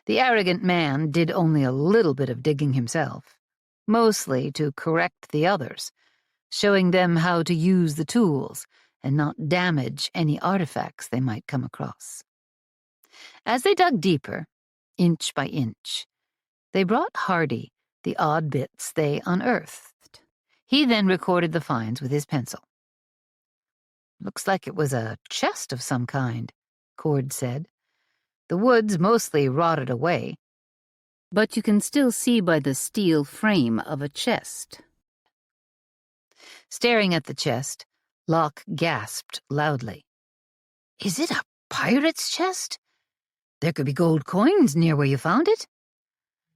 The arrogant man did only a little bit of digging himself, mostly to correct the others, showing them how to use the tools and not damage any artifacts they might come across. As they dug deeper, inch by inch, they brought Hardy the odd bits they unearthed. He then recorded the finds with his pencil. "Looks like it was a chest of some kind," Cord said. "The wood's mostly rotted away, but you can still see by the steel frame of a chest." Staring at the chest, Locke gasped loudly. "Is it a pirate's chest? There could be gold coins near where you found it."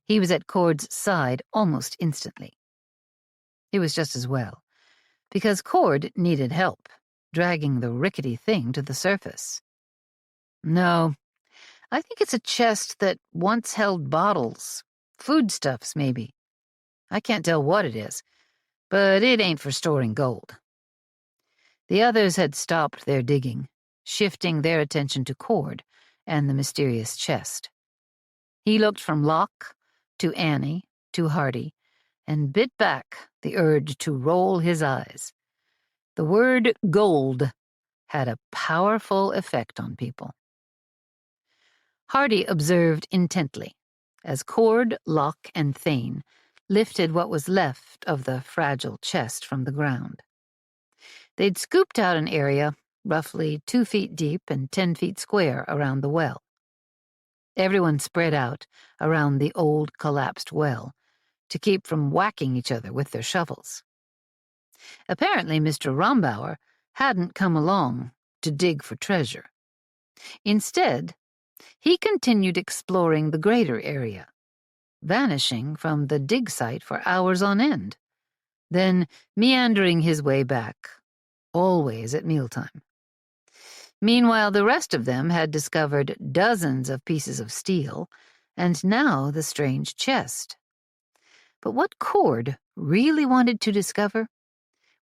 He was at Cord's side almost instantly. It was just as well, because Cord needed help dragging the rickety thing to the surface. "No, I think it's a chest that once held bottles, foodstuffs maybe. I can't tell what it is, but it ain't for storing gold." The others had stopped their digging, shifting their attention to Cord and the mysterious chest. He looked from Locke to Annie to Hardy and bit back the urge to roll his eyes. The word gold had a powerful effect on people. Hardy observed intently as Cord, Locke, and Thane lifted what was left of the fragile chest from the ground. They'd scooped out an area roughly 2 feet deep and 10 feet square around the well. Everyone spread out around the old collapsed well to keep from whacking each other with their shovels. Apparently, Mr. Rombauer hadn't come along to dig for treasure. Instead, he continued exploring the greater area, vanishing from the dig site for hours on end, then meandering his way back, always at mealtime. Meanwhile, the rest of them had discovered dozens of pieces of steel, and now the strange chest. But what Cord really wanted to discover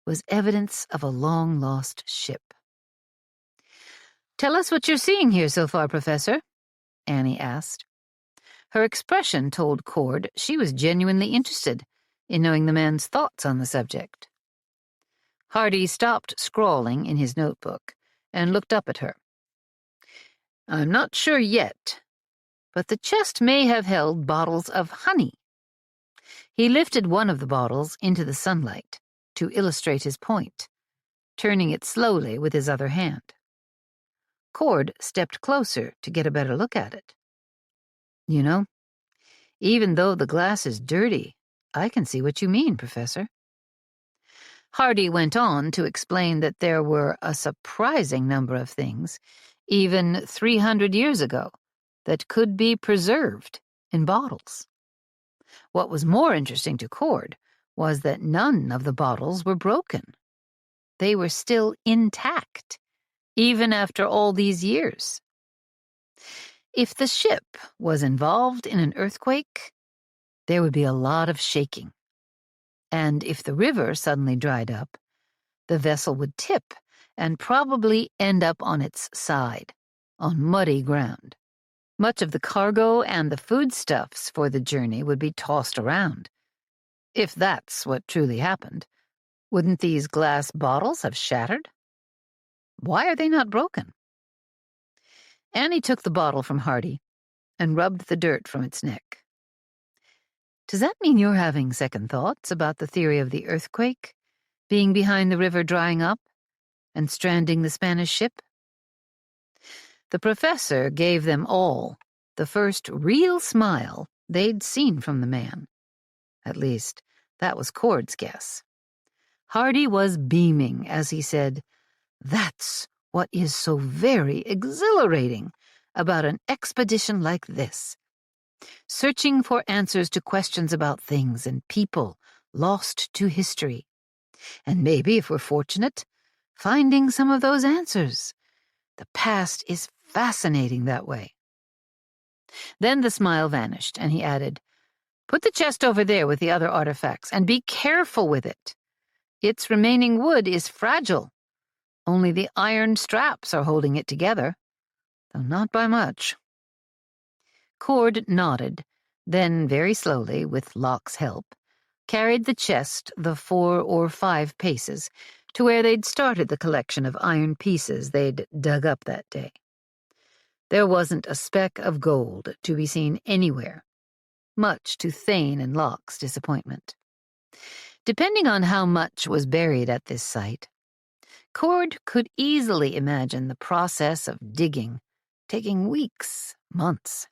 was evidence of a long-lost ship. "Tell us what you're seeing here so far, Professor," Annie asked. Her expression told Cord she was genuinely interested in knowing the man's thoughts on the subject. Hardy stopped scrawling in his notebook and looked up at her. "I'm not sure yet, but the chest may have held bottles of honey." He lifted one of the bottles into the sunlight to illustrate his point, turning it slowly with his other hand. Cord stepped closer to get a better look at it. You know, even though the glass is dirty, I can see what you mean, Professor. Hardy went on to explain that there were a surprising number of things, even 300 years ago, that could be preserved in bottles. What was more interesting to Cord was that none of the bottles were broken. They were still intact, even after all these years. If the ship was involved in an earthquake, there would be a lot of shaking. And if the river suddenly dried up, the vessel would tip and probably end up on its side, on muddy ground. Much of the cargo and the foodstuffs for the journey would be tossed around. If that's what truly happened, wouldn't these glass bottles have shattered? Why are they not broken? Annie took the bottle from Hardy and rubbed the dirt from its neck. Does that mean you're having second thoughts about the theory of the earthquake, being behind the river drying up, and stranding the Spanish ship? The professor gave them all the first real smile they'd seen from the man. At least, that was Cord's guess. Hardy was beaming as he said, "That's what is so very exhilarating about an expedition like this. Searching for answers to questions about things and people lost to history. And maybe, if we're fortunate, finding some of those answers. The past is fascinating that way." Then the smile vanished, and he added, "Put the chest over there with the other artifacts, and be careful with it. Its remaining wood is fragile. Only the iron straps are holding it together, though not by much." Cord nodded, then very slowly, with Locke's help, carried the chest the 4 or 5 paces to where they'd started the collection of iron pieces they'd dug up that day. There wasn't a speck of gold to be seen anywhere, much to Thane and Locke's disappointment. Depending on how much was buried at this site, Cord could easily imagine the process of digging taking weeks, months,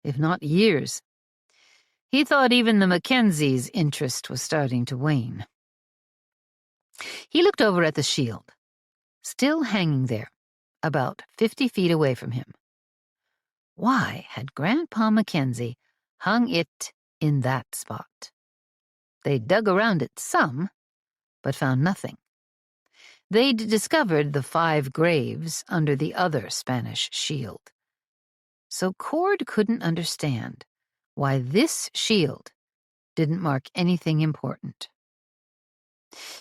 if not years. He thought even the Mackenzies' interest was starting to wane. He looked over at the shield, still hanging there, about 50 feet away from him. Why had Grandpa Mackenzie hung it in that spot? They dug around it some, but found nothing. They'd discovered the 5 graves under the other Spanish shield. So Cord couldn't understand why this shield didn't mark anything important.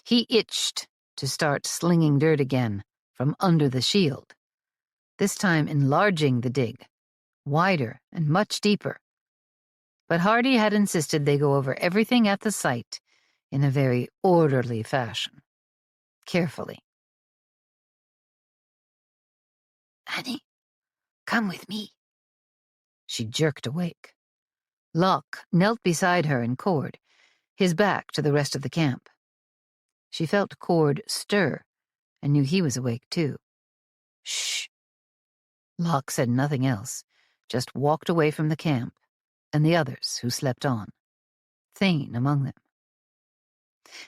He itched to start slinging dirt again from under the shield, this time enlarging the dig, wider and much deeper. But Hardy had insisted they go over everything at the site in a very orderly fashion, carefully. "Annie, come with me." She jerked awake. Locke knelt beside her and Cord, his back to the rest of the camp. She felt Cord stir and knew he was awake too. "Shh." Locke said nothing else, just walked away from the camp and the others who slept on, Thane among them.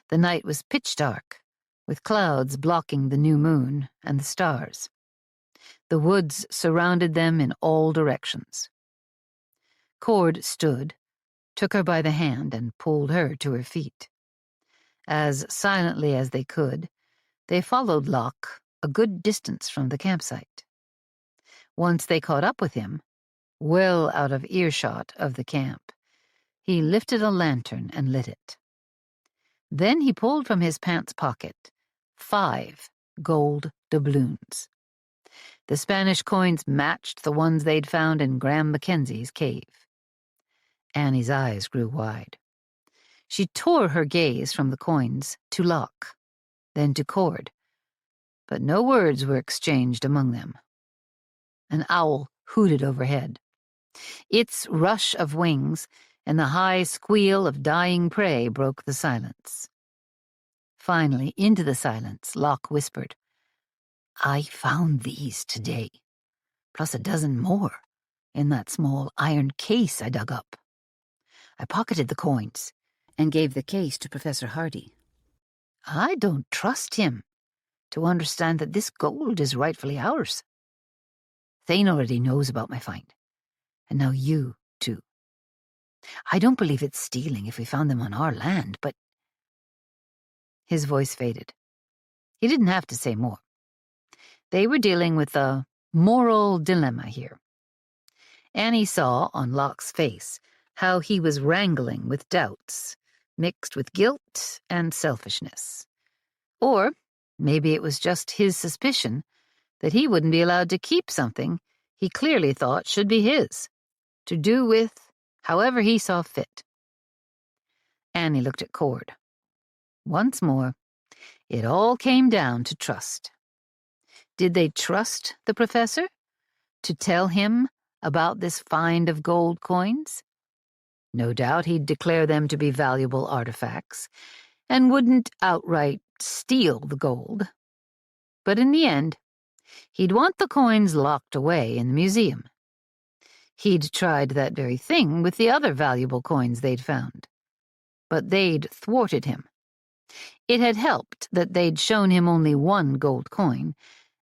The night was pitch dark, with clouds blocking the new moon and the stars. The woods surrounded them in all directions. Cord stood, took her by the hand, and pulled her to her feet. As silently as they could, they followed Locke a good distance from the campsite. Once they caught up with him, well out of earshot of the camp, he lifted a lantern and lit it. Then he pulled from his pants pocket 5 gold doubloons. The Spanish coins matched the ones they'd found in Graham Mackenzie's cave. Annie's eyes grew wide. She tore her gaze from the coins to Locke, then to Cord, but no words were exchanged among them. An owl hooted overhead. Its rush of wings and the high squeal of dying prey broke the silence. Finally, into the silence, Locke whispered, "I found these today. plus a dozen more in that small iron case I dug up. I pocketed the coins and gave the case to Professor Hardy. I don't trust him to understand that this gold is rightfully ours. Thane already knows about my find, and now you, too. I don't believe it's stealing if we found them on our land, but... His voice faded. He didn't have to say more. They were dealing with a moral dilemma here. Annie saw on Locke's face how he was wrangling with doubts, mixed with guilt and selfishness. Or maybe it was just his suspicion that he wouldn't be allowed to keep something he clearly thought should be his, to do with however he saw fit. Annie looked at Cord. Once more, it all came down to trust. Did they trust the professor to tell him about this find of gold coins? No doubt he'd declare them to be valuable artifacts and wouldn't outright steal the gold. But in the end, he'd want the coins locked away in the museum. He'd tried that very thing with the other valuable coins they'd found. But they'd thwarted him. It had helped that they'd shown him only one gold coin,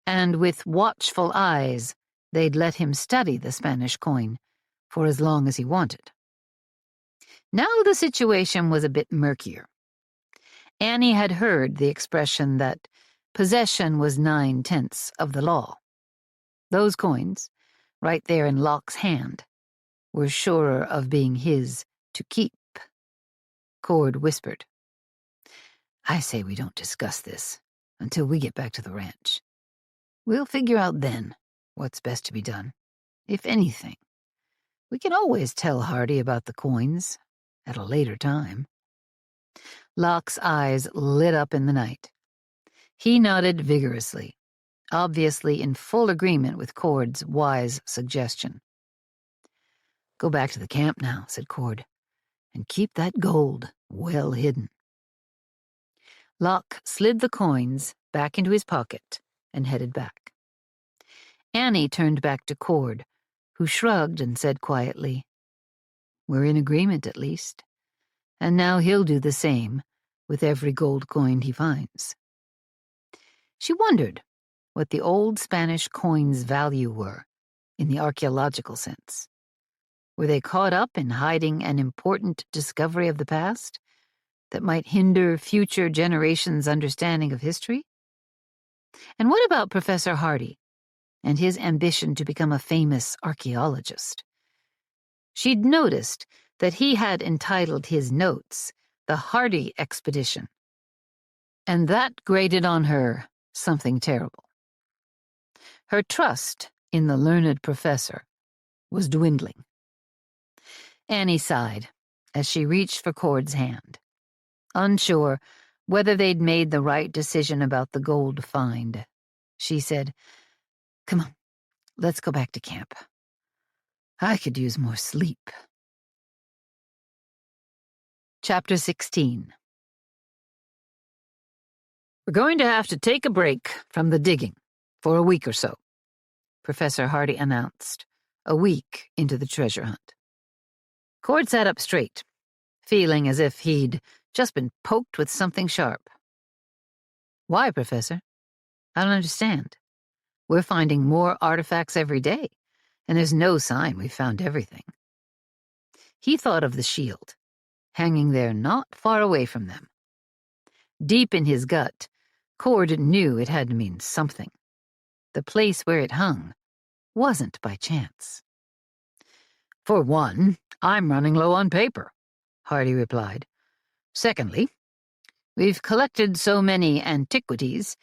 and with watchful eyes, they'd let him study the Spanish coin for as long as he wanted. Now the situation was a bit murkier. Annie had heard the expression that possession was 9/10 of the law. Those coins, right there in Locke's hand, were surer of being his to keep. Cord whispered, "I say we don't discuss this until we get back to the ranch. We'll figure out then what's best to be done, if anything. We can always tell Hardy about the coins at a later time." Locke's eyes lit up in the night. He nodded vigorously, obviously in full agreement with Cord's wise suggestion. "Go back to the camp now," said Cord, "and keep that gold well hidden." Locke slid the coins back into his pocket and headed back. Annie turned back to Cord, who shrugged and said quietly, "We're in agreement at least, and now he'll do the same with every gold coin he finds." She wondered what the old Spanish coins' value were in the archaeological sense. Were they caught up in hiding an important discovery of the past that might hinder future generations' understanding of history? And what about Professor Hardy and his ambition to become a famous archaeologist? She'd noticed that he had entitled his notes the Hardy Expedition, and that grated on her something terrible. Her trust in the learned professor was dwindling. Annie sighed as she reached for Cord's hand. Unsure whether they'd made the right decision about the gold find, she said, "Come on, let's go back to camp. I could use more sleep." Chapter 16. "We're going to have to take a break from the digging for a week or so," Professor Hardy announced, a week into the treasure hunt. Cord sat up straight, feeling as if he'd just been poked with something sharp. "Why, Professor? I don't understand. We're finding more artifacts every day, and there's no sign we've found everything." He thought of the shield, hanging there not far away from them. Deep in his gut, Cord knew it had to mean something. The place where it hung wasn't by chance. "For one, I'm running low on paper," Hardy replied. "Secondly, we've collected so many antiquities,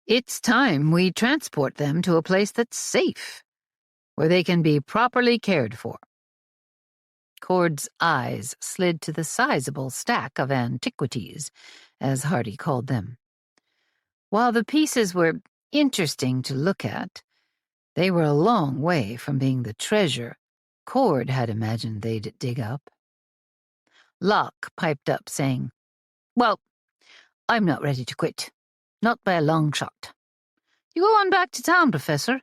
it's time we transport them to a place that's safe, where they can be properly cared for." Cord's eyes slid to the sizable stack of antiquities, as Hardy called them. While the pieces were interesting to look at, they were a long way from being the treasure Cord had imagined they'd dig up. Locke piped up, saying, "Well, I'm not ready to quit. Not by a long shot. You go on back to town, Professor,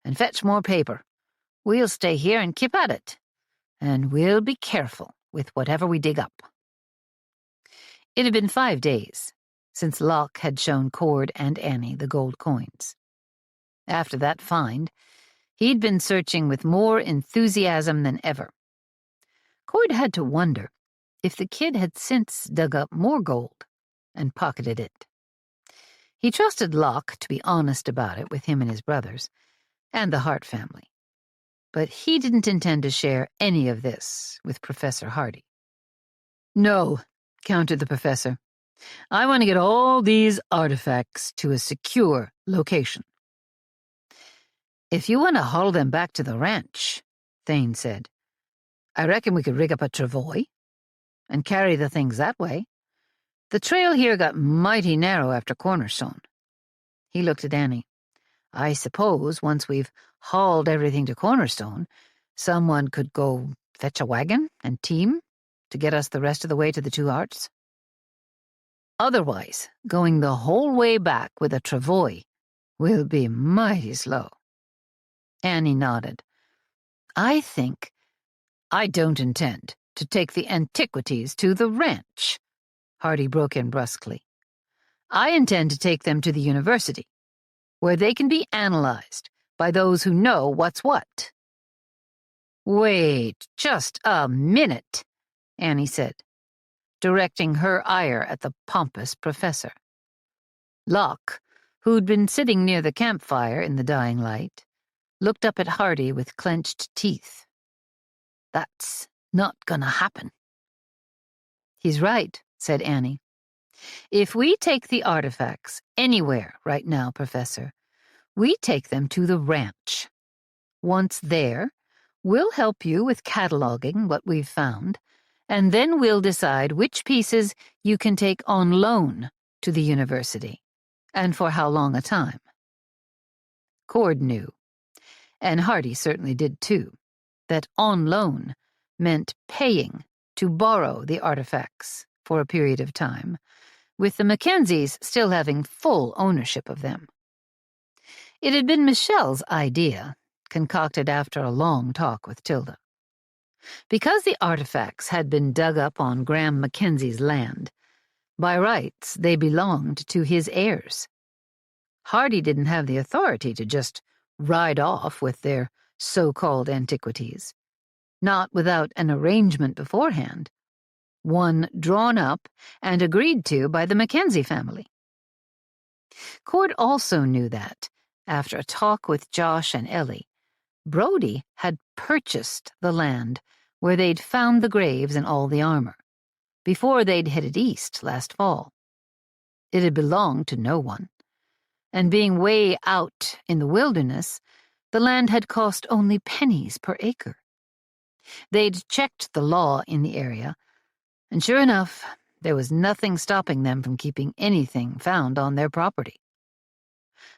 and fetch more paper. We'll stay here and keep at it, and we'll be careful with whatever we dig up." It had been 5 days since Locke had shown Cord and Annie the gold coins. After that find, he'd been searching with more enthusiasm than ever. Cord had to wonder if the kid had since dug up more gold and pocketed it. He trusted Locke to be honest about it with him and his brothers, and the Hart family. But he didn't intend to share any of this with Professor Hardy. "No," countered the professor. "I want to get all these artifacts to a secure location." "If you want to haul them back to the ranch," Thane said, "I reckon we could rig up a travois and carry the things that way. The trail here got mighty narrow after Cornerstone." He looked at Annie. "I suppose once we've hauled everything to Cornerstone, someone could go fetch a wagon and team to get us the rest of the way to the Two Hearts. Otherwise, going the whole way back with a travois will be mighty slow." Annie nodded. "I don't intend to take the antiquities to the ranch," Hardy broke in brusquely. "I intend to take them to the university, where they can be analyzed by those who know what's what." "Wait just a minute," Annie said, directing her ire at the pompous professor. Locke, who'd been sitting near the campfire in the dying light, looked up at Hardy with clenched teeth. "That's not gonna happen." "He's right," said Annie. "If we take the artifacts anywhere right now, Professor, we take them to the ranch. Once there, we'll help you with cataloging what we've found, and then we'll decide which pieces you can take on loan to the university, and for how long a time." Cord knew, and Hardy certainly did too, that on loan meant paying to borrow the artifacts for a period of time, with the Mackenzies still having full ownership of them. It had been Michelle's idea, concocted after a long talk with Tilda. Because the artifacts had been dug up on Graham Mackenzie's land, by rights they belonged to his heirs. Hardy didn't have the authority to just ride off with their so-called antiquities, not without an arrangement beforehand, one drawn up and agreed to by the Mackenzie family. Cord also knew that, after a talk with Josh and Ellie, Brody had purchased the land where they'd found the graves and all the armor, before they'd headed east last fall. It had belonged to no one, and being way out in the wilderness, the land had cost only pennies per acre. They'd checked the law in the area, and sure enough, there was nothing stopping them from keeping anything found on their property.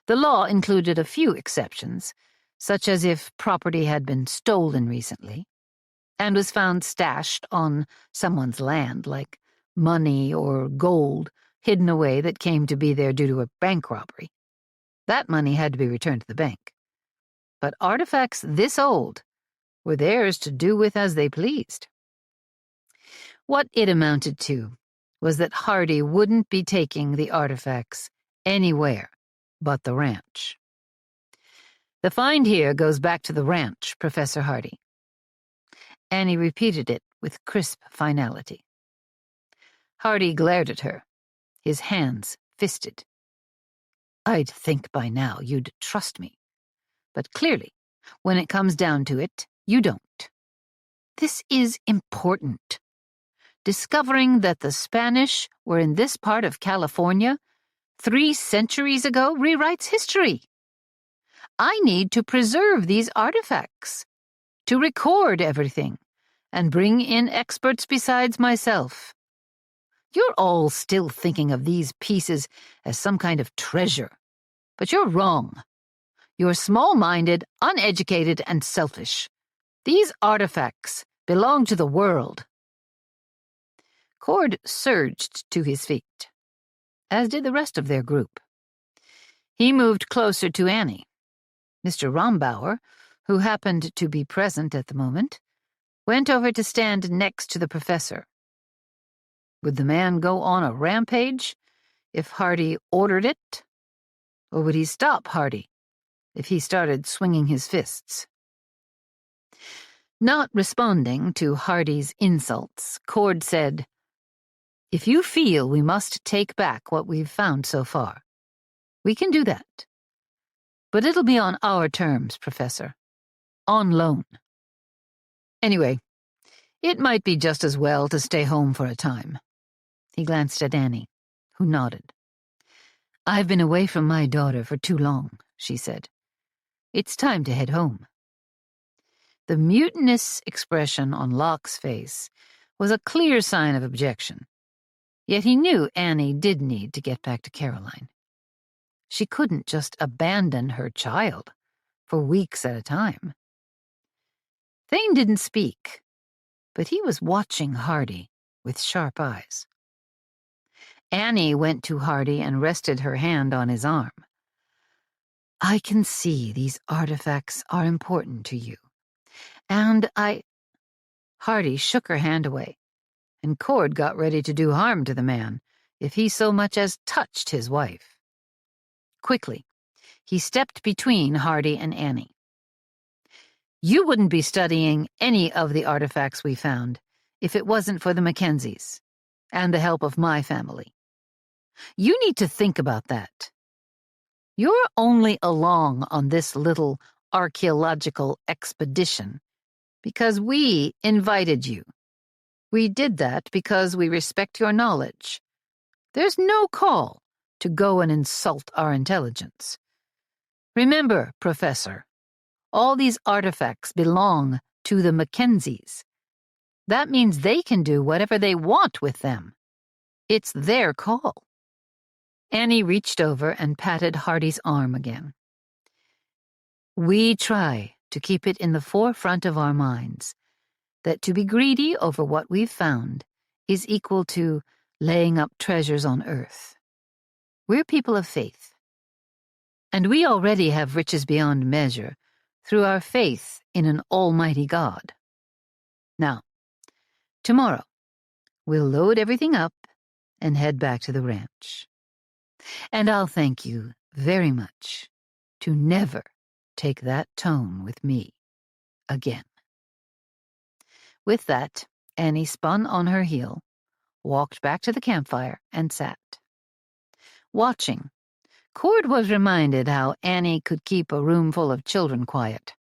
The law included a few exceptions, such as if property had been stolen recently and was found stashed on someone's land, like money or gold hidden away that came to be there due to a bank robbery. That money had to be returned to the bank. But artifacts this old were theirs to do with as they pleased. What it amounted to was that Hardy wouldn't be taking the artifacts anywhere but the ranch. "The find here goes back to the ranch, Professor Hardy." Annie repeated it with crisp finality. Hardy glared at her, his hands fisted. "I'd think by now you'd trust me, but clearly, when it comes down to it, you don't. This is important. Discovering that the Spanish were in this part of California 3 centuries ago rewrites history. I need to preserve these artifacts, to record everything, and bring in experts besides myself. You're all still thinking of these pieces as some kind of treasure, but you're wrong. You're small-minded, uneducated, and selfish. These artifacts belong to the world." Cord surged to his feet, as did the rest of their group. He moved closer to Annie. Mr. Rombauer, who happened to be present at the moment, went over to stand next to the professor. Would the man go on a rampage if Hardy ordered it? Or would he stop Hardy if he started swinging his fists? Not responding to Hardy's insults, Cord said, "If you feel we must take back what we've found so far, we can do that. But it'll be on our terms, Professor. On loan. Anyway, it might be just as well to stay home for a time." He glanced at Annie, who nodded. "I've been away from my daughter for too long," she said. "It's time to head home." The mutinous expression on Locke's face was a clear sign of objection, yet he knew Annie did need to get back to Caroline. She couldn't just abandon her child for weeks at a time. Thane didn't speak, but he was watching Hardy with sharp eyes. Annie went to Hardy and rested her hand on his arm. "I can see these artifacts are important to you. And Hardy shook her hand away, and Cord got ready to do harm to the man if he so much as touched his wife. Quickly, he stepped between Hardy and Annie. "You wouldn't be studying any of the artifacts we found if it wasn't for the Mackenzies and the help of my family. You need to think about that. You're only along on this little archaeological expedition because we invited you. We did that because we respect your knowledge. There's no call to go and insult our intelligence. Remember, Professor, all these artifacts belong to the Mackenzies. That means they can do whatever they want with them. It's their call." Annie reached over and patted Hardy's arm again. "We try to keep it in the forefront of our minds that to be greedy over what we've found is equal to laying up treasures on earth. We're people of faith, and we already have riches beyond measure through our faith in an almighty God. Now, tomorrow, we'll load everything up and head back to the ranch. And I'll thank you very much to never take that tone with me again." With that, Annie spun on her heel, walked back to the campfire, and sat. Watching, Cord was reminded how Annie could keep a room full of children quiet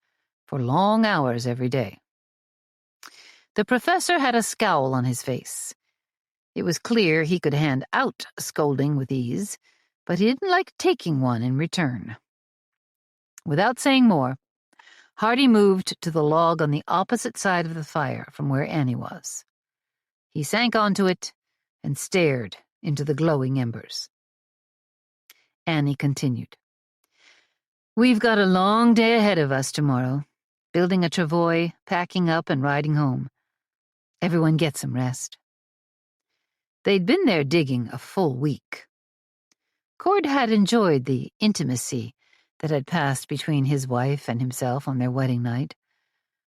for long hours every day. The professor had a scowl on his face. It was clear he could hand out a scolding with ease, but he didn't like taking one in return. Without saying more, Hardy moved to the log on the opposite side of the fire from where Annie was. He sank onto it and stared into the glowing embers. Annie continued. "We've got a long day ahead of us tomorrow, building a travois, packing up, and riding home. Everyone get some rest." They'd been there digging a full week. Cord had enjoyed the intimacy that had passed between his wife and himself on their wedding night,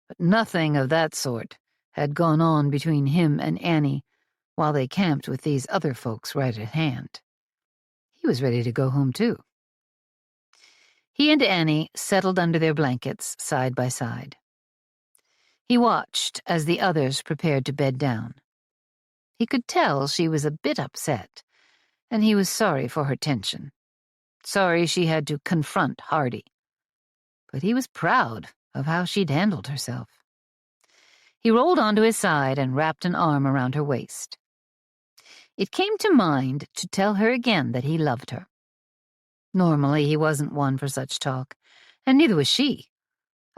but nothing of that sort had gone on between him and Annie while they camped with these other folks right at hand. He was ready to go home, too. He and Annie settled under their blankets side by side. He watched as the others prepared to bed down. He could tell she was a bit upset, and he was sorry for her tension. Sorry she had to confront Hardy. But he was proud of how she'd handled herself. He rolled onto his side and wrapped an arm around her waist. It came to mind to tell her again that he loved her. Normally he wasn't one for such talk, and neither was she.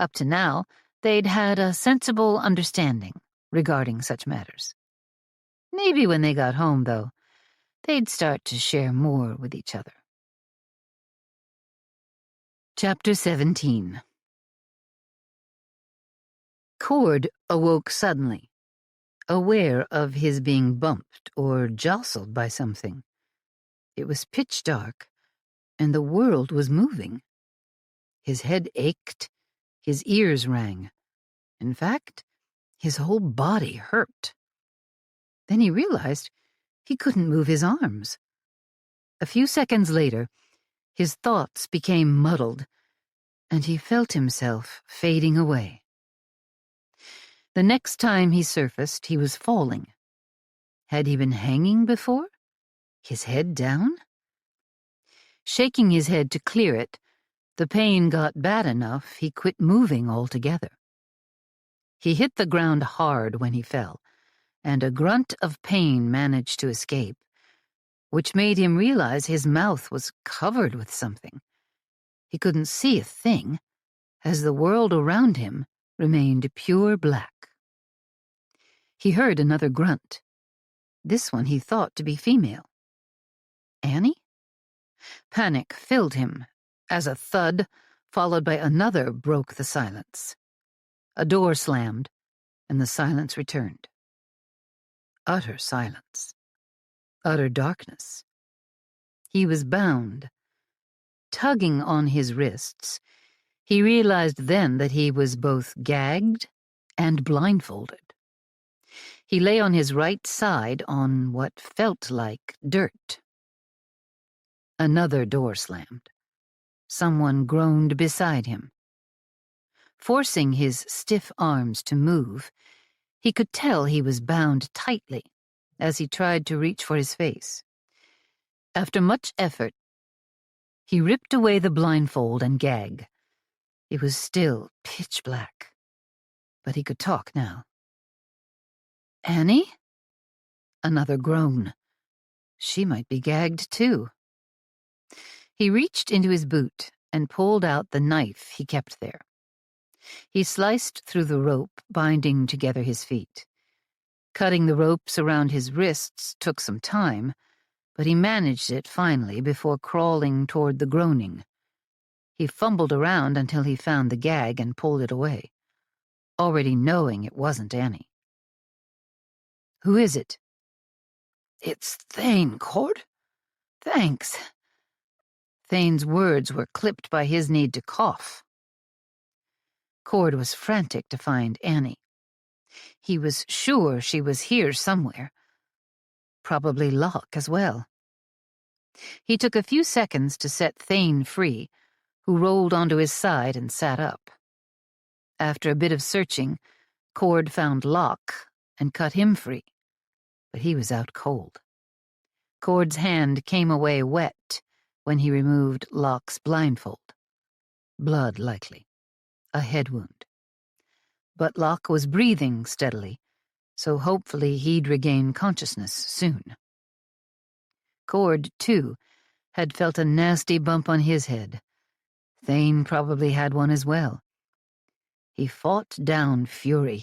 Up to now, they'd had a sensible understanding regarding such matters. Maybe when they got home, though, they'd start to share more with each other. Chapter 17. Cord awoke suddenly, aware of his being bumped or jostled by something. It was pitch dark, and the world was moving. His head ached, his ears rang. In fact, his whole body hurt. Then he realized he couldn't move his arms. A few seconds later, his thoughts became muddled, and he felt himself fading away. The next time he surfaced, he was falling. Had he been hanging before? His head down? Shaking his head to clear it, the pain got bad enough he quit moving altogether. He hit the ground hard when he fell, and a grunt of pain managed to escape, which made him realize his mouth was covered with something. He couldn't see a thing, as the world around him remained pure black. He heard another grunt. This one he thought to be female. Annie? Panic filled him as a thud, followed by another, broke the silence. A door slammed, and the silence returned. Utter silence. Utter darkness. He was bound. Tugging on his wrists, he realized then that he was both gagged and blindfolded. He lay on his right side on what felt like dirt. Another door slammed. Someone groaned beside him. Forcing his stiff arms to move, he could tell he was bound tightly as he tried to reach for his face. After much effort, he ripped away the blindfold and gag. It was still pitch black, but he could talk now. Annie? Another groan. She might be gagged too. He reached into his boot and pulled out the knife he kept there. He sliced through the rope binding together his feet. Cutting the ropes around his wrists took some time, but he managed it finally before crawling toward the groaning. He fumbled around until he found the gag and pulled it away, already knowing it wasn't Annie. Who is it? It's Thane, Cord. Thanks. Thane's words were clipped by his need to cough. Cord was frantic to find Annie. He was sure she was here somewhere. Probably Locke as well. He took a few seconds to set Thane free, who rolled onto his side and sat up. After a bit of searching, Cord found Locke and cut him free, but he was out cold. Cord's hand came away wet when he removed Locke's blindfold. Blood, likely. A head wound. But Locke was breathing steadily, so hopefully he'd regain consciousness soon. Cord, too, had felt a nasty bump on his head. Thane probably had one as well. He fought down fury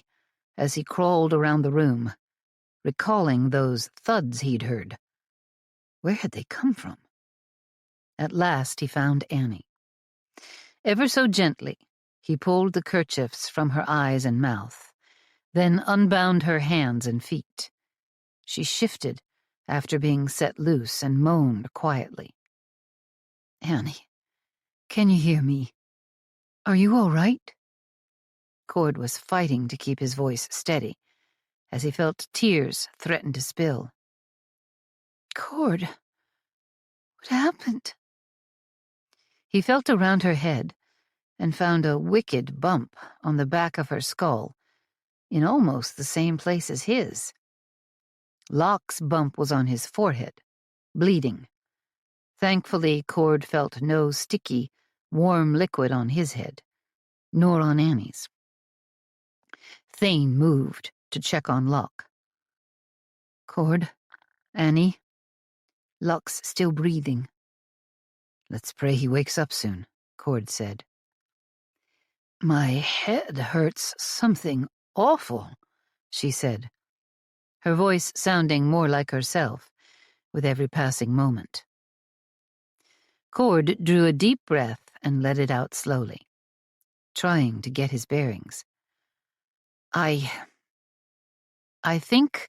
as he crawled around the room, recalling those thuds he'd heard. Where had they come from? At last he found Annie. Ever so gently, he pulled the kerchiefs from her eyes and mouth, then unbound her hands and feet. She shifted after being set loose and moaned quietly. Annie, can you hear me? Are you all right? Cord was fighting to keep his voice steady, as he felt tears threaten to spill. Cord, what happened? He felt around her head and found a wicked bump on the back of her skull, in almost the same place as his. Locke's bump was on his forehead, bleeding. Thankfully, Cord felt no sticky, warm liquid on his head, nor on Annie's. Thane moved to check on Locke. Cord, Annie, Locke's still breathing. Let's pray he wakes up soon, Cord said. My head hurts something awful, she said, her voice sounding more like herself with every passing moment. Cord drew a deep breath and let it out slowly, trying to get his bearings. I think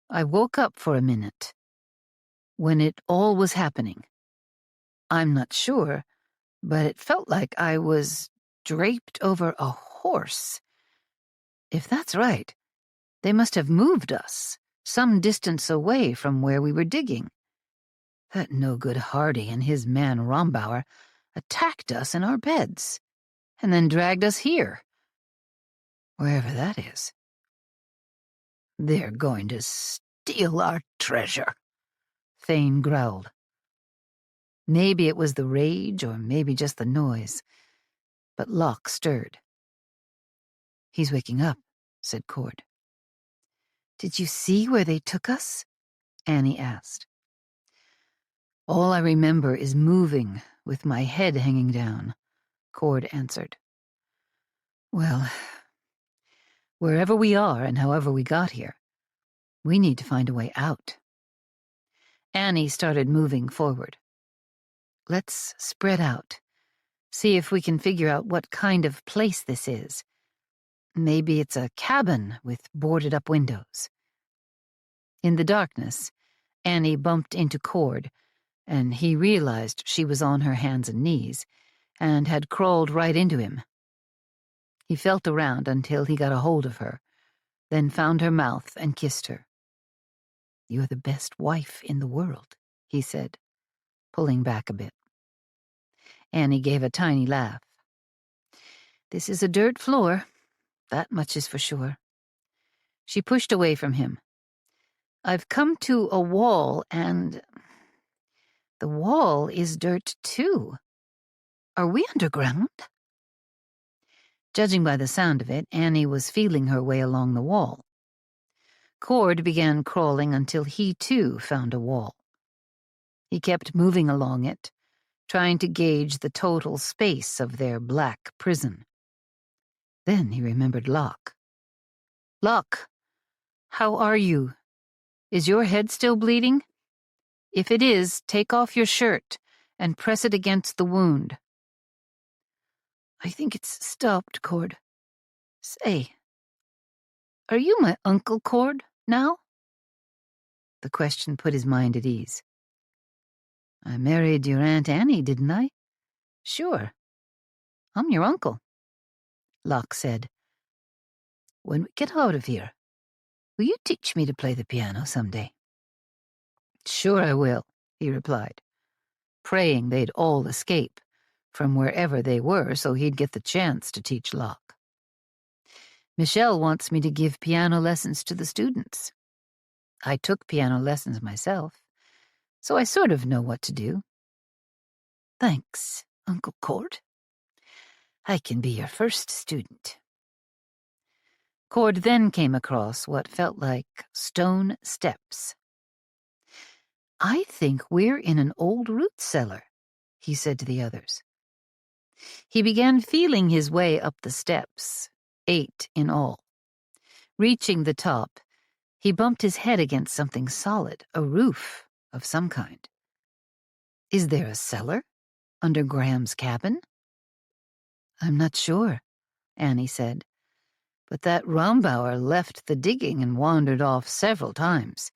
I woke up for a minute when it all was happening. I'm not sure, but it felt like I was draped over a horse. If that's right, they must have moved us some distance away from where we were digging. That no-good Hardy and his man Rombauer attacked us in our beds, and then dragged us here, wherever that is. They're going to steal our treasure, Thane growled. Maybe it was the rage, or maybe just the noise, but Locke stirred. He's waking up, said Cord. Did you see where they took us? Annie asked. All I remember is moving with my head hanging down, Cord answered. Well, wherever we are and however we got here, we need to find a way out. Annie started moving forward. Let's spread out, see if we can figure out what kind of place this is. Maybe it's a cabin with boarded-up windows. In the darkness, Annie bumped into Cord, and he realized she was on her hands and knees, and had crawled right into him. He felt around until he got a hold of her, then found her mouth and kissed her. You're the best wife in the world, he said, pulling back a bit. Annie gave a tiny laugh. This is a dirt floor, that much is for sure. She pushed away from him. I've come to a wall, and the wall is dirt too. Are we underground? Judging by the sound of it, Annie was feeling her way along the wall. Cord began crawling until he, too, found a wall. He kept moving along it, trying to gauge the total space of their black prison. Then he remembered Locke. Locke, how are you? Is your head still bleeding? If it is, take off your shirt and press it against the wound. I think it's stopped, Cord. Say, are you my Uncle Cord now? The question put his mind at ease. I married your Aunt Annie, didn't I? Sure. I'm your uncle, Locke said. When we get out of here, will you teach me to play the piano someday? Sure I will, he replied, praying they'd all escape from wherever they were so he'd get the chance to teach Locke. Michelle wants me to give piano lessons to the students. I took piano lessons myself, so I sort of know what to do. Thanks, Uncle Cord. I can be your first student. Cord then came across what felt like stone steps. I think we're in an old root cellar, he said to the others. He began feeling his way up the steps, 8 in all. Reaching the top, he bumped his head against something solid, a roof of some kind. Is there a cellar under Graham's cabin? I'm not sure, Annie said, but that Rombauer left the digging and wandered off several times.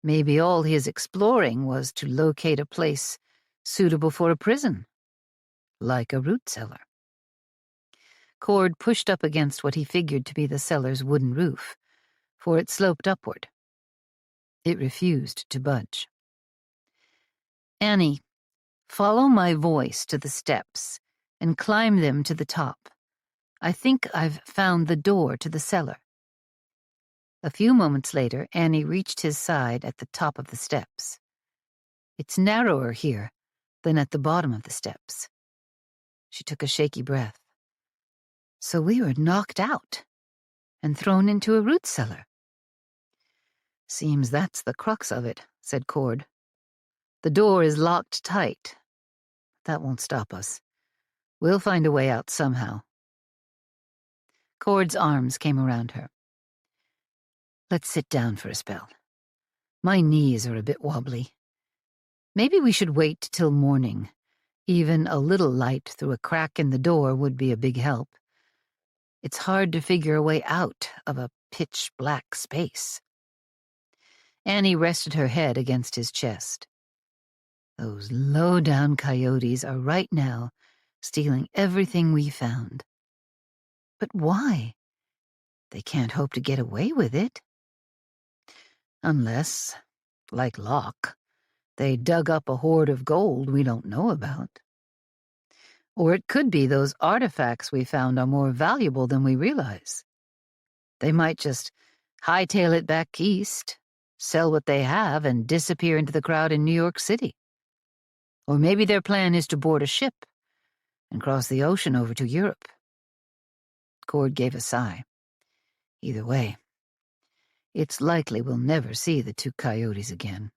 Maybe all his exploring was to locate a place suitable for a prison, like a root cellar. Cord pushed up against what he figured to be the cellar's wooden roof, for it sloped upward. It refused to budge. Annie, follow my voice to the steps and climb them to the top. I think I've found the door to the cellar. A few moments later, Annie reached his side at the top of the steps. It's narrower here than at the bottom of the steps. She took a shaky breath. So we were knocked out and thrown into a root cellar. Seems that's the crux of it, said Cord. The door is locked tight. That won't stop us. We'll find a way out somehow. Cord's arms came around her. Let's sit down for a spell. My knees are a bit wobbly. Maybe we should wait till morning. Even a little light through a crack in the door would be a big help. It's hard to figure a way out of a pitch-black space. Annie rested her head against his chest. Those low-down coyotes are right now stealing everything we found. But why? They can't hope to get away with it. Unless, like Locke, they dug up a hoard of gold we don't know about. Or it could be those artifacts we found are more valuable than we realize. They might just hightail it back east, sell what they have, and disappear into the crowd in New York City. Or maybe their plan is to board a ship and cross the ocean over to Europe. Cord gave a sigh. Either way, it's likely we'll never see the two coyotes again.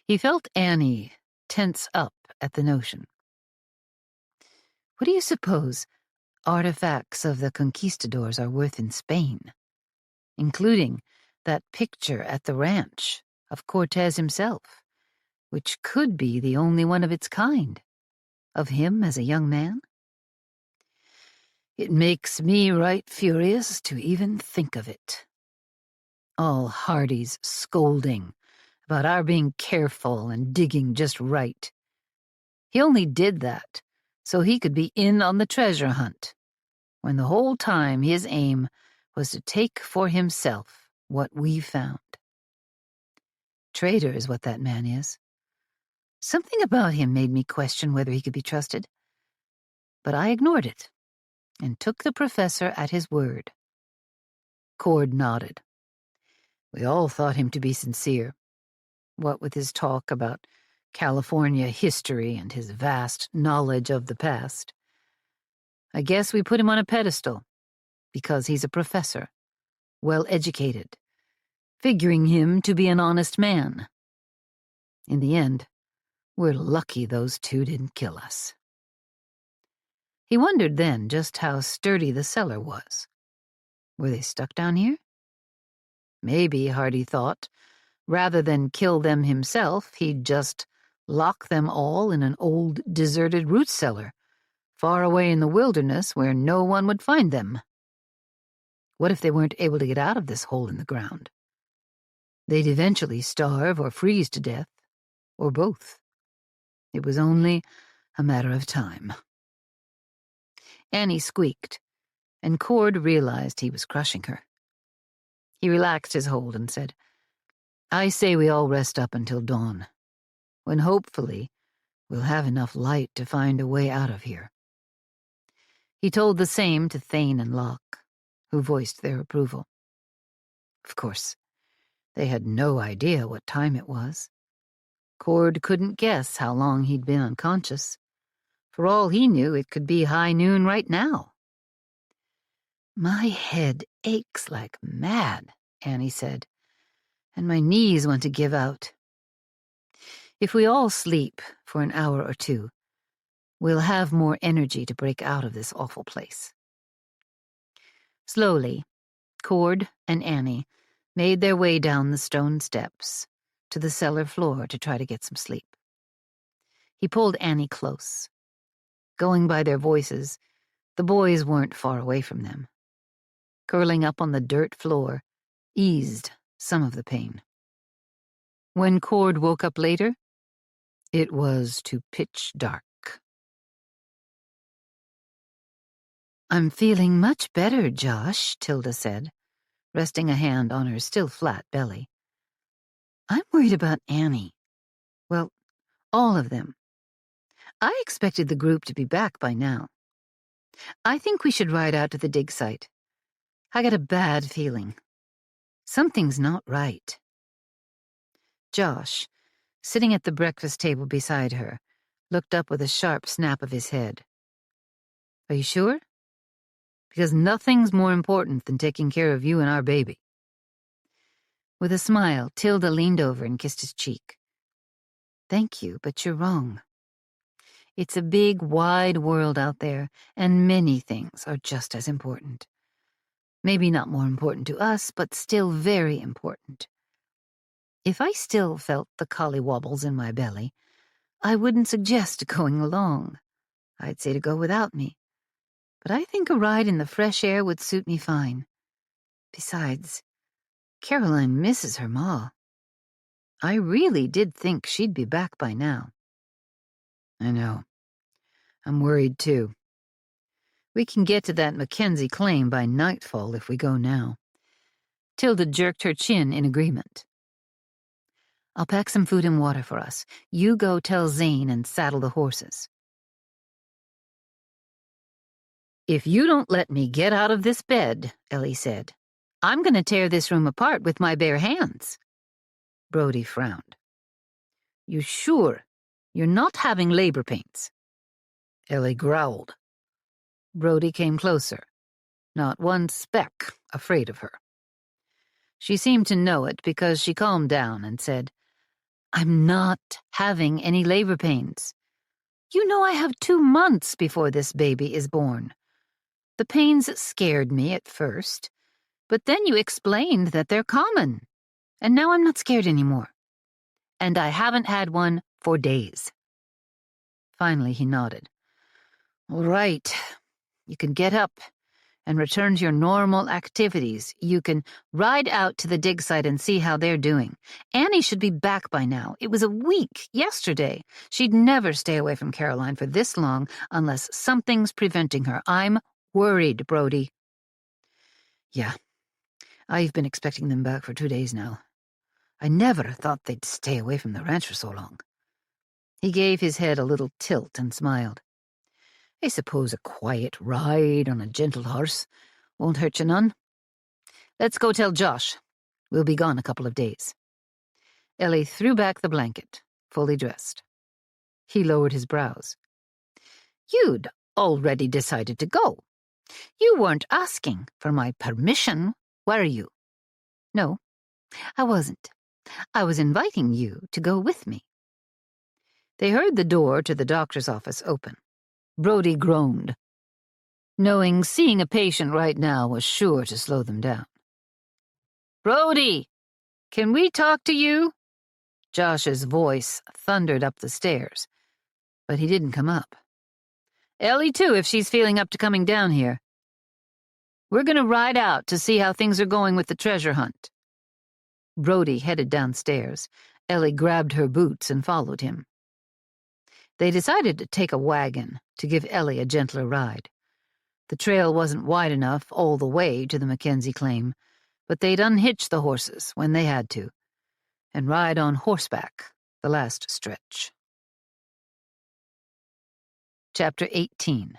He felt Annie tense up at the notion. What do you suppose artifacts of the conquistadors are worth in Spain, including that picture at the ranch of Cortez himself, which could be the only one of its kind, of him as a young man? It makes me right furious to even think of it. All Hardy's scolding about our being careful and digging just right. He only did that so he could be in on the treasure hunt, when the whole time his aim was to take for himself what we found. Traitor is what that man is. Something about him made me question whether he could be trusted, but I ignored it and took the professor at his word. Cord nodded. We all thought him to be sincere, what with his talk about California history and his vast knowledge of the past. I guess we put him on a pedestal because he's a professor, well-educated, figuring him to be an honest man. In the end, we're lucky those two didn't kill us. He wondered then just how sturdy the cellar was. Were they stuck down here? Maybe, Hardy thought, rather than kill them himself, he'd just lock them all in an old, deserted root cellar, far away in the wilderness where no one would find them. What if they weren't able to get out of this hole in the ground? They'd eventually starve or freeze to death, or both. It was only a matter of time. Annie squeaked, and Cord realized he was crushing her. He relaxed his hold and said, I say we all rest up until dawn, when hopefully we'll have enough light to find a way out of here. He told the same to Thane and Locke, who voiced their approval. Of course, they had no idea what time it was. Cord couldn't guess how long he'd been unconscious. For all he knew, it could be high noon right now. My head aches like mad, Annie said, and my knees want to give out. If we all sleep for an hour or two, we'll have more energy to break out of this awful place. Slowly, Cord and Annie made their way down the stone steps to the cellar floor to try to get some sleep. He pulled Annie close. Going by their voices, the boys weren't far away from them. Curling up on the dirt floor eased some of the pain. When Cord woke up later, it was to pitch dark. I'm feeling much better, Josh, Tilda said, resting a hand on her still flat belly. I'm worried about Annie. Well, all of them. I expected the group to be back by now. I think we should ride out to the dig site. I got a bad feeling. Something's not right. Josh, sitting at the breakfast table beside her, looked up with a sharp snap of his head. Are you sure? Because nothing's more important than taking care of you and our baby. With a smile, Tilda leaned over and kissed his cheek. Thank you, but you're wrong. It's a big, wide world out there, and many things are just as important. Maybe not more important to us, but still very important. If I still felt the collywobbles in my belly, I wouldn't suggest going along. I'd say to go without me. But I think a ride in the fresh air would suit me fine. Besides, Caroline misses her ma. I really did think she'd be back by now. I know. I'm worried, too. We can get to that Mackenzie claim by nightfall if we go now. Tilda jerked her chin in agreement. I'll pack some food and water for us. You go tell Zane and saddle the horses. If you don't let me get out of this bed, Ellie said, I'm going to tear this room apart with my bare hands. Brody frowned. You sure you're not having labor pains? Ellie growled. Brody came closer, not one speck afraid of her. She seemed to know it because she calmed down and said, I'm not having any labor pains. You know I have 2 months before this baby is born. The pains scared me at first, but then you explained that they're common, and now I'm not scared anymore. And I haven't had one for days. Finally, he nodded. All right, you can get up and return to your normal activities. You can ride out to the dig site and see how they're doing. Annie should be back by now. It was a week yesterday. She'd never stay away from Caroline for this long unless something's preventing her. I'm worried, Brody. Yeah, I've been expecting them back for 2 days now. I never thought they'd stay away from the ranch for so long. He gave his head a little tilt and smiled. I suppose a quiet ride on a gentle horse won't hurt you none. Let's go tell Josh. We'll be gone a couple of days. Ellie threw back the blanket, fully dressed. He lowered his brows. You'd already decided to go. You weren't asking for my permission, were you? No, I wasn't. I was inviting you to go with me. They heard the door to the doctor's office open. Brody groaned, knowing seeing a patient right now was sure to slow them down. Brody, can we talk to you? Josh's voice thundered up the stairs, but he didn't come up. Ellie, too, if she's feeling up to coming down here. We're going to ride out to see how things are going with the treasure hunt. Brody headed downstairs. Ellie grabbed her boots and followed him. They decided to take a wagon to give Ellie a gentler ride. The trail wasn't wide enough all the way to the Mackenzie claim, but they'd unhitch the horses when they had to, and ride on horseback the last stretch. Chapter 18.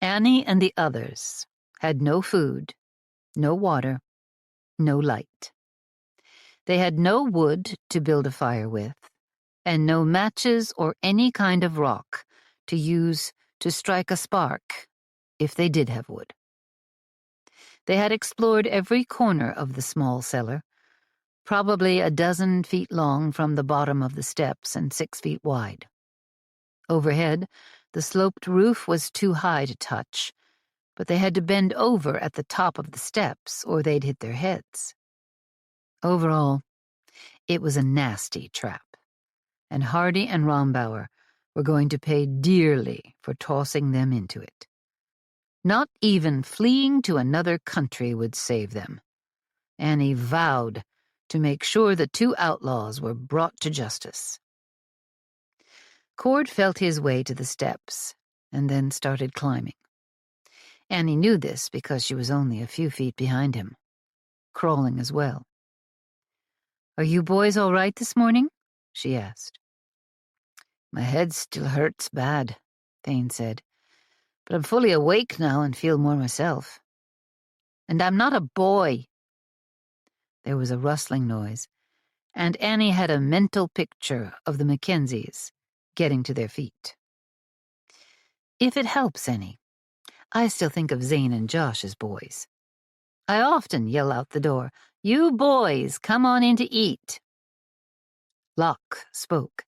Annie and the others had no food, no water, no light. They had no wood to build a fire with, and no matches or any kind of rock to use to strike a spark if they did have wood. They had explored every corner of the small cellar, probably 12 feet long from the bottom of the steps and 6 feet wide. Overhead, the sloped roof was too high to touch, but they had to bend over at the top of the steps or they'd hit their heads. Overall, it was a nasty trap, and Hardy and Rombauer were going to pay dearly for tossing them into it. Not even fleeing to another country would save them. Annie vowed to make sure the 2 outlaws were brought to justice. Cord felt his way to the steps and then started climbing. Annie knew this because she was only a few feet behind him, crawling as well. Are you boys all right this morning? She asked. My head still hurts bad, Thane said, but I'm fully awake now and feel more myself. And I'm not a boy. There was a rustling noise, and Annie had a mental picture of the Mackenzies getting to their feet. If it helps any, I still think of Zane and Josh as boys. I often yell out the door, "You boys, come on in to eat." Locke spoke,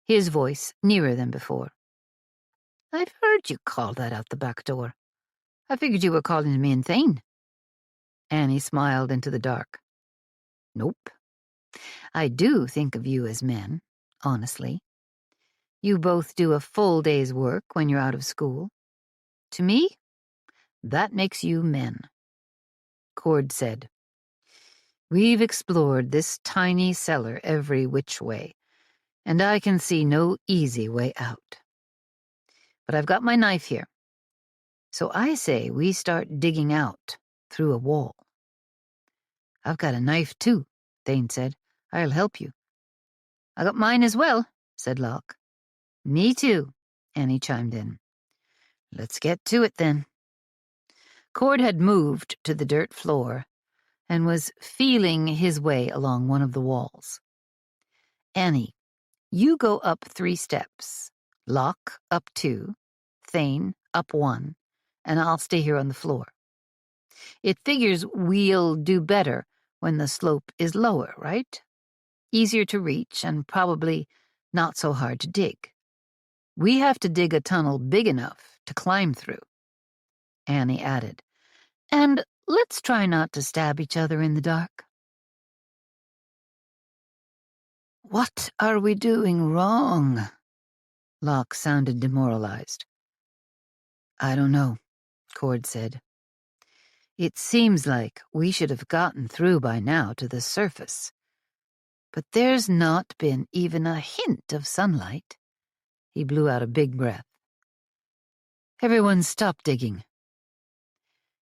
his voice nearer than before. I've heard you call that out the back door. I figured you were calling to me and Thane. Annie smiled into the dark. Nope. I do think of you as men, honestly. You both do a full day's work when you're out of school. To me, that makes you men. Cord said, We've explored this tiny cellar every which way, and I can see no easy way out. But I've got my knife here, so I say we start digging out through a wall. I've got a knife too, Thane said. I'll help you. I got mine as well, said Locke. Me too, Annie chimed in. Let's get to it then. Cord had moved to the dirt floor and was feeling his way along one of the walls. Annie, you go up 3 steps. Locke up 2, Thane up 1, and I'll stay here on the floor. It figures we'll do better when the slope is lower, right? Easier to reach and probably not so hard to dig. We have to dig a tunnel big enough to climb through, Annie added. And let's try not to stab each other in the dark. What are we doing wrong? Locke sounded demoralized. I don't know, Cord said. It seems like we should have gotten through by now to the surface. But there's not been even a hint of sunlight. He blew out a big breath. Everyone stopped digging.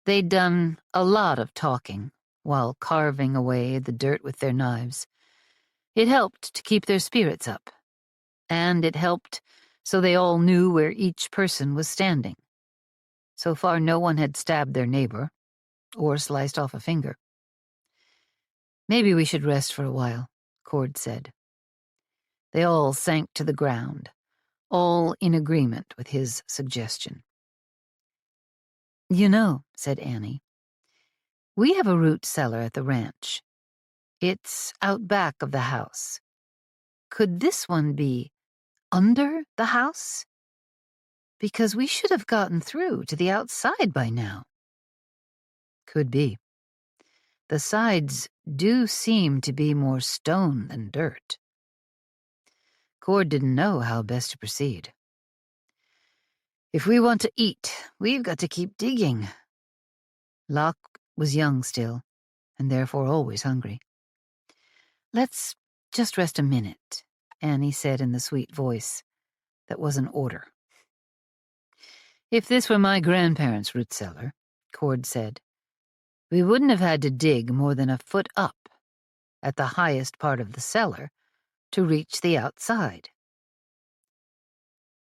They'd done a lot of talking while carving away the dirt with their knives. It helped to keep their spirits up, and it helped so they all knew where each person was standing. So far, no one had stabbed their neighbor or sliced off a finger. Maybe we should rest for a while, Cord said. They all sank to the ground, all in agreement with his suggestion. You know, said Annie, we have a root cellar at the ranch. It's out back of the house. Could this one be under the house? Because we should have gotten through to the outside by now. Could be. The sides do seem to be more stone than dirt. Cord didn't know how best to proceed. If we want to eat, we've got to keep digging. Locke was young still, and therefore always hungry. Let's just rest a minute, Annie said in the sweet voice that was an order. If this were my grandparents' root cellar, Cord said, we wouldn't have had to dig more than a foot up at the highest part of the cellar to reach the outside.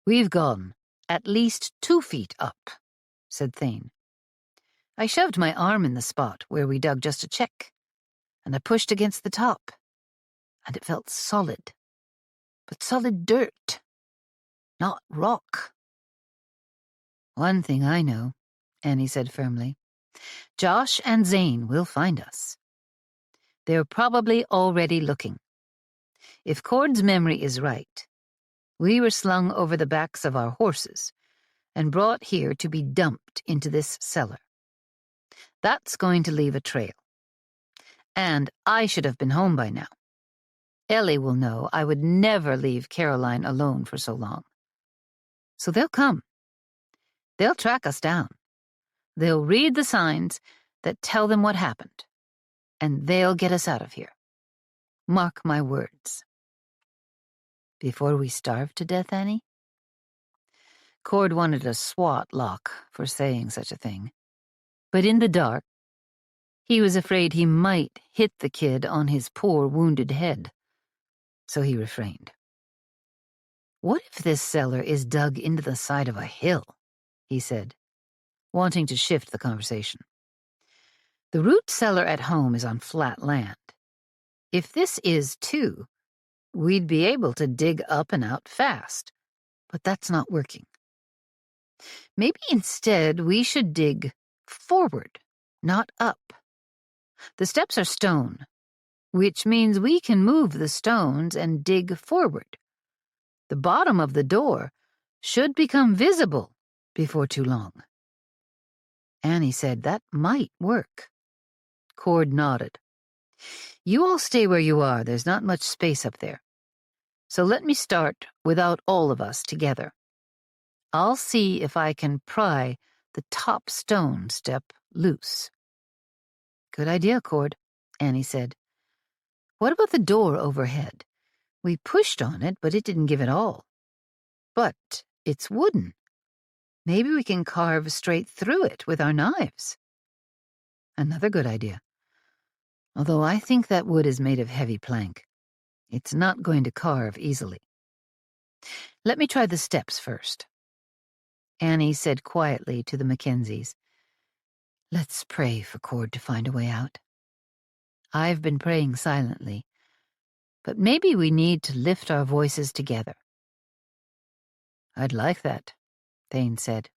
We've gone at least 2 feet up, said Thane. I shoved my arm in the spot where we dug just to check, and I pushed against the top, and it felt solid, but solid dirt, not rock. One thing I know, Annie said firmly. Josh and Zane will find us. They're probably already looking. If Cord's memory is right, we were slung over the backs of our horses and brought here to be dumped into this cellar. That's going to leave a trail. And I should have been home by now. Ellie will know I would never leave Caroline alone for so long. So they'll come. They'll track us down. They'll read the signs that tell them what happened, and they'll get us out of here. Mark my words. Before we starve to death, Annie? Cord wanted to swat Locke for saying such a thing, but in the dark, he was afraid he might hit the kid on his poor wounded head, so he refrained. What if this cellar is dug into the side of a hill? He said, wanting to shift the conversation. The root cellar at home is on flat land. If this is too, we'd be able to dig up and out fast, but that's not working. Maybe instead we should dig forward, not up. The steps are stone, which means we can move the stones and dig forward. The bottom of the door should become visible before too long. Annie said that might work. Cord nodded. You all stay where you are. There's not much space up there. So let me start without all of us together. I'll see if I can pry the top stone step loose. Good idea, Cord, Annie said. What about the door overhead? We pushed on it, but it didn't give at all. But it's wooden. Maybe we can carve straight through it with our knives. Another good idea. Although I think that wood is made of heavy plank. It's not going to carve easily. Let me try the steps first. Annie said quietly to the Mackenzies, "Let's pray for Cord to find a way out. I've been praying silently, but maybe we need to lift our voices together." "I'd like that," Thane said.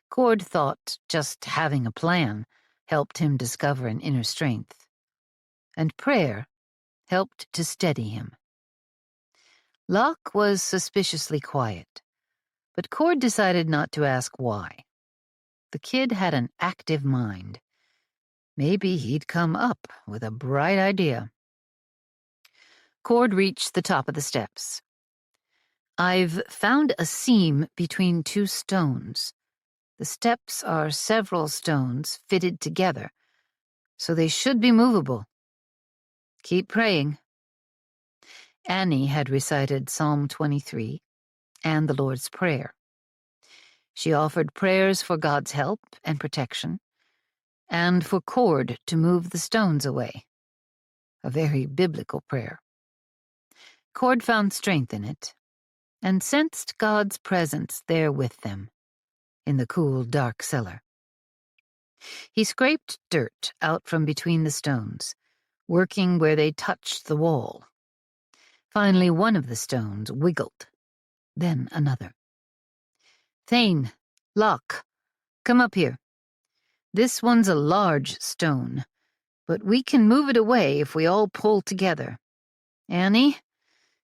Cord thought just having a plan helped him discover an inner strength, and prayer helped to steady him. Locke was suspiciously quiet, but Cord decided not to ask why. The kid had an active mind. Maybe he'd come up with a bright idea. Cord reached the top of the steps. "I've found a seam between two stones. The steps are several stones fitted together, so they should be movable. Keep praying." Annie had recited Psalm 23 and the Lord's Prayer. She offered prayers for God's help and protection, and for Cord to move the stones away. A very biblical prayer. Cord found strength in it, and sensed God's presence there with them, in the cool, dark cellar. He scraped dirt out from between the stones, working where they touched the wall. Finally, one of the stones wiggled, then another. "Thane, Locke, come up here. This one's a large stone, but we can move it away if we all pull together. Annie,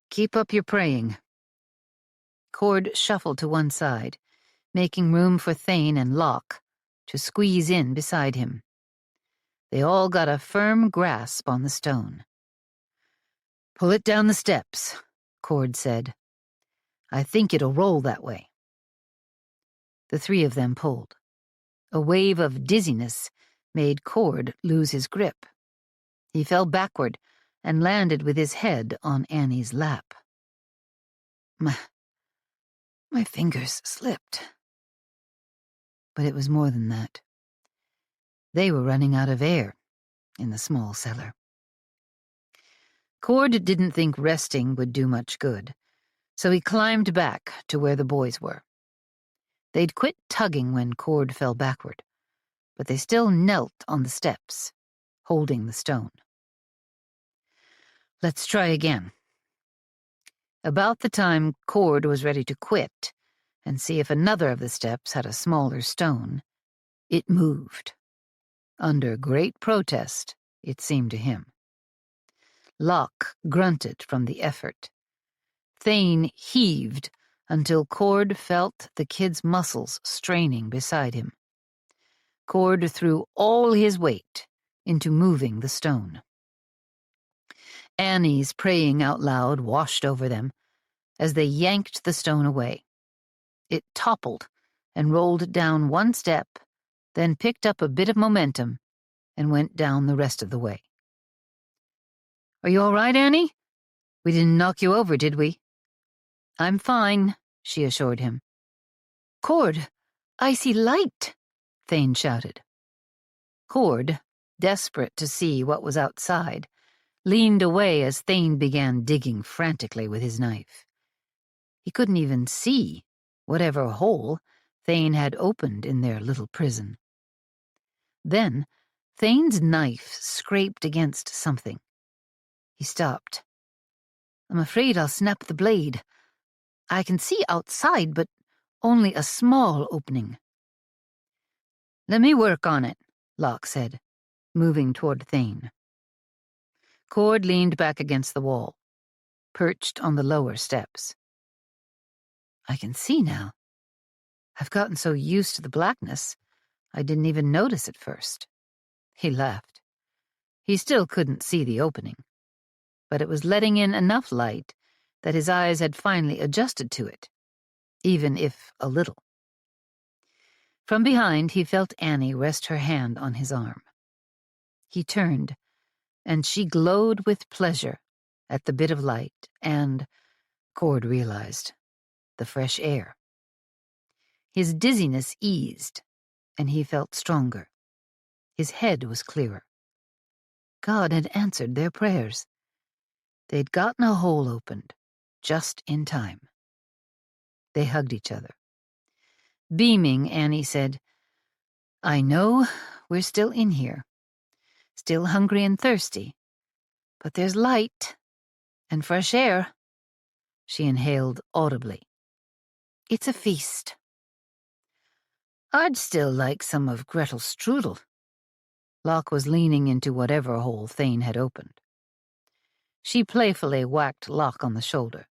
keep up your praying." Cord shuffled to one side, making room for Thane and Locke to squeeze in beside him. They all got a firm grasp on the stone. "Pull it down the steps," Cord said. "I think it'll roll that way." The three of them pulled. A wave of dizziness made Cord lose his grip. He fell backward and landed with his head on Annie's lap. My fingers slipped. But it was more than that. They were running out of air in the small cellar. Cord didn't think resting would do much good, so he climbed back to where the boys were. They'd quit tugging when Cord fell backward, but they still knelt on the steps, holding the stone. "Let's try again." About the time Cord was ready to quit and see if another of the steps had a smaller stone, it moved. Under great protest, it seemed to him. Locke grunted from the effort. Thane heaved until Cord felt the kid's muscles straining beside him. Cord threw all his weight into moving the stone. Annie's praying out loud washed over them as they yanked the stone away. It toppled and rolled down one step, then picked up a bit of momentum and went down the rest of the way. "Are you all right, Annie? We didn't knock you over, did we?" "I'm fine," she assured him. "Cord, I see light," Thane shouted. Cord, desperate to see what was outside, leaned away as Thane began digging frantically with his knife. He couldn't even see whatever hole Thane had opened in their little prison. Then Thane's knife scraped against something. He stopped. "I'm afraid I'll snap the blade. I can see outside, but only a small opening." "Let me work on it," Locke said, moving toward Thane. Cord leaned back against the wall, perched on the lower steps. "I can see now. I've gotten so used to the blackness, I didn't even notice at first." He laughed. He still couldn't see the opening, but it was letting in enough light that his eyes had finally adjusted to it, even if a little. From behind, he felt Annie rest her hand on his arm. He turned, and she glowed with pleasure at the bit of light and, Cord realized, the fresh air. His dizziness eased, and he felt stronger. His head was clearer. God had answered their prayers. They'd gotten a hole opened, just in time. They hugged each other. Beaming, Annie said, "I know we're still in here, still hungry and thirsty, but there's light and fresh air." She inhaled audibly. "It's a feast." "I'd still like some of Gretel's strudel." Locke was leaning into whatever hole Thane had opened. She playfully whacked Locke on the shoulder.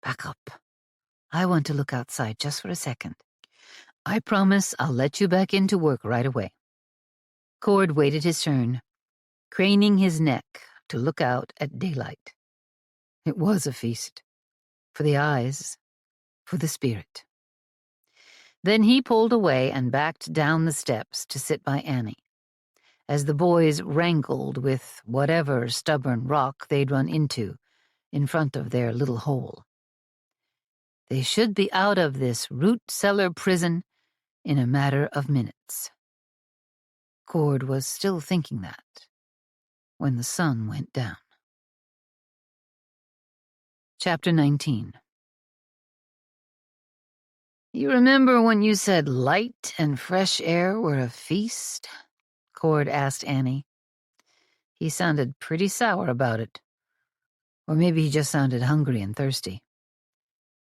"Back up. I want to look outside just for a second. I promise I'll let you back into work right away." Cord waited his turn, craning his neck to look out at daylight. It was a feast. For the eyes, for the spirit. Then he pulled away and backed down the steps to sit by Annie, as the boys wrangled with whatever stubborn rock they'd run into in front of their little hole. They should be out of this root-cellar prison in a matter of minutes. Cord was still thinking that when the sun went down. Chapter 19. "You remember when you said light and fresh air were a feast?" Cord asked Annie. He sounded pretty sour about it. Or maybe he just sounded hungry and thirsty.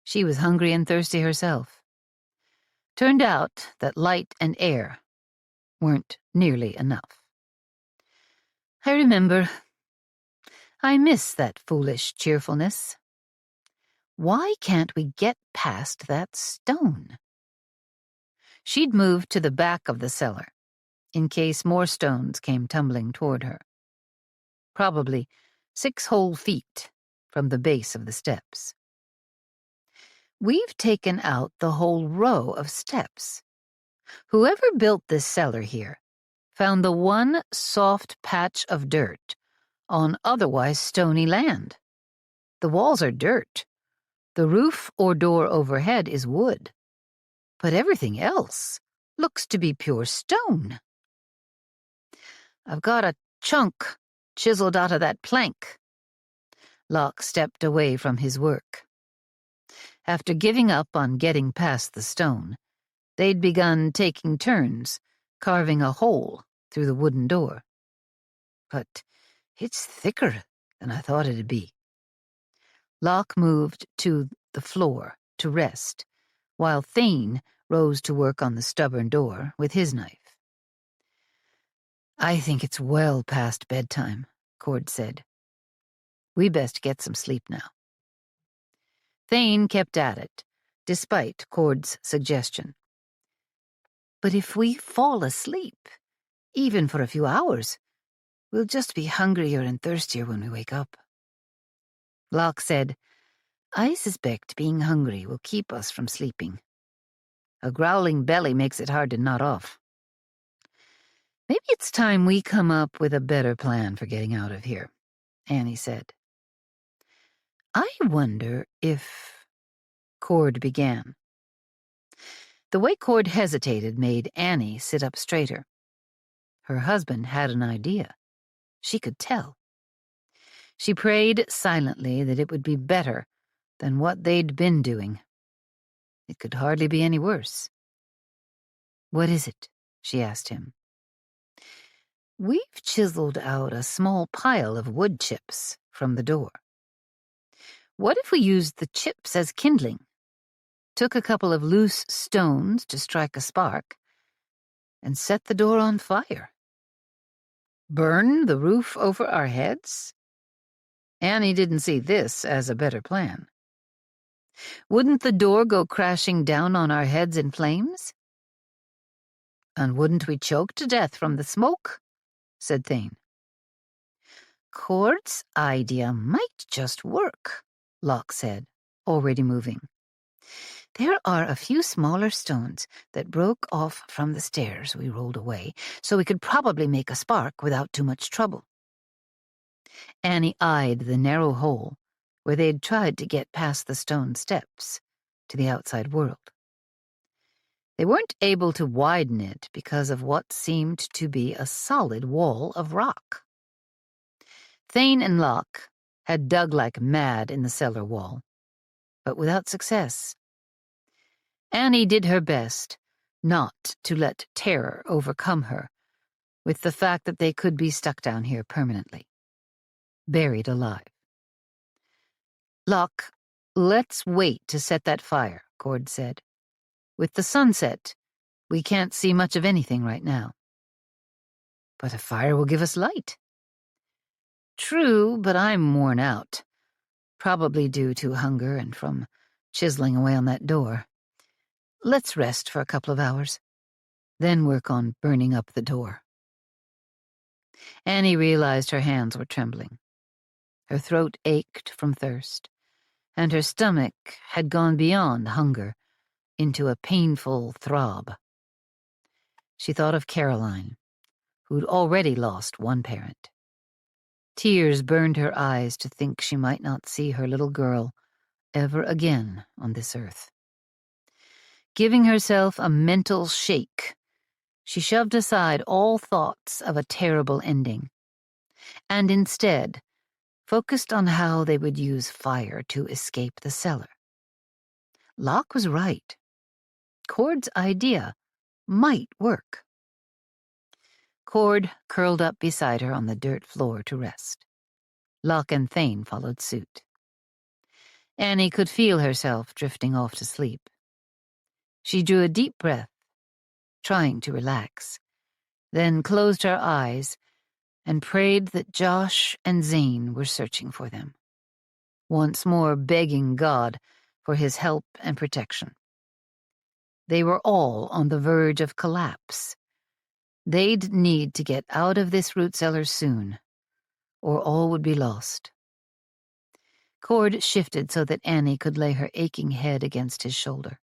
She was hungry and thirsty herself. Turned out that light and air weren't nearly enough. "I remember. I miss that foolish cheerfulness. Why can't we get past that stone?" She'd moved to the back of the cellar, in case more stones came tumbling toward her. Probably 6 whole feet from the base of the steps. "We've taken out the whole row of steps. Whoever built this cellar here found the one soft patch of dirt on otherwise stony land. The walls are dirt. The roof or door overhead is wood. But everything else looks to be pure stone. I've got a chunk chiseled out of that plank." Locke stepped away from his work. After giving up on getting past the stone, they'd begun taking turns, carving a hole through the wooden door. "But it's thicker than I thought it'd be." Locke moved to the floor to rest, while Thane rose to work on the stubborn door with his knife. "I think it's well past bedtime," Cord said. "We best get some sleep now." Thane kept at it, despite Cord's suggestion. "But if we fall asleep, even for a few hours, we'll just be hungrier and thirstier when we wake up." Locke said, "I suspect being hungry will keep us from sleeping. A growling belly makes it hard to nod off. Maybe it's time we come up with a better plan for getting out of here," Annie said. "I wonder if—" Cord began. The way Cord hesitated made Annie sit up straighter. Her husband had an idea. She could tell. She prayed silently that it would be better than what they'd been doing. It could hardly be any worse. "What is it?" she asked him. "We've chiseled out a small pile of wood chips from the door. What if we used the chips as kindling? Took a couple of loose stones to strike a spark, and set the door on fire? Burn the roof over our heads?" Annie didn't see this as a better plan. "Wouldn't the door go crashing down on our heads in flames?" "And wouldn't we choke to death from the smoke?" said Thane. "Cord's idea might just work," Locke said, already moving. "There are a few smaller stones that broke off from the stairs we rolled away, so we could probably make a spark without too much trouble." Annie eyed the narrow hole where they'd tried to get past the stone steps to the outside world. They weren't able to widen it because of what seemed to be a solid wall of rock. Thane and Locke had dug like mad in the cellar wall, but without success. Annie did her best not to let terror overcome her with the fact that they could be stuck down here permanently, buried alive. Locke, let's wait to set that fire, Cord said. With the sunset, we can't see much of anything right now. But a fire will give us light. True, but I'm worn out, probably due to hunger and from chiseling away on that door. Let's rest for a couple of hours, then work on burning up the door. Annie realized her hands were trembling. Her throat ached from thirst, and her stomach had gone beyond hunger into a painful throb. She thought of Caroline, who'd already lost one parent. Tears burned her eyes to think she might not see her little girl ever again on this earth. Giving herself a mental shake, she shoved aside all thoughts of a terrible ending, and instead focused on how they would use fire to escape the cellar. Locke was right. Cord's idea might work. Cord curled up beside her on the dirt floor to rest. Locke and Thane followed suit. Annie could feel herself drifting off to sleep. She drew a deep breath, trying to relax, then closed her eyes and prayed that Josh and Zane were searching for them, once more begging God for his help and protection. They were all on the verge of collapse. They'd need to get out of this root cellar soon, or all would be lost. Cord shifted so that Annie could lay her aching head against his shoulder.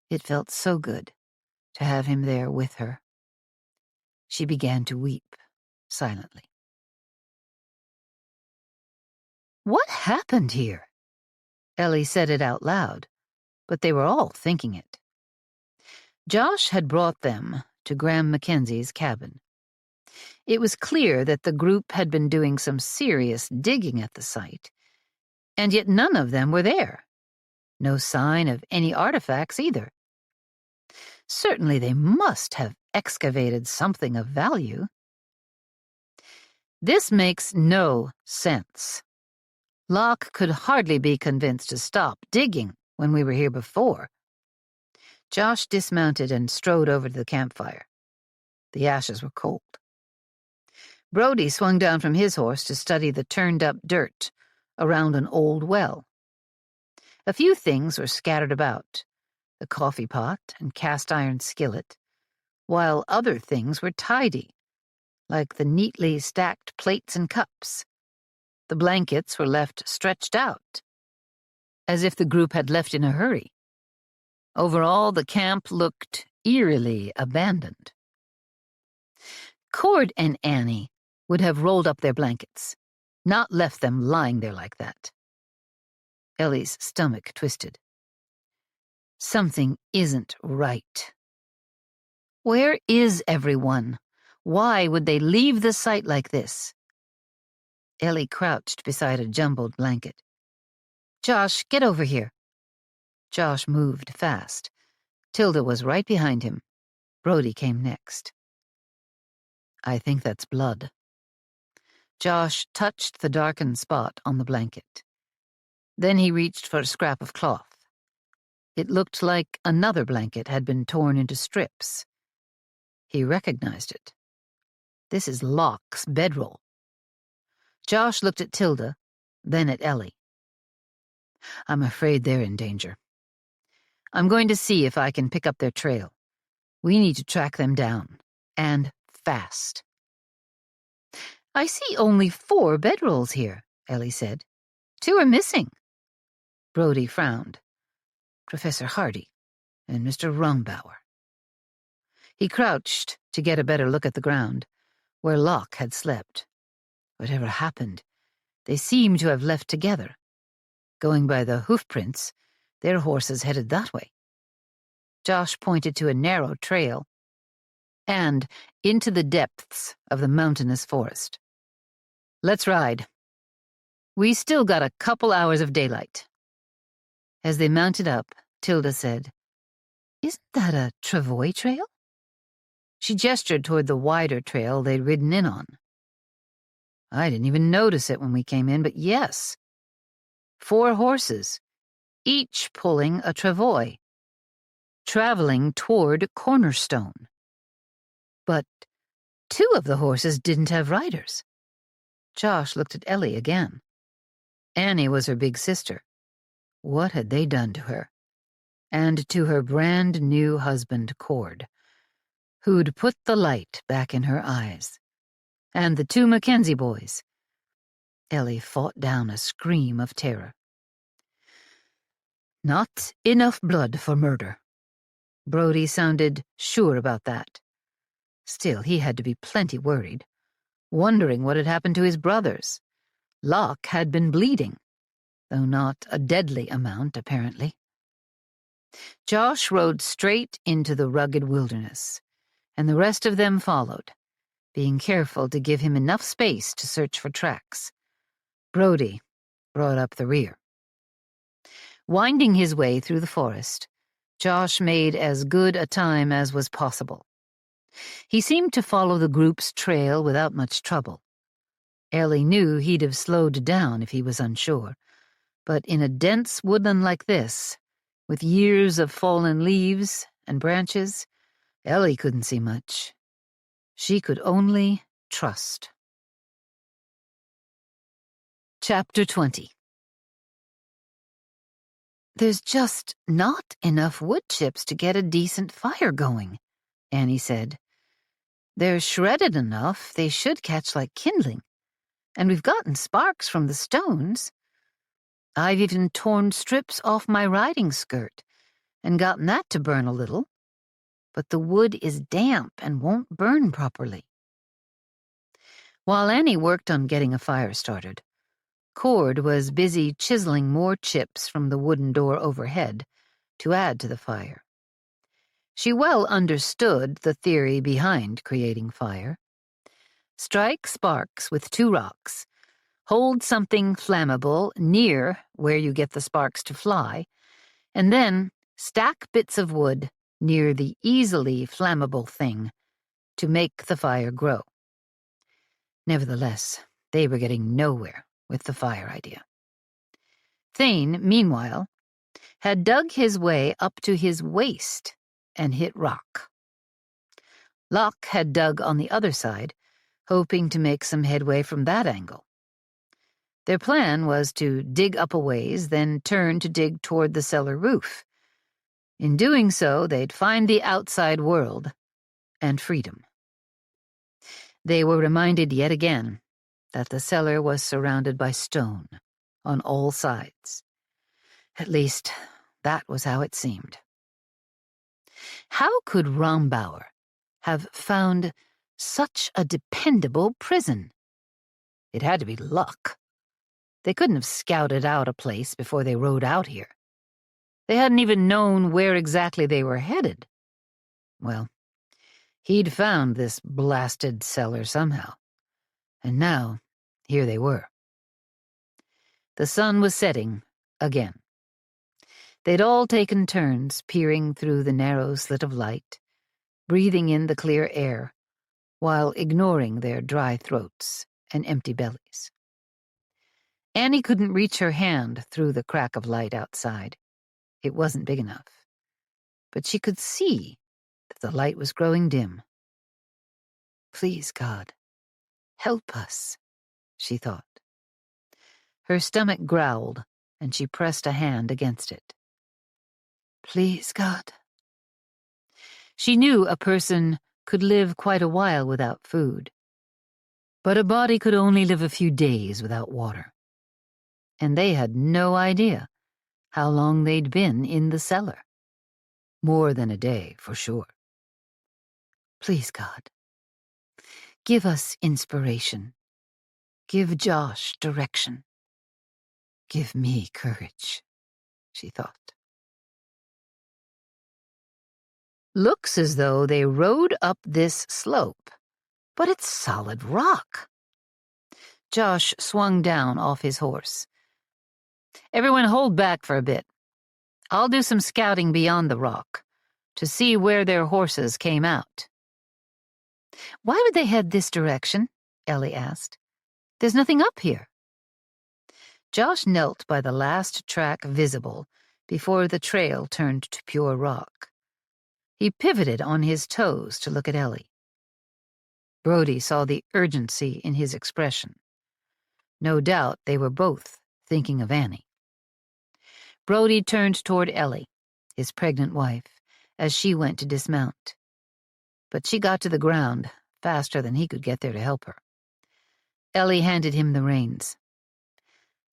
It felt so good to have him there with her. She began to weep silently. What happened here? Ellie said it out loud, but they were all thinking it. Josh had brought them to Graham Mackenzie's cabin. It was clear that the group had been doing some serious digging at the site, and yet none of them were there. No sign of any artifacts either. Certainly they must have excavated something of value. This makes no sense. Locke could hardly be convinced to stop digging when we were here before. Josh dismounted and strode over to the campfire. The ashes were cold. Brody swung down from his horse to study the turned-up dirt around an old well. A few things were scattered about, the coffee pot and cast-iron skillet, while other things were tidy, like the neatly stacked plates and cups. The blankets were left stretched out, as if the group had left in a hurry. Overall, the camp looked eerily abandoned. Cord and Annie would have rolled up their blankets, not left them lying there like that. Ellie's stomach twisted. Something isn't right. Where is everyone? Why would they leave the site like this? Ellie crouched beside a jumbled blanket. Josh, get over here. Josh moved fast. Tilda was right behind him. Brody came next. I think that's blood. Josh touched the darkened spot on the blanket. Then he reached for a scrap of cloth. It looked like another blanket had been torn into strips. He recognized it. This is Locke's bedroll. Josh looked at Tilda, then at Ellie. I'm afraid they're in danger. I'm going to see if I can pick up their trail. We need to track them down, and fast. I see only 4 bedrolls here, Ellie said. 2 are missing. Brody frowned. Professor Hardy and Mr. Rungbauer. He crouched to get a better look at the ground, where Locke had slept. Whatever happened, they seemed to have left together. Going by the hoof prints, their horses headed that way. Josh pointed to a narrow trail and into the depths of the mountainous forest. Let's ride. We still got a couple hours of daylight. As they mounted up, Tilda said, "Isn't that a travois trail?" She gestured toward the wider trail they'd ridden in on. I didn't even notice it when we came in, but yes. 4 horses, each pulling a travois, traveling toward Cornerstone. But 2 of the horses didn't have riders. Josh looked at Ellie again. Annie was her big sister. What had they done to her? And to her brand new husband, Cord, who'd put the light back in her eyes. And the 2 Mackenzie boys. Ellie fought down a scream of terror. Not enough blood for murder. Brody sounded sure about that. Still, he had to be plenty worried, wondering what had happened to his brothers. Locke had been bleeding, though not a deadly amount, apparently. Josh rode straight into the rugged wilderness, and the rest of them followed, being careful to give him enough space to search for tracks. Brody brought up the rear. Winding his way through the forest, Josh made as good a time as was possible. He seemed to follow the group's trail without much trouble. Ellie knew he'd have slowed down if he was unsure, but in a dense woodland like this, with years of fallen leaves and branches, Ellie couldn't see much. She could only trust. Chapter 20. There's just not enough wood chips to get a decent fire going, Annie said. They're shredded enough they should catch like kindling, and we've gotten sparks from the stones. I've even torn strips off my riding skirt and gotten that to burn a little, but the wood is damp and won't burn properly. While Annie worked on getting a fire started, Cord was busy chiseling more chips from the wooden door overhead to add to the fire. She well understood the theory behind creating fire. Strike sparks with 2 rocks, hold something flammable near where you get the sparks to fly, and then stack bits of wood near the easily flammable thing to make the fire grow. Nevertheless, they were getting nowhere with the fire idea. Thane, meanwhile, had dug his way up to his waist and hit rock. Locke had dug on the other side, hoping to make some headway from that angle. Their plan was to dig up a ways, then turn to dig toward the cellar roof. In doing so, they'd find the outside world and freedom. They were reminded yet again that the cellar was surrounded by stone on all sides. At least, that was how it seemed. How could Rombauer have found such a dependable prison? It had to be luck. They couldn't have scouted out a place before they rode out here. They hadn't even known where exactly they were headed. Well, he'd found this blasted cellar somehow, and now here they were. The sun was setting again. They'd all taken turns peering through the narrow slit of light, breathing in the clear air, while ignoring their dry throats and empty bellies. Annie couldn't reach her hand through the crack of light outside. It wasn't big enough. But she could see that the light was growing dim. Please, God, help us, she thought. Her stomach growled, and she pressed a hand against it. Please, God. She knew a person could live quite a while without food, but a body could only live a few days without water. And they had no idea how long they'd been in the cellar. More than a day, for sure. Please, God, give us inspiration. Give Josh direction. Give me courage, she thought. Looks as though they rode up this slope, but it's solid rock. Josh swung down off his horse. Everyone hold back for a bit. I'll do some scouting beyond the rock to see where their horses came out. Why would they head this direction? Ellie asked. There's nothing up here. Josh knelt by the last track visible before the trail turned to pure rock. He pivoted on his toes to look at Ellie. Brody saw the urgency in his expression. No doubt they were both thinking of Annie. Brody turned toward Ellie, his pregnant wife, as she went to dismount. But she got to the ground faster than he could get there to help her. Ellie handed him the reins.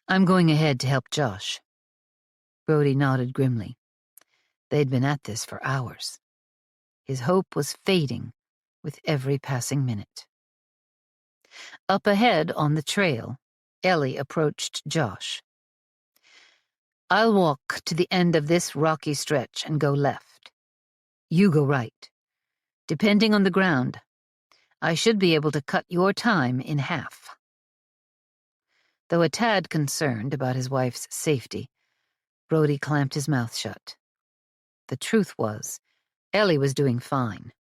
I'm going ahead to help Josh. Brody nodded grimly. They'd been at this for hours. His hope was fading with every passing minute. Up ahead on the trail, Ellie approached Josh. I'll walk to the end of this rocky stretch and go left. You go right. Depending on the ground, I should be able to cut your time in half. Though a tad concerned about his wife's safety, Brody clamped his mouth shut. The truth was, Ellie was doing fine,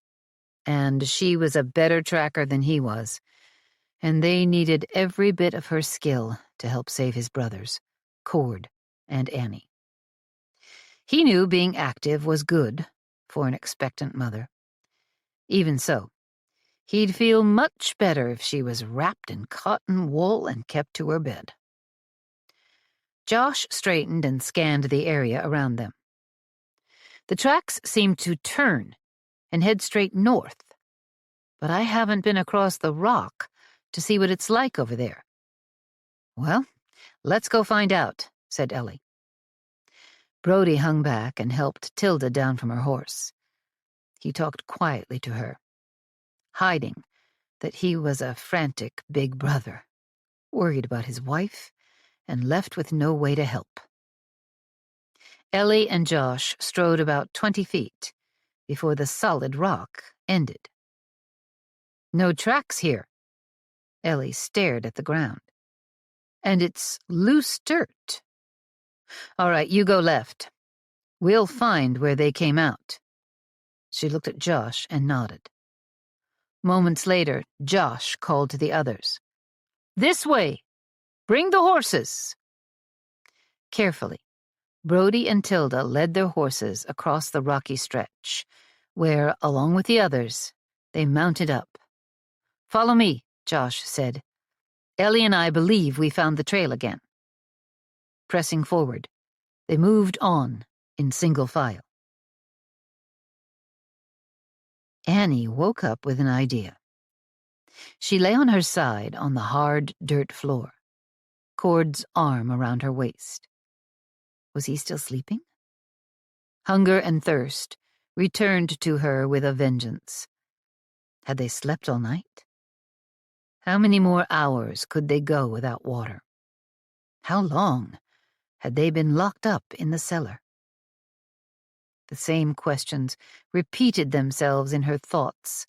and she was a better tracker than he was, and they needed every bit of her skill to help save his brothers, Cord and Annie. He knew being active was good for an expectant mother. Even so, he'd feel much better if she was wrapped in cotton wool and kept to her bed. Josh straightened and scanned the area around them. The tracks seemed to turn and head straight north, but I haven't been across the rock to see what it's like over there. Well, let's go find out, said Ellie. Brody hung back and helped Tilda down from her horse. He talked quietly to her, hiding that he was a frantic big brother, worried about his wife and left with no way to help. Ellie and Josh strode about 20 feet before the solid rock ended. No tracks here. Ellie stared at the ground. And it's loose dirt. All right, you go left. We'll find where they came out. She looked at Josh and nodded. Moments later, Josh called to the others. This way! Bring the horses! Carefully, Brody and Tilda led their horses across the rocky stretch, where, along with the others, they mounted up. Follow me, Josh said. Ellie and I believe we found the trail again. Pressing forward, they moved on in single file. Annie woke up with an idea. She lay on her side on the hard dirt floor, Cord's arm around her waist. Was he still sleeping? Hunger and thirst returned to her with a vengeance. Had they slept all night? How many more hours could they go without water? How long had they been locked up in the cellar? The same questions repeated themselves in her thoughts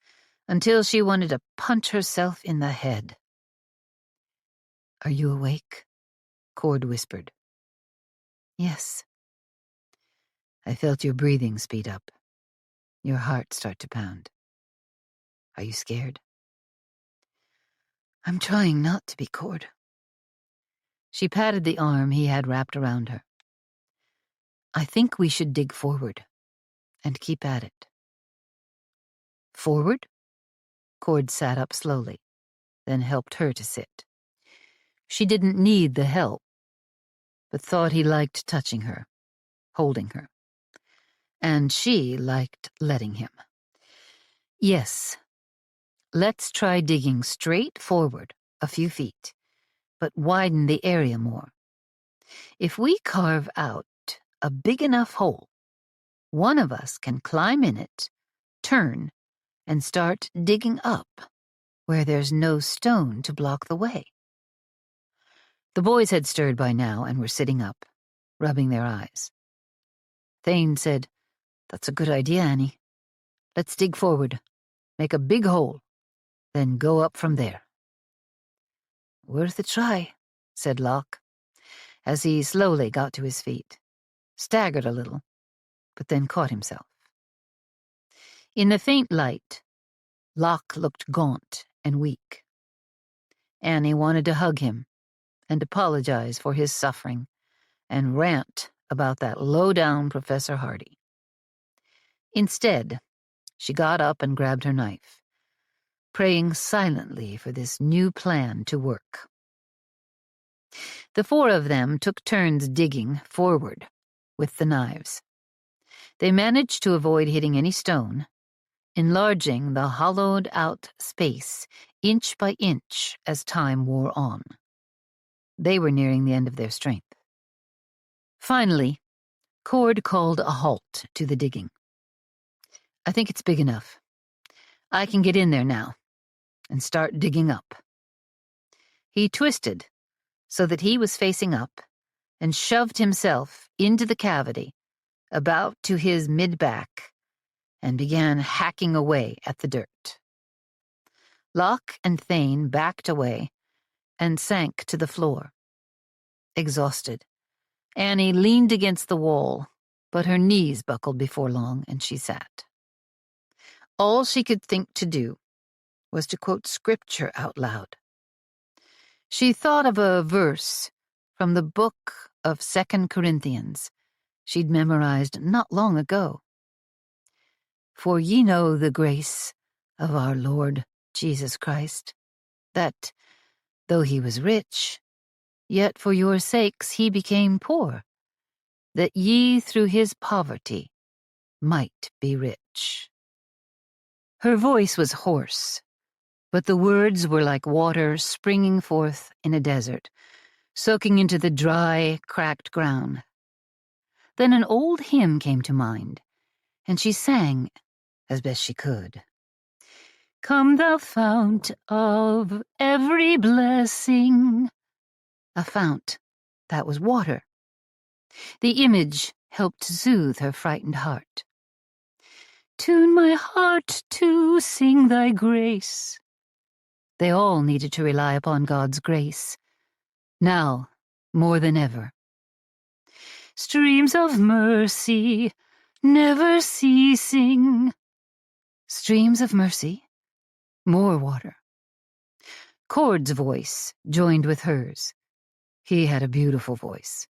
until she wanted to punch herself in the head. Are you awake? Cord whispered. Yes. I felt your breathing speed up, your heart start to pound. Are you scared? I'm trying not to be, Cord. She patted the arm he had wrapped around her. I think we should dig forward and keep at it. Forward? Cord sat up slowly, then helped her to sit. She didn't need the help, but thought he liked touching her, holding her. And she liked letting him. Yes, let's try digging straight forward a few feet, but widen the area more. If we carve out a big enough hole, one of us can climb in it, turn, and start digging up where there's no stone to block the way. The boys had stirred by now and were sitting up, rubbing their eyes. Thane said, "That's a good idea, Annie. Let's dig forward, make a big hole, then go up from there." "Worth a try," said Locke, as he slowly got to his feet, staggered a little, but then caught himself. In the faint light, Locke looked gaunt and weak. Annie wanted to hug him and apologize for his suffering and rant about that low-down Professor Hardy. Instead, she got up and grabbed her knife, praying silently for this new plan to work. The four of them took turns digging forward with the knives. They managed to avoid hitting any stone, enlarging the hollowed-out space inch by inch as time wore on. They were nearing the end of their strength. Finally, Cord called a halt to the digging. "I think it's big enough. I can get in there now and start digging up." He twisted so that he was facing up and shoved himself into the cavity about to his mid-back and began hacking away at the dirt. Locke and Thane backed away and sank to the floor. Exhausted, Annie leaned against the wall, but her knees buckled before long, and she sat. All she could think to do was to quote scripture out loud. She thought of a verse from the book of 2 Corinthians she'd memorized not long ago. "For ye know the grace of our Lord Jesus Christ, that, though he was rich, yet for your sakes he became poor, that ye through his poverty might be rich." Her voice was hoarse, but the words were like water springing forth in a desert, soaking into the dry, cracked ground. Then an old hymn came to mind, and she sang as best she could. "Come thou fount of every blessing." A fount that was water. The image helped soothe her frightened heart. "Tune my heart to sing thy grace." They all needed to rely upon God's grace, now more than ever. "Streams of mercy, never ceasing." Streams of mercy, more water. Cord's voice joined with hers. He had a beautiful voice,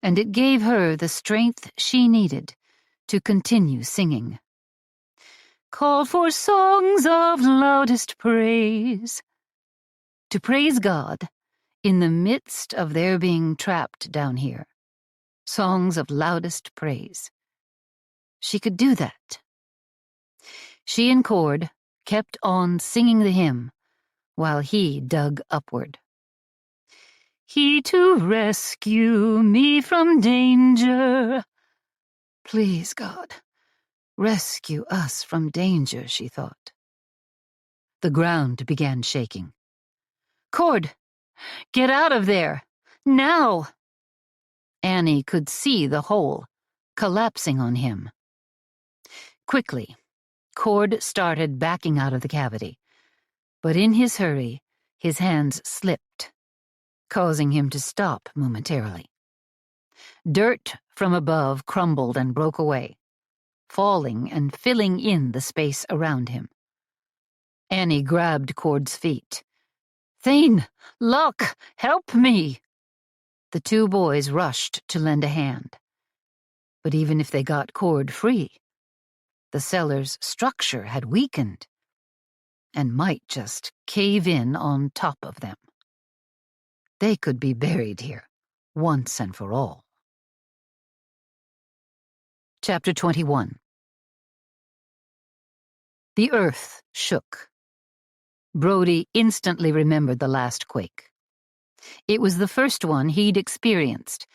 and it gave her the strength she needed to continue singing. "Call for songs of loudest praise." To praise God in the midst of their being trapped down here. Songs of loudest praise. She could do that. She and Cord kept on singing the hymn while he dug upward. "He to rescue me from danger." Please, God, rescue us from danger, she thought. The ground began shaking. "Cord, get out of there! Now!" Annie could see the hole collapsing on him. Quickly, Cord started backing out of the cavity, but in his hurry, his hands slipped, causing him to stop momentarily. Dirt from above crumbled and broke away, falling and filling in the space around him. Annie grabbed Cord's feet. "Thane! Locke! Help me!" The two boys rushed to lend a hand. But even if they got Cord free, the cellar's structure had weakened and might just cave in on top of them. They could be buried here, once and for all. Chapter 21. The earth shook. Brody instantly remembered the last quake. It was the first one he'd experienced,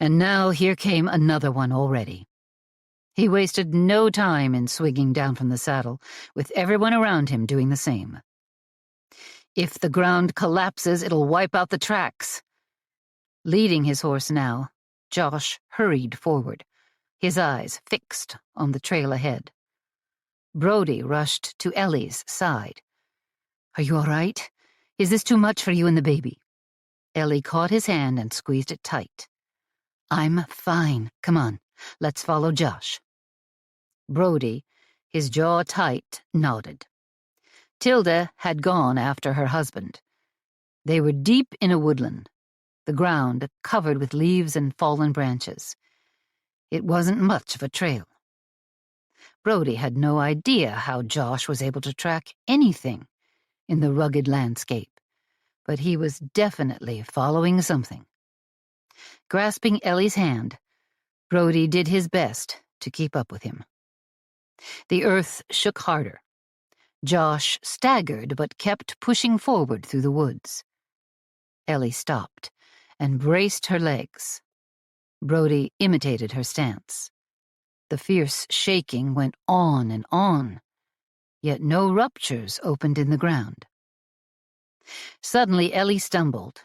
and now here came another one already. He wasted no time in swinging down from the saddle, with everyone around him doing the same. If the ground collapses, it'll wipe out the tracks. Leading his horse now, Josh hurried forward, his eyes fixed on the trail ahead. Brody rushed to Ellie's side. "Are you all right? Is this too much for you and the baby?" Ellie caught his hand and squeezed it tight. "I'm fine. Come on, let's follow Josh." Brody, his jaw tight, nodded. Tilda had gone after her husband. They were deep in a woodland, the ground covered with leaves and fallen branches. It wasn't much of a trail. Brody had no idea how Josh was able to track anything in the rugged landscape, but he was definitely following something. Grasping Ellie's hand, Brody did his best to keep up with him. The earth shook harder. Josh staggered but kept pushing forward through the woods. Ellie stopped and braced her legs. Brody imitated her stance. The fierce shaking went on and on, yet no ruptures opened in the ground. Suddenly Ellie stumbled,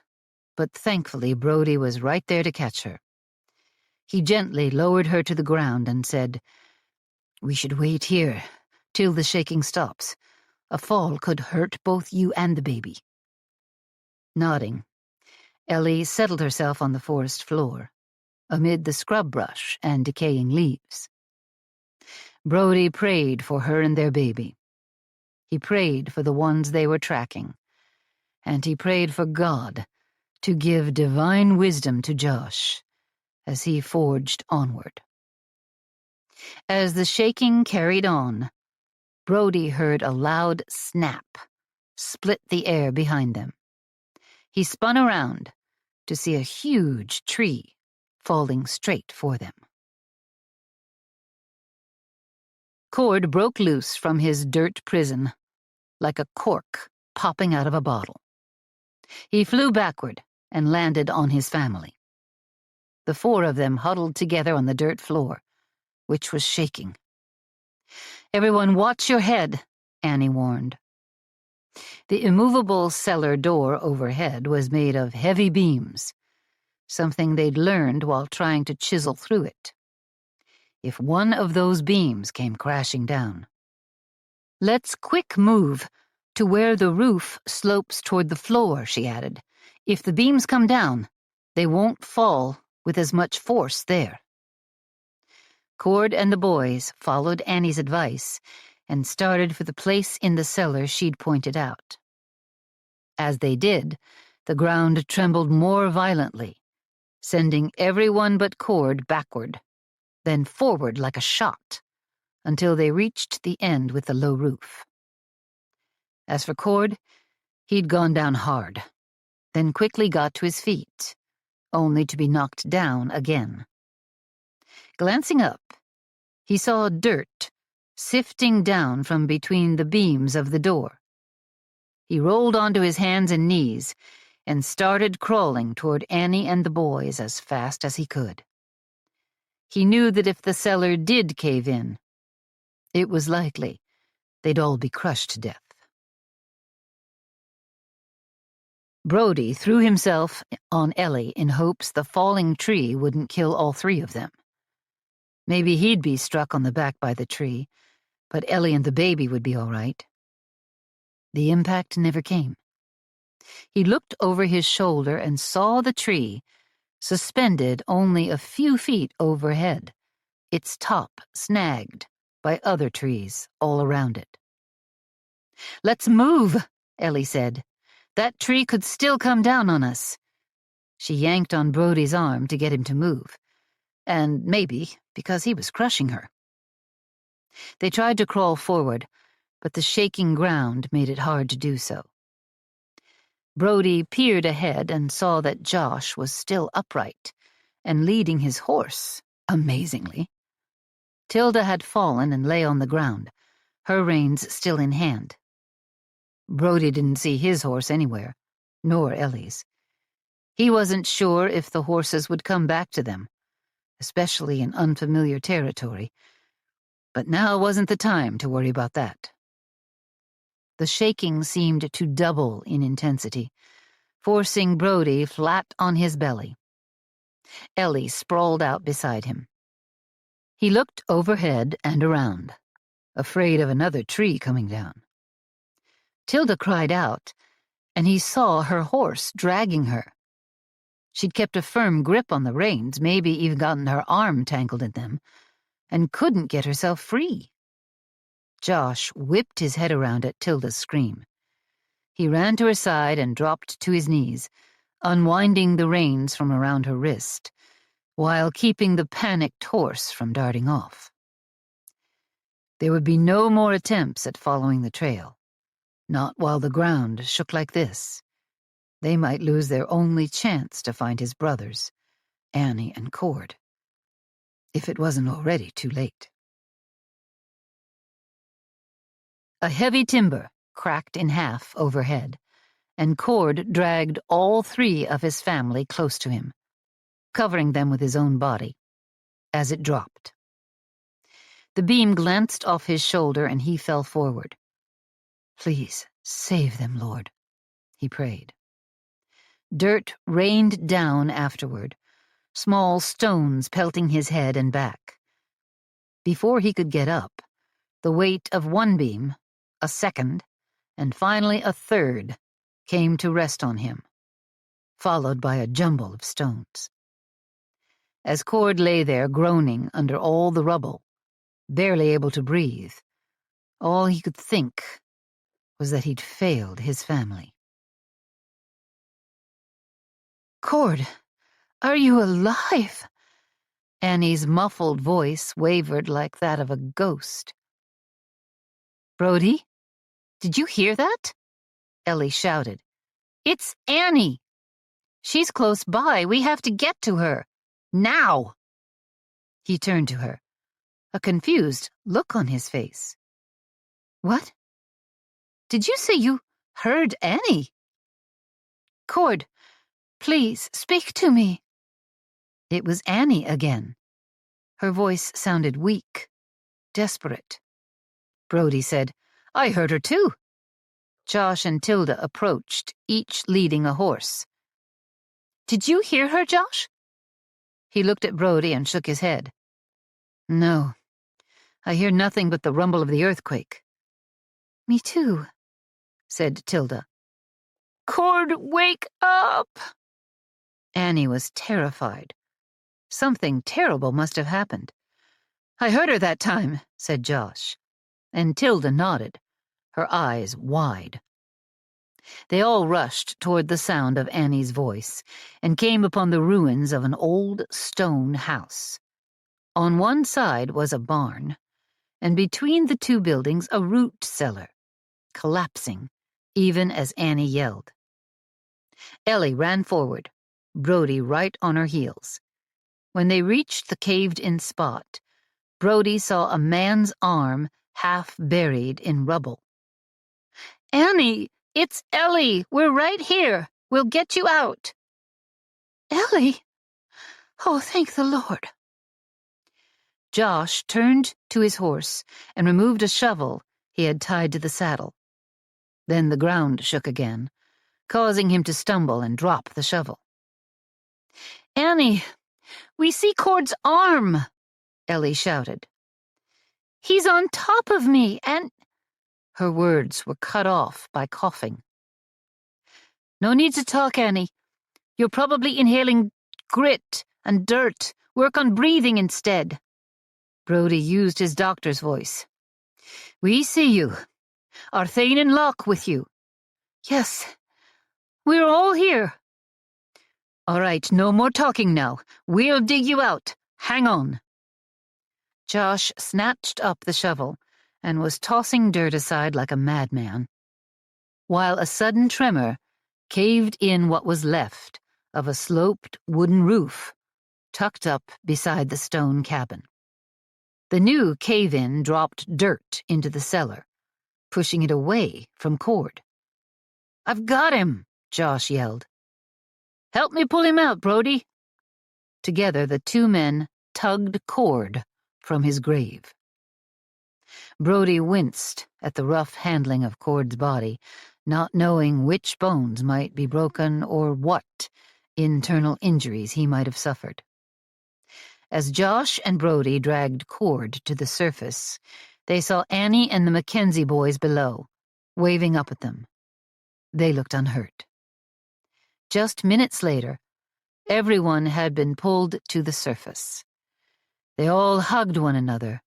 but thankfully Brody was right there to catch her. He gently lowered her to the ground and said, "We should wait here till the shaking stops. A fall could hurt both you and the baby." Nodding, Ellie settled herself on the forest floor, amid the scrub brush and decaying leaves. Brody prayed for her and their baby. He prayed for the ones they were tracking, and he prayed for God to give divine wisdom to Josh as he forged onward. As the shaking carried on, Brody heard a loud snap split the air behind them. He spun around to see a huge tree falling straight for them. Cord broke loose from his dirt prison like a cork popping out of a bottle. He flew backward and landed on his family. The four of them huddled together on the dirt floor, which was shaking. "Everyone watch your head," Annie warned. The immovable cellar door overhead was made of heavy beams, something they'd learned while trying to chisel through it. If one of those beams came crashing down. "Let's quick move to where the roof slopes toward the floor," she added. "If the beams come down, they won't fall with as much force there." Cord and the boys followed Annie's advice and started for the place in the cellar she'd pointed out. As they did, the ground trembled more violently, sending everyone but Cord backward, then forward like a shot, until they reached the end with the low roof. As for Cord, he'd gone down hard, then quickly got to his feet, only to be knocked down again. Glancing up, he saw dirt sifting down from between the beams of the door. He rolled onto his hands and knees and started crawling toward Annie and the boys as fast as he could. He knew that if the cellar did cave in, it was likely they'd all be crushed to death. Brody threw himself on Ellie in hopes the falling tree wouldn't kill all three of them. Maybe he'd be struck on the back by the tree, but Ellie and the baby would be all right. The impact never came. He looked over his shoulder and saw the tree, suspended only a few feet overhead, its top snagged by other trees all around it. "Let's move," Ellie said. "That tree could still come down on us." She yanked on Brody's arm to get him to move, and maybe because he was crushing her. They tried to crawl forward, but the shaking ground made it hard to do so. Brody peered ahead and saw that Josh was still upright and leading his horse, amazingly. Tilda had fallen and lay on the ground, her reins still in hand. Brody didn't see his horse anywhere, nor Ellie's. He wasn't sure if the horses would come back to them, especially in unfamiliar territory, but now wasn't the time to worry about that. The shaking seemed to double in intensity, forcing Brody flat on his belly. Ellie sprawled out beside him. He looked overhead and around, afraid of another tree coming down. Tilda cried out, and he saw her horse dragging her. She'd kept a firm grip on the reins, maybe even gotten her arm tangled in them, and couldn't get herself free. Josh whipped his head around at Tilda's scream. He ran to her side and dropped to his knees, unwinding the reins from around her wrist, while keeping the panicked horse from darting off. There would be no more attempts at following the trail, not while the ground shook like this. They might lose their only chance to find his brothers, Annie and Cord, if it wasn't already too late. A heavy timber cracked in half overhead, and Cord dragged all three of his family close to him, covering them with his own body, as it dropped. The beam glanced off his shoulder and he fell forward. "Please, save them, Lord," he prayed. Dirt rained down afterward, small stones pelting his head and back. Before he could get up, the weight of one beam, a second, and finally a third came to rest on him, followed by a jumble of stones. As Cord lay there groaning under all the rubble, barely able to breathe, all he could think was that he'd failed his family. "Cord, are you alive?" Annie's muffled voice wavered like that of a ghost. "Brody, did you hear that?" Ellie shouted. "It's Annie! She's close by. We have to get to her. Now!" He turned to her, a confused look on his face. "What? Did you say you heard Annie?" "Cord, please speak to me." It was Annie again. Her voice sounded weak, desperate. Brody said, "I heard her too." Josh and Tilda approached, each leading a horse. "Did you hear her, Josh?" He looked at Brody and shook his head. "No, I hear nothing but the rumble of the earthquake." "Me too," said Tilda. "Cord, wake up!" Annie was terrified. Something terrible must have happened. "I heard her that time," said Josh, and Tilda nodded, her eyes wide. They all rushed toward the sound of Annie's voice and came upon the ruins of an old stone house. On one side was a barn, and between the two buildings a root cellar, collapsing, even as Annie yelled. Ellie ran forward, Brody right on her heels. When they reached the caved-in spot, Brody saw a man's arm half buried in rubble. "Annie, it's Ellie. We're right here. We'll get you out." "Ellie? Oh, thank the Lord." Josh turned to his horse and removed a shovel he had tied to the saddle. Then the ground shook again, causing him to stumble and drop the shovel. "Annie, we see Cord's arm," Ellie shouted. "He's on top of me, and—" Her words were cut off by coughing. "No need to talk, Annie. You're probably inhaling grit and dirt. Work on breathing instead." Brody used his doctor's voice. "We see you. Are Thane and Locke with you?" "Yes. We're all here." "All right, no more talking now. We'll dig you out. Hang on." Josh snatched up the shovel and was tossing dirt aside like a madman, while a sudden tremor caved in what was left of a sloped wooden roof tucked up beside the stone cabin. The new cave-in dropped dirt into the cellar, pushing it away from Cord. "I've got him!" Josh yelled. "Help me pull him out, Brody." Together the two men tugged Cord from his grave. Brody winced at the rough handling of Cord's body, not knowing which bones might be broken or what internal injuries he might have suffered. As Josh and Brody dragged Cord to the surface, they saw Annie and the Mackenzie boys below, waving up at them. They looked unhurt. Just minutes later, everyone had been pulled to the surface. They all hugged one another,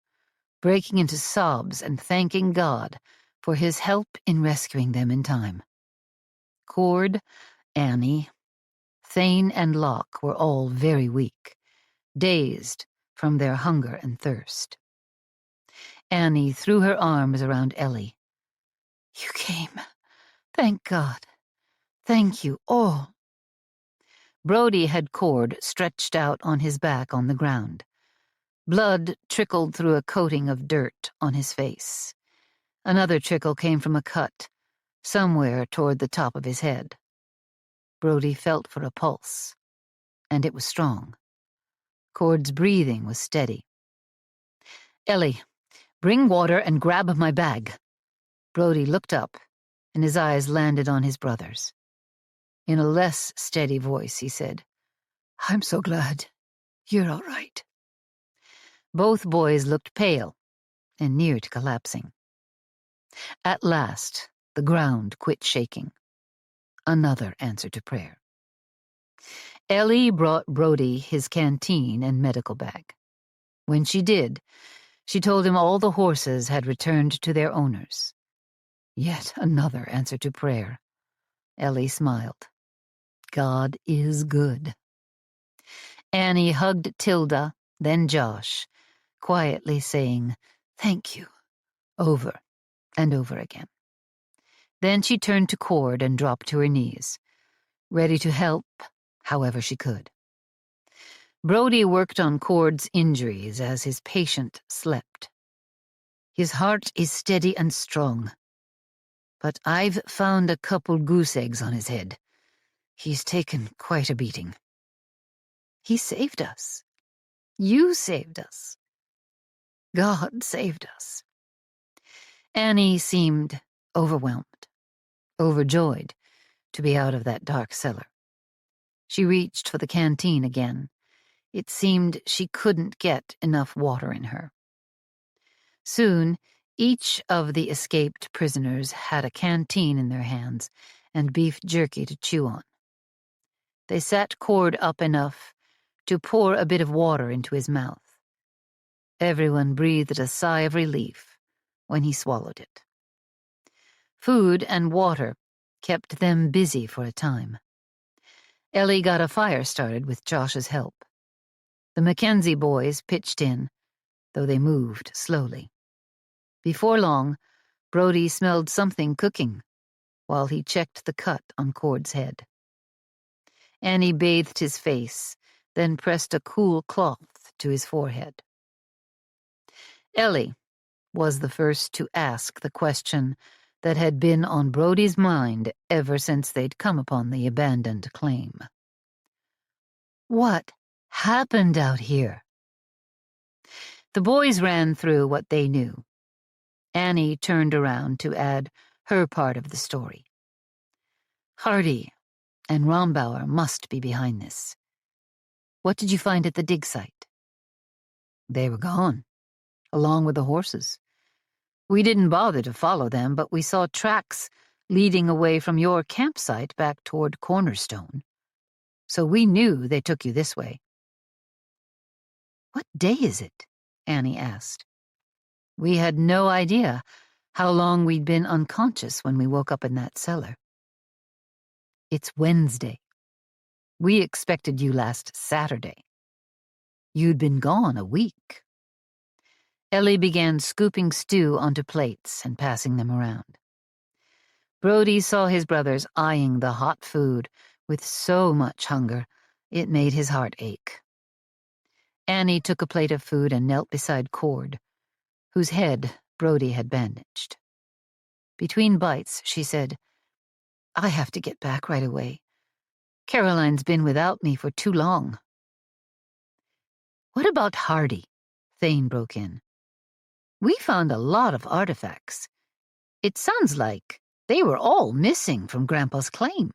breaking into sobs and thanking God for his help in rescuing them in time. Cord, Annie, Thane, and Locke were all very weak, dazed from their hunger and thirst. Annie threw her arms around Ellie. "You came. Thank God. Thank you all." Brody had Cord stretched out on his back on the ground. Blood trickled through a coating of dirt on his face. Another trickle came from a cut, somewhere toward the top of his head. Brody felt for a pulse, and it was strong. Cord's breathing was steady. "Ellie, bring water and grab my bag." Brody looked up, and his eyes landed on his brother's. In a less steady voice, he said, "I'm so glad you're all right." Both boys looked pale and near to collapsing. At last, the ground quit shaking. Another answer to prayer. Ellie brought Brody his canteen and medical bag. When she did, she told him all the horses had returned to their owners. Yet another answer to prayer. Ellie smiled. God is good. Annie hugged Tilda, then Josh, quietly saying, "Thank you," over and over again. Then she turned to Cord and dropped to her knees, ready to help however she could. Brody worked on Cord's injuries as his patient slept. "His heart is steady and strong, but I've found a couple goose eggs on his head. He's taken quite a beating." "He saved us. You saved us. God saved us." Annie seemed overwhelmed, overjoyed to be out of that dark cellar. She reached for the canteen again. It seemed she couldn't get enough water in her. Soon, each of the escaped prisoners had a canteen in their hands and beef jerky to chew on. They sat Cord up enough to pour a bit of water into his mouth. Everyone breathed a sigh of relief when he swallowed it. Food and water kept them busy for a time. Ellie got a fire started with Josh's help. The Mackenzie boys pitched in, though they moved slowly. Before long, Brody smelled something cooking while he checked the cut on Cord's head. Annie bathed his face, then pressed a cool cloth to his forehead. Ellie was the first to ask the question that had been on Brody's mind ever since they'd come upon the abandoned claim. "What happened out here?" The boys ran through what they knew. Annie turned around to add her part of the story. "Hardy and Rombauer must be behind this. What did you find at the dig site?" "They were gone, along with the horses. We didn't bother to follow them, but we saw tracks leading away from your campsite back toward Cornerstone. So we knew they took you this way." "What day is it?" Annie asked. "We had no idea how long we'd been unconscious when we woke up in that cellar." "It's Wednesday. We expected you last Saturday. You'd been gone a week." Ellie began scooping stew onto plates and passing them around. Brody saw his brothers eyeing the hot food with so much hunger it made his heart ache. Annie took a plate of food and knelt beside Cord, whose head Brody had bandaged. Between bites, she said, "I have to get back right away. Caroline's been without me for too long." "What about Hardy?" Thane broke in. "We found a lot of artifacts. It sounds like they were all missing from Grandpa's claim."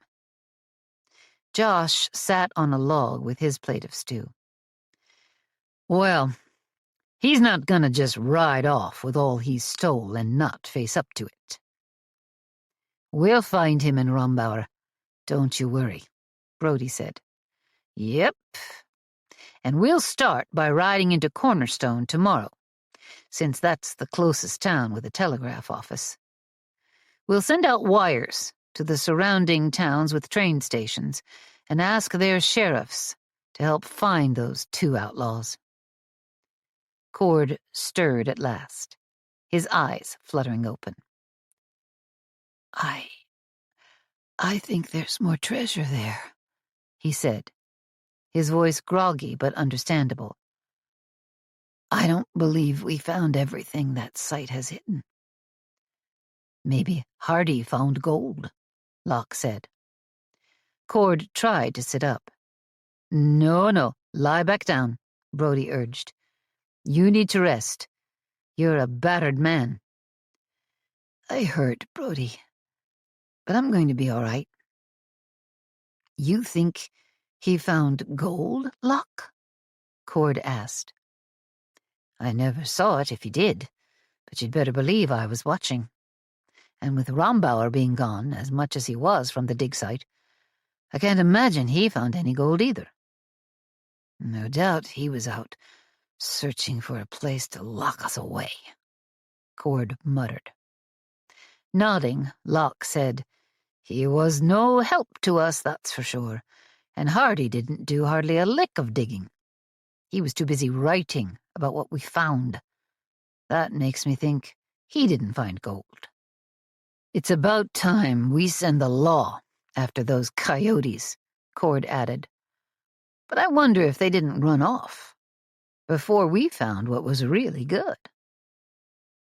Josh sat on a log with his plate of stew. Well, he's not gonna just ride off with all he stole and not face up to it. We'll find him in Rombauer. Don't you worry, Brody said. Yep. And we'll start by riding into Cornerstone tomorrow, since that's the closest town with a telegraph office. We'll send out wires to the surrounding towns with train stations and ask their sheriffs to help find those two outlaws. Cord stirred at last, his eyes fluttering open. I think there's more treasure there, he said, his voice groggy but understandable. I don't believe we found everything that site has hidden. Maybe Hardy found gold, Locke said. Cord tried to sit up. No, lie back down, Brody urged. You need to rest. You're a battered man. I hurt, Brody, but I'm going to be all right. You think he found gold, Locke? Cord asked. I never saw it if he did, but you'd better believe I was watching. And with Rombauer being gone, as much as he was from the dig site, I can't imagine he found any gold either. No doubt he was out searching for a place to lock us away, Cord muttered. Nodding, Locke said, He was no help to us, that's for sure, and Hardy didn't do hardly a lick of digging. He was too busy writing about what we found. That makes me think he didn't find gold. It's about time we send the law after those coyotes, Cord added. But I wonder if they didn't run off before we found what was really good.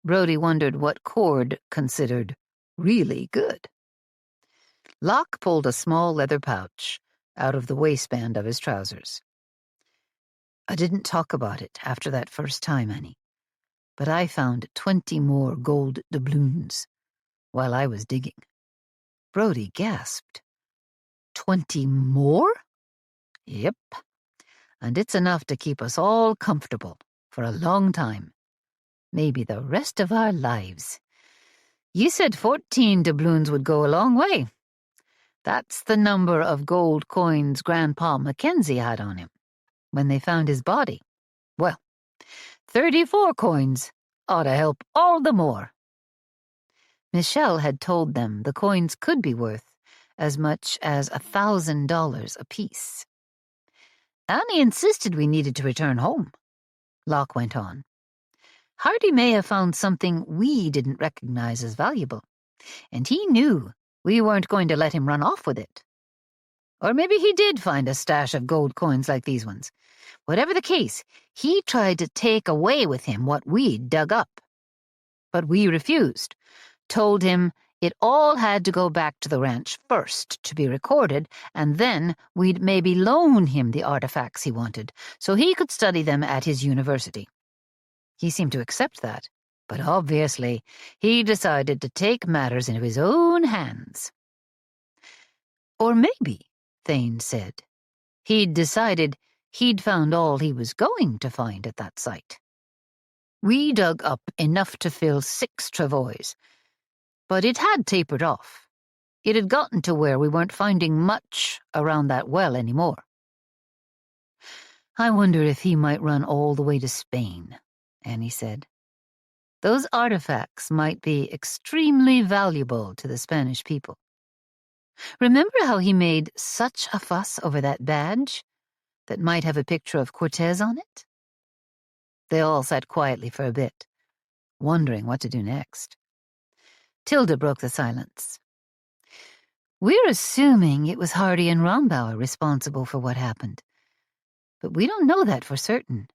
Brody wondered what Cord considered really good. Locke pulled a small leather pouch out of the waistband of his trousers. I didn't talk about it after that first time, Annie, but I found 20 more gold doubloons while I was digging. Brody gasped. 20 more? Yep. And it's enough to keep us all comfortable for a long time. Maybe the rest of our lives. You said 14 doubloons would go a long way. That's the number of gold coins Grandpa Mackenzie had on him when they found his body. Well, 34 coins ought to help all the more. Michelle had told them the coins could be worth as much as $1,000 apiece. Annie insisted we needed to return home, Locke went on. Hardy may have found something we didn't recognize as valuable, and he knew we weren't going to let him run off with it. Or maybe he did find a stash of gold coins like these ones. Whatever the case, he tried to take away with him what we'd dug up. But we refused, told him it all had to go back to the ranch first to be recorded, and then we'd maybe loan him the artifacts he wanted so he could study them at his university. He seemed to accept that, but obviously he decided to take matters into his own hands. Or maybe, Thane said, he'd decided he'd found all he was going to find at that site. We dug up enough to fill 6 travois, but it had tapered off. It had gotten to where we weren't finding much around that well anymore. I wonder if he might run all the way to Spain, Annie said. Those artifacts might be extremely valuable to the Spanish people. Remember how he made such a fuss over that badge that might have a picture of Cortez on it? They all sat quietly for a bit, wondering what to do next. Tilda broke the silence. We're assuming it was Hardy and Rombauer responsible for what happened, but we don't know that for certain.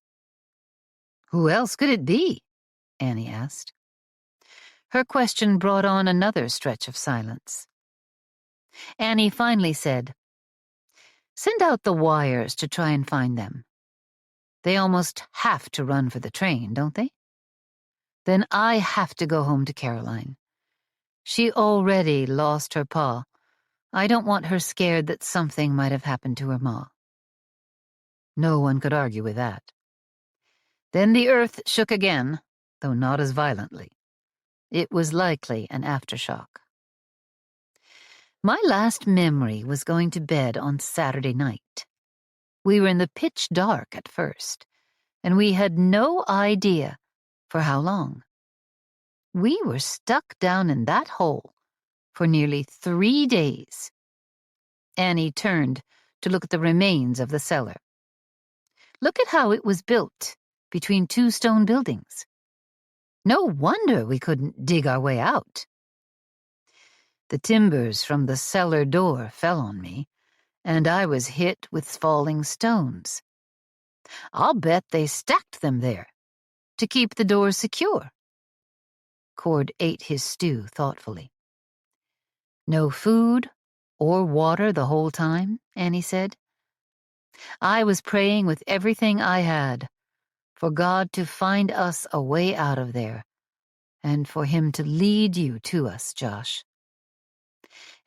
Who else could it be? Annie asked. Her question brought on another stretch of silence. Annie finally said, Send out the wires to try and find them. They almost have to run for the train, don't they? Then I have to go home to Caroline. She already lost her pa. I don't want her scared that something might have happened to her ma." No one could argue with that. Then the earth shook again, though not as violently. It was likely an aftershock. My last memory was going to bed on Saturday night. We were in the pitch dark at first, and we had no idea for how long. We were stuck down in that hole for nearly 3 days. Annie turned to look at the remains of the cellar. Look at how it was built between 2 stone buildings. No wonder we couldn't dig our way out. The timbers from the cellar door fell on me, and I was hit with falling stones. I'll bet they stacked them there to keep the doors secure. Cord ate his stew thoughtfully. No food or water the whole time, Annie said. I was praying with everything I had for God to find us a way out of there, and for him to lead you to us, Josh.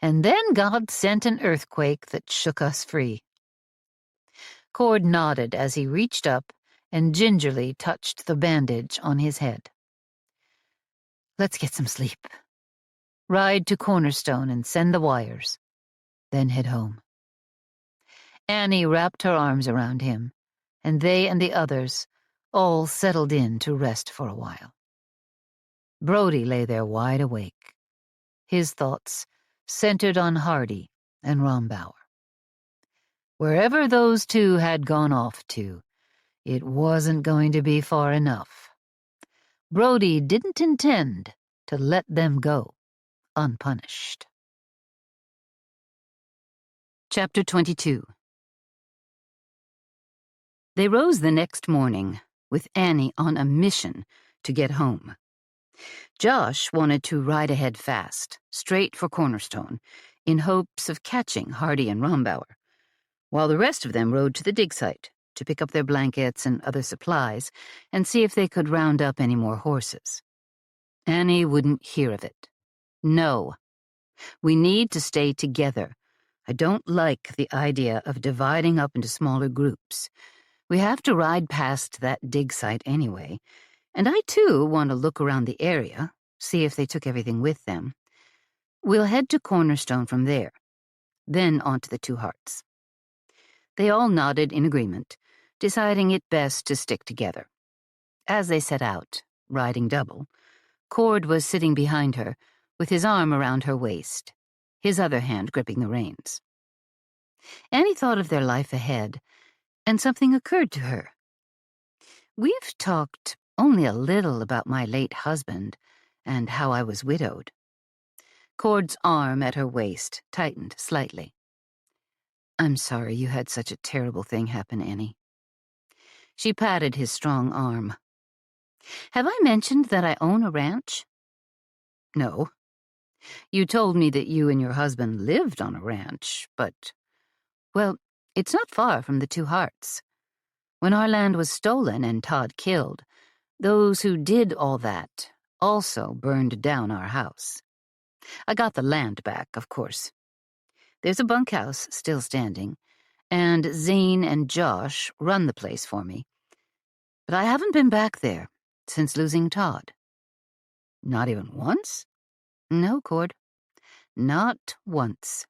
And then God sent an earthquake that shook us free. Cord nodded as he reached up and gingerly touched the bandage on his head. Let's get some sleep. Ride to Cornerstone and send the wires. Then head home. Annie wrapped her arms around him, and they and the others all settled in to rest for a while. Brody lay there wide awake, his thoughts centered on Hardy and Rombauer. Wherever those two had gone off to, it wasn't going to be far enough. Brody didn't intend to let them go unpunished. Chapter 22. They rose the next morning, with Annie on a mission to get home. Josh wanted to ride ahead fast, straight for Cornerstone, in hopes of catching Hardy and Rombauer, while the rest of them rode to the dig site to pick up their blankets and other supplies and see if they could round up any more horses. Annie wouldn't hear of it. No. We need to stay together. I don't like the idea of dividing up into smaller groups. We have to ride past that dig site anyway, and I too want to look around the area, see if they took everything with them. We'll head to Cornerstone from there, then on to the Two Hearts. They all nodded in agreement, deciding it best to stick together. As they set out, riding double, Cord was sitting behind her, with his arm around her waist, his other hand gripping the reins. Annie thought of their life ahead, and something occurred to her. We've talked only a little about my late husband and how I was widowed. Cord's arm at her waist tightened slightly. I'm sorry you had such a terrible thing happen, Annie. She patted his strong arm. Have I mentioned that I own a ranch? No. You told me that you and your husband lived on a ranch, but, well, it's not far from the Two Hearts. When our land was stolen and Todd killed, those who did all that also burned down our house. I got the land back, of course. There's a bunkhouse still standing, and Zane and Josh run the place for me. But I haven't been back there since losing Todd. Not even once? No, Cord. Not once.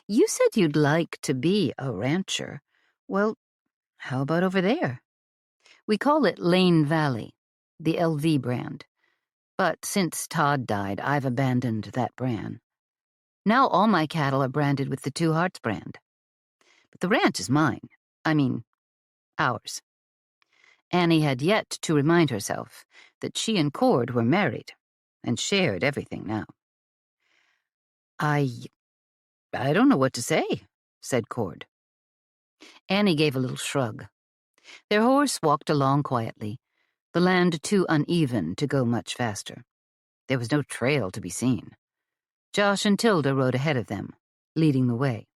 You said you'd like to be a rancher. Well, how about over there? We call it Lane Valley, the LV brand. But since Todd died, I've abandoned that brand. Now all my cattle are branded with the Two Hearts brand. But the ranch is mine. I mean, ours. Annie had yet to remind herself that she and Cord were married and shared everything now. I don't know what to say, said Cord. Annie gave a little shrug. Their horse walked along quietly, the land too uneven to go much faster. There was no trail to be seen. Josh and Tilda rode ahead of them, leading the way.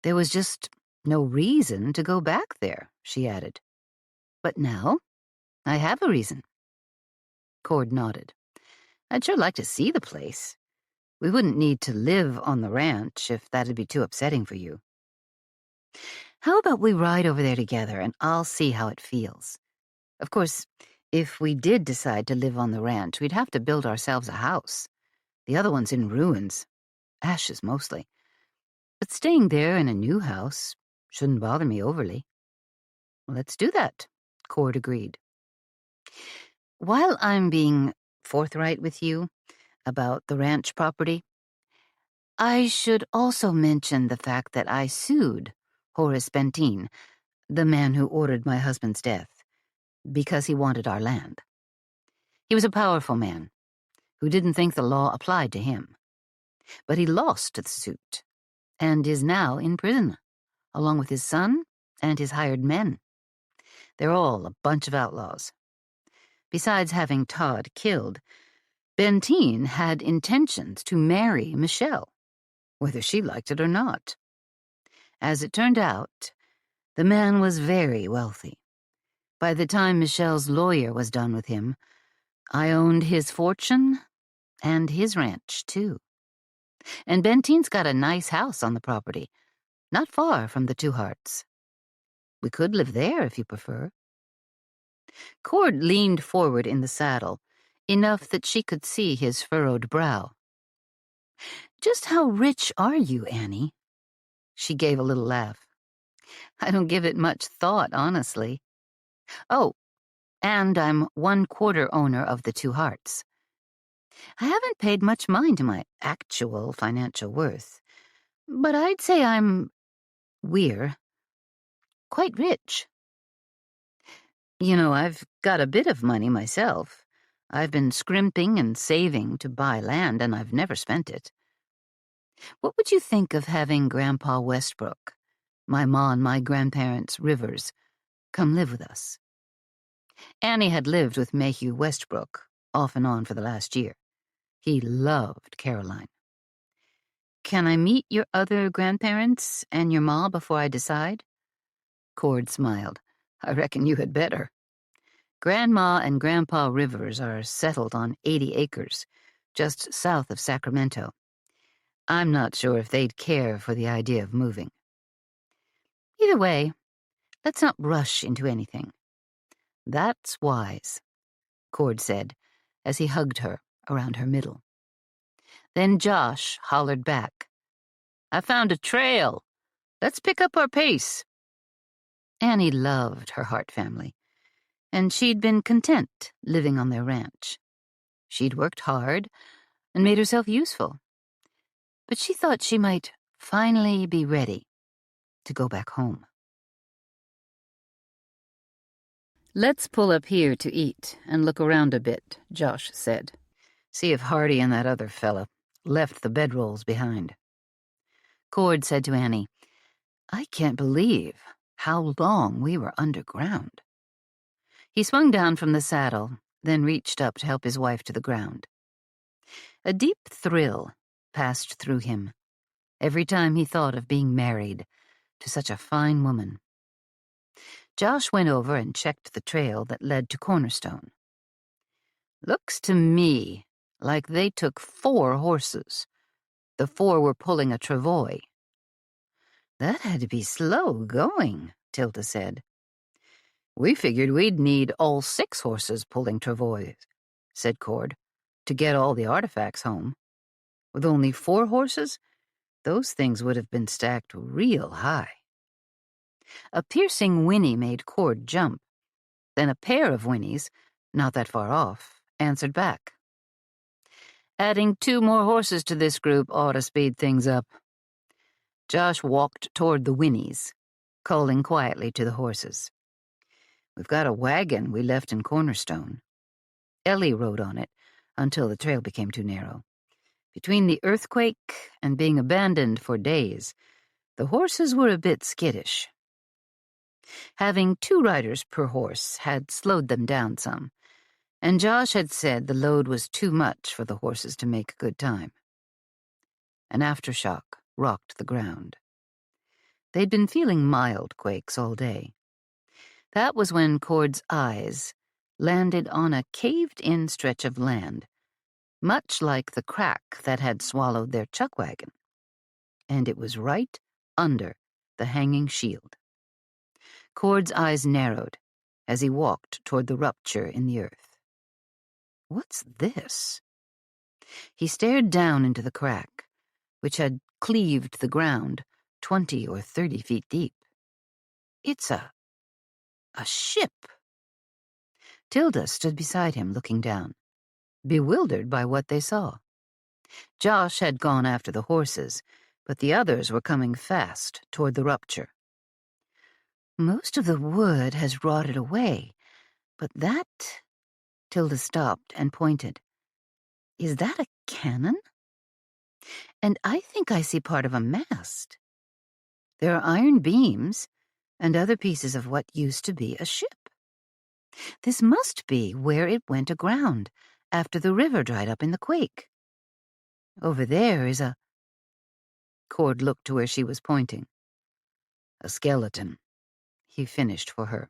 There was just no reason to go back there, she added. But now, I have a reason. Cord nodded. I'd sure like to see the place. We wouldn't need to live on the ranch if that'd be too upsetting for you. How about we ride over there together and I'll see how it feels? Of course, if we did decide to live on the ranch, we'd have to build ourselves a house. The other one's in ruins, ashes mostly. But staying there in a new house shouldn't bother me overly. Let's do that, Cord agreed. While I'm being forthright with you about the ranch property, I should also mention the fact that I sued Horace Benteen, the man who ordered my husband's death, because he wanted our land. He was a powerful man who didn't think the law applied to him. But he lost the suit and is now in prison, along with his son and his hired men. They're all a bunch of outlaws. Besides having Todd killed, Benteen had intentions to marry Michelle, whether she liked it or not. As it turned out, the man was very wealthy. By the time Michelle's lawyer was done with him, I owned his fortune and his ranch, too. And Benteen's got a nice house on the property, not far from the Two Hearts. We could live there if you prefer. Cord leaned forward in the saddle, enough that she could see his furrowed brow. Just how rich are you, Annie? She gave a little laugh. I don't give it much thought, honestly. Oh, and I'm 1/4 owner of the Two Hearts. I haven't paid much mind to my actual financial worth, but I'd say we're quite rich. You know, I've got a bit of money myself. I've been scrimping and saving to buy land, and I've never spent it. What would you think of having Grandpa Westbrook, my ma and my grandparents Rivers, come live with us? Annie had lived with Mayhew Westbrook, off and on for the last year. He loved Caroline. Can I meet your other grandparents and your ma before I decide? Cord smiled. I reckon you had better. Grandma and Grandpa Rivers are settled on 80 acres, just south of Sacramento. I'm not sure if they'd care for the idea of moving. Either way, let's not rush into anything. That's wise, Cord said, as he hugged her around her middle. Then Josh hollered back, I found a trail. Let's pick up our pace. Annie loved her Hart family, and she'd been content living on their ranch. She'd worked hard and made herself useful, but she thought she might finally be ready to go back home. Let's pull up here to eat and look around a bit, Josh said. See if Hardy and that other fella left the bedrolls behind. Cord said to Annie, I can't believe how long we were underground. He swung down from the saddle, then reached up to help his wife to the ground. A deep thrill passed through him every time he thought of being married to such a fine woman. Josh went over and checked the trail that led to Cornerstone. Looks to me like they took 4 horses. The 4 were pulling a travois. That had to be slow going, Tilda said. We figured we'd need all 6 horses pulling travois, said Cord, to get all the artifacts home. With only 4 horses, those things would have been stacked real high. A piercing whinny made Cord jump. Then a pair of whinnies, not that far off, answered back. Adding 2 more horses to this group ought to speed things up. Josh walked toward the whinnies, calling quietly to the horses. We've got a wagon we left in Cornerstone. Ellie rode on it until the trail became too narrow. Between the earthquake and being abandoned for days, the horses were a bit skittish. Having 2 riders per horse had slowed them down some, and Josh had said the load was too much for the horses to make good time. An aftershock rocked the ground. They'd been feeling mild quakes all day. That was when Cord's eyes landed on a caved-in stretch of land much like the crack that had swallowed their chuck wagon, and it was right under the hanging shield. Cord's eyes narrowed as he walked toward the rupture in the earth. What's this? He stared down into the crack, which had cleaved the ground 20 or 30 feet deep. It's a ship. Tilda stood beside him, looking down, bewildered by what they saw. Josh had gone after the horses, but the others were coming fast toward the rupture. Most of the wood has rotted away, but that... Tilda stopped and pointed. Is that a cannon? And I think I see part of a mast. There are iron beams and other pieces of what used to be a ship. This must be where it went aground after the river dried up in the quake. Over there is a... Cord looked to where she was pointing. A skeleton, he finished for her.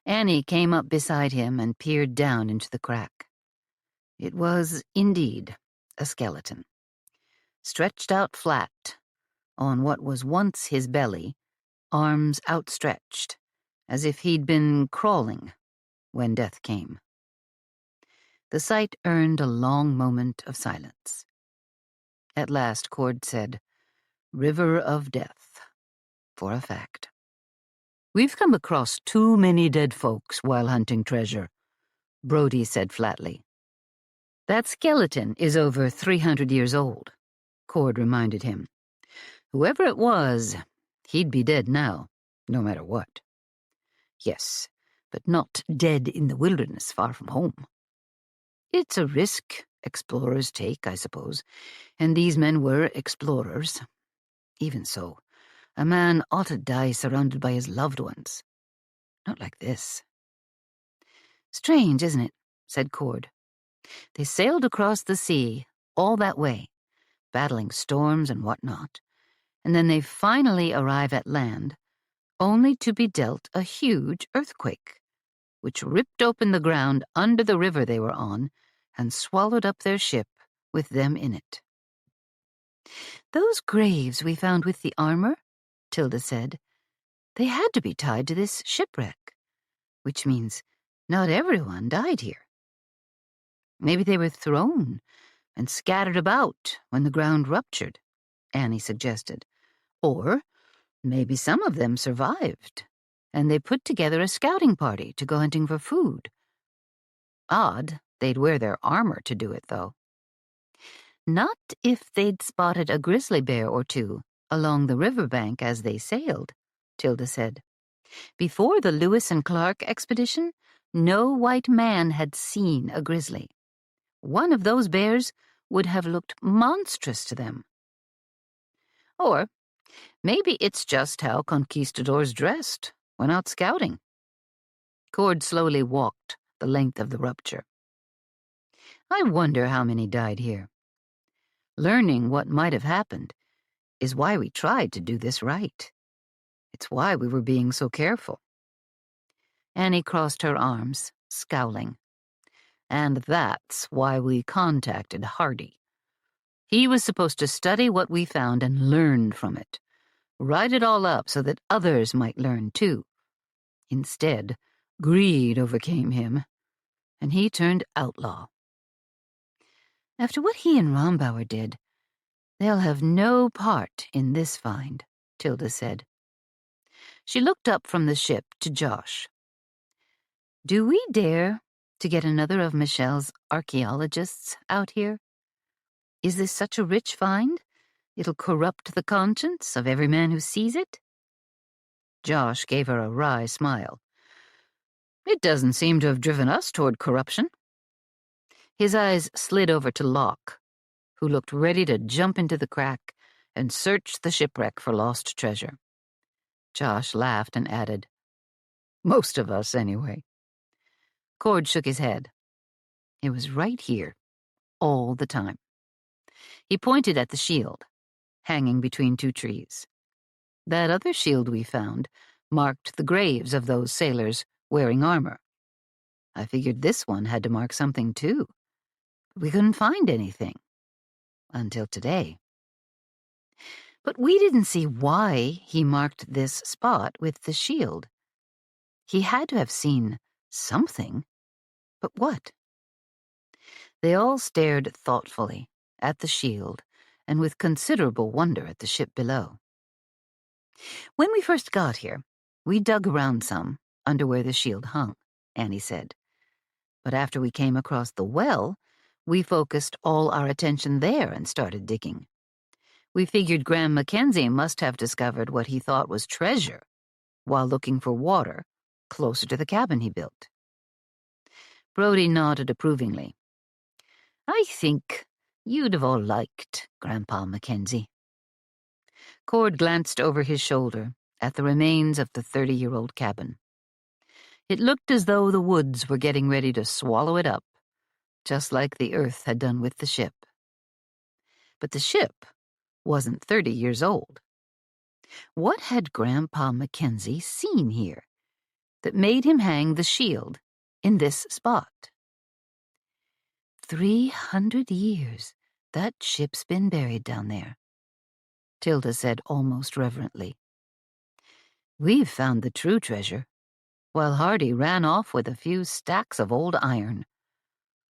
Annie came up beside him and peered down into the crack. It was, indeed, a skeleton. Stretched out flat, on what was once his belly, arms outstretched, as if he'd been crawling when death came. The sight earned a long moment of silence. At last Cord said, "River of Death, for a fact." "We've come across too many dead folks while hunting treasure," Brody said flatly. "That skeleton is over 300 years old," Cord reminded him. "Whoever it was, he'd be dead now, no matter what." "Yes, but not dead in the wilderness far from home." "It's a risk explorers take, I suppose, and these men were explorers. Even so, a man ought to die surrounded by his loved ones. Not like this." "Strange, isn't it?" said Cord. "They sailed across the sea all that way, battling storms and whatnot, and then they finally arrive at land, only to be dealt a huge earthquake, which ripped open the ground under the river they were on and swallowed up their ship with them in it." "Those graves we found with the armor," Tilda said, "they had to be tied to this shipwreck, which means not everyone died here." "Maybe they were thrown and scattered about when the ground ruptured," Annie suggested. "Or maybe some of them survived, and they put together a scouting party to go hunting for food. Odd they'd wear their armor to do it, though." "Not if they'd spotted a grizzly bear or two along the riverbank as they sailed," Tilda said. "Before the Lewis and Clark expedition, no white man had seen a grizzly. One of those bears would have looked monstrous to them. Or maybe it's just how conquistadors dressed when out scouting." Cord slowly walked the length of the rupture. "I wonder how many died here. Learning what might have happened is why we tried to do this right. It's why we were being so careful." Annie crossed her arms, scowling. "And that's why we contacted Hardy. He was supposed to study what we found and learn from it, write it all up so that others might learn too. Instead, greed overcame him, and he turned outlaw. After what he and Rombauer did, they'll have no part in this find," Tilda said. She looked up from the ship to Josh. "Do we dare to get another of Michelle's archaeologists out here? Is this such a rich find, it'll corrupt the conscience of every man who sees it?" Josh gave her a wry smile. "It doesn't seem to have driven us toward corruption." His eyes slid over to Locke, who looked ready to jump into the crack and search the shipwreck for lost treasure. Josh laughed and added, "Most of us, anyway." Cord shook his head. It was right here, all the time. He pointed at the shield, hanging between two trees. "That other shield we found marked the graves of those sailors wearing armor. I figured this one had to mark something too. We couldn't find anything. Until today. But we didn't see why he marked this spot with the shield. He had to have seen something. But what? They all stared thoughtfully at the shield and with considerable wonder at the ship below. When we first got here, we dug around some under where the shield hung, Annie said. But after we came across the well, we focused all our attention there and started digging. We figured Graham Mackenzie must have discovered what he thought was treasure while looking for water closer to the cabin he built. Brody nodded approvingly. I think you'd have all liked Grandpa Mackenzie. Cord glanced over his shoulder at the remains of the 30-year-old cabin. It looked as though the woods were getting ready to swallow it up, just like the Earth had done with the ship. But the ship wasn't 30 years old. What had Grandpa Mackenzie seen here that made him hang the shield in this spot? 300 years that ship's been buried down there, Tilda said almost reverently. We've found the true treasure, while Hardy ran off with a few stacks of old iron.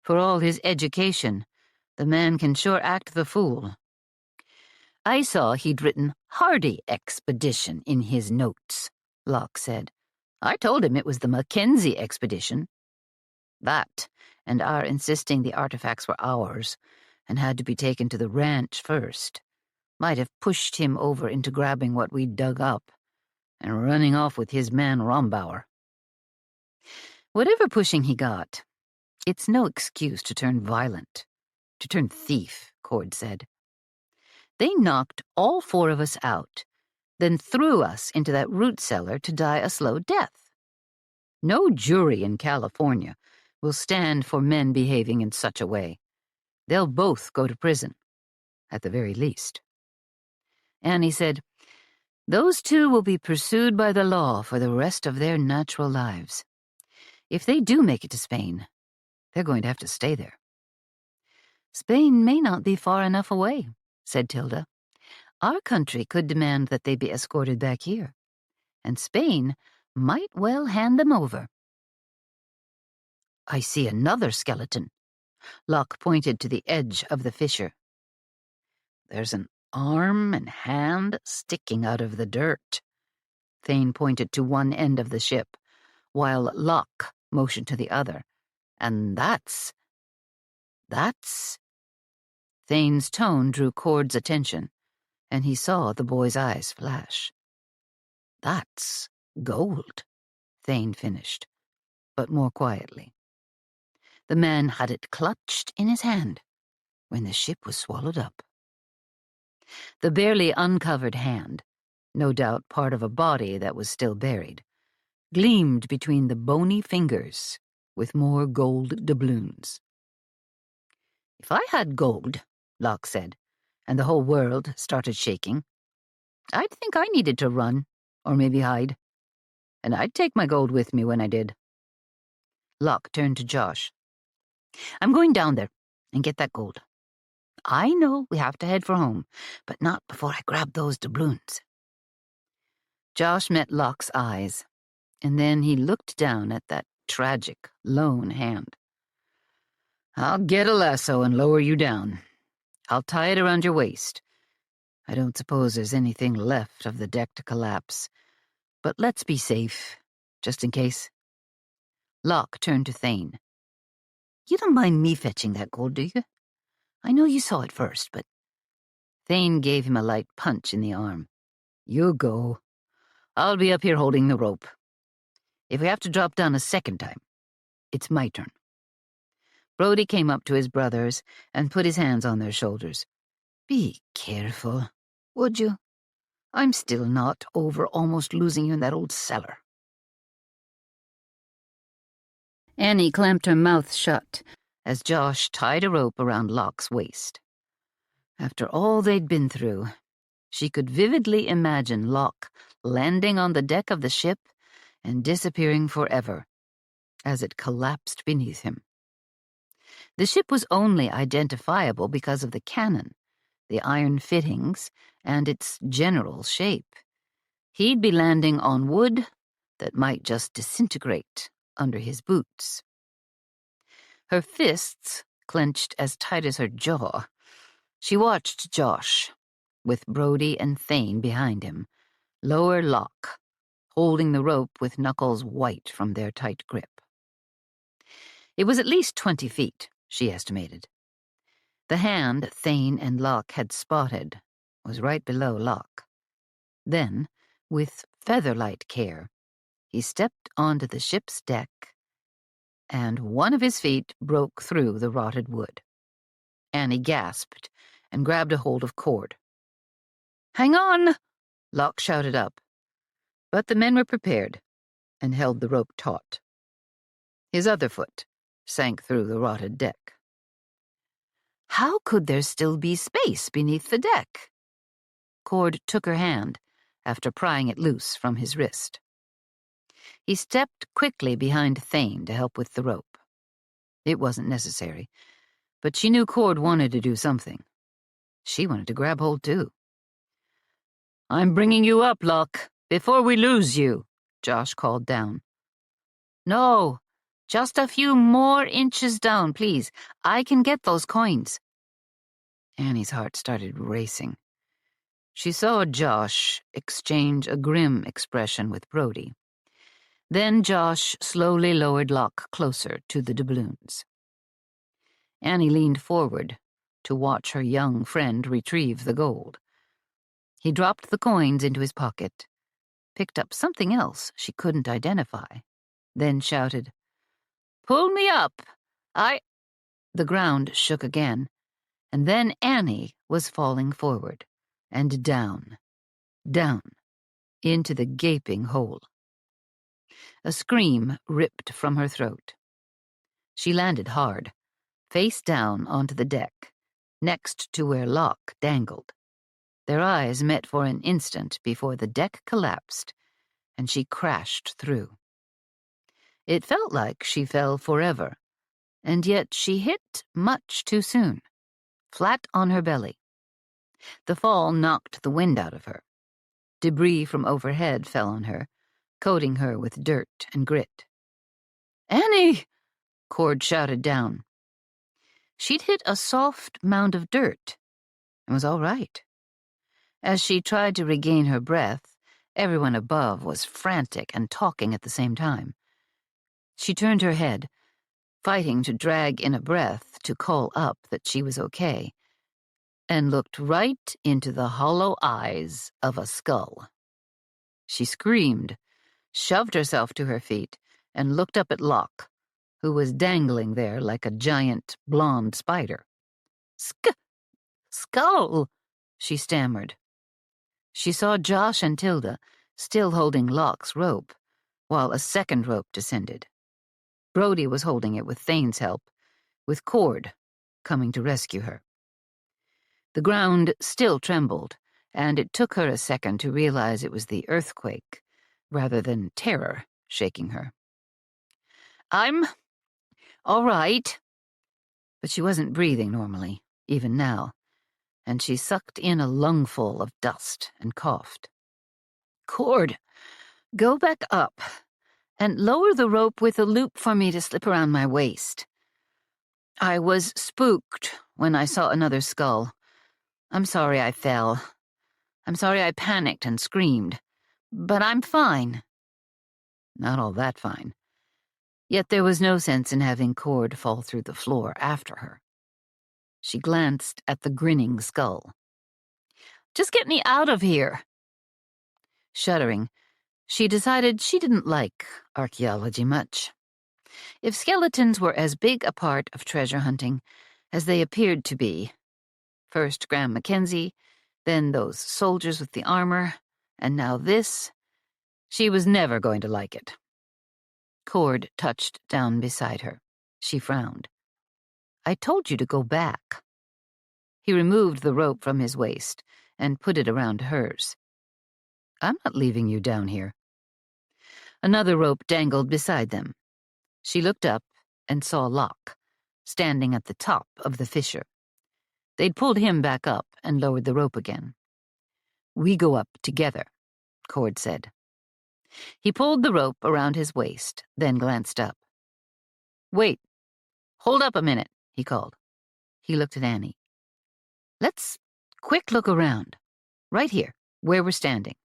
For all his education, the man can sure act the fool. I saw he'd written Hardy Expedition in his notes, Locke said. I told him it was the Mackenzie Expedition. That, and our insisting the artifacts were ours and had to be taken to the ranch first, might have pushed him over into grabbing what we'd dug up and running off with his man Rombauer. Whatever pushing he got, it's no excuse to turn violent, to turn thief, Cord said. They knocked all 4 of us out, then threw us into that root cellar to die a slow death. No jury in California will stand for men behaving in such a way. They'll both go to prison, at the very least. Annie said, those 2 will be pursued by the law for the rest of their natural lives. If they do make it to Spain, they're going to have to stay there. Spain may not be far enough away, said Tilda. Our country could demand that they be escorted back here, and Spain might well hand them over. I see another skeleton. Locke pointed to the edge of the fissure. There's an arm and hand sticking out of the dirt. Thane pointed to one end of the ship, while Locke motioned to the other. And that's... Thane's tone drew Cord's attention, and he saw the boy's eyes flash. That's gold, Thane finished, but more quietly. The man had it clutched in his hand when the ship was swallowed up. The barely uncovered hand, no doubt part of a body that was still buried, gleamed between the bony fingers with more gold doubloons. If I had gold, Locke said, and the whole world started shaking, I'd think I needed to run, or maybe hide, and I'd take my gold with me when I did. Locke turned to Josh. I'm going down there and get that gold. I know we have to head for home, but not before I grab those doubloons. Josh met Locke's eyes, and then he looked down at that tragic, lone hand. I'll get a lasso and lower you down. I'll tie it around your waist. I don't suppose there's anything left of the deck to collapse, but let's be safe, just in case. Locke turned to Thane. You don't mind me fetching that gold, do you? I know you saw it first, but... Thane gave him a light punch in the arm. You go. I'll be up here holding the rope. If we have to drop down a second time, it's my turn. Brody came up to his brothers and put his hands on their shoulders. Be careful, would you? I'm still not over almost losing you in that old cellar. Annie clamped her mouth shut as Josh tied a rope around Locke's waist. After all they'd been through, she could vividly imagine Locke landing on the deck of the ship and disappearing forever as it collapsed beneath him. The ship was only identifiable because of the cannon, the iron fittings, and its general shape. He'd be landing on wood that might just disintegrate under his boots. Her fists clenched as tight as her jaw. She watched Josh, with Brody and Thane behind him, lower lock, holding the rope with knuckles white from their tight grip. It was at least 20 feet, she estimated. The hand Thane and Locke had spotted was right below Locke. Then, with feather-light care, he stepped onto the ship's deck, and one of his feet broke through the rotted wood. Annie gasped and grabbed a hold of cord. "Hang on!" Locke shouted up. But the men were prepared and held the rope taut. His other foot sank through the rotted deck. How could there still be space beneath the deck? Cord took her hand after prying it loose from his wrist. He stepped quickly behind Thane to help with the rope. It wasn't necessary, but she knew Cord wanted to do something. She wanted to grab hold too. "I'm bringing you up, Locke, before we lose you," Josh called down. "No, just a few more inches down, please. I can get those coins." Annie's heart started racing. She saw Josh exchange a grim expression with Brody. Then Josh slowly lowered Locke closer to the doubloons. Annie leaned forward to watch her young friend retrieve the gold. He dropped the coins into his pocket, picked up something else she couldn't identify, then shouted, "Pull me up! The ground shook again, and then Annie was falling forward, and down, into the gaping hole. A scream ripped from her throat. She landed hard, face down onto the deck, next to where Locke dangled. Their eyes met for an instant before the deck collapsed, and she crashed through. It felt like she fell forever, and yet she hit much too soon, flat on her belly. The fall knocked the wind out of her. Debris from overhead fell on her, coating her with dirt and grit. "Annie!" Cord shouted down. She'd hit a soft mound of dirt and was all right. As she tried to regain her breath, everyone above was frantic and talking at the same time. She turned her head, fighting to drag in a breath to call up that she was okay, and looked right into the hollow eyes of a skull. She screamed, shoved herself to her feet, and looked up at Locke, who was dangling there like a giant blonde spider. Skull, she stammered. She saw Josh and Tilda still holding Locke's rope, while a second rope descended. Brody was holding it with Thane's help, with Cord coming to rescue her. The ground still trembled, and it took her a second to realize it was the earthquake, rather than terror, shaking her. "I'm all right." But she wasn't breathing normally, even now, and she sucked in a lungful of dust and coughed. "Cord, go back up and lower the rope with a loop for me to slip around my waist. I was spooked when I saw another skull. I'm sorry I fell. I'm sorry I panicked and screamed. But I'm fine." Not all that fine. Yet there was no sense in having Cord fall through the floor after her. She glanced at the grinning skull. "Just get me out of here." Shuddering, she decided she didn't like archaeology much. If skeletons were as big a part of treasure hunting as they appeared to be, first Graham Mackenzie, then those soldiers with the armor, and now this, she was never going to like it. Cord touched down beside her. She frowned. "I told you to go back." He removed the rope from his waist and put it around hers. "I'm not leaving you down here." Another rope dangled beside them. She looked up and saw Locke, standing at the top of the fissure. They'd pulled him back up and lowered the rope again. "We go up together," Cord said. He pulled the rope around his waist, then glanced up. "Wait. Hold up a minute," he called. He looked at Annie. "Let's quick look around. Right here, where we're standing."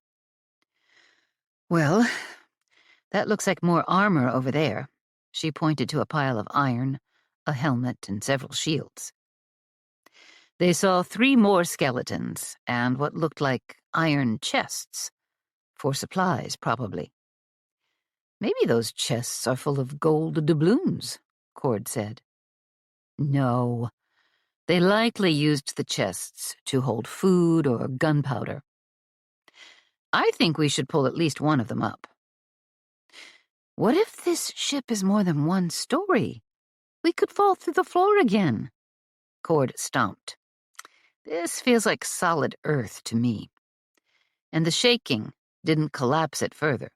"Well, that looks like more armor over there." She pointed to a pile of iron, a helmet, and several shields. They saw 3 more skeletons and what looked like iron chests. For supplies, probably. "Maybe those chests are full of gold doubloons," Cord said. "No. They likely used the chests to hold food or gunpowder. I think we should pull at least one of them up." "What if this ship is more than 1 story? We could fall through the floor again." Cord stomped. "This feels like solid earth to me." And the shaking didn't collapse it further.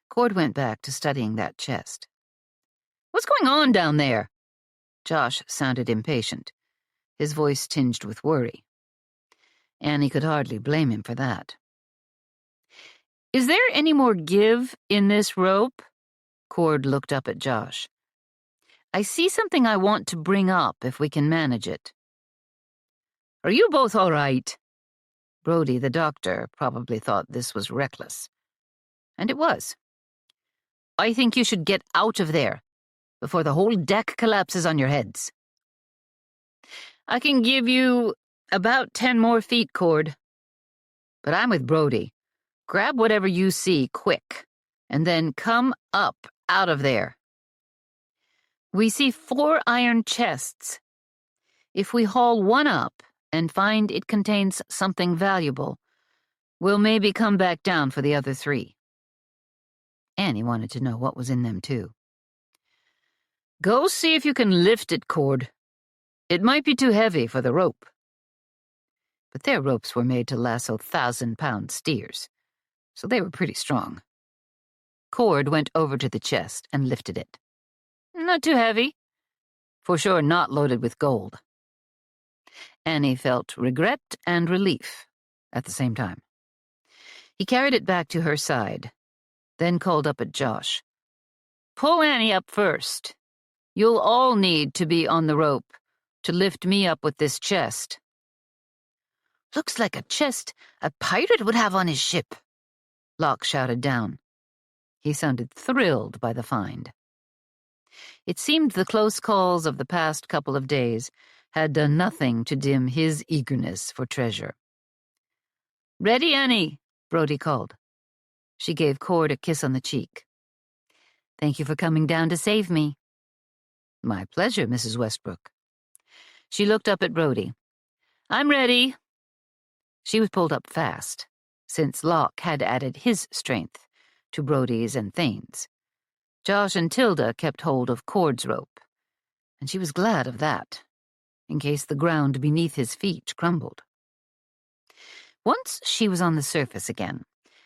Cord went back to studying that chest. "What's going on down there?" Josh sounded impatient, his voice tinged with worry. Annie could hardly blame him for that. "Is there any more give in this rope?" Cord looked up at Josh. "I see something I want to bring up if we can manage it." "Are you both all right?" Brody, the doctor, probably thought this was reckless. And it was. "I think you should get out of there before the whole deck collapses on your heads." "I can give you about 10 more feet, Cord. But I'm with Brody. Grab whatever you see quick, and then come up out of there." "We see 4 iron chests. If we haul one up and find it contains something valuable, we'll maybe come back down for the other 3. Annie wanted to know what was in them, too. "Go see if you can lift it, Cord. It might be too heavy for the rope." But their ropes were made to lasso 1,000-pound steers, so they were pretty strong. Cord went over to the chest and lifted it. Not too heavy. For sure not loaded with gold. Annie felt regret and relief at the same time. He carried it back to her side, then called up at Josh. "Pull Annie up first. You'll all need to be on the rope to lift me up with this chest." "Looks like a chest a pirate would have on his ship," Locke shouted down. He sounded thrilled by the find. It seemed the close calls of the past couple of days had done nothing to dim his eagerness for treasure. "Ready, Annie?" Brody called. She gave Cord a kiss on the cheek. "Thank you for coming down to save me." "My pleasure, Mrs. Westbrook." She looked up at Brody. "I'm ready." She was pulled up fast, since Locke had added his strength to Brody's and Thane's. Josh and Tilda kept hold of Cord's rope, and she was glad of that, in case the ground beneath his feet crumbled. Once she was on the surface again,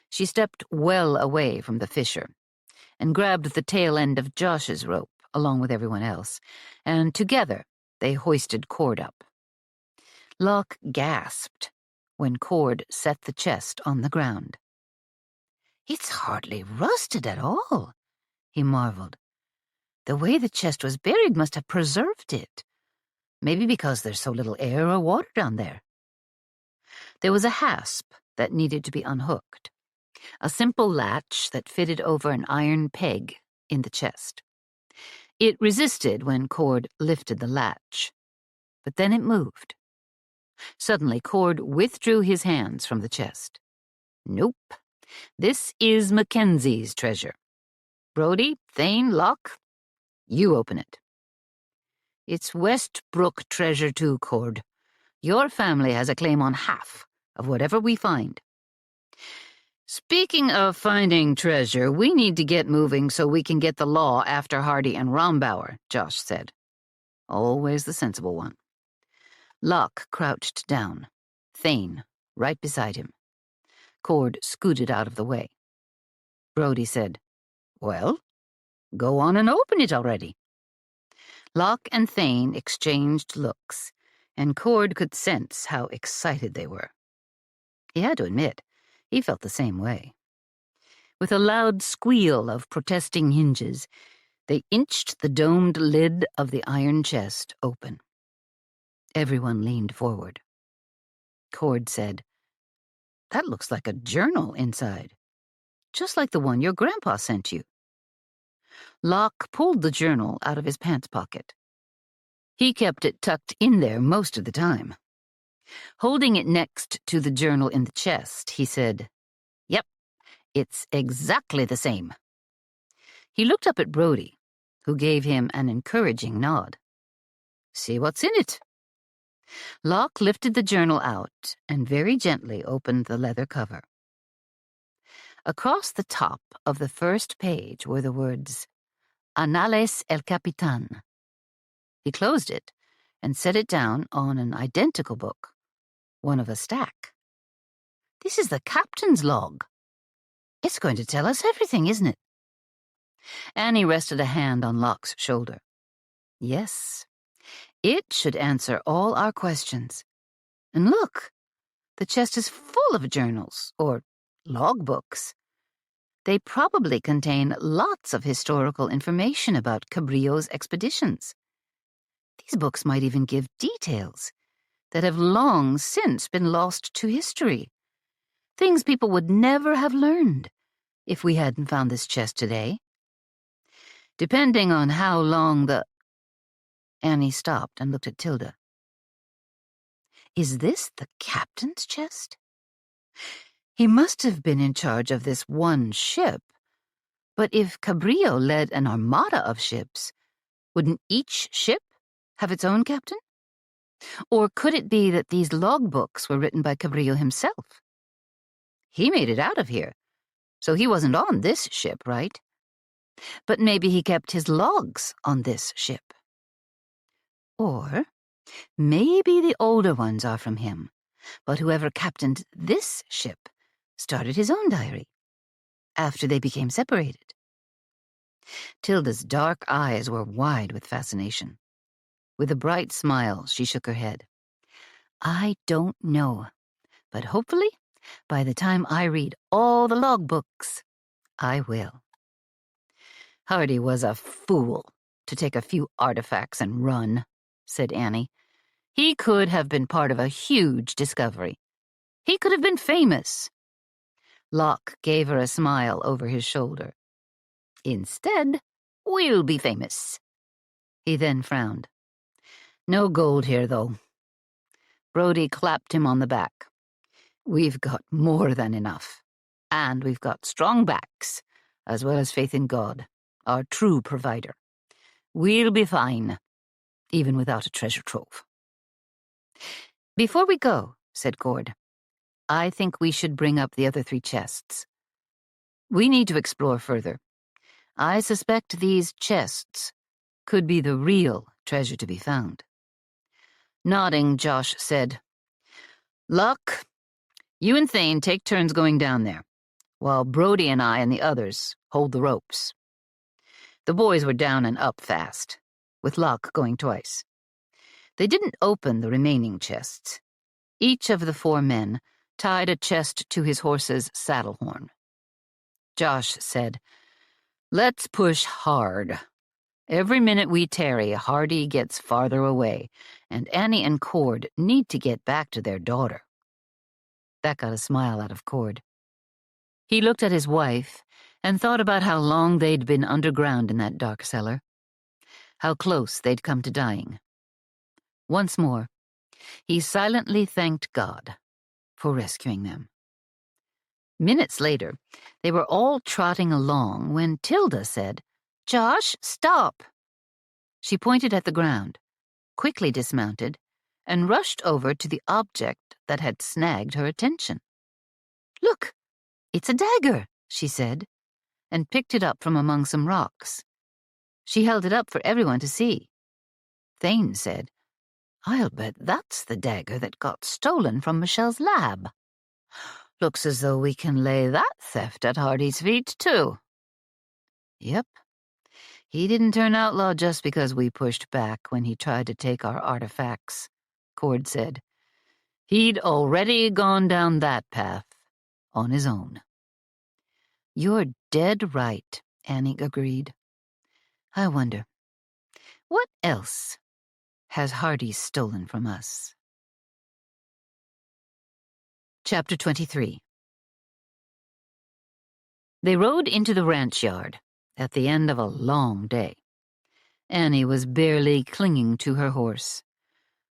she stepped well away from the fissure and grabbed the tail end of Josh's rope, along with everyone else, and together they hoisted Cord up. Locke gasped when Cord set the chest on the ground. "It's hardly rusted at all," he marveled. "The way the chest was buried must have preserved it. Maybe because there's so little air or water down there." There was a hasp that needed to be unhooked, a simple latch that fitted over an iron peg in the chest. It resisted when Cord lifted the latch, but then it moved. Suddenly, Cord withdrew his hands from the chest. "Nope. This is Mackenzie's treasure. Brody, Thane, Locke, you open it." "It's Westbrook treasure too, Cord. Your family has a claim on half of whatever we find." "Speaking of finding treasure, we need to get moving so we can get the law after Hardy and Rombauer," Josh said. Always the sensible one. Locke crouched down, Thane right beside him. Cord scooted out of the way. Brody said, "Well, go on and open it already." Locke and Thane exchanged looks, and Cord could sense how excited they were. He had to admit, he felt the same way. With a loud squeal of protesting hinges, they inched the domed lid of the iron chest open. Everyone leaned forward. Cord said, "That looks like a journal inside, just like the one your grandpa sent you." Locke pulled the journal out of his pants pocket. He kept it tucked in there most of the time. Holding it next to the journal in the chest, he said, "Yep, it's exactly the same." He looked up at Brody, who gave him an encouraging nod. "See what's in it." Locke lifted the journal out and very gently opened the leather cover. Across the top of the first page were the words, "Anales el Capitan." He closed it and set it down on an identical book, one of a stack. "This is the captain's log. It's going to tell us everything, isn't it?" Annie rested a hand on Locke's shoulder. "Yes, it should answer all our questions. And look, the chest is full of journals, or logbooks. They probably contain lots of historical information about Cabrillo's expeditions. These books might even give details that have long since been lost to history, things people would never have learned if we hadn't found this chest today. Depending on how long the—" Annie stopped and looked at Tilda. "Is this the captain's chest? He must have been in charge of this one ship, but if Cabrillo led an armada of ships, wouldn't each ship have its own captain? Or could it be that these logbooks were written by Cabrillo himself? He made it out of here, so he wasn't on this ship, right? But maybe he kept his logs on this ship. Or maybe the older ones are from him, but whoever captained this ship started his own diary after they became separated." Tilda's dark eyes were wide with fascination. With a bright smile, she shook her head. "I don't know, but hopefully, by the time I read all the logbooks, I will." "Hardy was a fool to take a few artifacts and run," said Annie. "He could have been part of a huge discovery. He could have been famous." Locke gave her a smile over his shoulder. "Instead, we'll be famous." He then frowned. "No gold here, though." Brody clapped him on the back. "We've got more than enough. And we've got strong backs, as well as faith in God, our true provider. We'll be fine, even without a treasure trove." "Before we go," said Cord, "I think we should bring up the other 3 chests. We need to explore further. I suspect these chests could be the real treasure to be found." Nodding, Josh said, "Luck, you and Thane take turns going down there, while Brody and I and the others hold the ropes." The boys were down and up fast, with Locke going twice. They didn't open the remaining chests. Each of the 4 men tied a chest to his horse's saddle horn. Josh said, "Let's push hard. Every minute we tarry, Hardy gets farther away, and Annie and Cord need to get back to their daughter." That got a smile out of Cord. He looked at his wife and thought about how long they'd been underground in that dark cellar, how close they'd come to dying. Once more, he silently thanked God for rescuing them. Minutes later, they were all trotting along when Tilda said, "Josh, stop!" She pointed at the ground, quickly dismounted, and rushed over to the object that had snagged her attention. "Look, it's a dagger," she said, and picked it up from among some rocks. She held it up for everyone to see. Thane said, "I'll bet that's the dagger that got stolen from Michelle's lab. Looks as though we can lay that theft at Hardy's feet, too." Yep. He didn't turn outlaw just because we pushed back when he tried to take our artifacts, Cord said. He'd already gone down that path on his own. You're dead right, Annie agreed. I wonder, what else has Hardy stolen from us? Chapter 23. They rode into the ranch yard at the end of a long day. Annie was barely clinging to her horse.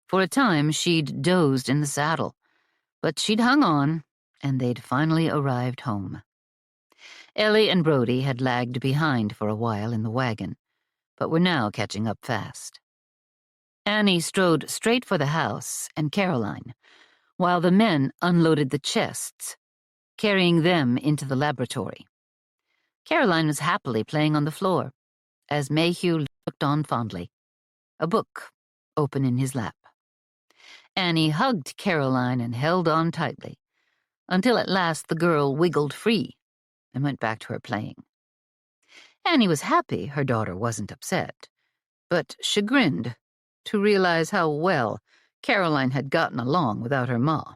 For a time, she'd dozed in the saddle, but she'd hung on, and they'd finally arrived home. Ellie and Brody had lagged behind for a while in the wagon, but were now catching up fast. Annie strode straight for the house and Caroline, while the men unloaded the chests, carrying them into the laboratory. Caroline was happily playing on the floor, as Mayhew looked on fondly, a book open in his lap. Annie hugged Caroline and held on tightly, until at last the girl wiggled free and went back to her playing. Annie was happy her daughter wasn't upset, but chagrined to realize how well Caroline had gotten along without her ma.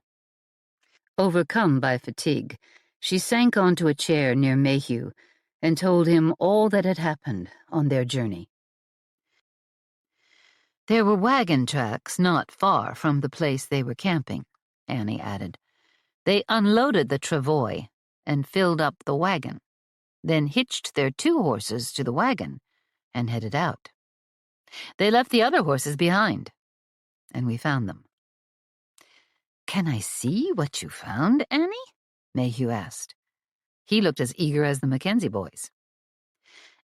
Overcome by fatigue, she sank onto a chair near Mayhew and told him all that had happened on their journey. There were wagon tracks not far from the place they were camping, Annie added. They unloaded the travois and filled up the wagon, then hitched their 2 horses to the wagon and headed out. They left the other horses behind, and we found them. Can I see what you found, Annie? Mayhew asked. He looked as eager as the Mackenzie boys.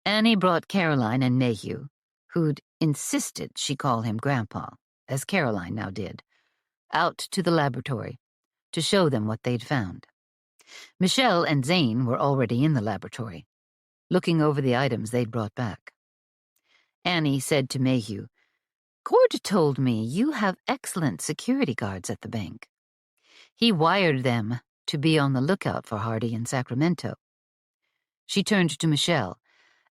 Annie brought Caroline and Mayhew, who'd insisted she call him Grandpa, as Caroline now did, out to the laboratory to show them what they'd found. Michelle and Zane were already in the laboratory, looking over the items they'd brought back. Annie said to Mayhew, Cord told me you have excellent security guards at the bank. He wired them to be on the lookout for Hardy in Sacramento. She turned to Michelle,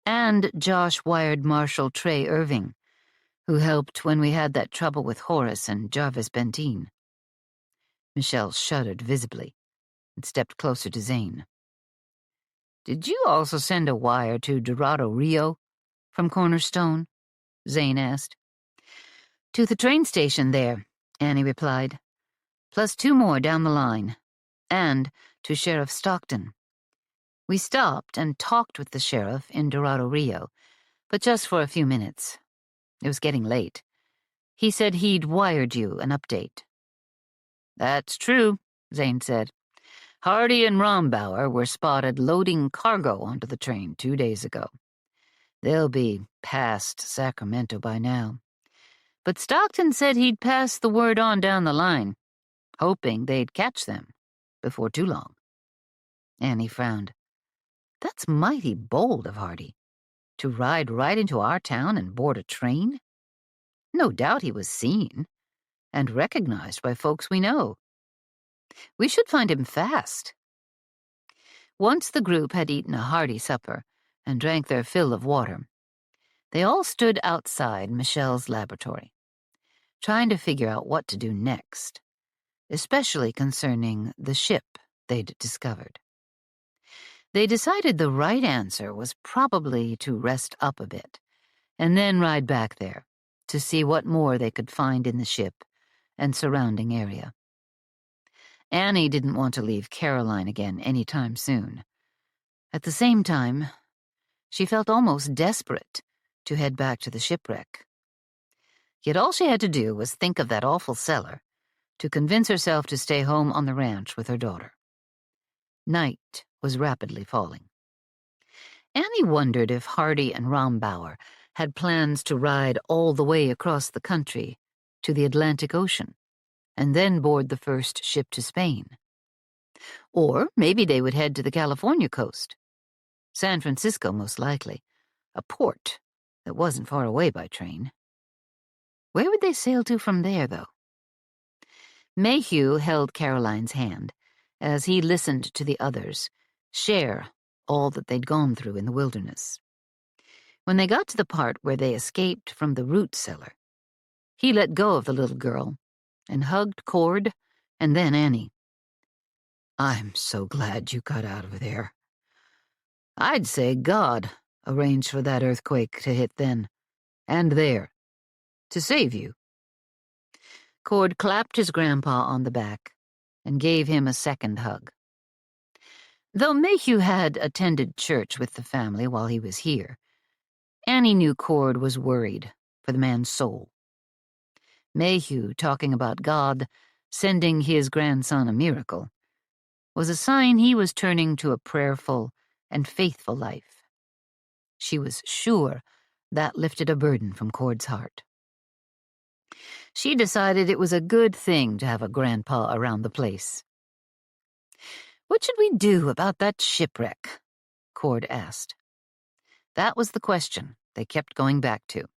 and Josh wired Marshal Trey Irving, who helped when we had that trouble with Horace and Jarvis Benteen. Michelle shuddered visibly and stepped closer to Zane. Did you also send a wire to Dorado Rio from Cornerstone? Zane asked. To the train station there, Annie replied, plus 2 more down the line, and to Sheriff Stockton. We stopped and talked with the sheriff in Dorado Rio, but just for a few minutes. It was getting late. He said he'd wired you an update. That's true, Zane said. Hardy and Rombauer were spotted loading cargo onto the train 2 days ago. They'll be past Sacramento by now. But Stockton said he'd pass the word on down the line, hoping they'd catch them before too long. Annie frowned. That's mighty bold of Hardy, to ride right into our town and board a train. No doubt he was seen and recognized by folks we know. We should find him fast. Once the group had eaten a hearty supper and drank their fill of water, they all stood outside Michelle's laboratory, trying to figure out what to do next, especially concerning the ship they'd discovered. They decided the right answer was probably to rest up a bit, and then ride back there to see what more they could find in the ship and surrounding area. Annie didn't want to leave Caroline again any time soon. At the same time, she felt almost desperate to head back to the shipwreck. Yet all she had to do was think of that awful cellar to convince herself to stay home on the ranch with her daughter. Night was rapidly falling. Annie wondered if Hardy and Rombauer had plans to ride all the way across the country to the Atlantic Ocean and then board the first ship to Spain. Or maybe they would head to the California coast. San Francisco, most likely, a port that wasn't far away by train. Where would they sail to from there, though? Mayhew held Caroline's hand as he listened to the others share all that they'd gone through in the wilderness. When they got to the part where they escaped from the root cellar, he let go of the little girl and hugged Cord and then Annie. "I'm so glad you got out of there. I'd say God arranged for that earthquake to hit then, and there, to save you." Cord clapped his grandpa on the back and gave him a second hug. Though Mayhew had attended church with the family while he was here, Annie knew Cord was worried for the man's soul. Mayhew talking about God sending his grandson a miracle was a sign he was turning to a prayerful and faithful life. She was sure that lifted a burden from Cord's heart. She decided it was a good thing to have a grandpa around the place. "What should we do about that shipwreck?" Cord asked. That was the question they kept going back to.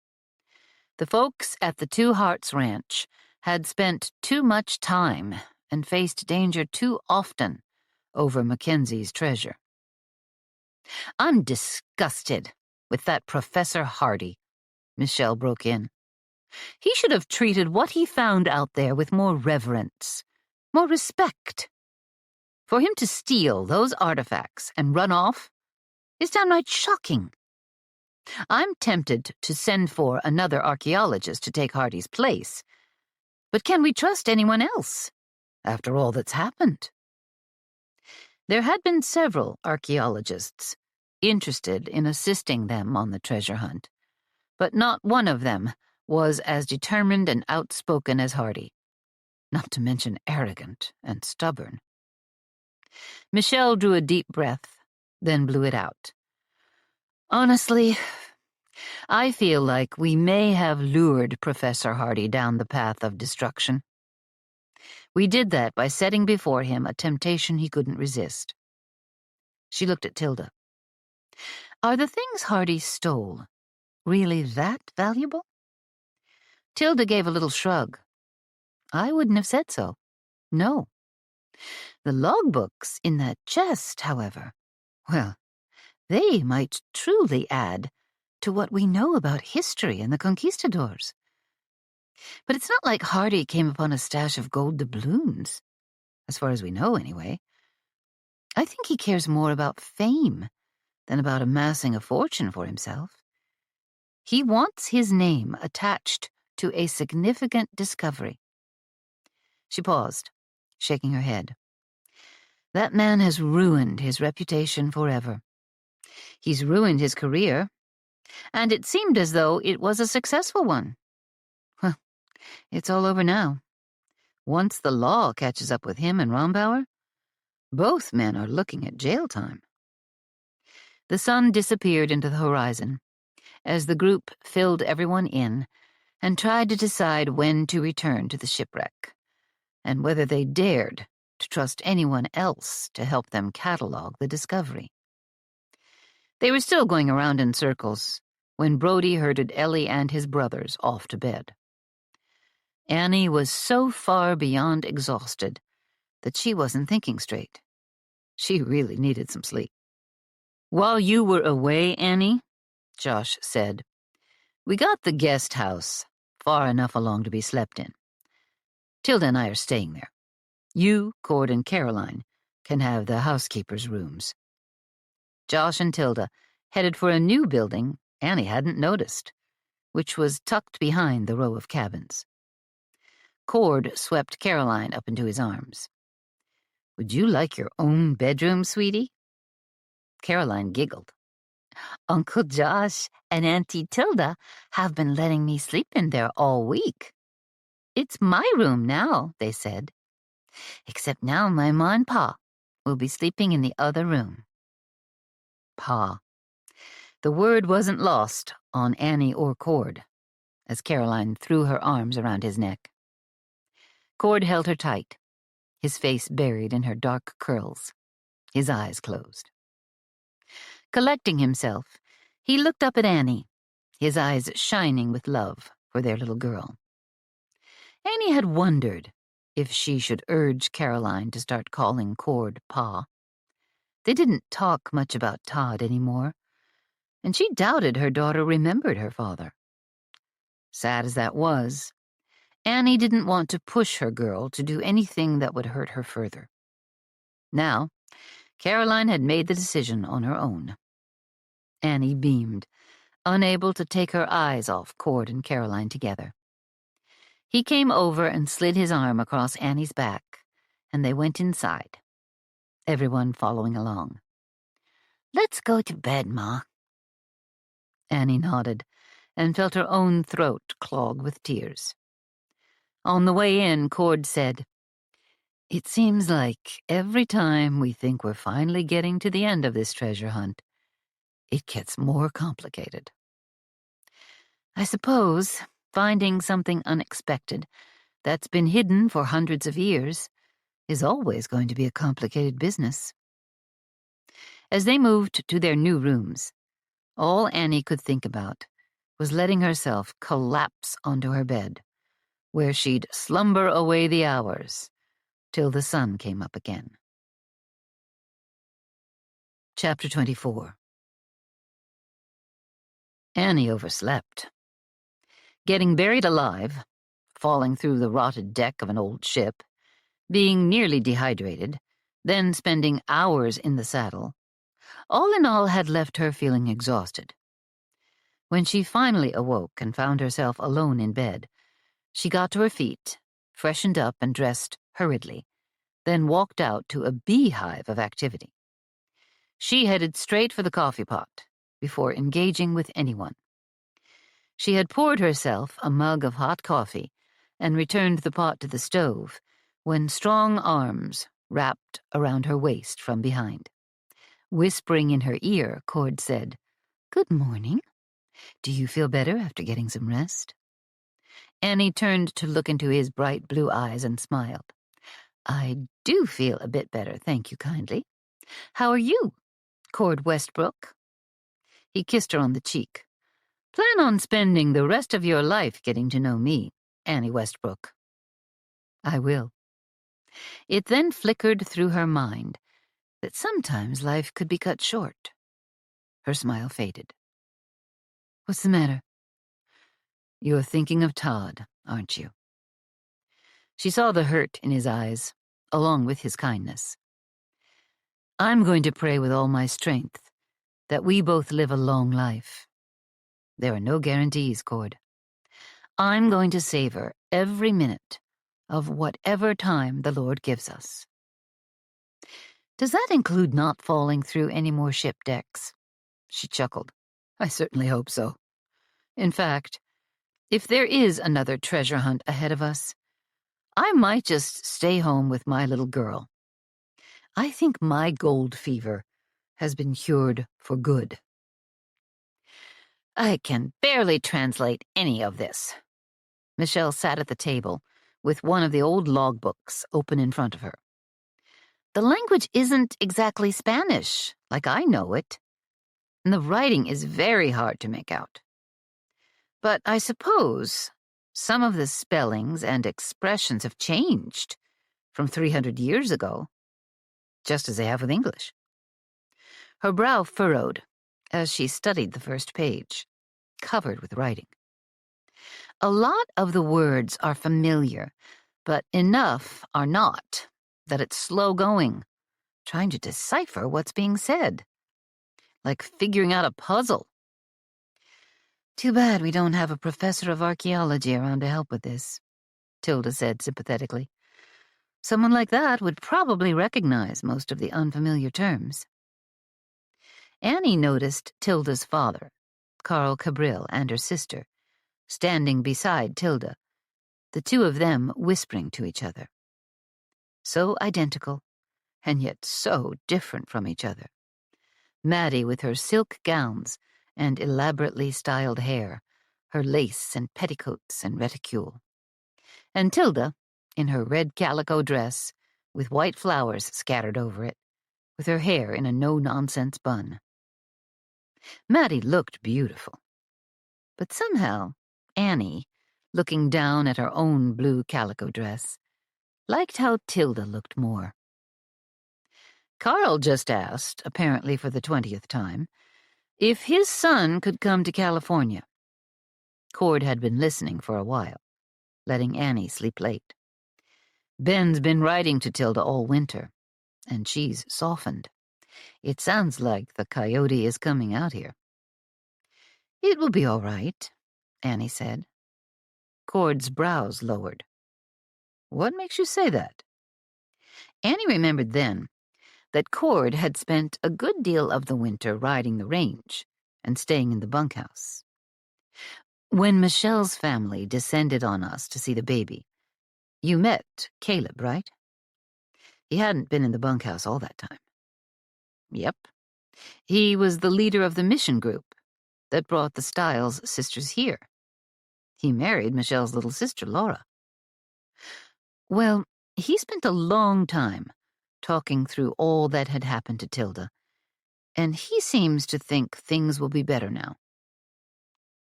The folks at the Two Hearts Ranch had spent too much time and faced danger too often over Mackenzie's treasure. "I'm disgusted with that Professor Hardy," Michelle broke in. "He should have treated what he found out there with more reverence, more respect. For him to steal those artifacts and run off is downright shocking. I'm tempted to send for another archaeologist to take Hardy's place, but can we trust anyone else, after all that's happened?" There had been several archaeologists interested in assisting them on the treasure hunt, but not one of them was as determined and outspoken as Hardy, not to mention arrogant and stubborn. Michelle drew a deep breath, then blew it out. "Honestly, I feel like we may have lured Professor Hardy down the path of destruction. We did that by setting before him a temptation he couldn't resist." She looked at Tilda. "Are the things Hardy stole really that valuable?" Tilda gave a little shrug. "I wouldn't have said so. No. The logbooks in that chest, however, well, they might truly add to what we know about history and the conquistadors. But it's not like Hardy came upon a stash of gold doubloons, as far as we know anyway. I think he cares more about fame than about amassing a fortune for himself. He wants his name attached to a significant discovery." She paused, shaking her head. "That man has ruined his reputation forever. He's ruined his career, and it seemed as though it was a successful one. Well, it's all over now. Once the law catches up with him and Rombauer, both men are looking at jail time." The sun disappeared into the horizon as the group filled everyone in and tried to decide when to return to the shipwreck, and whether they dared to trust anyone else to help them catalog the discovery. They were still going around in circles when Brody herded Ellie and his brothers off to bed. Annie was so far beyond exhausted that she wasn't thinking straight. She really needed some sleep. "While you were away, Annie," Josh said, "we got the guest house far enough along to be slept in. Tilda and I are staying there. You, Cord, and Caroline can have the housekeeper's rooms." Josh and Tilda headed for a new building Annie hadn't noticed, which was tucked behind the row of cabins. Cord swept Caroline up into his arms. "Would you like your own bedroom, sweetie?" Caroline giggled. "Uncle Josh and Auntie Tilda have been letting me sleep in there all week. It's my room now," they said. "Except now my ma and pa will be sleeping in the other room." Pa. The word wasn't lost on Annie or Cord, as Caroline threw her arms around his neck. Cord held her tight, his face buried in her dark curls, his eyes closed. Collecting himself, he looked up at Annie, his eyes shining with love for their little girl. Annie had wondered if she should urge Caroline to start calling Cord Pa. They didn't talk much about Todd anymore, and she doubted her daughter remembered her father. Sad as that was, Annie didn't want to push her girl to do anything that would hurt her further. Now, Caroline had made the decision on her own. Annie beamed, unable to take her eyes off Cord and Caroline together. He came over and slid his arm across Annie's back, and they went inside, everyone following along. "Let's go to bed, Ma." Annie nodded and felt her own throat clog with tears. On the way in, Cord said, "It seems like every time we think we're finally getting to the end of this treasure hunt, it gets more complicated." I suppose finding something unexpected that's been hidden for hundreds of years is always going to be a complicated business. As they moved to their new rooms, all Annie could think about was letting herself collapse onto her bed, where she'd slumber away the hours till the sun came up again. Chapter 24. Annie overslept. Getting buried alive, falling through the rotted deck of an old ship, being nearly dehydrated, then spending hours in the saddle, all in all had left her feeling exhausted. When she finally awoke and found herself alone in bed, she got to her feet, freshened up and dressed hurriedly, then walked out to a beehive of activity. She headed straight for the coffee pot before engaging with anyone. She had poured herself a mug of hot coffee and returned the pot to the stove when strong arms wrapped around her waist from behind. Whispering in her ear, Cord said, "Good morning. Do you feel better after getting some rest?" Annie turned to look into his bright blue eyes and smiled. "I do feel a bit better, thank you kindly. How are you, Cord Westbrook?" He kissed her on the cheek. "Plan on spending the rest of your life getting to know me, Annie Westbrook." "I will." It then flickered through her mind that sometimes life could be cut short. Her smile faded. "What's the matter?" "You're thinking of Todd, aren't you?" She saw the hurt in his eyes, along with his kindness. "I'm going to pray with all my strength that we both live a long life. There are no guarantees, Cord. I'm going to savor every minute of whatever time the Lord gives us." "Does that include not falling through any more ship decks?" She chuckled. "I certainly hope so. In fact, if there is another treasure hunt ahead of us, I might just stay home with my little girl. I think my gold fever has been cured for good." "I can barely translate any of this." Michelle sat at the table with one of the old logbooks open in front of her. "The language isn't exactly Spanish, like I know it, and the writing is very hard to make out. But I suppose some of the spellings and expressions have changed from 300 years ago, just as they have with English." Her brow furrowed as she studied the first page, covered with writing. "A lot of the words are familiar, but enough are not that it's slow going, trying to decipher what's being said. Like figuring out a puzzle." "Too bad we don't have a professor of archaeology around to help with this," Tilda said sympathetically. "Someone like that would probably recognize most of the unfamiliar terms." Annie noticed Tilda's father, Carl Cabril, and her sister, standing beside Tilda, the two of them whispering to each other. So identical, and yet so different from each other. Maddie with her silk gowns and elaborately styled hair, her lace and petticoats and reticule. And Tilda, in her red calico dress, with white flowers scattered over it, with her hair in a no-nonsense bun. Maddie looked beautiful. But somehow, Annie, looking down at her own blue calico dress, liked how Tilda looked more. Carl just asked, apparently for the 20th time, If his son could come to California. Cord had been listening for a while, letting Annie sleep late. Ben's been writing to Tilda all winter, and she's softened. It sounds like the coyote is coming out here. It will be all right, Annie said. Cord's brows lowered. What makes you say that? Annie remembered then that Cord had spent a good deal of the winter riding the range and staying in the bunkhouse. When Michelle's family descended on us to see the baby, you met Caleb, right? He hadn't been in the bunkhouse all that time. Yep. He was the leader of the mission group that brought the Stiles sisters here. He married Michelle's little sister, Laura. Well, he spent a long time talking through all that had happened to Tilda, and he seems to think things will be better now.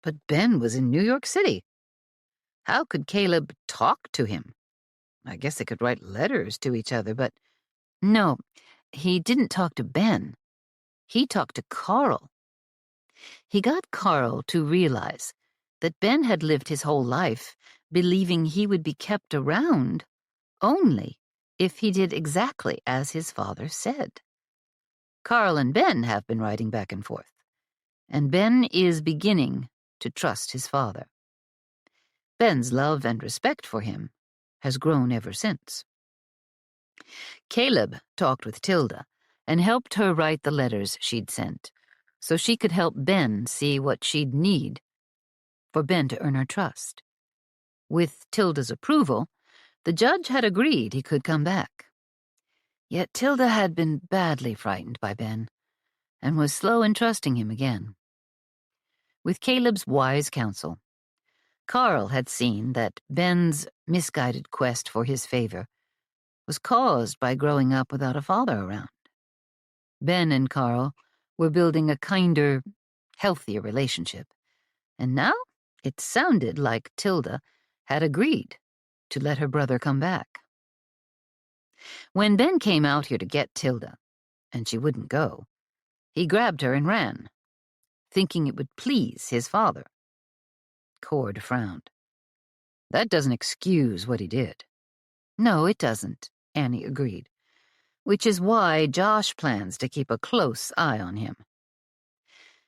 But Ben was in New York City. How could Caleb talk to him? I guess they could write letters to each other, but no, he didn't talk to Ben. He talked to Carl. He got Carl to realize that Ben had lived his whole life believing he would be kept around only if he did exactly as his father said. Carl and Ben have been writing back and forth, and Ben is beginning to trust his father. Ben's love and respect for him has grown ever since. Caleb talked with Tilda and helped her write the letters she'd sent, so she could help Ben see what she'd need for Ben to earn her trust. With Tilda's approval, the judge had agreed he could come back. Yet Tilda had been badly frightened by Ben and was slow in trusting him again. With Caleb's wise counsel, Carl had seen that Ben's misguided quest for his favor was caused by growing up without a father around. Ben and Carl were building a kinder, healthier relationship, and now it sounded like Tilda had agreed to let her brother come back. When Ben came out here to get Tilda, and she wouldn't go, he grabbed her and ran, thinking it would please his father. Cord frowned. That doesn't excuse what he did. No, it doesn't, Annie agreed, which is why Josh plans to keep a close eye on him.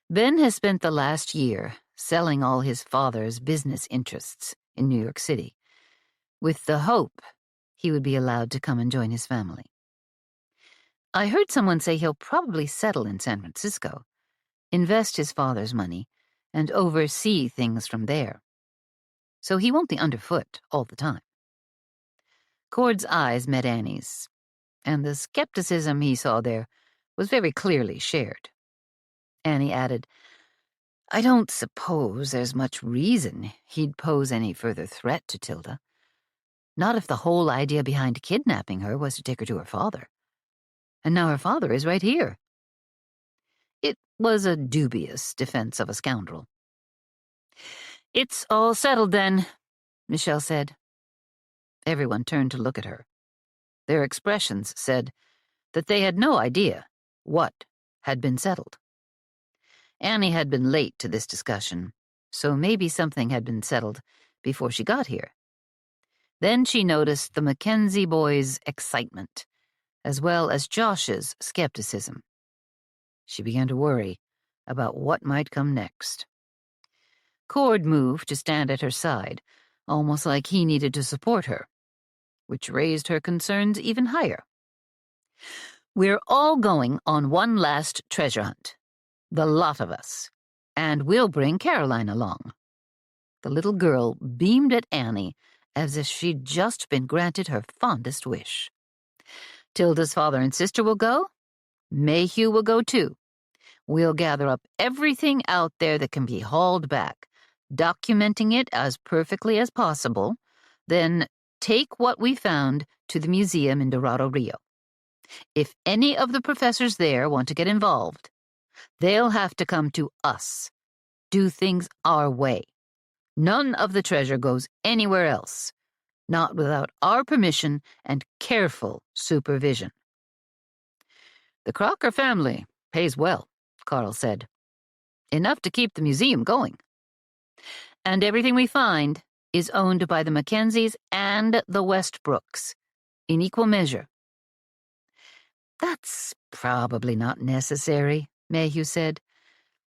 Ben has spent the last year selling all his father's business interests in New York City, with the hope he would be allowed to come and join his family. I heard someone say he'll probably settle in San Francisco, invest his father's money, and oversee things from there. So he won't be underfoot all the time. Cord's eyes met Annie's, and the skepticism he saw there was very clearly shared. Annie added, I don't suppose there's much reason he'd pose any further threat to Tilda. Not if the whole idea behind kidnapping her was to take her to her father. And now her father is right here. It was a dubious defense of a scoundrel. It's all settled then, Michelle said. Everyone turned to look at her. Their expressions said that they had no idea what had been settled. Annie had been late to this discussion, so maybe something had been settled before she got here. Then she noticed the Mackenzie boys' excitement, as well as Josh's skepticism. She began to worry about what might come next. Cord moved to stand at her side, almost like he needed to support her, which raised her concerns even higher. We're all going on one last treasure hunt, the lot of us, and we'll bring Caroline along. The little girl beamed at Annie as if she'd just been granted her fondest wish. Tilda's father and sister will go. Mayhew will go too. We'll gather up everything out there that can be hauled back, documenting it as perfectly as possible, then take what we found to the museum in Dorado Rio. If any of the professors there want to get involved, they'll have to come to us. Do things our way. None of the treasure goes anywhere else, not without our permission and careful supervision. The Crocker family pays well, Carl said. enough to keep the museum going. And everything we find is owned by the Mackenzies and the Westbrooks, in equal measure. That's probably not necessary, Mayhew said,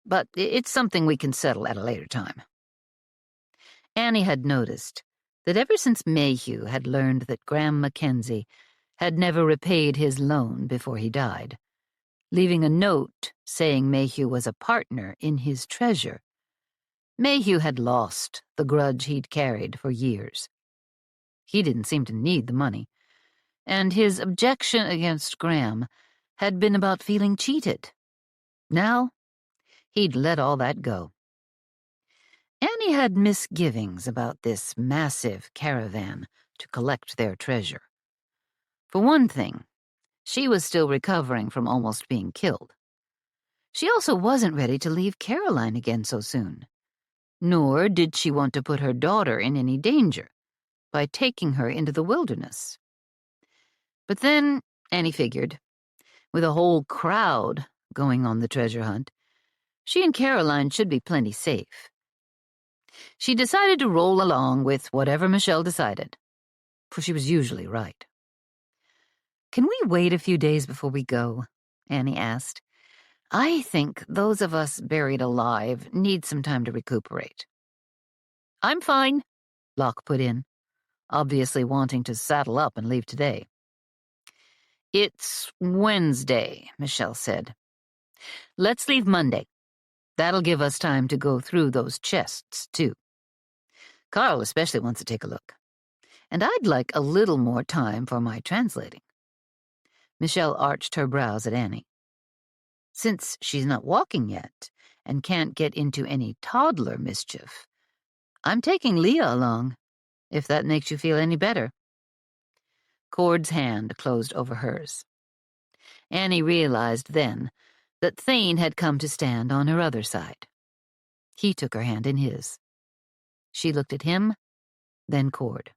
but it's something we can settle at a later time. Annie had noticed that ever since Mayhew had learned that Graham Mackenzie had never repaid his loan before he died, leaving a note saying Mayhew was a partner in his treasure, Mayhew had lost the grudge he'd carried for years. He didn't seem to need the money, and his objection against Graham had been about feeling cheated. Now, he'd let all that go. Annie had misgivings about this massive caravan to collect their treasure. For one thing, she was still recovering from almost being killed. She also wasn't ready to leave Caroline again so soon, nor did she want to put her daughter in any danger by taking her into the wilderness. But then, Annie figured, with a whole crowd going on the treasure hunt, she and Caroline should be plenty safe. She decided to roll along with whatever Michelle decided, for she was usually right. "Can we wait a few days before we go?" Annie asked. "I think those of us buried alive need some time to recuperate." "I'm fine," Locke put in, obviously wanting to saddle up and leave today. "It's Wednesday," Michelle said. "Let's leave Monday. That'll give us time to go through those chests, too. Carl especially wants to take a look. And I'd like a little more time for my translating." Michelle arched her brows at Annie. "Since she's not walking yet and can't get into any toddler mischief, I'm taking Leah along, if that makes you feel any better." Cord's hand closed over hers. Annie realized then that Thane had come to stand on her other side. He took her hand in his. She looked at him, then Cord.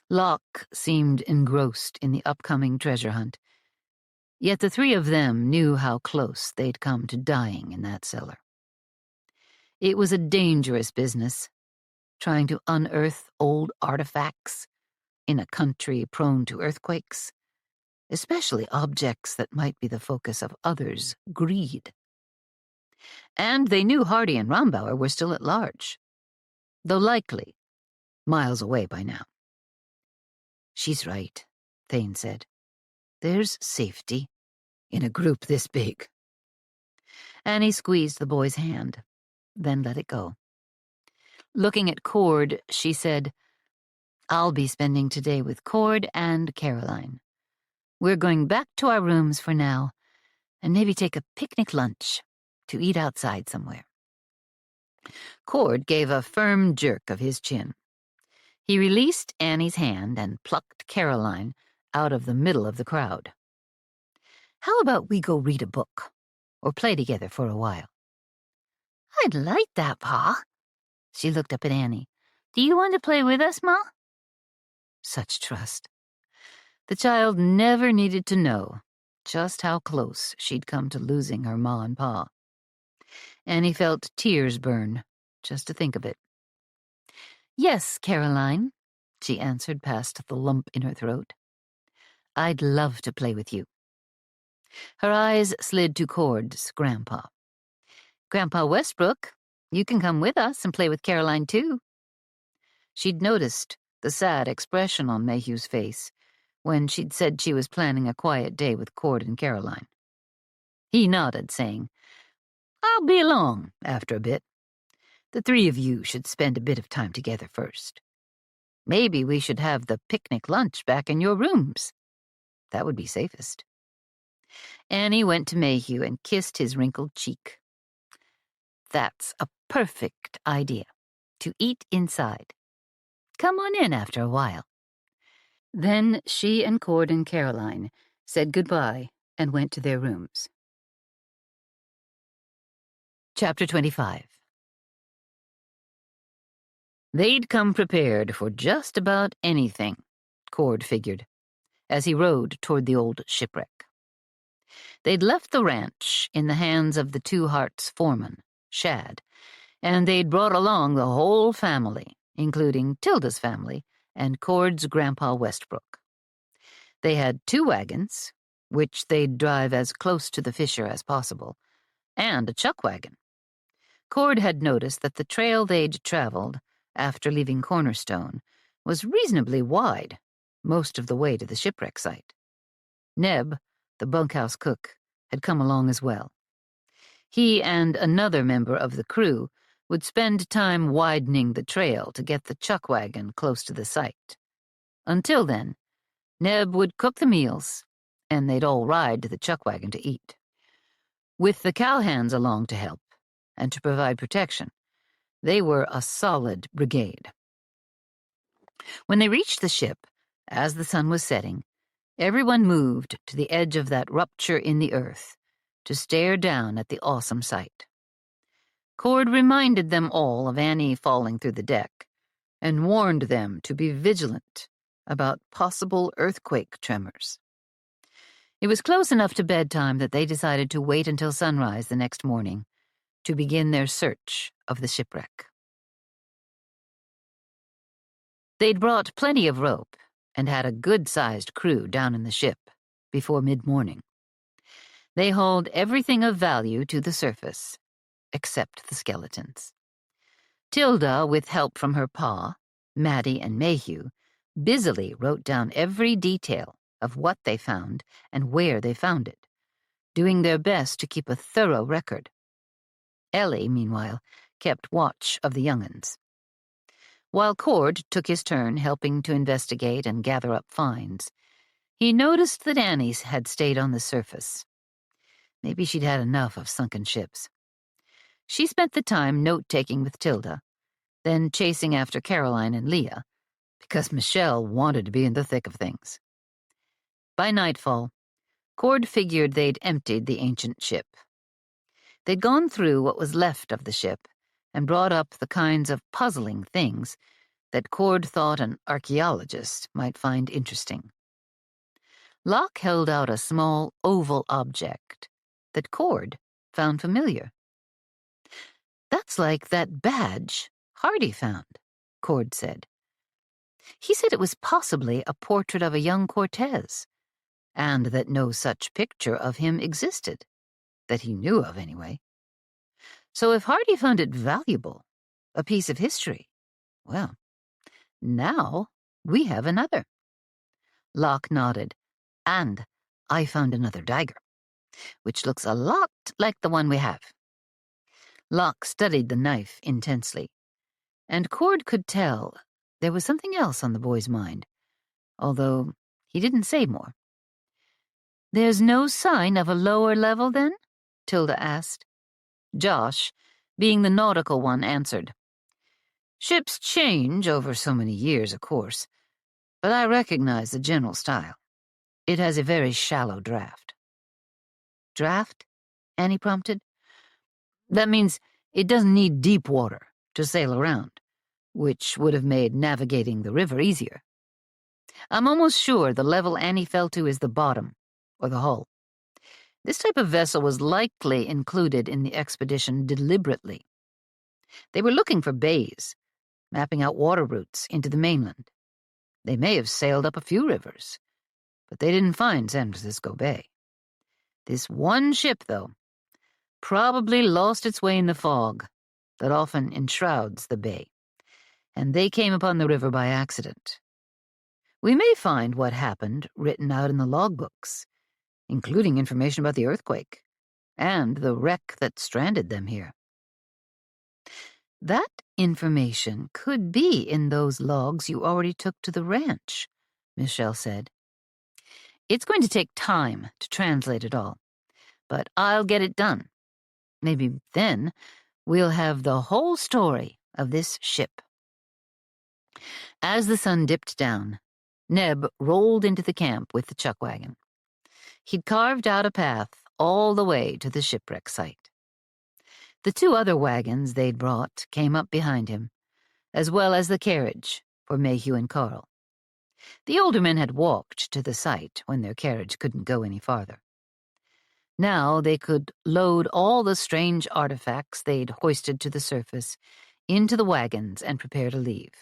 Locke seemed engrossed in the upcoming treasure hunt, yet the three of them knew how close they'd come to dying in that cellar. It was a dangerous business, trying to unearth old artifacts in a country prone to earthquakes, especially objects that might be the focus of others' greed. And they knew Hardy and Rombauer were still at large, though likely miles away by now. "She's right," Thane said. "There's safety in a group this big." Annie squeezed the boy's hand, then let it go. Looking at Cord, she said, "I'll be spending today with Cord and Caroline. We're going back to our rooms for now, and maybe take a picnic lunch to eat outside somewhere." Cord gave a firm jerk of his chin. He released Annie's hand and plucked Caroline out of the middle of the crowd. "How about we go read a book, or play together for a while?" "I'd like that, Pa." She looked up at Annie. "Do you want to play with us, Ma?" Such trust. The child never needed to know just how close she'd come to losing her Ma and Pa. Annie felt tears burn just to think of it. "Yes, Caroline," she answered past the lump in her throat. "I'd love to play with you." Her eyes slid to Cord's grandpa. "Grandpa Westbrook, you can come with us and play with Caroline, too." She'd noticed the sad expression on Mayhew's face when she'd said she was planning a quiet day with Cord and Caroline. He nodded, saying, "I'll be along after a bit. The three of you should spend a bit of time together first. Maybe we should have the picnic lunch back in your rooms. That would be safest." Annie went to Mayhew and kissed his wrinkled cheek. "That's a perfect idea, to eat inside. Come on in after a while." Then she and Cord and Caroline said goodbye and went to their rooms. Chapter 25. They'd come prepared for just about anything, Cord figured, as he rode toward the old shipwreck. They'd left the ranch in the hands of the Two Hearts foreman, shad, and they'd brought along the whole family, including Tilda's family and Cord's grandpa Westbrook. They had 2 wagons, which they'd drive as close to the Fisher as possible, and a chuck wagon. Cord had noticed that the trail they'd traveled after leaving Cornerstone was reasonably wide most of the way to the shipwreck site. Neb, the bunkhouse cook, had come along as well. He and another member of the crew would spend time widening the trail to get the chuck wagon close to the site. Until then, Neb would cook the meals, and they'd all ride to the chuck wagon to eat. With the cowhands along to help and to provide protection, they were a solid brigade. When they reached the ship, as the sun was setting, everyone moved to the edge of that rupture in the earth to stare down at the awesome sight. Cord reminded them all of Annie falling through the deck and warned them to be vigilant about possible earthquake tremors. It was close enough to bedtime that they decided to wait until sunrise the next morning to begin their search of the shipwreck. They'd brought plenty of rope and had a good-sized crew down in the ship before mid-morning. They hauled everything of value to the surface, except the skeletons. Tilda, with help from her pa, Maddie and Mayhew, busily wrote down every detail of what they found and where they found it, doing their best to keep a thorough record. Ellie, meanwhile, kept watch of the young'uns. While Cord took his turn helping to investigate and gather up finds, he noticed that Annie had stayed on the surface. Maybe she'd had enough of sunken ships. She spent the time note-taking with Tilda, then chasing after Caroline and Leah, because Michelle wanted to be in the thick of things. By nightfall, Cord figured they'd emptied the ancient ship. They'd gone through what was left of the ship and brought up the kinds of puzzling things that Cord thought an archaeologist might find interesting. Locke held out a small oval object that Cord found familiar. "That's like that badge Hardy found," Cord said. "He said it was possibly a portrait of a young Cortez, and that no such picture of him existed, that he knew of anyway. So if Hardy found it valuable, a piece of history, well, now we have another." Locke nodded. "And I found another dagger, which looks a lot like the one we have." Locke studied the knife intensely, and Cord could tell there was something else on the boy's mind, although he didn't say more. "There's no sign of a lower level, then?" Tilda asked. Josh, being the nautical one, answered. "Ships change over so many years, of course, but I recognize the general style. It has a very shallow draft." "Draft?" Annie prompted. "That means it doesn't need deep water to sail around, which would have made navigating the river easier. I'm almost sure the level Annie fell to is the bottom, or the hull. This type of vessel was likely included in the expedition deliberately. They were looking for bays, mapping out water routes into the mainland. They may have sailed up a few rivers, but they didn't find San Francisco Bay. This one ship, though, probably lost its way in the fog that often enshrouds the bay, and they came upon the river by accident. We may find what happened written out in the logbooks, including information about the earthquake and the wreck that stranded them here." "That information could be in those logs you already took to the ranch," Michelle said. "It's going to take time to translate it all, but I'll get it done. Maybe then we'll have the whole story of this ship." As the sun dipped down, Neb rolled into the camp with the chuck wagon. He'd carved out a path all the way to the shipwreck site. The 2 other wagons they'd brought came up behind him, as well as the carriage for Mayhew and Carl. The older men had walked to the site when their carriage couldn't go any farther. Now they could load all the strange artifacts they'd hoisted to the surface into the wagons and prepare to leave.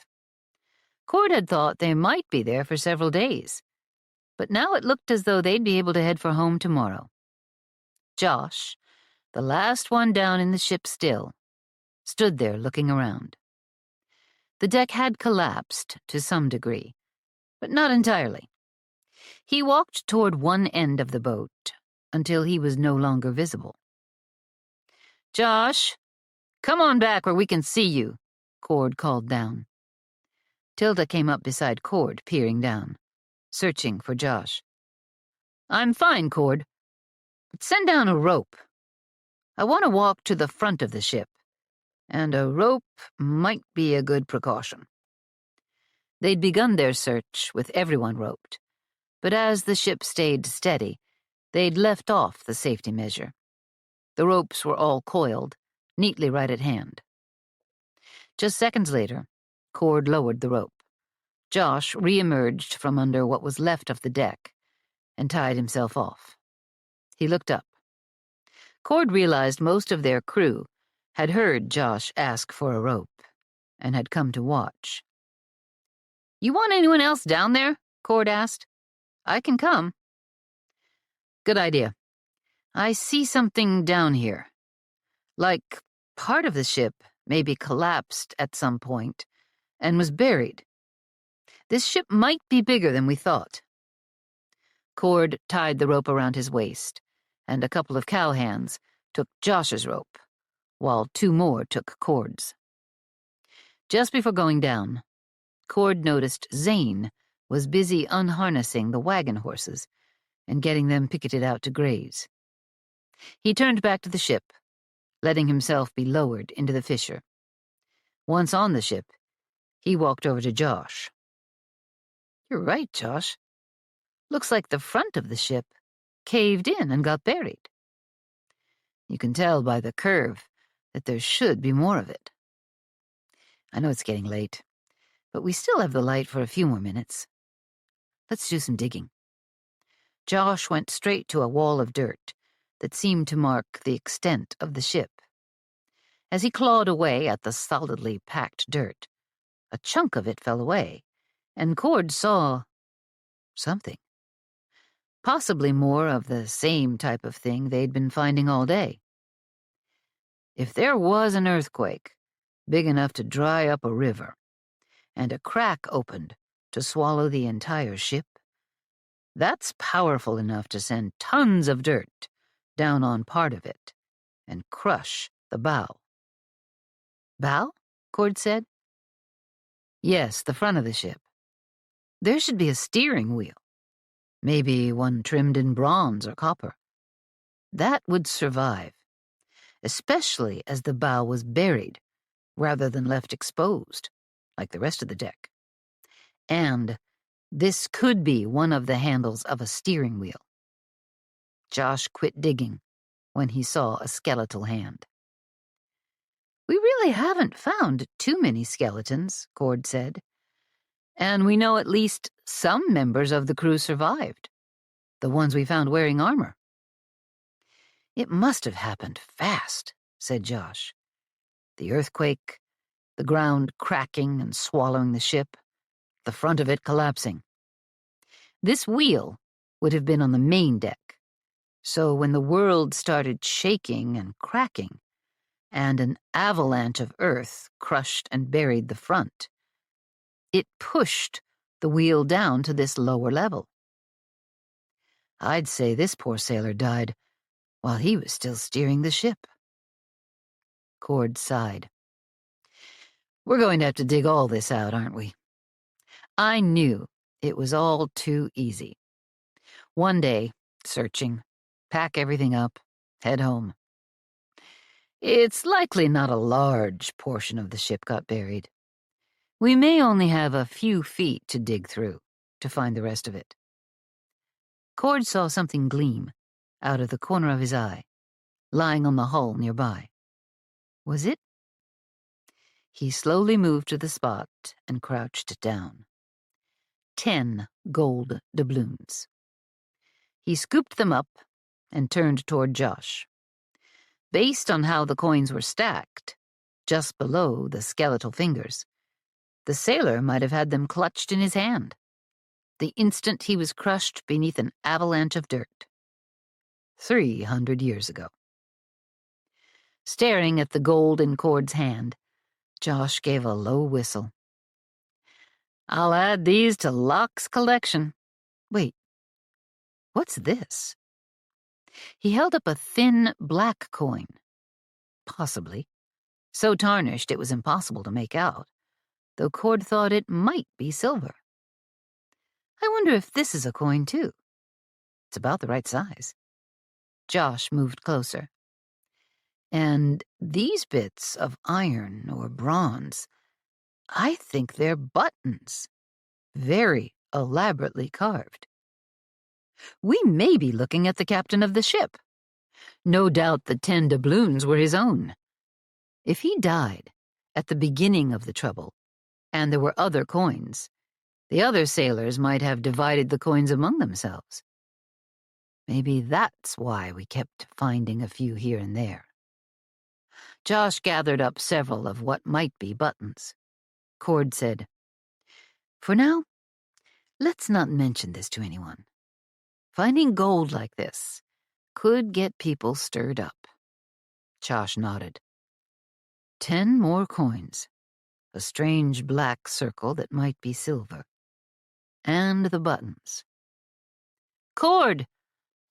Cord had thought they might be there for several days, but now it looked as though they'd be able to head for home tomorrow. Josh, the last one down in the ship still, stood there looking around. The deck had collapsed to some degree, but not entirely. He walked toward one end of the boat until he was no longer visible. "Josh, come on back where we can see you," Cord called down. Tilda came up beside Cord, peering down, searching for Josh. "I'm fine, Cord, but send down a rope. I want to walk to the front of the ship, and a rope might be a good precaution." They'd begun their search with everyone roped, but as the ship stayed steady, they'd left off the safety measure. The ropes were all coiled, neatly right at hand. Just seconds later, Cord lowered the rope. Josh re-emerged from under what was left of the deck and tied himself off. He looked up. Cord realized most of their crew had heard Josh ask for a rope and had come to watch. "You want anyone else down there?" Cord asked. "I can come." "Good idea. I see something down here. Like part of the ship maybe collapsed at some point and was buried. This ship might be bigger than we thought." Cord tied the rope around his waist, and a couple of cowhands took Josh's rope, while two more took Cord's. Just before going down, Cord noticed Zane was busy unharnessing the wagon horses and getting them picketed out to graze. He turned back to the ship, letting himself be lowered into the fissure. Once on the ship, he walked over to Josh. "You're right, Josh. Looks like the front of the ship caved in and got buried. You can tell by the curve that there should be more of it. I know it's getting late, but we still have the light for a few more minutes. Let's do some digging." Josh went straight to a wall of dirt that seemed to mark the extent of the ship. As he clawed away at the solidly packed dirt, a chunk of it fell away, and Cord saw something. Possibly more of the same type of thing they'd been finding all day. If there was an earthquake big enough to dry up a river, and a crack opened to swallow the entire ship, that's powerful enough to send tons of dirt down on part of it and crush the bow. "Bow?" Cord said. "Yes, the front of the ship. There should be a steering wheel, maybe one trimmed in bronze or copper. That would survive, especially as the bow was buried rather than left exposed, like the rest of the deck. And this could be one of the handles of a steering wheel." Josh quit digging when he saw a skeletal hand. "We really haven't found too many skeletons," Cord said. "And we know at least some members of the crew survived, the ones we found wearing armor." "It must have happened fast," said Josh. "The earthquake, the ground cracking and swallowing the ship, the front of it collapsing. This wheel would have been on the main deck, so when the world started shaking and cracking, and an avalanche of earth crushed and buried the front, it pushed the wheel down to this lower level. I'd say this poor sailor died while he was still steering the ship." Cord sighed. "We're going to have to dig all this out, aren't we?" I knew it was all too easy. One day, searching, pack everything up, head home. It's likely not a large portion of the ship got buried. We may only have a few feet to dig through to find the rest of it. Cord saw something gleam out of the corner of his eye, lying on the hull nearby. Was it? He slowly moved to the spot and crouched down. 10 gold doubloons. He scooped them up, and turned toward Josh. Based on how the coins were stacked, just below the skeletal fingers, the sailor might have had them clutched in his hand, the instant he was crushed beneath an avalanche of dirt. 300 years ago. Staring at the gold in Cord's hand, Josh gave a low whistle. I'll add these to Locke's collection. Wait, what's this? He held up a thin, black coin. Possibly. So tarnished it was impossible to make out, though Cord thought it might be silver. I wonder if this is a coin, too. It's about the right size. Josh moved closer. And these bits of iron or bronze, I think they're buttons. Very elaborately carved. We may be looking at the captain of the ship. No doubt the 10 doubloons were his own. If he died at the beginning of the trouble, and there were other coins, the other sailors might have divided the coins among themselves. Maybe that's why we kept finding a few here and there. Josh gathered up several of what might be buttons. Cord said, For now, let's not mention this to anyone. Finding gold like this could get people stirred up. Josh nodded. 10 more coins. A strange black circle that might be silver. And the buttons. Cord!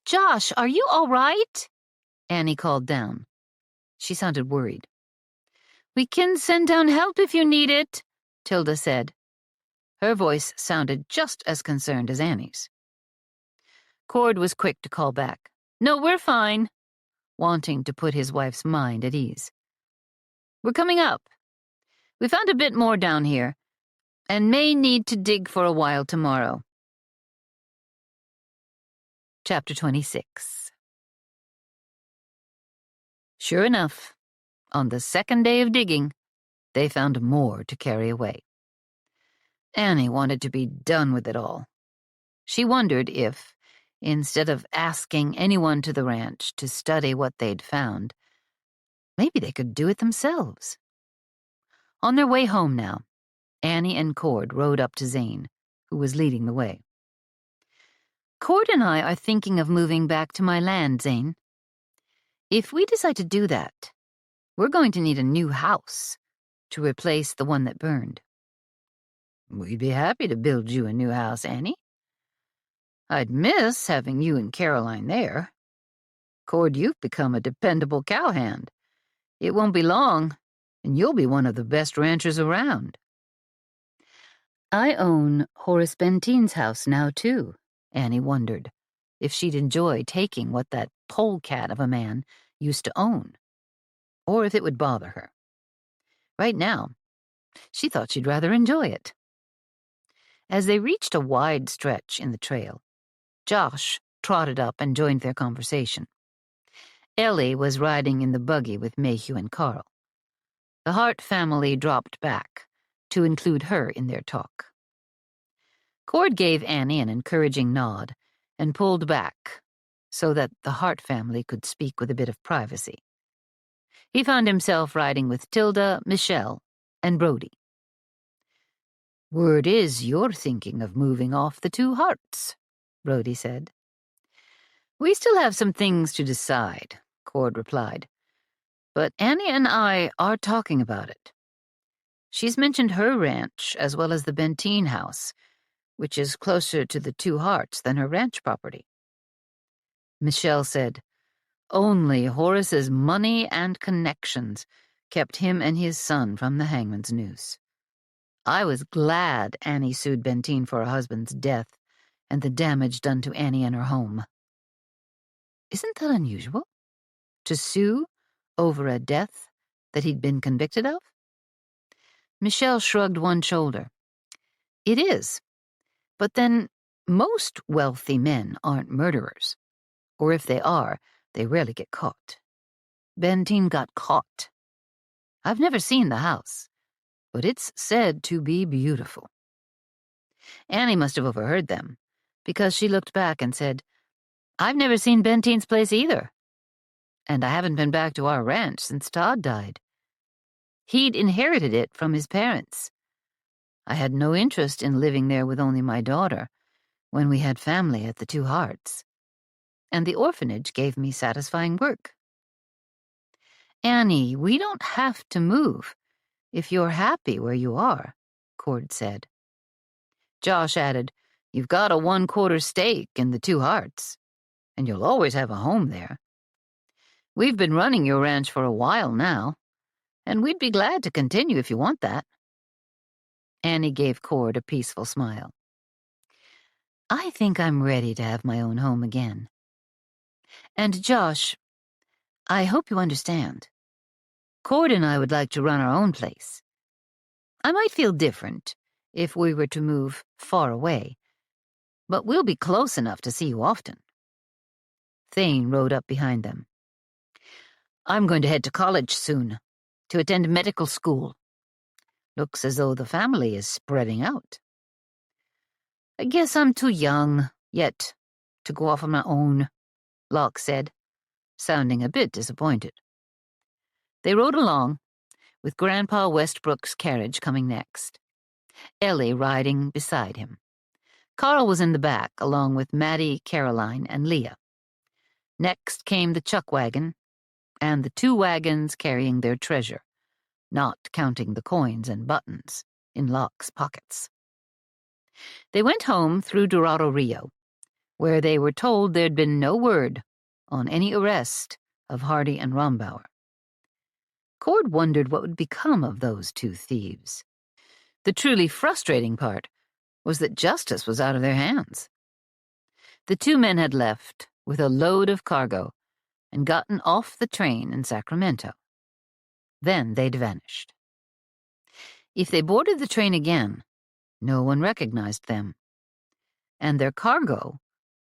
Josh, are you all right? Annie called down. She sounded worried. We can send down help if you need it, Tilda said. Her voice sounded just as concerned as Annie's. Cord was quick to call back. No, we're fine, wanting to put his wife's mind at ease. We're coming up. We found a bit more down here, and may need to dig for a while tomorrow. Chapter 26. Sure enough, on the second day of digging, they found more to carry away. Annie wanted to be done with it all. She wondered if, instead of asking anyone to the ranch to study what they'd found, maybe they could do it themselves. On their way home now, Annie and Cord rode up to Zane, who was leading the way. Cord and I are thinking of moving back to my land, Zane. If we decide to do that, we're going to need a new house to replace the one that burned. We'd be happy to build you a new house, Annie. I'd miss having you and Caroline there. Cord, you've become a dependable cowhand. It won't be long, and you'll be one of the best ranchers around. I own Horace Bentine's house now, too, Annie wondered if she'd enjoy taking what that polecat of a man used to own, or if it would bother her. Right now, she thought she'd rather enjoy it. As they reached a wide stretch in the trail, Josh trotted up and joined their conversation. Ellie was riding in the buggy with Mayhew and Carl. The Hart family dropped back to include her in their talk. Cord gave Annie an encouraging nod and pulled back so that the Hart family could speak with a bit of privacy. He found himself riding with Tilda, Michelle, and Brody. Word is you're thinking of moving off the 2 Harts, Brody said. We still have some things to decide, Cord replied. But Annie and I are talking about it. She's mentioned her ranch as well as the Bentine house, which is closer to the 2 Harts than her ranch property. Michelle said, only Horace's money and connections kept him and his son from the hangman's noose. I was glad Annie sued Bentine for her husband's death and the damage done to Annie and her home. Isn't that unusual? To sue over a death that he'd been convicted of? Michelle shrugged one shoulder. It is. But then most wealthy men aren't murderers. Or if they are, they rarely get caught. Bentine got caught. I've never seen the house, but it's said to be beautiful. Annie must have overheard them, because she looked back and said, I've never seen Bentine's place either, and I haven't been back to our ranch since Todd died. He'd inherited it from his parents. I had no interest in living there with only my daughter when we had family at the Two Hearts, and the orphanage gave me satisfying work. Annie, we don't have to move if you're happy where you are, Cord said. Josh added, You've got a 1/4 stake in the Two Hearts, and you'll always have a home there. We've been running your ranch for a while now, and we'd be glad to continue if you want that. Annie gave Cord a peaceful smile. I think I'm ready to have my own home again. And Josh, I hope you understand. Cord and I would like to run our own place. I might feel different if we were to move far away, but we'll be close enough to see you often. Thane rode up behind them. I'm going to head to college soon, to attend medical school. Looks as though the family is spreading out. I guess I'm too young yet to go off on my own, Locke said, sounding a bit disappointed. They rode along, with Grandpa Westbrook's carriage coming next, Ellie riding beside him. Carl was in the back, along with Maddie, Caroline, and Leah. Next came the chuck wagon, and the 2 wagons carrying their treasure, not counting the coins and buttons in Locke's pockets. They went home through Dorado Rio, where they were told there'd been no word on any arrest of Hardy and Rombauer. Cord wondered what would become of those 2 thieves. The truly frustrating part was that justice was out of their hands. The 2 men had left with a load of cargo and gotten off the train in Sacramento. Then they'd vanished. If they boarded the train again, no one recognized them. And their cargo,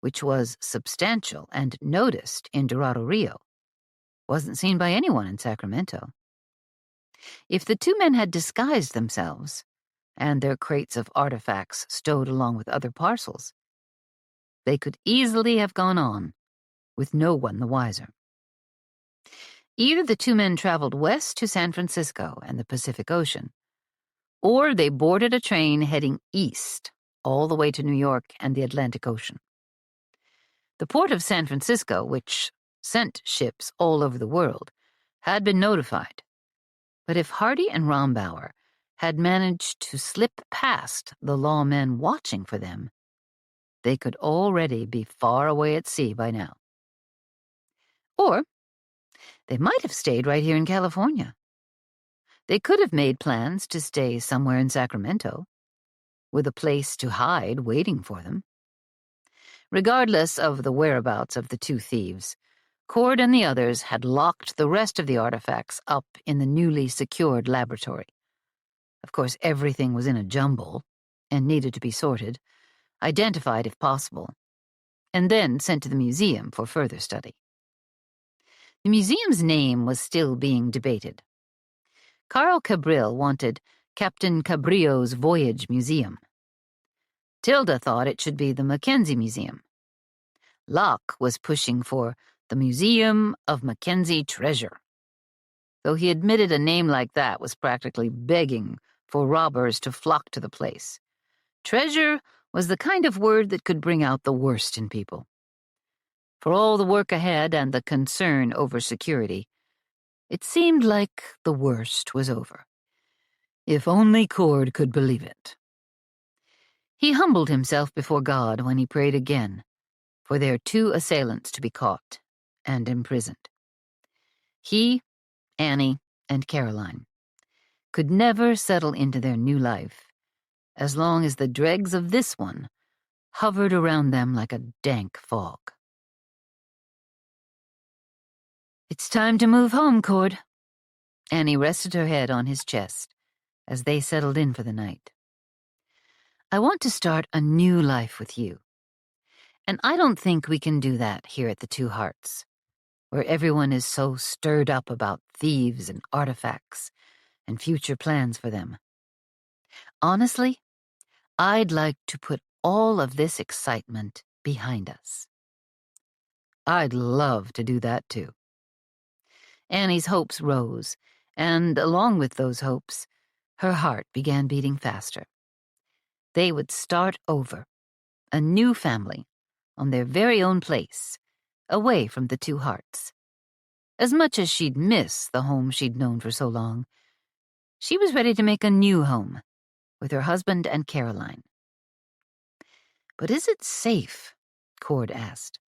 which was substantial and noticed in Dorado Rio, wasn't seen by anyone in Sacramento. If the 2 men had disguised themselves, and their crates of artifacts stowed along with other parcels, they could easily have gone on, with no one the wiser. Either the 2 men traveled west to San Francisco and the Pacific Ocean, or they boarded a train heading east, all the way to New York and the Atlantic Ocean. The port of San Francisco, which sent ships all over the world, had been notified. But if Hardy and Rombauer had managed to slip past the lawmen watching for them, they could already be far away at sea by now. Or they might have stayed right here in California. They could have made plans to stay somewhere in Sacramento, with a place to hide waiting for them. Regardless of the whereabouts of the 2 thieves, Cord and the others had locked the rest of the artifacts up in the newly secured laboratory. Of course, everything was in a jumble and needed to be sorted, identified if possible, and then sent to the museum for further study. The museum's name was still being debated. Carl Cabril wanted Captain Cabrillo's Voyage Museum. Tilda thought it should be the Mackenzie Museum. Locke was pushing for the Museum of Mackenzie Treasure, though he admitted a name like that was practically begging for robbers to flock to the place. Treasure was the kind of word that could bring out the worst in people. For all the work ahead and the concern over security, it seemed like the worst was over. If only Cord could believe it. He humbled himself before God when he prayed again for their 2 assailants to be caught and imprisoned. He, Annie, and Caroline could never settle into their new life as long as the dregs of this one hovered around them like a dank fog. It's time to move home, Cord. Annie rested her head on his chest as they settled in for the night. I want to start a new life with you. And I don't think we can do that here at the Two Hearts, where everyone is so stirred up about thieves and artifacts and future plans for them. Honestly, I'd like to put all of this excitement behind us. I'd love to do that too. Annie's hopes rose, and along with those hopes, her heart began beating faster. They would start over, a new family, on their very own place, away from the two hearts. As much as she'd miss the home she'd known for so long, she was ready to make a new home with her husband and Caroline. But is it safe? Cord asked.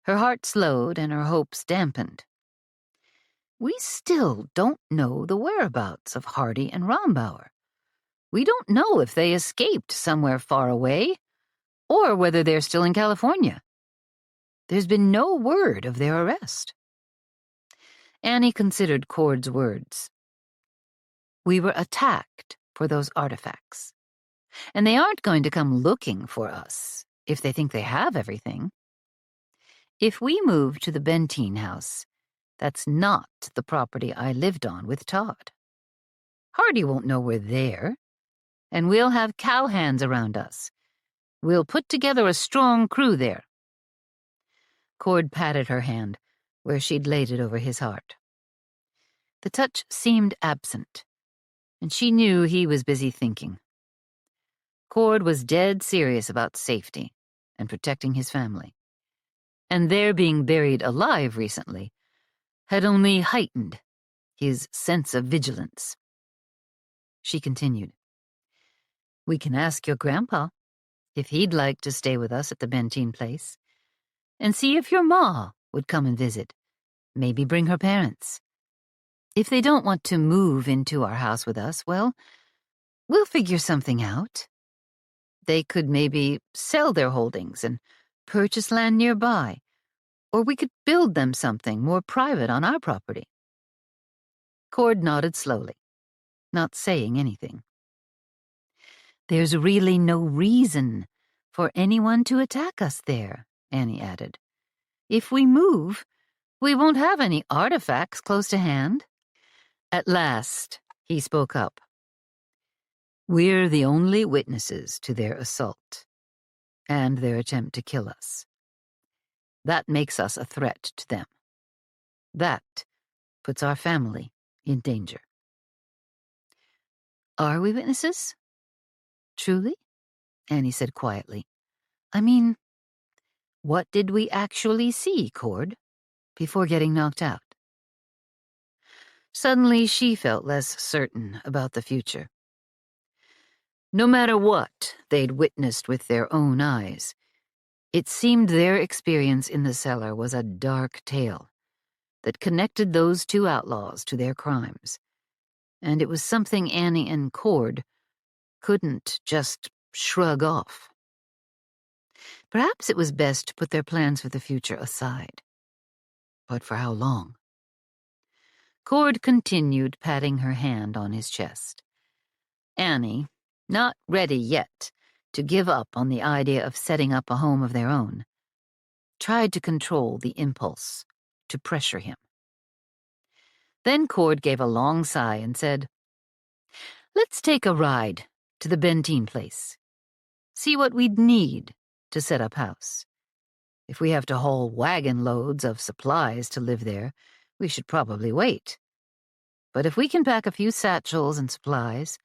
Her heart slowed and her hopes dampened. We still don't know the whereabouts of Hardy and Rombauer. We don't know if they escaped somewhere far away or whether they're still in California. There's been no word of their arrest. Annie considered Cord's words. We were attacked for those artifacts, and they aren't going to come looking for us if they think they have everything. If we move to the Benteen house, that's not the property I lived on with Todd. Hardy won't know we're there, and we'll have cowhands around us. We'll put together a strong crew there. Cord patted her hand, where she'd laid it over his heart. The touch seemed absent, and she knew he was busy thinking. Cord was dead serious about safety and protecting his family, and their being buried alive recently had only heightened his sense of vigilance. She continued, We can ask your grandpa if he'd like to stay with us at the Benteen place, and see if your ma would come and visit, maybe bring her parents. If they don't want to move into our house with us, well, we'll figure something out. They could maybe sell their holdings and purchase land nearby, or we could build them something more private on our property. Cord nodded slowly, not saying anything. There's really no reason for anyone to attack us there, Annie added. If we move, we won't have any artifacts close to hand. At last, he spoke up. We're the only witnesses to their assault and their attempt to kill us. That makes us a threat to them. That puts our family in danger. Are we witnesses? Truly? Annie said quietly. I mean, what did we actually see, Cord, before getting knocked out? Suddenly, she felt less certain about the future. No matter what they'd witnessed with their own eyes, it seemed their experience in the cellar was a dark tale that connected those two outlaws to their crimes, and it was something Annie and Cord couldn't just shrug off. Perhaps it was best to put their plans for the future aside. But for how long? Cord continued patting her hand on his chest. Annie, not ready yet to give up on the idea of setting up a home of their own, tried to control the impulse to pressure him. Then Cord gave a long sigh and said, Let's take a ride to the Benteen place. See what we'd need to set up house. If we have to haul wagon loads of supplies to live there, we should probably wait. But if we can pack a few satchels and supplies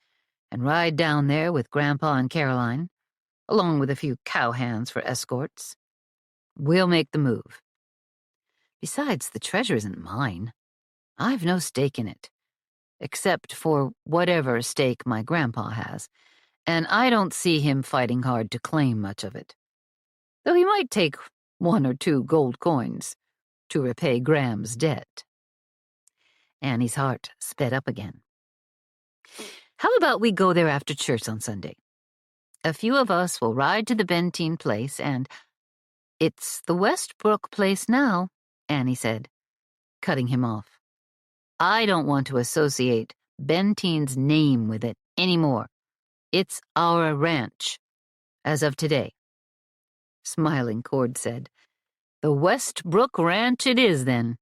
and ride down there with Grandpa and Caroline, along with a few cowhands for escorts, we'll make the move. Besides, the treasure isn't mine. I've no stake in it, except for whatever stake my grandpa has, and I don't see him fighting hard to claim much of it. Though he might take 1 or 2 gold coins to repay Graham's debt. Annie's heart sped up again. How about we go there after church on Sunday? A few of us will ride to the Benteen place and— It's the Westbrook place now, Annie said, cutting him off. I don't want to associate Benteen's name with it anymore. It's our ranch, as of today. Smiling, Cord said, The Westbrook Ranch it is, then.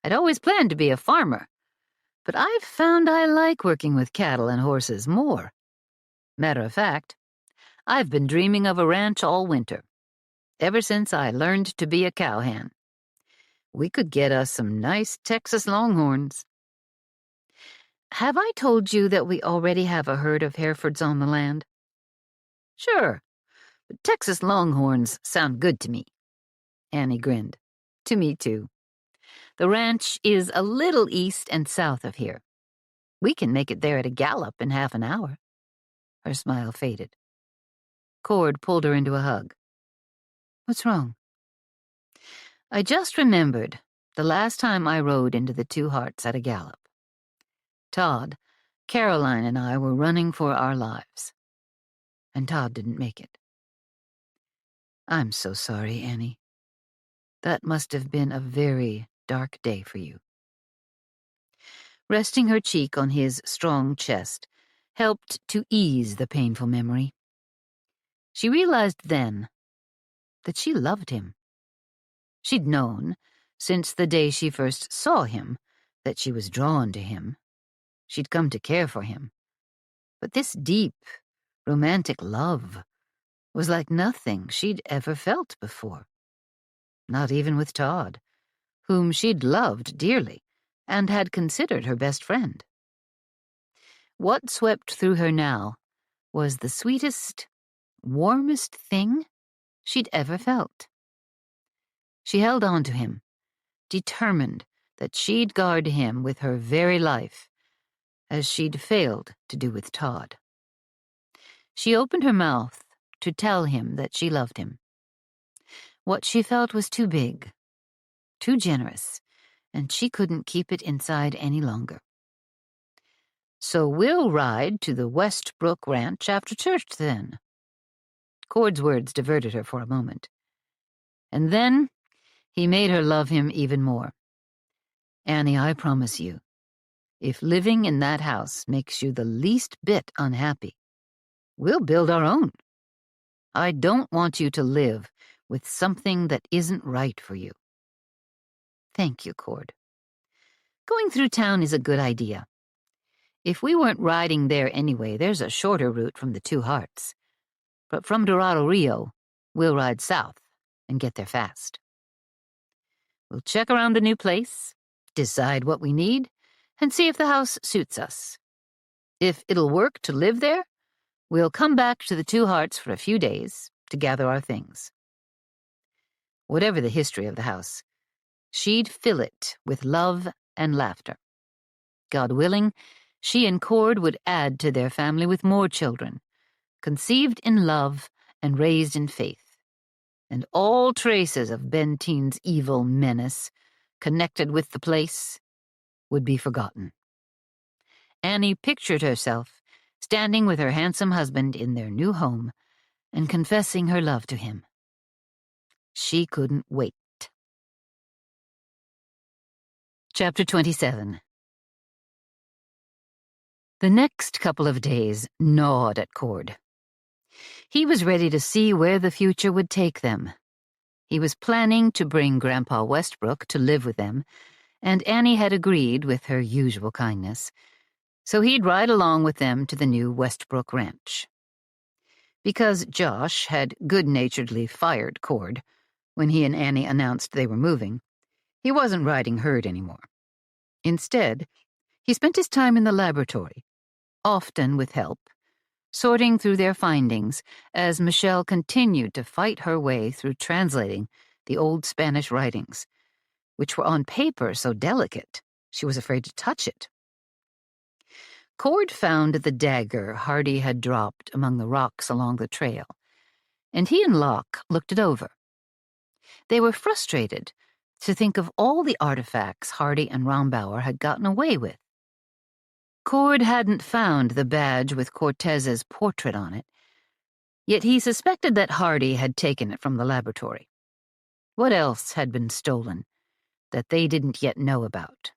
I'd always planned to be a farmer, but I've found I like working with cattle and horses more. Matter of fact, I've been dreaming of a ranch all winter. ever since I learned to be a cowhand. We could get us some nice Texas Longhorns. Have I told you that we already have a herd of Herefords on the land? Sure, but Texas Longhorns sound good to me. Annie grinned. To me, too. The ranch is a little east and south of here. We can make it there at a gallop in half an hour. Her smile faded. Cord pulled her into a hug. What's wrong? I just remembered the last time I rode into the Two Hearts at a gallop. Todd, Caroline, and I were running for our lives. And Todd didn't make it. I'm so sorry, Annie. That must have been a very dark day for you. Resting her cheek on his strong chest helped to ease the painful memory. She realized then that she loved him. She'd known, since the day she first saw him, that she was drawn to him. She'd come to care for him. But this deep, romantic love was like nothing she'd ever felt before. Not even with Todd, whom she'd loved dearly and had considered her best friend. What swept through her now was the sweetest, warmest thing she'd ever felt. She held on to him, determined that she'd guard him with her very life, as she'd failed to do with Todd. She opened her mouth to tell him that she loved him. What she felt was too big, too generous, and she couldn't keep it inside any longer. So we'll ride to the Westbrook Ranch after church, then. Cord's words diverted her for a moment. And then he made her love him even more. Annie, I promise you, if living in that house makes you the least bit unhappy, we'll build our own. I don't want you to live with something that isn't right for you. Thank you, Cord. Going through town is a good idea. If we weren't riding there anyway, there's a shorter route from the Two Hearts. But from Dorado Rio, we'll ride south and get there fast. We'll check around the new place, decide what we need, and see if the house suits us. If it'll work to live there, we'll come back to the Two Hearts for a few days to gather our things. Whatever the history of the house, she'd fill it with love and laughter. God willing, she and Cord would add to their family with more children, conceived in love and raised in faith, and all traces of Benteen's evil menace connected with the place would be forgotten. Annie pictured herself standing with her handsome husband in their new home and confessing her love to him. She couldn't wait. Chapter 27. The next couple of days gnawed at Cord. He was ready to see where the future would take them. He was planning to bring Grandpa Westbrook to live with them, and Annie had agreed with her usual kindness, so he'd ride along with them to the new Westbrook Ranch. Because Josh had good-naturedly fired Cord when he and Annie announced they were moving, he wasn't riding herd anymore. Instead, he spent his time in the laboratory, often with help, sorting through their findings as Michelle continued to fight her way through translating the old Spanish writings, which were on paper so delicate she was afraid to touch it. Cord found the dagger Hardy had dropped among the rocks along the trail, and he and Locke looked it over. They were frustrated to think of all the artifacts Hardy and Rombauer had gotten away with. Cord hadn't found the badge with Cortez's portrait on it, yet he suspected that Hardy had taken it from the laboratory. What else had been stolen that they didn't yet know about?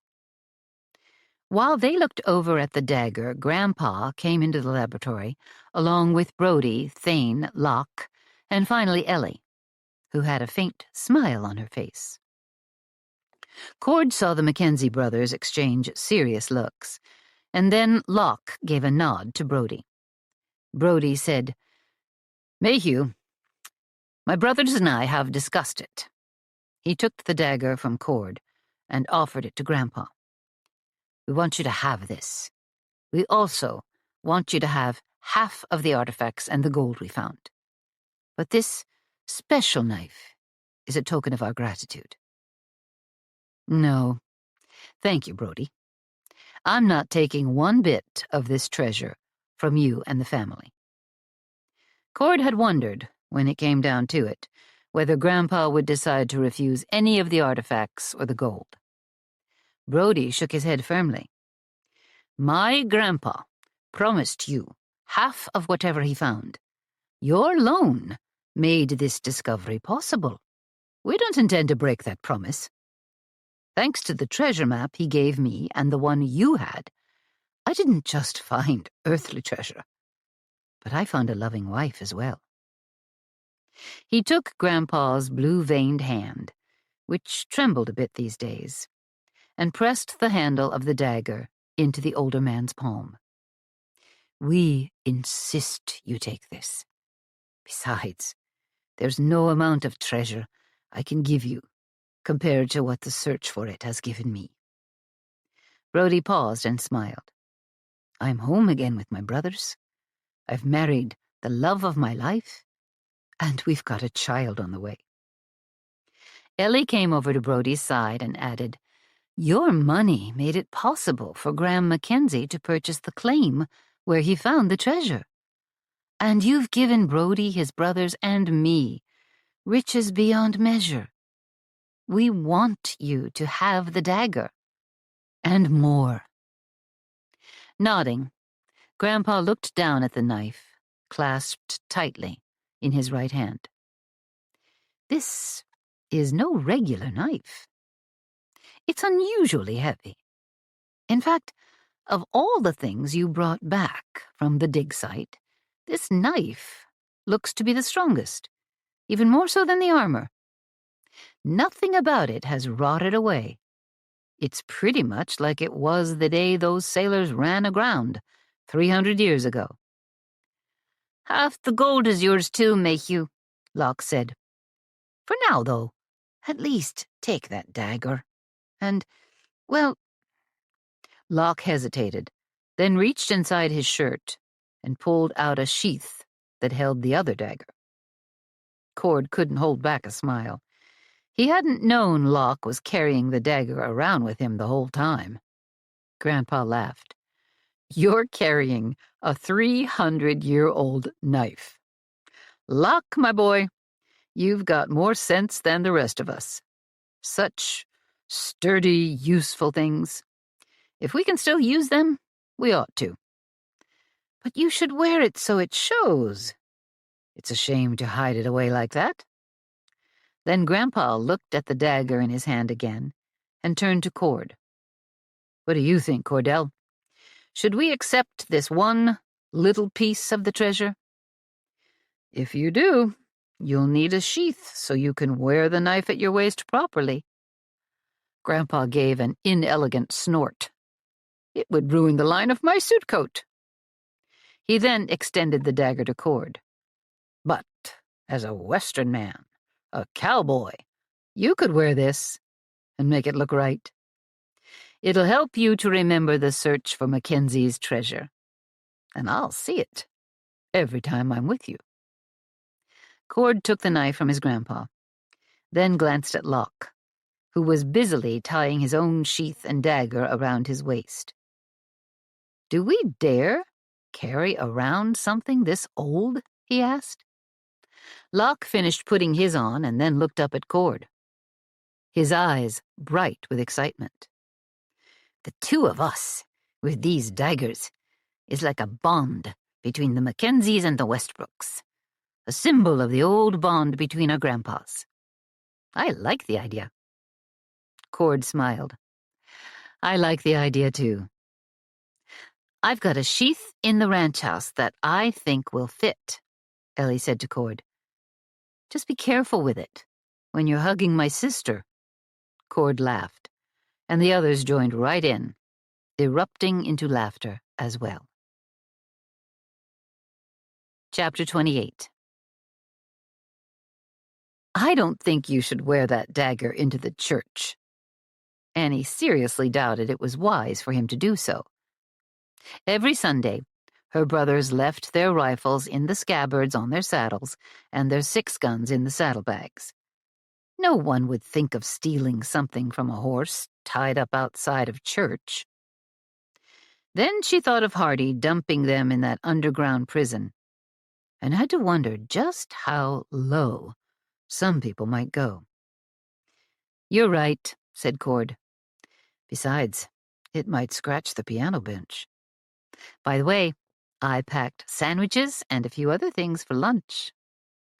While they looked over at the dagger, Grandpa came into the laboratory, along with Brody, Thane, Locke, and finally Ellie, who had a faint smile on her face. Cord saw the Mackenzie brothers exchange serious looks, and then Locke gave a nod to Brody. Brody said, "Mayhew, My brothers and I have discussed it." He took the dagger from Cord and offered it to Grandpa. "We want you to have this. We also want you to have half of the artifacts and the gold we found. But this special knife is a token of our gratitude." "No, thank you, Brody. I'm not taking one bit of this treasure from you and the family." Cord had wondered, when it came down to it, whether Grandpa would decide to refuse any of the artifacts or the gold. Brody shook his head firmly. "My grandpa promised you half of whatever he found. Your loan made this discovery possible. We don't intend to break that promise. Thanks to the treasure map he gave me and the one you had, I didn't just find earthly treasure, but I found a loving wife as well." He took Grandpa's blue-veined hand, which trembled a bit these days, and pressed the handle of the dagger into the older man's palm. "We insist you take this. Besides, there's no amount of treasure I can give you compared to what the search for it has given me." Brody paused and smiled. "I'm home again with my brothers. I've married the love of my life, and we've got a child on the way." Ellie came over to Brody's side and added, "Your money made it possible for Graham Mackenzie to purchase the claim where he found the treasure. And you've given Brody, his brothers, and me riches beyond measure. We want you to have the dagger. And more." Nodding, Grandpa looked down at the knife, clasped tightly in his right hand. "This is no regular knife. It's unusually heavy. In fact, of all the things you brought back from the dig site, this knife looks to be the strongest, even more so than the armor. Nothing about it has rotted away. It's pretty much like it was the day those sailors ran aground 300 years ago." "Half the gold is yours too, Mayhew," Locke said. "For now, though, at least take that dagger. And, well—" Locke hesitated, then reached inside his shirt and pulled out a sheath that held the other dagger. Cord couldn't hold back a smile. He hadn't known Locke was carrying the dagger around with him the whole time. Grandpa laughed. "You're carrying a 300-year-old knife. Locke, my boy, you've got more sense than the rest of us. Such sturdy, useful things. If we can still use them, we ought to. But you should wear it so it shows. It's a shame to hide it away like that." Then Grandpa looked at the dagger in his hand again and turned to Cord. "What do you think, Cordell? Should we accept this one little piece of the treasure? If you do, you'll need a sheath so you can wear the knife at your waist properly." Grandpa gave an inelegant snort. "It would ruin the line of my suit coat." He then extended the dagger to Cord. "But as a Western man, a cowboy, you could wear this and make it look right. It'll help you to remember the search for Mackenzie's treasure. And I'll see it every time I'm with you." Cord took the knife from his grandpa, then glanced at Locke, who was busily tying his own sheath and dagger around his waist. "Do we dare carry around something this old?" he asked. Locke finished putting his on and then looked up at Cord, his eyes bright with excitement. "The two of us, with these daggers, is like a bond between the Mackenzies and the Westbrooks, a symbol of the old bond between our grandpas. I like the idea." Cord smiled. "I like the idea, too. I've got a sheath in the ranch house that I think will fit," Ellie said to Cord. "Just be careful with it when you're hugging my sister." Cord laughed, and the others joined right in, erupting into laughter as well. Chapter 28. I don't think you should wear that dagger into the church. Annie seriously doubted it was wise for him to do so. Every Sunday, her brothers left their rifles in the scabbards on their saddles and their 6-guns in the saddlebags. No one would think of stealing something from a horse tied up outside of church. Then she thought of Hardy dumping them in that underground prison, and had to wonder just how low some people might go. "You're right," said Cord. "Besides, it might scratch the piano bench. By the way, I packed sandwiches and a few other things for lunch."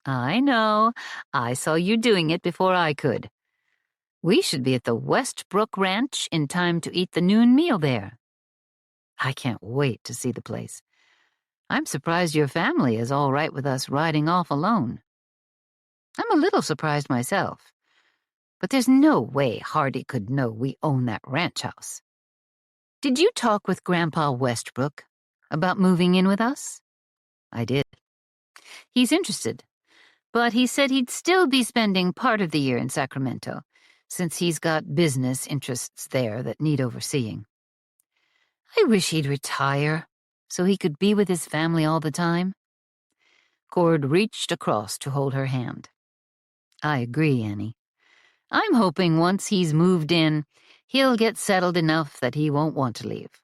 "I know. I saw you doing it before I could. We should be at the Westbrook Ranch in time to eat the noon meal there. I can't wait to see the place. I'm surprised your family is all right with us riding off alone. I'm a little surprised myself, but there's no way Hardy could know we own that ranch house. Did you talk with Grandpa Westbrook about moving in with us?" "I did. He's interested, but he said he'd still be spending part of the year in Sacramento, since he's got business interests there that need overseeing. I wish he'd retire so he could be with his family all the time." Cord reached across to hold her hand. "I agree, Annie. I'm hoping once he's moved in, he'll get settled enough that he won't want to leave."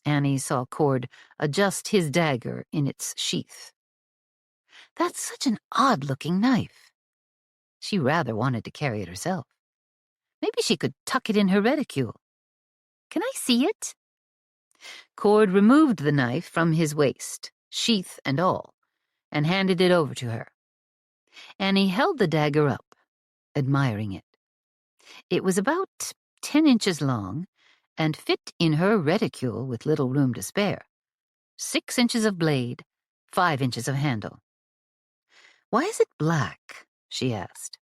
Annie saw Cord adjust his dagger in its sheath. That's such an odd-looking knife. She rather wanted to carry it herself. Maybe she could tuck it in her reticule. "Can I see it?" Cord removed the knife from his waist, sheath and all, and handed it over to her. Annie held the dagger up, admiring it. It was about 10 inches long and fit in her reticule with little room to spare. 6 inches of blade, 5 inches of handle. "Why is it black?" she asked.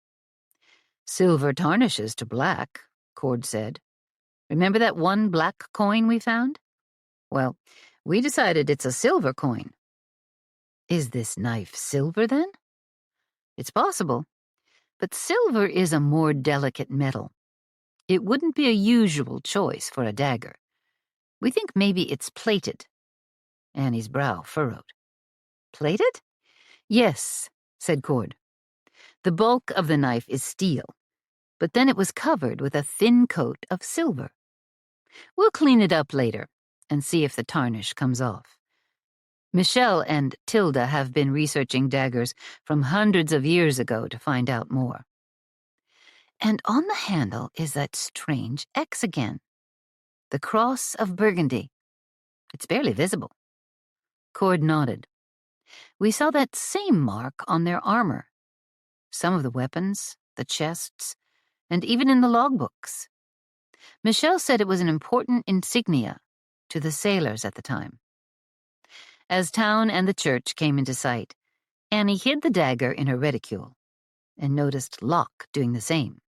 "Silver tarnishes to black," Cord said. "Remember that one black coin we found? Well, we decided it's a silver coin." "Is this knife silver, then?" "It's possible, but silver is a more delicate metal. It wouldn't be a usual choice for a dagger. We think maybe it's plated." Annie's brow furrowed. "Plated?" "Yes," said Cord. "The bulk of the knife is steel, but then it was covered with a thin coat of silver. We'll clean it up later and see if the tarnish comes off. Michelle and Tilda have been researching daggers from hundreds of years ago to find out more. And on the handle is that strange X again. The cross of Burgundy. It's barely visible." Cord nodded. "We saw that same mark on their armor. Some of the weapons, the chests, and even in the logbooks. Michelle said it was an important insignia to the sailors at the time." As town and the church came into sight, Annie hid the dagger in her reticule and noticed Locke doing the same,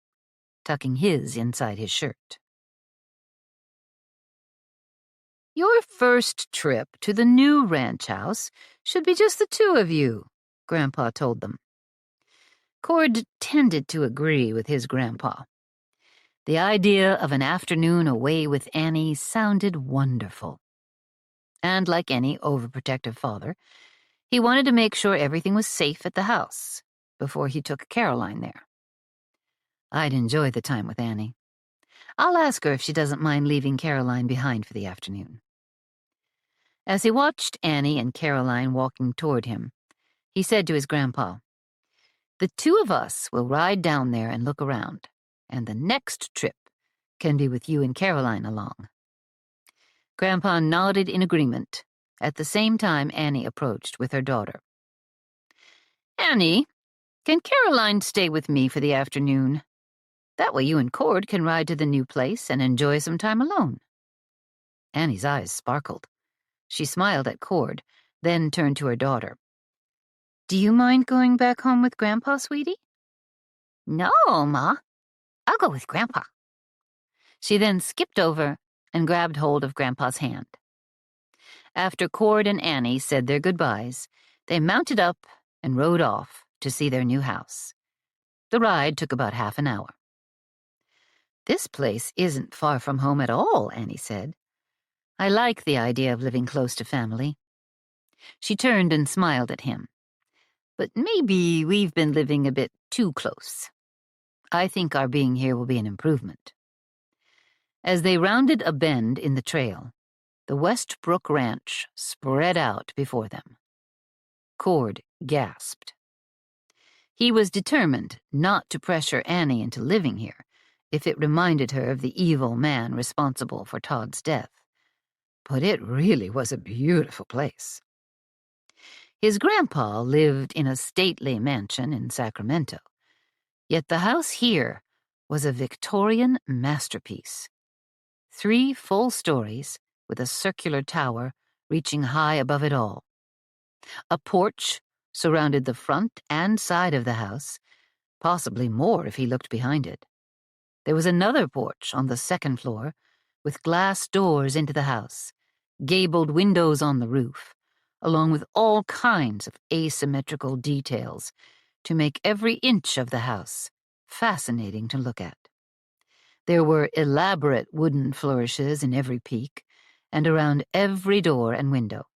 tucking his inside his shirt. "Your first trip to the new ranch house should be just the two of you," Grandpa told them. Cord tended to agree with his grandpa. The idea of an afternoon away with Annie sounded wonderful. And like any overprotective father, he wanted to make sure everything was safe at the house before he took Caroline there. "I'd enjoy the time with Annie. I'll ask her if she doesn't mind leaving Caroline behind for the afternoon." As he watched Annie and Caroline walking toward him, he said to his grandpa, "The two of us will ride down there and look around, and the next trip can be with you and Caroline along." Grandpa nodded in agreement. At the same time, Annie approached with her daughter. "Annie, can Caroline stay with me for the afternoon? That way you and Cord can ride to the new place and enjoy some time alone." Annie's eyes sparkled. She smiled at Cord, then turned to her daughter. "Do you mind going back home with Grandpa, sweetie?" "No, Ma. I'll go with Grandpa." She then skipped over and grabbed hold of Grandpa's hand. After Cord and Annie said their goodbyes, they mounted up and rode off to see their new house. The ride took about half an hour. "This place isn't far from home at all," Annie said. "I like the idea of living close to family." She turned and smiled at him. "But maybe we've been living a bit too close. I think our being here will be an improvement." As they rounded a bend in the trail, the Westbrook Ranch spread out before them. Cord gasped. He was determined not to pressure Annie into living here if it reminded her of the evil man responsible for Todd's death. But it really was a beautiful place. His grandpa lived in a stately mansion in Sacramento, yet the house here was a Victorian masterpiece. 3 full stories with a circular tower reaching high above it all. A porch surrounded the front and side of the house, possibly more if he looked behind it. There was another porch on the second floor, with glass doors into the house, gabled windows on the roof, along with all kinds of asymmetrical details to make every inch of the house fascinating to look at. There were elaborate wooden flourishes in every peak and around every door and window.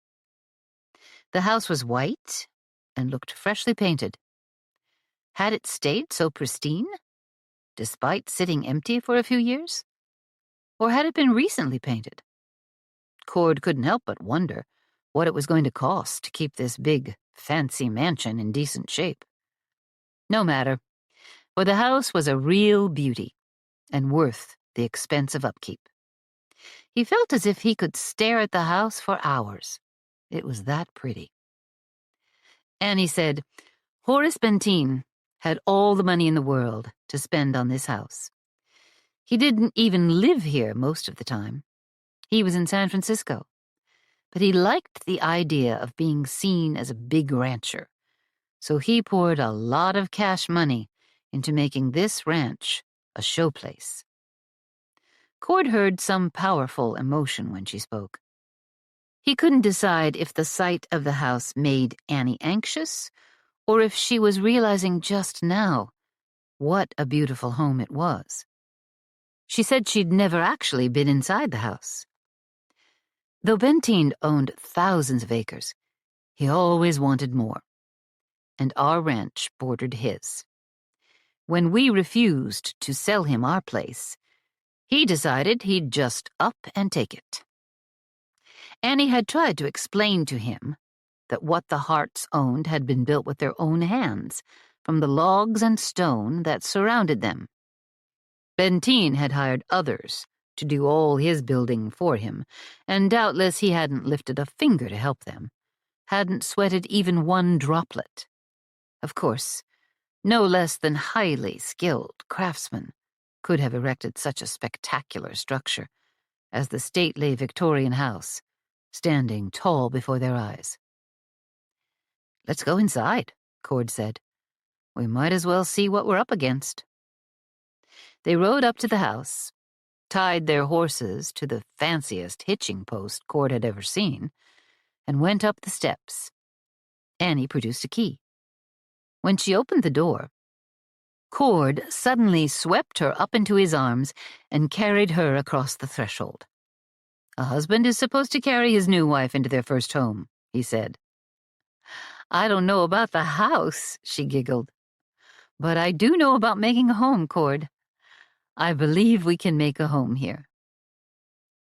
The house was white and looked freshly painted. Had it stayed so pristine, despite sitting empty for a few years? Or had it been recently painted? Cord couldn't help but wonder what it was going to cost to keep this big, fancy mansion in decent shape. No matter, for the house was a real beauty and worth the expense of upkeep. He felt as if he could stare at the house for hours. It was that pretty. Annie said, Horace Benteen had all the money in the world to spend on this house. He didn't even live here most of the time. He was in San Francisco. But he liked the idea of being seen as a big rancher, so he poured a lot of cash money into making this ranch a showplace. Cord heard some powerful emotion when she spoke. He couldn't decide if the sight of the house made Annie anxious or if she was realizing just now what a beautiful home it was. She said she'd never actually been inside the house. Though Benteen owned thousands of acres, he always wanted more, and our ranch bordered his. When we refused to sell him our place, he decided he'd just up and take it. Annie had tried to explain to him that what the Harts owned had been built with their own hands from the logs and stone that surrounded them. Benteen had hired others to do all his building for him, and doubtless he hadn't lifted a finger to help them, hadn't sweated even one droplet. Of course, no less than highly skilled craftsmen could have erected such a spectacular structure as the stately Victorian house, standing tall before their eyes. "Let's go inside," Cord said. "We might as well see what we're up against." They rode up to the house, tied their horses to the fanciest hitching post Cord had ever seen, and went up the steps. Annie produced a key. When she opened the door, Cord suddenly swept her up into his arms and carried her across the threshold. "A husband is supposed to carry his new wife into their first home," he said. "I don't know about the house," she giggled, "but I do know about making a home, Cord. I believe we can make a home here."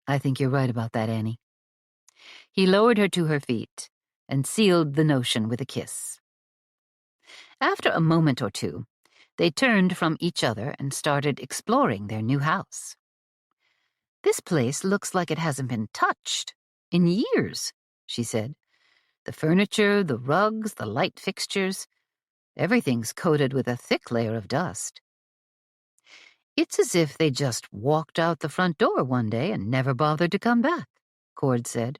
"I think you're right about that, Annie." He lowered her to her feet and sealed the notion with a kiss. After a moment or two, they turned from each other and started exploring their new house. "This place looks like it hasn't been touched in years," she said. "The furniture, the rugs, the light fixtures, everything's coated with a thick layer of dust." "It's as if they just walked out the front door one day and never bothered to come back," Cord said,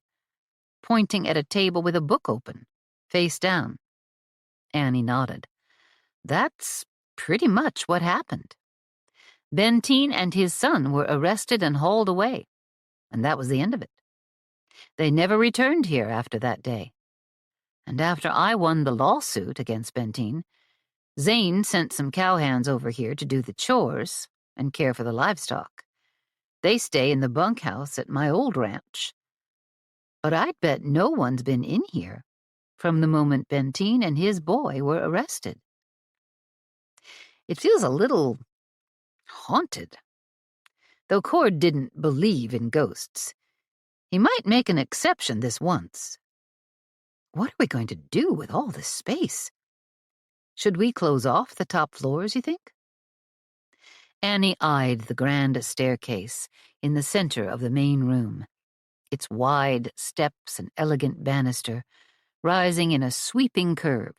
pointing at a table with a book open, face down. Annie nodded. "That's pretty much what happened. Benteen and his son were arrested and hauled away, and that was the end of it. They never returned here after that day. And after I won the lawsuit against Benteen, Zane sent some cowhands over here to do the chores and care for the livestock. They stay in the bunkhouse at my old ranch. But I'd bet no one's been in here from the moment Benteen and his boy were arrested. It feels a little haunted. Though Cord didn't believe in ghosts, he might make an exception this once. What are we going to do with all this space? Should we close off the top floors, you think? Annie eyed the grand staircase in the center of the main room, its wide steps and elegant banister rising in a sweeping curve.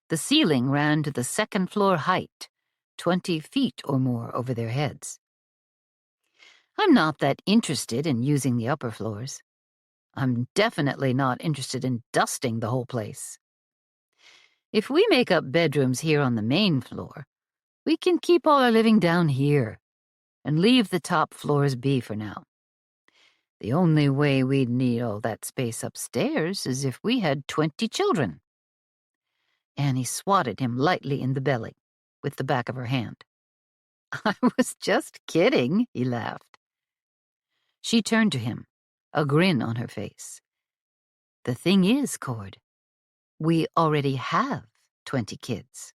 The ceiling ran to the second-floor height, 20 feet or more over their heads. I'm not that interested in using the upper floors. I'm definitely not interested in dusting the whole place. If we make up bedrooms here on the main floor, we can keep all our living down here and leave the top floors be for now. The only way we'd need all that space upstairs is if we had 20 children. Annie swatted him lightly in the belly with the back of her hand. I was just kidding, he laughed. She turned to him, a grin on her face. The thing is, Cord, we already have 20 kids.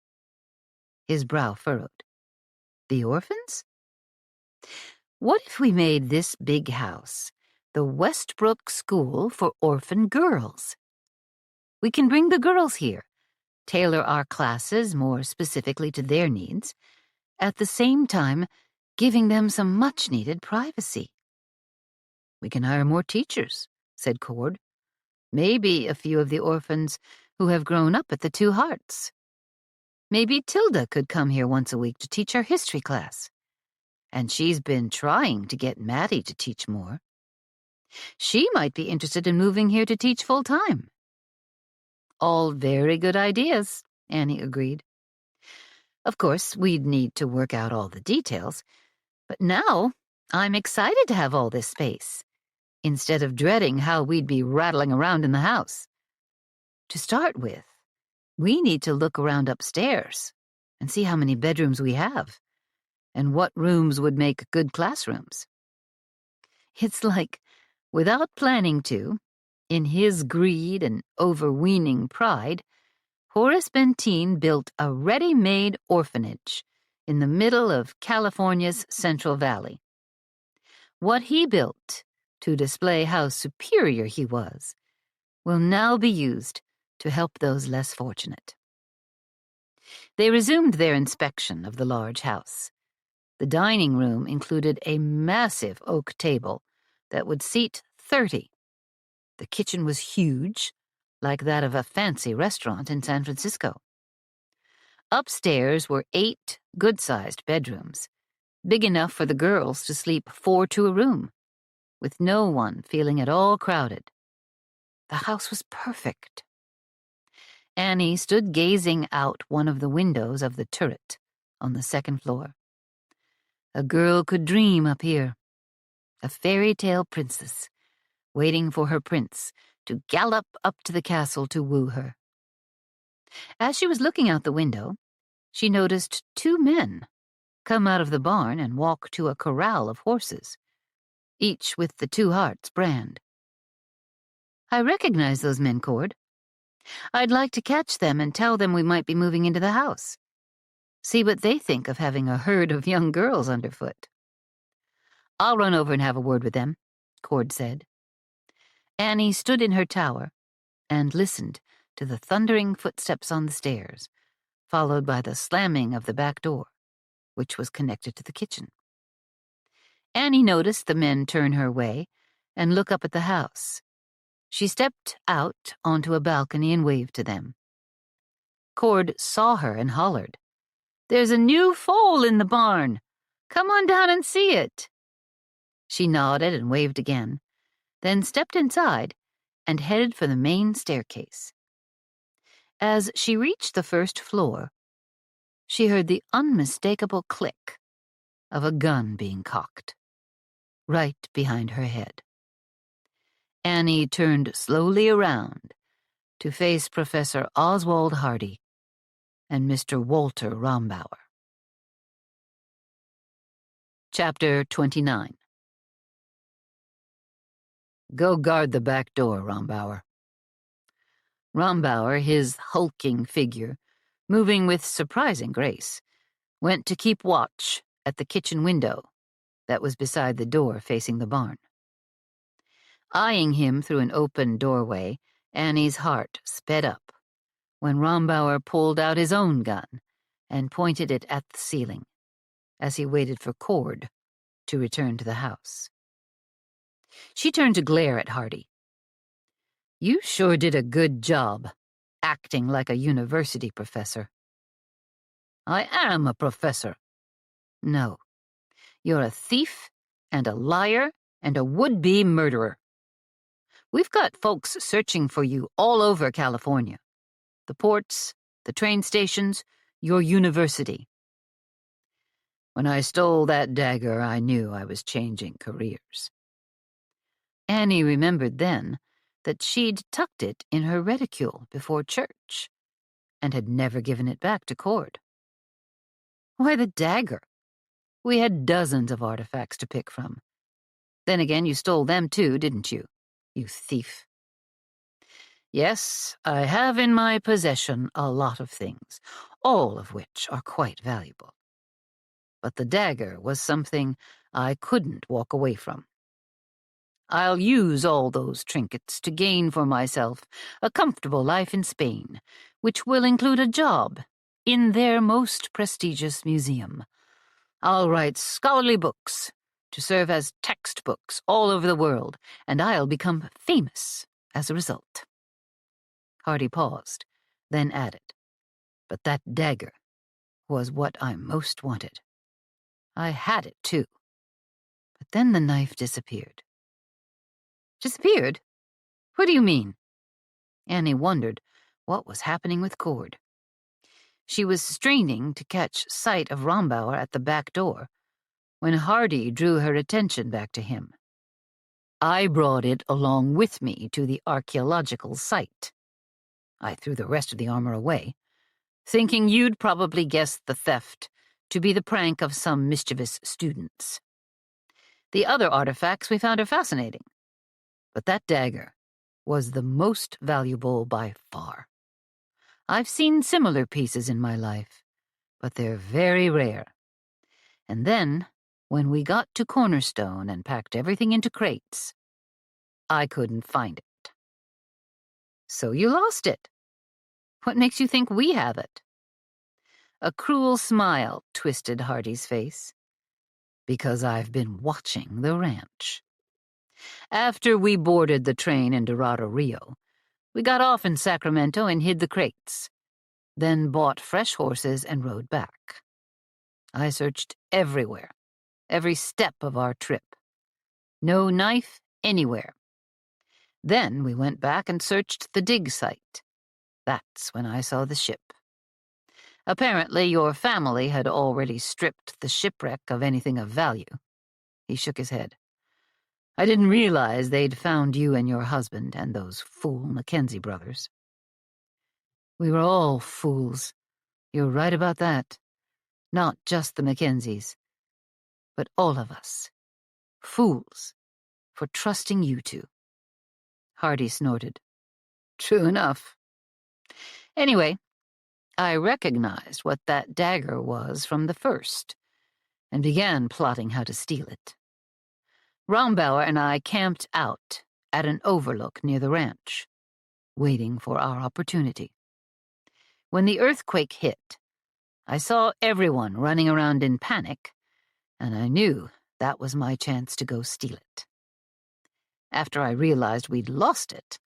His brow furrowed. The orphans? What if we made this big house the Westbrook School for Orphan Girls? We can bring the girls here, tailor our classes more specifically to their needs, at the same time giving them some much-needed privacy. We can hire more teachers, said Cord. Maybe a few of the orphans who have grown up at the Two Hearts. Maybe Tilda could come here once a week to teach our history class. And she's been trying to get Maddie to teach more. She might be interested in moving here to teach full-time. All very good ideas, Annie agreed. Of course, we'd need to work out all the details, but now I'm excited to have all this space, instead of dreading how we'd be rattling around in the house. To start with, we need to look around upstairs and see how many bedrooms we have, and what rooms would make good classrooms. It's like, without planning to, in his greed and overweening pride, Horace Benteen built a ready-made orphanage in the middle of California's Central Valley. What he built to display how superior he was will now be used to help those less fortunate. They resumed their inspection of the large house. The dining room included a massive oak table that would seat 30. The kitchen was huge, like that of a fancy restaurant in San Francisco. Upstairs were 8 good-sized bedrooms, big enough for the girls to sleep 4 to a room, with no one feeling at all crowded. The house was perfect. Annie stood gazing out one of the windows of the turret on the second floor. A girl could dream up here, a fairy tale princess, waiting for her prince to gallop up to the castle to woo her. As she was looking out the window, she noticed 2 men come out of the barn and walk to a corral of horses, each with the Two Hearts brand. I recognize those men, Cord. I'd like to catch them and tell them we might be moving into the house. See what they think of having a herd of young girls underfoot. I'll run over and have a word with them, Cord said. Annie stood in her tower and listened to the thundering footsteps on the stairs, followed by the slamming of the back door, which was connected to the kitchen. Annie noticed the men turn her way and look up at the house. She stepped out onto a balcony and waved to them. Cord saw her and hollered, "There's a new foal in the barn. Come on down and see it." She nodded and waved again, then stepped inside and headed for the main staircase. As she reached the first floor, she heard the unmistakable click of a gun being cocked, right behind her head. Annie turned slowly around to face Professor Oswald Hardy and Mr. Walter Rombauer. Chapter 29. Go guard the back door, Rombauer. Rombauer, his hulking figure, moving with surprising grace, went to keep watch at the kitchen window that was beside the door facing the barn. Eyeing him through an open doorway, Annie's heart sped up when Rombauer pulled out his own gun and pointed it at the ceiling as he waited for Cord to return to the house. She turned to glare at Hardy. You sure did a good job, acting like a university professor. I am a professor. No, you're a thief and a liar and a would-be murderer. We've got folks searching for you all over California. The ports, the train stations, your university. When I stole that dagger, I knew I was changing careers. Annie remembered then that she'd tucked it in her reticule before church and had never given it back to Cord. Why the dagger? We had dozens of artifacts to pick from. Then again, you stole them too, didn't you? You thief. Yes, I have in my possession a lot of things, all of which are quite valuable. But the dagger was something I couldn't walk away from. I'll use all those trinkets to gain for myself a comfortable life in Spain, which will include a job in their most prestigious museum. I'll write scholarly books to serve as textbooks all over the world, and I'll become famous as a result. Hardy paused, then added, but that dagger was what I most wanted. I had it, too. But then the knife disappeared. Disappeared? What do you mean? Annie wondered what was happening with Cord. She was straining to catch sight of Rombauer at the back door when Hardy drew her attention back to him. I brought it along with me to the archaeological site. I threw the rest of the armor away, thinking you'd probably guess the theft to be the prank of some mischievous students. The other artifacts we found are fascinating, but that dagger was the most valuable by far. I've seen similar pieces in my life, but they're very rare. And then, when we got to Cornerstone and packed everything into crates, I couldn't find it. So you lost it. What makes you think we have it? A cruel smile twisted Hardy's face. Because I've been watching the ranch. After we boarded the train in Dorado Rio, we got off in Sacramento and hid the crates, then bought fresh horses and rode back. I searched everywhere, every step of our trip. No knife anywhere. Then we went back and searched the dig site. That's when I saw the ship. Apparently, your family had already stripped the shipwreck of anything of value. He shook his head. I didn't realize they'd found you and your husband and those fool Mackenzie brothers. We were all fools. You're right about that. Not just the Mackenzies, but all of us. Fools for trusting you two. Hardy snorted. True enough. Anyway, I recognized what that dagger was from the first, and began plotting how to steal it. Rombauer and I camped out at an overlook near the ranch, waiting for our opportunity. When the earthquake hit, I saw everyone running around in panic, and I knew that was my chance to go steal it. After I realized we'd lost it,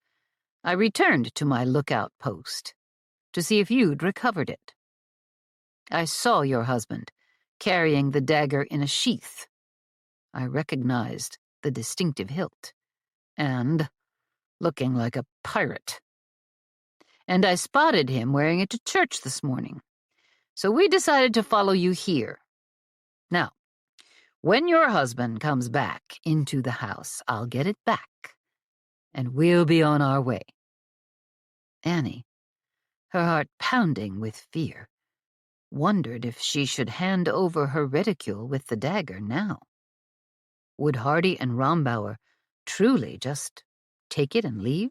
I returned to my lookout post to see if you'd recovered it. I saw your husband carrying the dagger in a sheath. I recognized the distinctive hilt, and looking like a pirate. And I spotted him wearing it to church this morning, so we decided to follow you here. Now, when your husband comes back into the house, I'll get it back, and we'll be on our way. Annie, her heart pounding with fear, wondered if she should hand over her reticule with the dagger now. Would Hardy and Rombauer truly just take it and leave?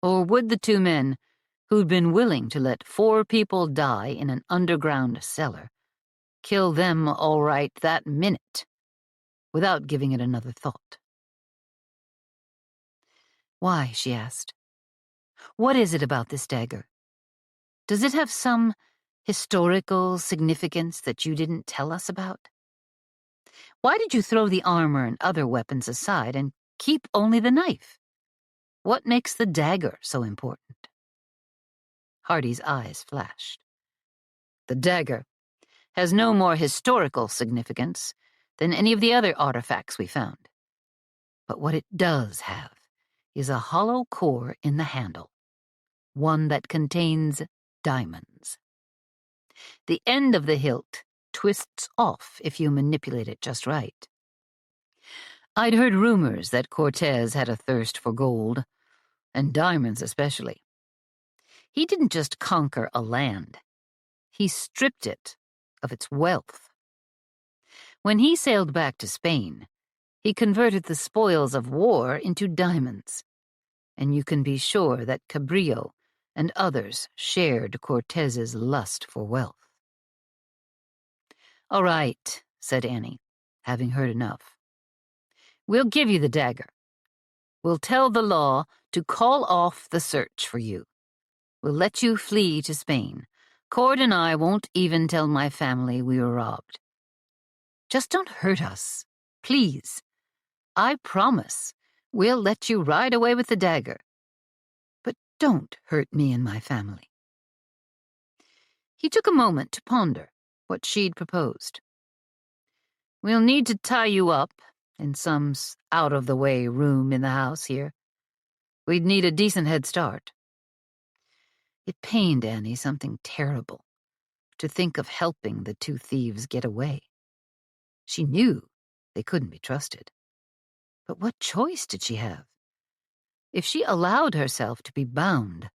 Or would the two men, who'd been willing to let 4 people die in an underground cellar, kill them all right that minute, without giving it another thought? Why, she asked. What is it about this dagger? Does it have some historical significance that you didn't tell us about? Why did you throw the armor and other weapons aside and keep only the knife? What makes the dagger so important? Hardy's eyes flashed. The dagger has no more historical significance than any of the other artifacts we found. But what it does have is a hollow core in the handle, one that contains diamonds. The end of the hilt twists off if you manipulate it just right. I'd heard rumors that Cortez had a thirst for gold, and diamonds especially. He didn't just conquer a land. He stripped it of its wealth. When he sailed back to Spain, he converted the spoils of war into diamonds, and you can be sure that Cabrillo and others shared Cortez's lust for wealth. All right, said Annie, having heard enough. We'll give you the dagger. We'll tell the law to call off the search for you. We'll let you flee to Spain. Cord and I won't even tell my family we were robbed. Just don't hurt us, please. I promise we'll let you ride away with the dagger. But don't hurt me and my family. He took a moment to ponder what she'd proposed. We'll need to tie you up in some out-of-the-way room in the house here. We'd need a decent head start. It pained Annie something terrible to think of helping the 2 thieves get away. She knew they couldn't be trusted. But what choice did she have? If she allowed herself to be bound,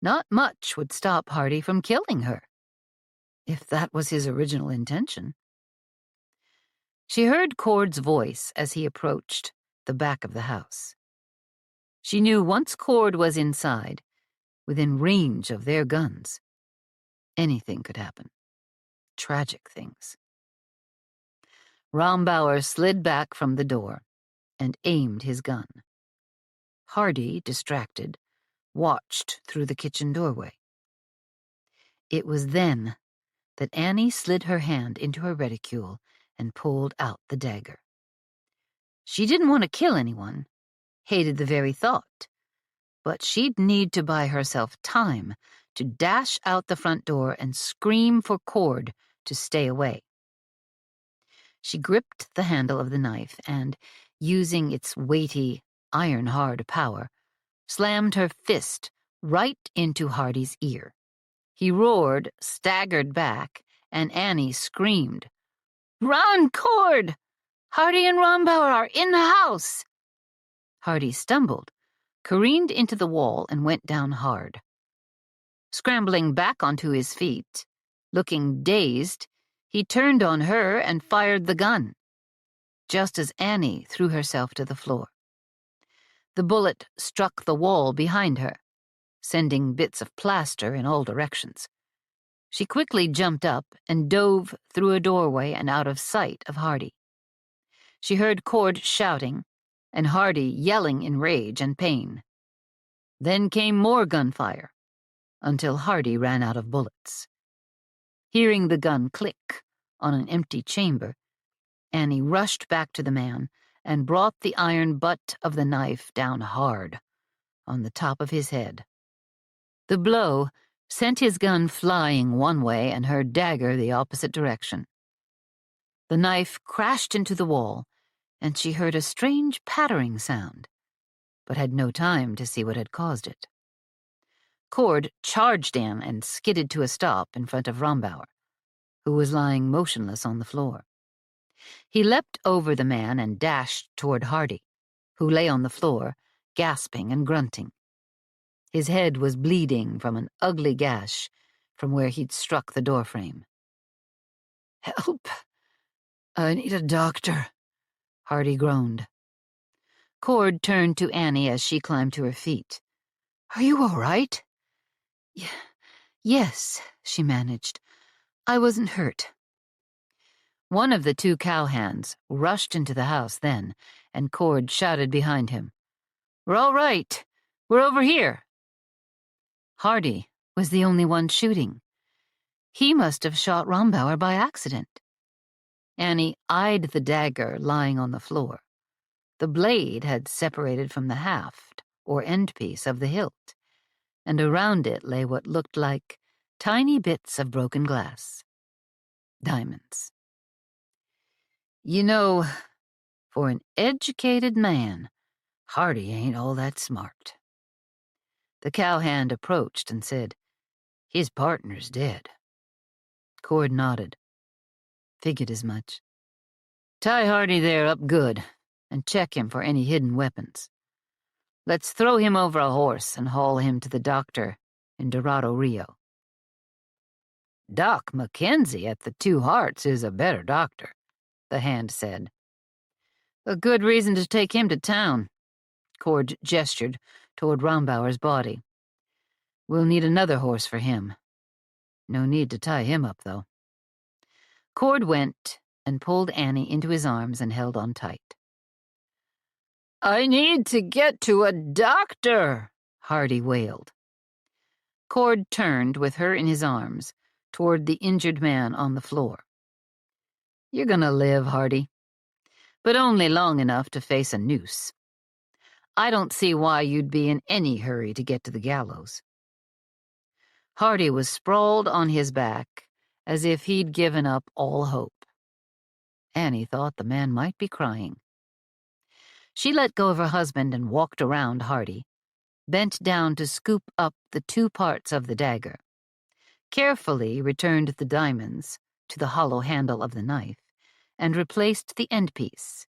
not much would stop Hardy from killing her, if that was his original intention. She heard Cord's voice as he approached the back of the house. She knew once Cord was inside, within range of their guns, anything could happen. Tragic things. Rombauer slid back from the door and aimed his gun. Hardy, distracted, watched through the kitchen doorway. It was then that Annie slid her hand into her reticule and pulled out the dagger. She didn't want to kill anyone, hated the very thought, but she'd need to buy herself time to dash out the front door and scream for Cord to stay away. She gripped the handle of the knife and, using its weighty, iron-hard power, slammed her fist right into Hardy's ear. He roared, staggered back, and Annie screamed, "Run, Cord! Hardy and Rombauer are in the house!" Hardy stumbled, careened into the wall, and went down hard. Scrambling back onto his feet, looking dazed, he turned on her and fired the gun, just as Annie threw herself to the floor. The bullet struck the wall behind her, sending bits of plaster in all directions. She quickly jumped up and dove through a doorway and out of sight of Hardy. She heard Cord shouting and Hardy yelling in rage and pain. Then came more gunfire, until Hardy ran out of bullets. Hearing the gun click on an empty chamber, Annie rushed back to the man and brought the iron butt of the knife down hard on the top of his head. The blow sent his gun flying one way and her dagger the opposite direction. The knife crashed into the wall, and she heard a strange pattering sound, but had no time to see what had caused it. Cord charged in and skidded to a stop in front of Rombauer, who was lying motionless on the floor. He leapt over the man and dashed toward Hardy, who lay on the floor, gasping and grunting. His head was bleeding from an ugly gash from where he'd struck the doorframe. "Help! I need a doctor," Hardy groaned. Cord turned to Annie as she climbed to her feet. "Are you all right?" Yes, she managed. "I wasn't hurt." One of the two cowhands rushed into the house then, and Cord shouted behind him, "We're all right. We're over here." Hardy was the only one shooting. He must have shot Rombauer by accident. Annie eyed the dagger lying on the floor. The blade had separated from the haft, or endpiece, of the hilt, and around it lay what looked like tiny bits of broken glass. Diamonds. "You know, for an educated man, Hardy ain't all that smart." The cowhand approached and said, "His partner's dead." Cord nodded. "Figured as much. Tie Hardy there up good, and check him for any hidden weapons. Let's throw him over a horse and haul him to the doctor in Dorado Rio." "Doc Mackenzie at the Two Hearts is a better doctor," the hand said. "A good reason to take him to town." Cord gestured toward Rombauer's body. "We'll need another horse for him. No need to tie him up, though." Cord went and pulled Annie into his arms and held on tight. "I need to get to a doctor," Hardy wailed. Cord turned with her in his arms toward the injured man on the floor. "You're gonna live, Hardy, but only long enough to face a noose. I don't see why you'd be in any hurry to get to the gallows." Hardy was sprawled on his back as if he'd given up all hope. Annie thought the man might be crying. She let go of her husband and walked around Hardy, bent down to scoop up the two parts of the dagger, carefully returned the diamonds to the hollow handle of the knife, and replaced the endpiece,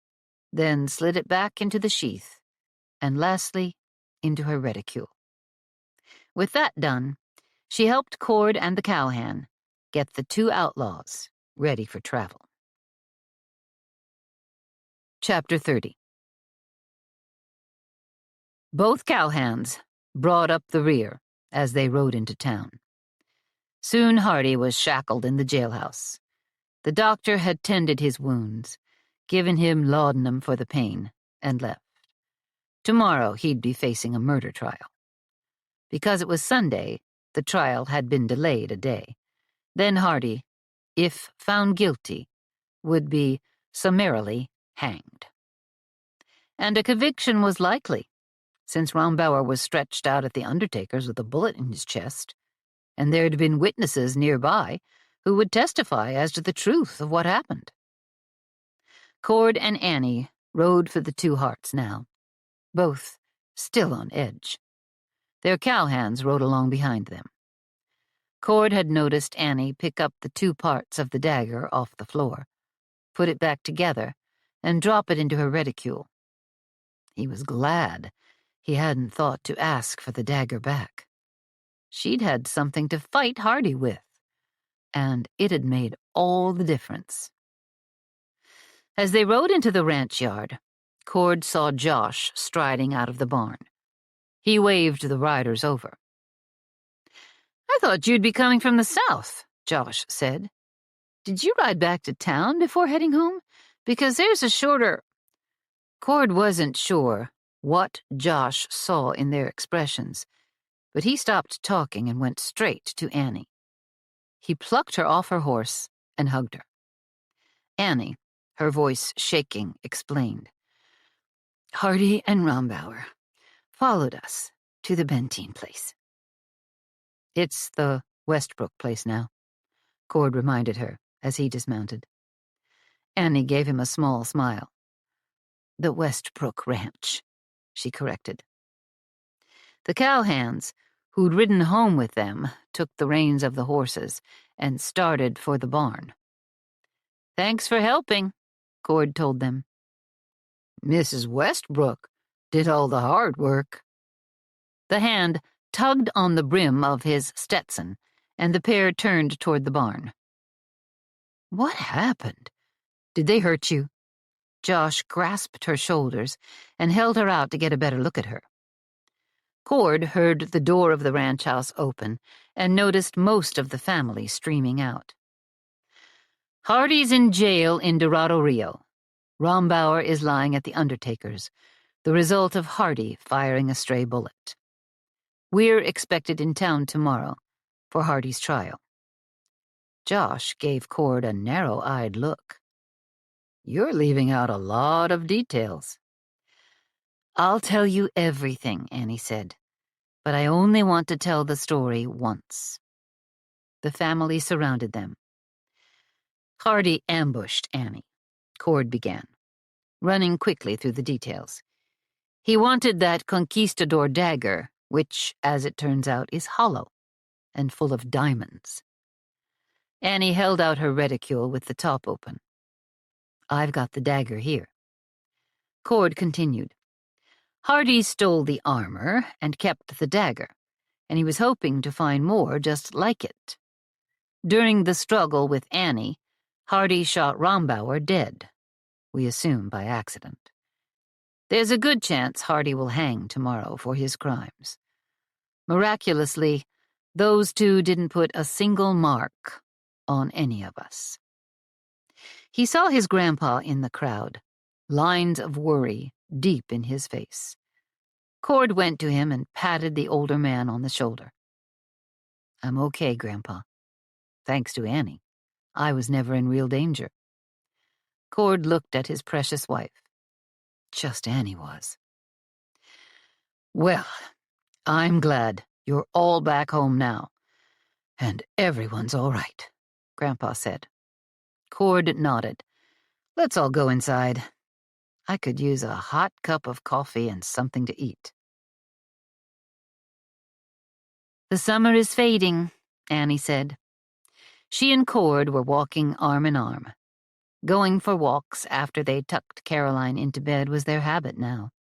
then slid it back into the sheath, and lastly, into her reticule. With that done, she helped Cord and the cowhand get the two outlaws ready for travel. Chapter 30. Both cowhands brought up the rear as they rode into town. Soon Hardy was shackled in the jailhouse. The doctor had tended his wounds, given him laudanum for the pain, and left. Tomorrow he'd be facing a murder trial. Because it was Sunday, the trial had been delayed a day. Then Hardy, if found guilty, would be summarily hanged. And a conviction was likely, since Rombauer was stretched out at the undertaker's with a bullet in his chest, and there had been witnesses nearby who would testify as to the truth of what happened. Cord and Annie rode for the Two Hearts now, both still on edge. Their cowhands rode along behind them. Cord had noticed Annie pick up the two parts of the dagger off the floor, put it back together, and drop it into her reticule. He was glad he hadn't thought to ask for the dagger back. She'd had something to fight Hardy with, and it had made all the difference. As they rode into the ranch yard, Cord saw Josh striding out of the barn. He waved the riders over. "I thought you'd be coming from the south," Josh said. "Did you ride back to town before heading home? Because there's a shorter—" Cord wasn't sure what Josh saw in their expressions, but he stopped talking and went straight to Annie. He plucked her off her horse and hugged her. Annie, her voice shaking, explained. "Hardy and Rombauer followed us to the Benteen place." "It's the Westbrook place now," Cord reminded her as he dismounted. Annie gave him a small smile. "The Westbrook Ranch," she corrected. The cowhands, who'd ridden home with them, took the reins of the horses and started for the barn. "Thanks for helping," Cord told them. "Mrs. Westbrook did all the hard work." The hand tugged on the brim of his Stetson and the pair turned toward the barn. "What happened? Did they hurt you?" Josh grasped her shoulders and held her out to get a better look at her. Cord heard the door of the ranch house open and noticed most of the family streaming out. "Hardy's in jail in Dorado Rio. Rombauer is lying at the undertaker's, the result of Hardy firing a stray bullet. We're expected in town tomorrow for Hardy's trial." Josh gave Cord a narrow-eyed look. "You're leaving out a lot of details." "I'll tell you everything," Annie said, "but I only want to tell the story once." The family surrounded them. "Hardy ambushed Annie," Cord began, running quickly through the details. "He wanted that conquistador dagger, which, as it turns out, is hollow and full of diamonds." Annie held out her reticule with the top open. "I've got the dagger here." Cord continued. "Hardy stole the armor and kept the dagger, and he was hoping to find more just like it. During the struggle with Annie, Hardy shot Rombauer dead, we assume by accident. There's a good chance Hardy will hang tomorrow for his crimes. Miraculously, those two didn't put a single mark on any of us." He saw his grandpa in the crowd, lines of worry deep in his face. Cord went to him and patted the older man on the shoulder. "I'm okay, Grandpa. Thanks to Annie. I was never in real danger." Cord looked at his precious wife. "Just Annie was." "Well, I'm glad you're all back home now, and everyone's all right," Grandpa said. Cord nodded. "Let's all go inside. I could use a hot cup of coffee and something to eat." "The summer is fading," Annie said. She and Cord were walking arm in arm. Going for walks after they tucked Caroline into bed was their habit now.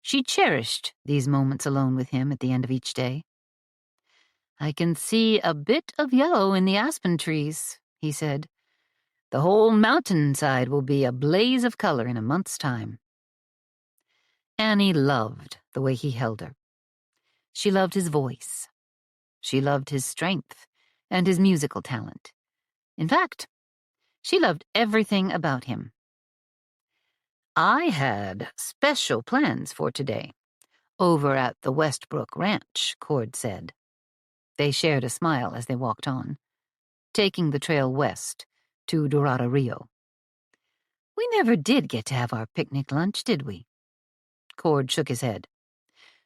She cherished these moments alone with him at the end of each day. "I can see a bit of yellow in the aspen trees," he said. "The whole mountainside will be a blaze of color in a month's time." Annie loved the way he held her. She loved his voice. She loved his strength and his musical talent. In fact, she loved everything about him. "I had special plans for today, over at the Westbrook Ranch," Cord said. They shared a smile as they walked on, taking the trail west to Dorado Rio. "We never did get to have our picnic lunch, did we?" Cord shook his head.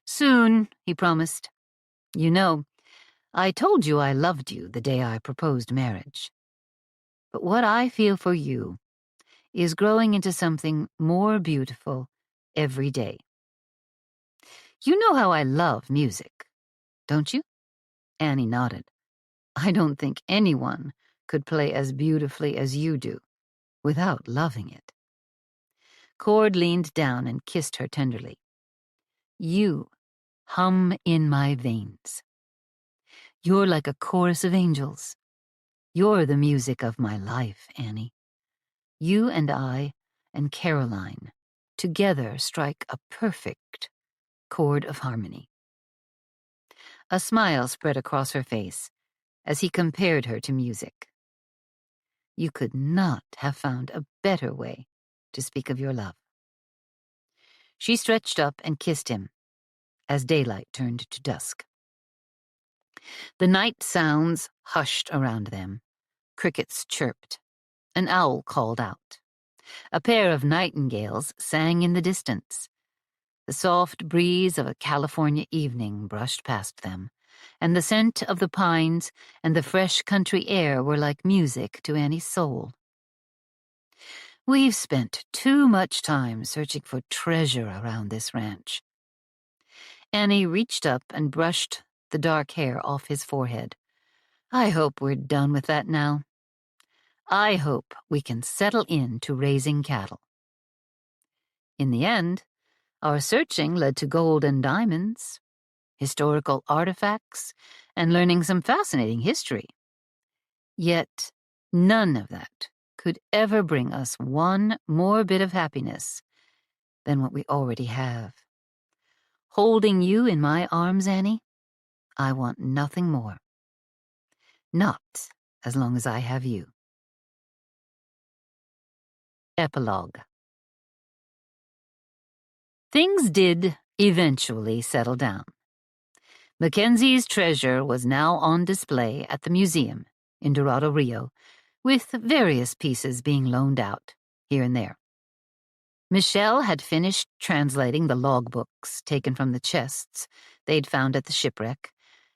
"Soon," he promised. "You know, I told you I loved you the day I proposed marriage. But what I feel for you is growing into something more beautiful every day. You know how I love music, don't you?" Annie nodded. "I don't think anyone could play as beautifully as you do without loving it." Cord leaned down and kissed her tenderly. "You hum in my veins. You're like a chorus of angels. You're the music of my life, Annie. You and I and Caroline together strike a perfect chord of harmony." A smile spread across her face as he compared her to music. "You could not have found a better way to speak of your love." She stretched up and kissed him as daylight turned to dusk. The night sounds hushed around them. Crickets chirped. An owl called out. A pair of nightingales sang in the distance. The soft breeze of a California evening brushed past them, and the scent of the pines and the fresh country air were like music to Annie's soul. "We've spent too much time searching for treasure around this ranch." Annie reached up and brushed the dark hair off his forehead. "I hope we're done with that now. I hope we can settle in to raising cattle." In the end, our searching led to gold and diamonds, historical artifacts, and learning some fascinating history. Yet, none of that could ever bring us one more bit of happiness than what we already have. Holding you in my arms, Annie, I want nothing more. Not as long as I have you. Epilogue. Things did eventually settle down. Mackenzie's treasure was now on display at the museum in Dorado, Rio, with various pieces being loaned out here and there. Michelle had finished translating the logbooks taken from the chests they'd found at the shipwreck,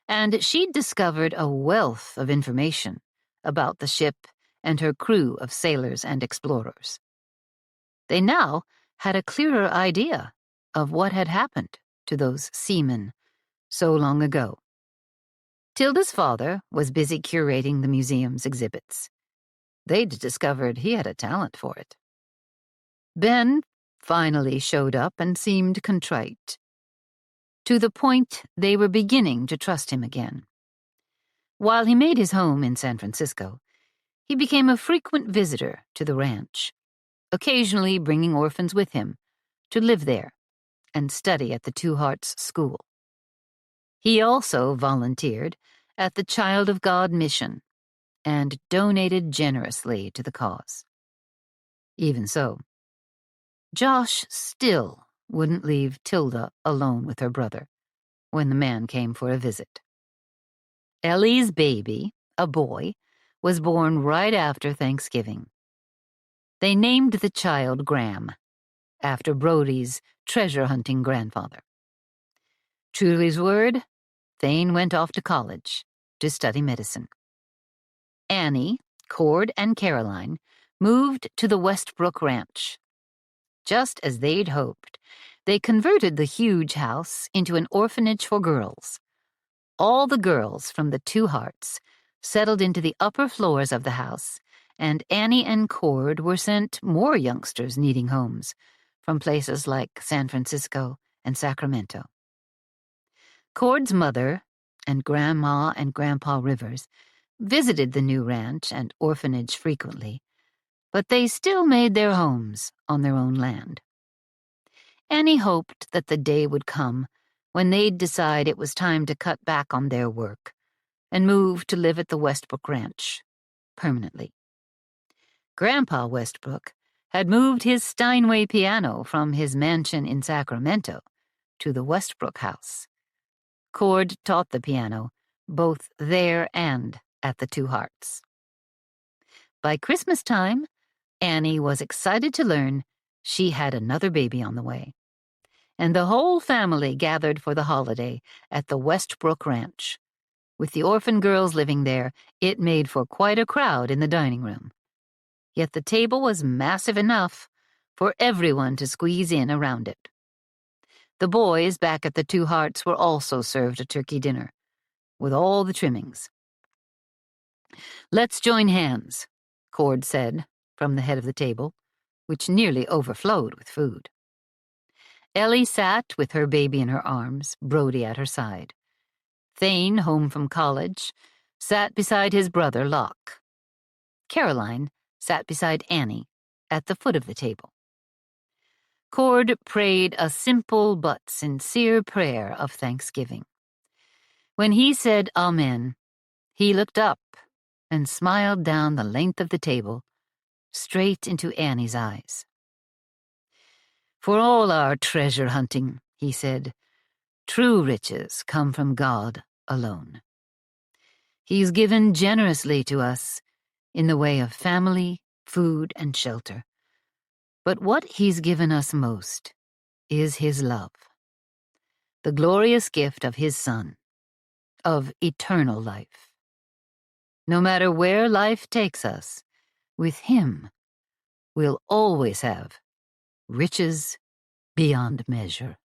and she'd discovered a wealth of information about the ship and her crew of sailors and explorers. They now had a clearer idea of what had happened to those seamen so long ago. Tilda's father was busy curating the museum's exhibits. They'd discovered he had a talent for it. Ben finally showed up and seemed contrite, to the point they were beginning to trust him again. While he made his home in San Francisco, he became a frequent visitor to the ranch, occasionally bringing orphans with him to live there and study at the Two Hearts School. He also volunteered at the Child of God mission and donated generously to the cause. Even so, Josh still wouldn't leave Tilda alone with her brother when the man came for a visit. Ellie's baby, a boy, was born right after Thanksgiving. They named the child Graham, after Brody's treasure-hunting grandfather. True to his word, Thane went off to college to study medicine. Annie, Cord, and Caroline moved to the Westbrook Ranch. Just as they'd hoped, they converted the huge house into an orphanage for girls. All the girls from the Two Hearts settled into the upper floors of the house, and Annie and Cord were sent more youngsters needing homes from places like San Francisco and Sacramento. Cord's mother and Grandma and Grandpa Rivers visited the new ranch and orphanage frequently, but they still made their homes on their own land. Annie hoped that the day would come when they'd decide it was time to cut back on their work and move to live at the Westbrook Ranch permanently. Grandpa Westbrook had moved his Steinway piano from his mansion in Sacramento to the Westbrook house. Cord taught the piano, both there and at the Two Hearts. By Christmas time, Annie was excited to learn she had another baby on the way, and the whole family gathered for the holiday at the Westbrook Ranch. With the orphan girls living there, it made for quite a crowd in the dining room. Yet the table was massive enough for everyone to squeeze in around it. The boys back at the Two Hearts were also served a turkey dinner, with all the trimmings. "Let's join hands," Cord said from the head of the table, which nearly overflowed with food. Ellie sat with her baby in her arms, Brody at her side. Thane, home from college, sat beside his brother Locke. Caroline sat beside Annie at the foot of the table. Cord prayed a simple but sincere prayer of thanksgiving. When he said Amen, he looked up and smiled down the length of the table, straight into Annie's eyes. "For all our treasure hunting," he said, "true riches come from God alone. He's given generously to us in the way of family, food, and shelter. But what he's given us most is his love, the glorious gift of his Son, of eternal life. No matter where life takes us, with him, we'll always have riches beyond measure."